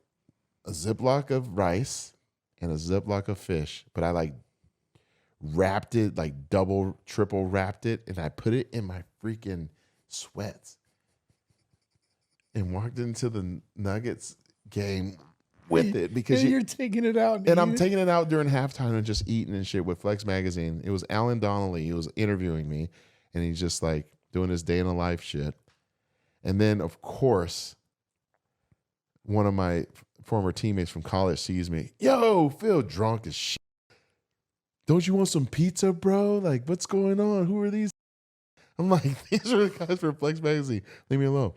a Ziploc of rice and a Ziploc of fish, but I like wrapped it, like double, triple wrapped it, and I put it in my freaking sweats and walked into the Nuggets game with it, because you're taking it out. And I'm taking it out during halftime and just eating and shit with Flex Magazine. It was Alan Donnelly. He was interviewing me, and he's just like doing his day in the life shit. And then, of course, one of my former teammates from college sees me. Yo, Phil, drunk as shit. Don't you want some pizza, bro? Like, what's going on? Who are these? I'm like, these are the guys for Flex Magazine. Leave me alone.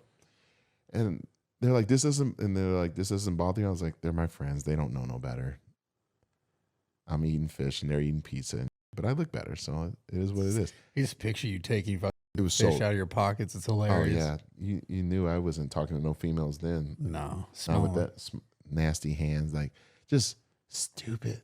And they're like, this doesn't bother you. I was like, they're my friends. They don't know no better. I'm eating fish and they're eating pizza. But I look better, so it is what it is. You just picture you taking It was fish so. out of your pockets. It's Oh hilarious. yeah, you knew I wasn't talking to no females then. No, Not with that nasty hands, like just stupid.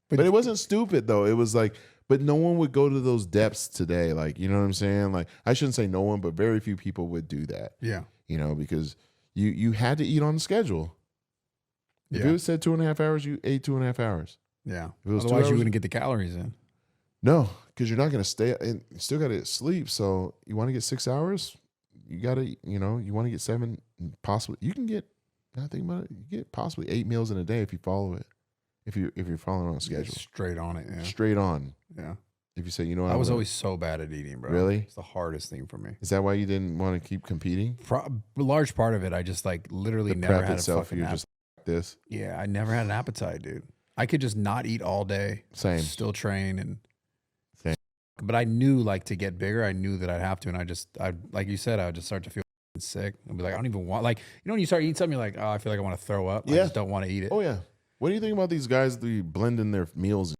But it wasn't stupid though. It was like, but no one would go to those depths today. Like, you know what I'm saying? Like, I shouldn't say no one, but very few people would do that. Yeah. You know, because you had to eat on the schedule. If Yeah. it was said 2.5 hours, you ate 2.5 hours. Yeah. If it was 2 Otherwise, you hours- wouldn't get the calories in. No, because you're not going to stay and you still got to sleep. So you want to get 6 hours, you got to, you want to get 7, possibly. You can get, I think about it, you get possibly 8 meals in a day if you follow it. If you're following on a schedule. Straight on it. Yeah. Straight on. Yeah. If you say, you know what, I was always so bad at eating, bro. Really? It's the hardest thing for me. Is that why you didn't want to keep competing? A large part of it, I just like literally The never prep had itself, a fucking you're just like this. Yeah, I never had an appetite, dude. I could just not eat all day. Same. Still train and Same. But I knew like to get bigger, I knew that I'd have to. And I like you said, I would just start to feel sick. I'd be like, I don't even want, like, when you start eating something, you're like, oh, I feel like I want to throw up. I Yeah. just don't want to eat it. Oh yeah. What do you think about these guys that be blending their meals?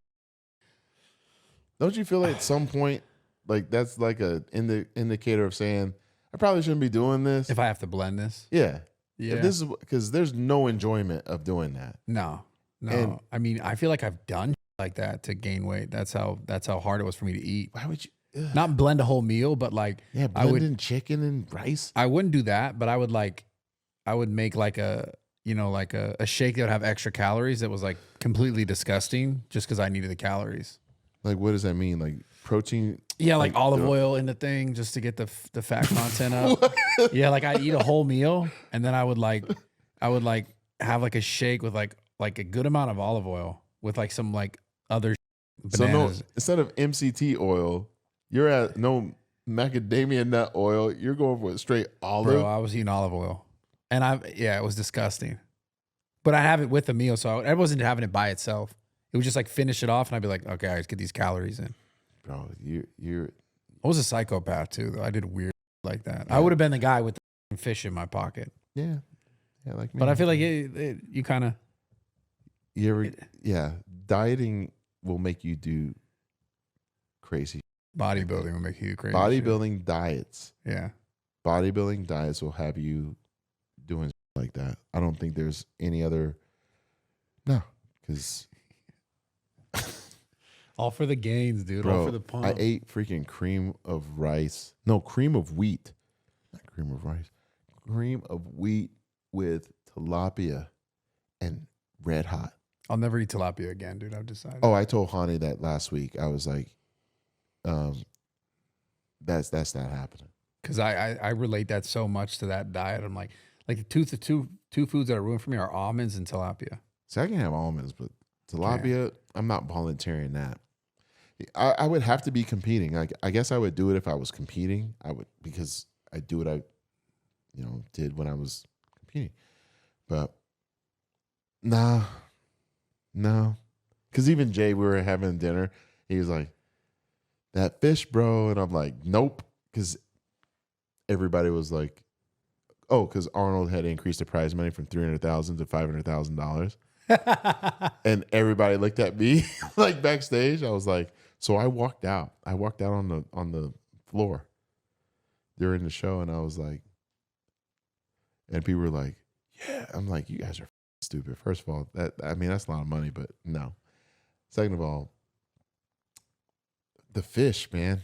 Don't you feel like at some point, like that's like a indicator of saying, I probably shouldn't be doing this? If I have to blend this. Yeah. Yeah. If this is because there's no enjoyment of doing that. No. And- I mean, I feel like I've done like that to gain weight. That's how hard it was for me to eat. Why would you? Ugh. Not blend a whole meal, but like Yeah, I would blending chicken and rice. I wouldn't do that, but I would make like a shake that would have extra calories that was like completely disgusting just because I needed the calories. Like, what does that mean? Like protein? Yeah, like olive oil in the thing just to get the fat content up. Yeah, like I eat a whole meal and then I would have like a shake with like a good amount of olive oil with like some like other bananas. So no, instead of MCT oil, you're at no macadamia nut oil. You're going for straight olive. Bro, I was eating olive oil, and it was disgusting. But I have it with the meal, so I wasn't having it by itself. It was just like finish it off, and I'd be like, okay, I just get these calories in. Bro, you're. I was a psychopath too, though. I did weird like that. Yeah. I would have been the guy with the fish in my pocket. Yeah, like me. But I feel like you kind of. You ever? Yeah, dieting will make you do crazy. Bodybuilding will make you crazy. Bodybuilding diets. Yeah. Bodybuilding diets will have you doing like that. I don't think there's any other. No, because. All for the gains, dude. Bro, all for the pump. I ate freaking cream of rice. No, cream of wheat. Not cream of rice. Cream of wheat with tilapia and red hot. I'll never eat tilapia again, dude. I've decided. Oh, I told Hani that last week. I was like, that's not happening. Because I relate that so much to that diet. I'm like the two foods that are ruined for me are almonds and tilapia. So I can have almonds, but tilapia, I'm not volunteering that. I would have to be competing. Like, I guess I would do it if I was competing. I would, because I do what I, did when I was competing. But no. Because even Jay, we were having dinner. He was like, that fish, bro. And I'm like, nope. Because everybody was like, oh, because Arnold had increased the prize money from $300,000 to $500,000. And everybody looked at me like backstage. I was like, so I walked out. I walked out on the floor during the show, and I was like, and people were like, yeah. I'm like, you guys are stupid. First of all, that's a lot of money, but no. Second of all, the fish, man.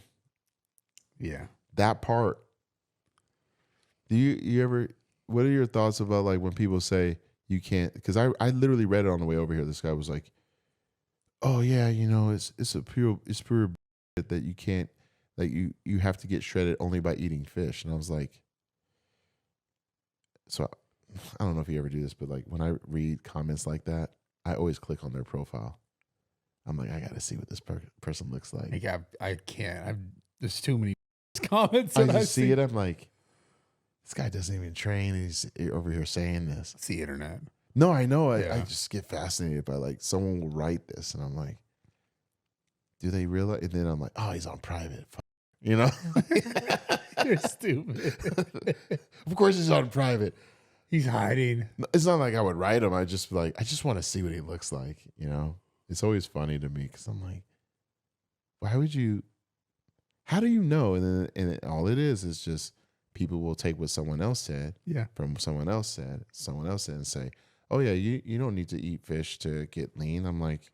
Yeah. That part. Do you ever, what are your thoughts about like when people say you can't, because I literally read it on the way over here. This guy was like, oh yeah, it's pure that you can't, like you have to get shredded only by eating fish. And I was like, so I don't know if you ever do this, but like when I read comments like that, I always click on their profile. I'm like, I got to see what this person looks like. I can't. There's too many comments. I just see it. I'm like, this guy doesn't even train. He's over here saying this. It's the internet. No, I know. Yeah. I just get fascinated by like someone will write this, and I'm like, do they realize? And then I'm like, oh, he's on private. Fuck. You know, You're stupid. of course he's on private. He's hiding. It's not like I would write him. I just want to see what he looks like. You know, it's always funny to me because I'm like, why would you? How do you know? And all it is just people will take what someone else said, from someone else said, and say, oh yeah, you don't need to eat fish to get lean. I'm like,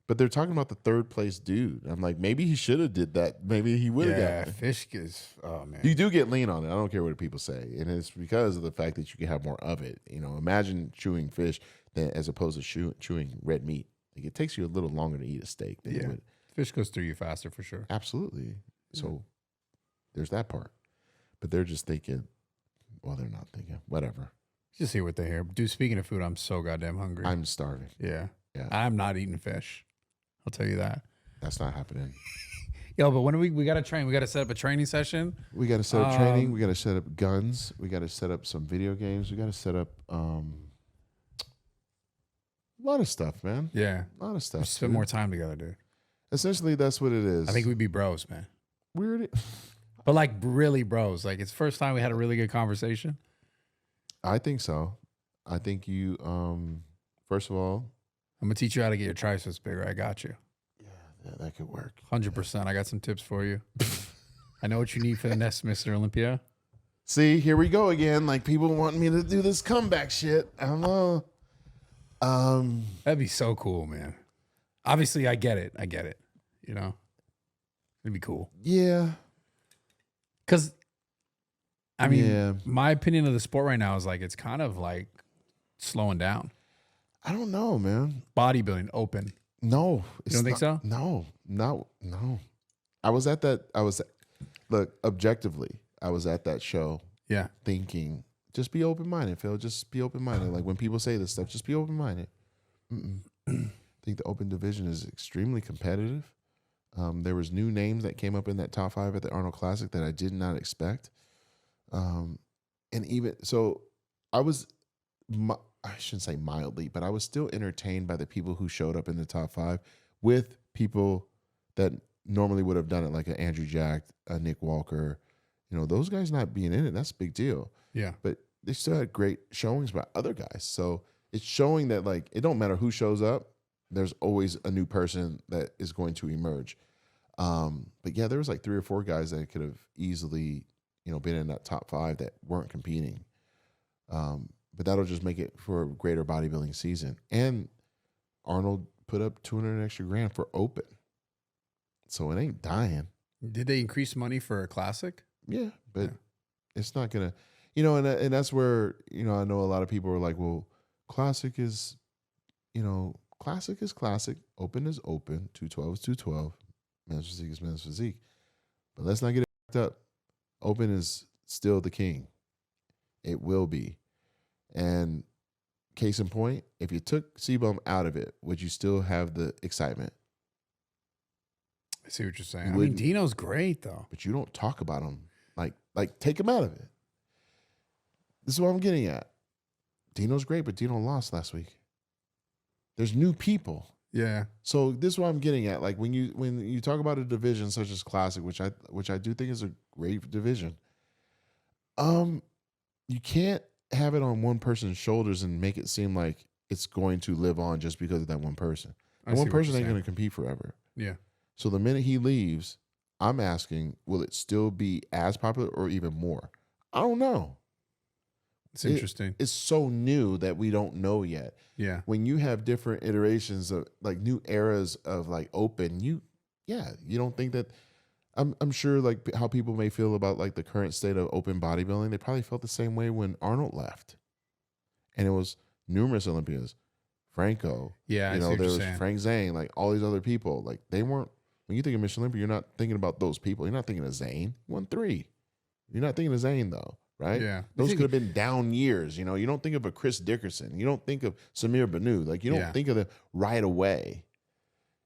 but they're talking about the third place dude. I'm like, maybe he should have did that. Maybe he would have got it. Fish is, oh man. You do get lean on it. I don't care what people say. And it's because of the fact that you can have more of it. You know, imagine chewing fish as opposed to chewing red meat. Like it takes you a little longer to eat a steak than you would. Fish goes through you faster for sure. Absolutely. So there's that part. But they're just thinking, well, they're not thinking, whatever. Just hear what they hear. Dude, speaking of food, I'm so goddamn hungry. I'm starving. Yeah. Yeah. I'm not eating fish. I'll tell you that. That's not happening. Yo, but when we got to train, we got to set up a training session. We got to set up training. We got to set up guns. We got to set up some video games. We got to set up a lot of stuff, man. Yeah. A lot of stuff. Spend more time together, dude. Essentially, that's what it is. I think we'd be bros, man. Weird. But like really bros. Like it's the first time we had a really good conversation. I think so. I think you, first of all, I'm going to teach you how to get your triceps bigger. I got you. Yeah, that could work. 100%. I got some tips for you. I know what you need for the next Mr. Olympia. See, here we go again. Like people want me to do this comeback shit. I don't know. That'd be so cool, man. Obviously, I get it. You know, it'd be cool. Yeah. Because, I mean, my opinion of the sport right now is like it's kind of like slowing down. I don't know, man. Bodybuilding open. No, you don't think so? No. Look, objectively, I was at that show. Yeah. Thinking, just be open minded, Phil. Just be open minded. Like when people say this stuff, just be open minded. I think the open division is extremely competitive. There was new names that came up in that top 5 at the Arnold Classic that I did not expect. And even so, I shouldn't say mildly, but I was still entertained by the people who showed up in the top 5 with people that normally would have done it, like an Andrew Jack, a Nick Walker. You know, those guys not being in it, that's a big deal. Yeah. But they still had great showings by other guys. So it's showing that, like, it don't matter who shows up, there's always a new person that is going to emerge. But yeah, there was like 3 or 4 guys that could have easily, you know, been in that top 5 that weren't competing. But that'll just make it for a greater bodybuilding season. And Arnold put up $200 extra grand for open. So it ain't dying. Did they increase money for a classic? Yeah, but it's not going to, you know, and that's where, you know, I know a lot of people are like, well, classic is, you know, classic is classic. Open is open. 212 is 212. Men's physique is men's physique. But let's not get it up. Open is still the king. It will be. And case in point, if you took C-Bum out of it, would you still have the excitement? I see what you're saying. I mean, Dino's great, though. But you don't talk about him. Like take him out of it. This is what I'm getting at. Dino's great, but Dino lost last week. There's new people. Yeah. So this is what I'm getting at. Like when you talk about a division such as Classic, which I do think is a great division, you can't have it on one person's shoulders and make it seem like it's going to live on just because of that one person. And one person ain't going to compete forever. Yeah. So the minute he leaves, I'm asking, will it still be as popular or even more? I don't know. It's interesting. It's so new that we don't know yet. Yeah. When you have different iterations of like new eras of like open, you don't think that. I'm sure like how people may feel about like the current state of open bodybuilding. They probably felt the same way when Arnold left, and it was numerous Olympians, Franco. Yeah, you know, there was Frank Zane, like all these other people. Like they weren't. When you think of Mission Olympia, you're not thinking about those people. You're not thinking of Zane. He won 3. You're not thinking of Zane though, right? Yeah. Those could have been down years. You know, you don't think of a Chris Dickerson. You don't think of Samir Banu. Like you don't think of them right away.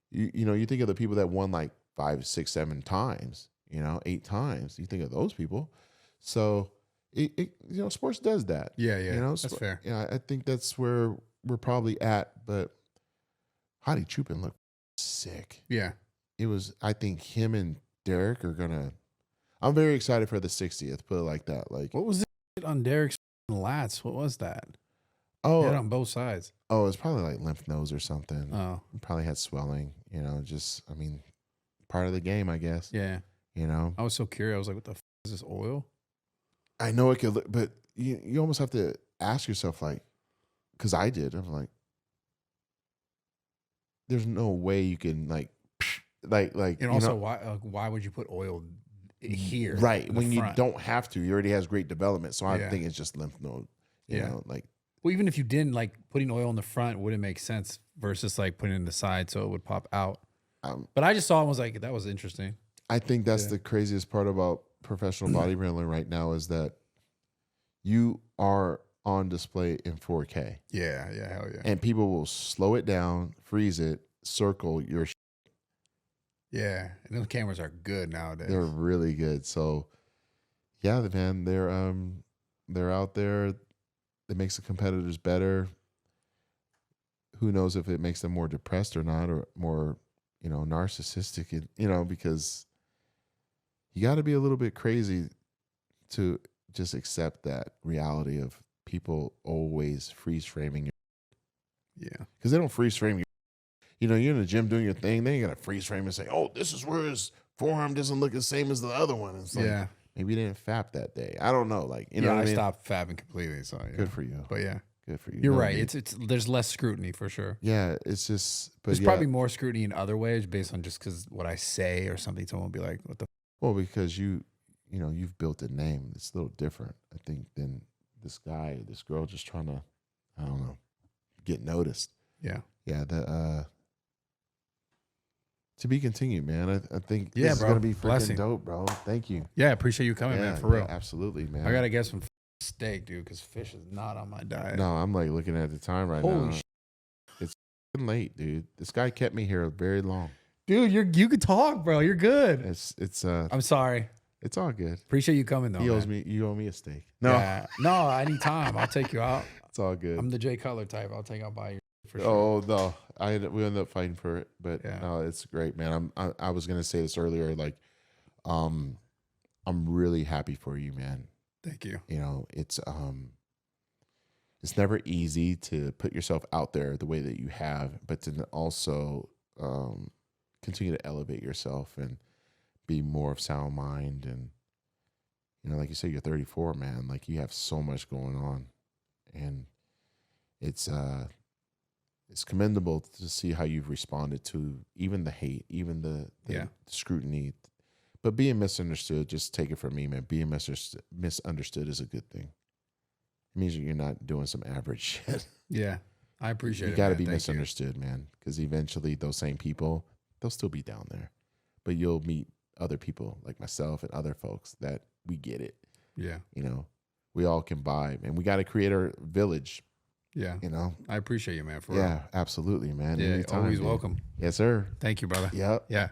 You know, you think of the people that won like 5, 6, 7 times. You know, 8 times. You think of those people. So it you know, sports does that. Yeah, yeah. You know, that's fair. Yeah, I think that's where we're probably at. But Hadi Chupin looked sick. Yeah. It was, I think him and Derek are gonna. I'm very excited for the 60th. Put it like that. Like, What was it on Derek's lats? What was that? oh, He had it on both sides. oh, it's probably like lymph nodes or something. Oh, He probably had swelling. You know, just I mean, part of the game, I guess. yeah. You know, I was so curious. I was like, what the is this oil? I know it could look, but you almost have to ask yourself, like, because I did. I'm like, there's no way you can like And also, why would you put oil here? right in the when you front? don't have to. He already has great development, so I Yeah. think it's just lymph node. You Yeah. know, like Well, even if you didn't, like putting oil in the front wouldn't make sense versus like putting it in the side so it would pop out. But I just saw it and was like, that was interesting. I think that's the craziest part about professional bodybuilding right now is that you are on display in 4K. Yeah, hell yeah. And people will slow it down, freeze it, circle your Yeah, and those cameras are good nowadays. they're really good. So yeah, man, they're out there. It makes the competitors better. Who knows if it makes them more depressed or not, or more, narcissistic, because you got to be a little bit crazy to just accept that reality of people always freeze framing you. Yeah. Because they don't freeze frame you. You're in the gym doing your thing. They ain't going to freeze frame and say, oh, this is where his forearm doesn't look the same as the other one. It's like, maybe you didn't fap that day. I don't know. Like, you know what I mean? stopped fapping completely. So yeah. Good for you. But yeah, good for you. You're No right. need. It's there's less scrutiny for sure. Yeah, it's just. But There's yeah, probably more scrutiny in other ways based on just because what I say or something. Someone will be like, "What the?" Well, because you've built a name. It's a little different, I think, than this girl just trying to, I don't know, get noticed. Yeah. Yeah. To be continued, man. I think Yeah, this is bro. gonna be freaking Blessing. dope, bro. Thank you. Yeah, I appreciate you coming, man. For real. Absolutely, man. I gotta get some steak, dude, because fish is not on my diet. No, I'm like looking at the time right now. Holy shit. It's late, dude. This guy kept me here very long. Dude, you could talk, bro. You're good. It's I'm sorry. It's all good. Appreciate you coming though. You owe me a steak. No. Yeah. No, anytime. I'll take you out. It's all good. I'm the Jay Cutler type. I'll buy you for sure. Oh no, we ended up fighting for it, but Yeah. no, it's great, man. I was gonna say this earlier, like, I'm really happy for you, man. Thank you. It's never easy to put yourself out there the way that you have, but to also continue to elevate yourself and be more of sound mind. And like you said, you're 34, man. Like, you have so much going on, and it's commendable to see how you've responded to even the hate, even the scrutiny. But being misunderstood, just take it from me, man. Being misunderstood is a good thing. It means you're not doing some average shit. Yeah. I appreciate it. You got to be Thank misunderstood, man, because eventually those same people, they'll still be down there. But you'll meet other people like myself and other folks that we get it. Yeah. We all can vibe, and we got to create our village. Yeah. I appreciate you, man. For yeah, real. absolutely, man. Yeah. Anytime, Always dude. welcome. Yes, sir. Thank you, brother. Yep. Yeah.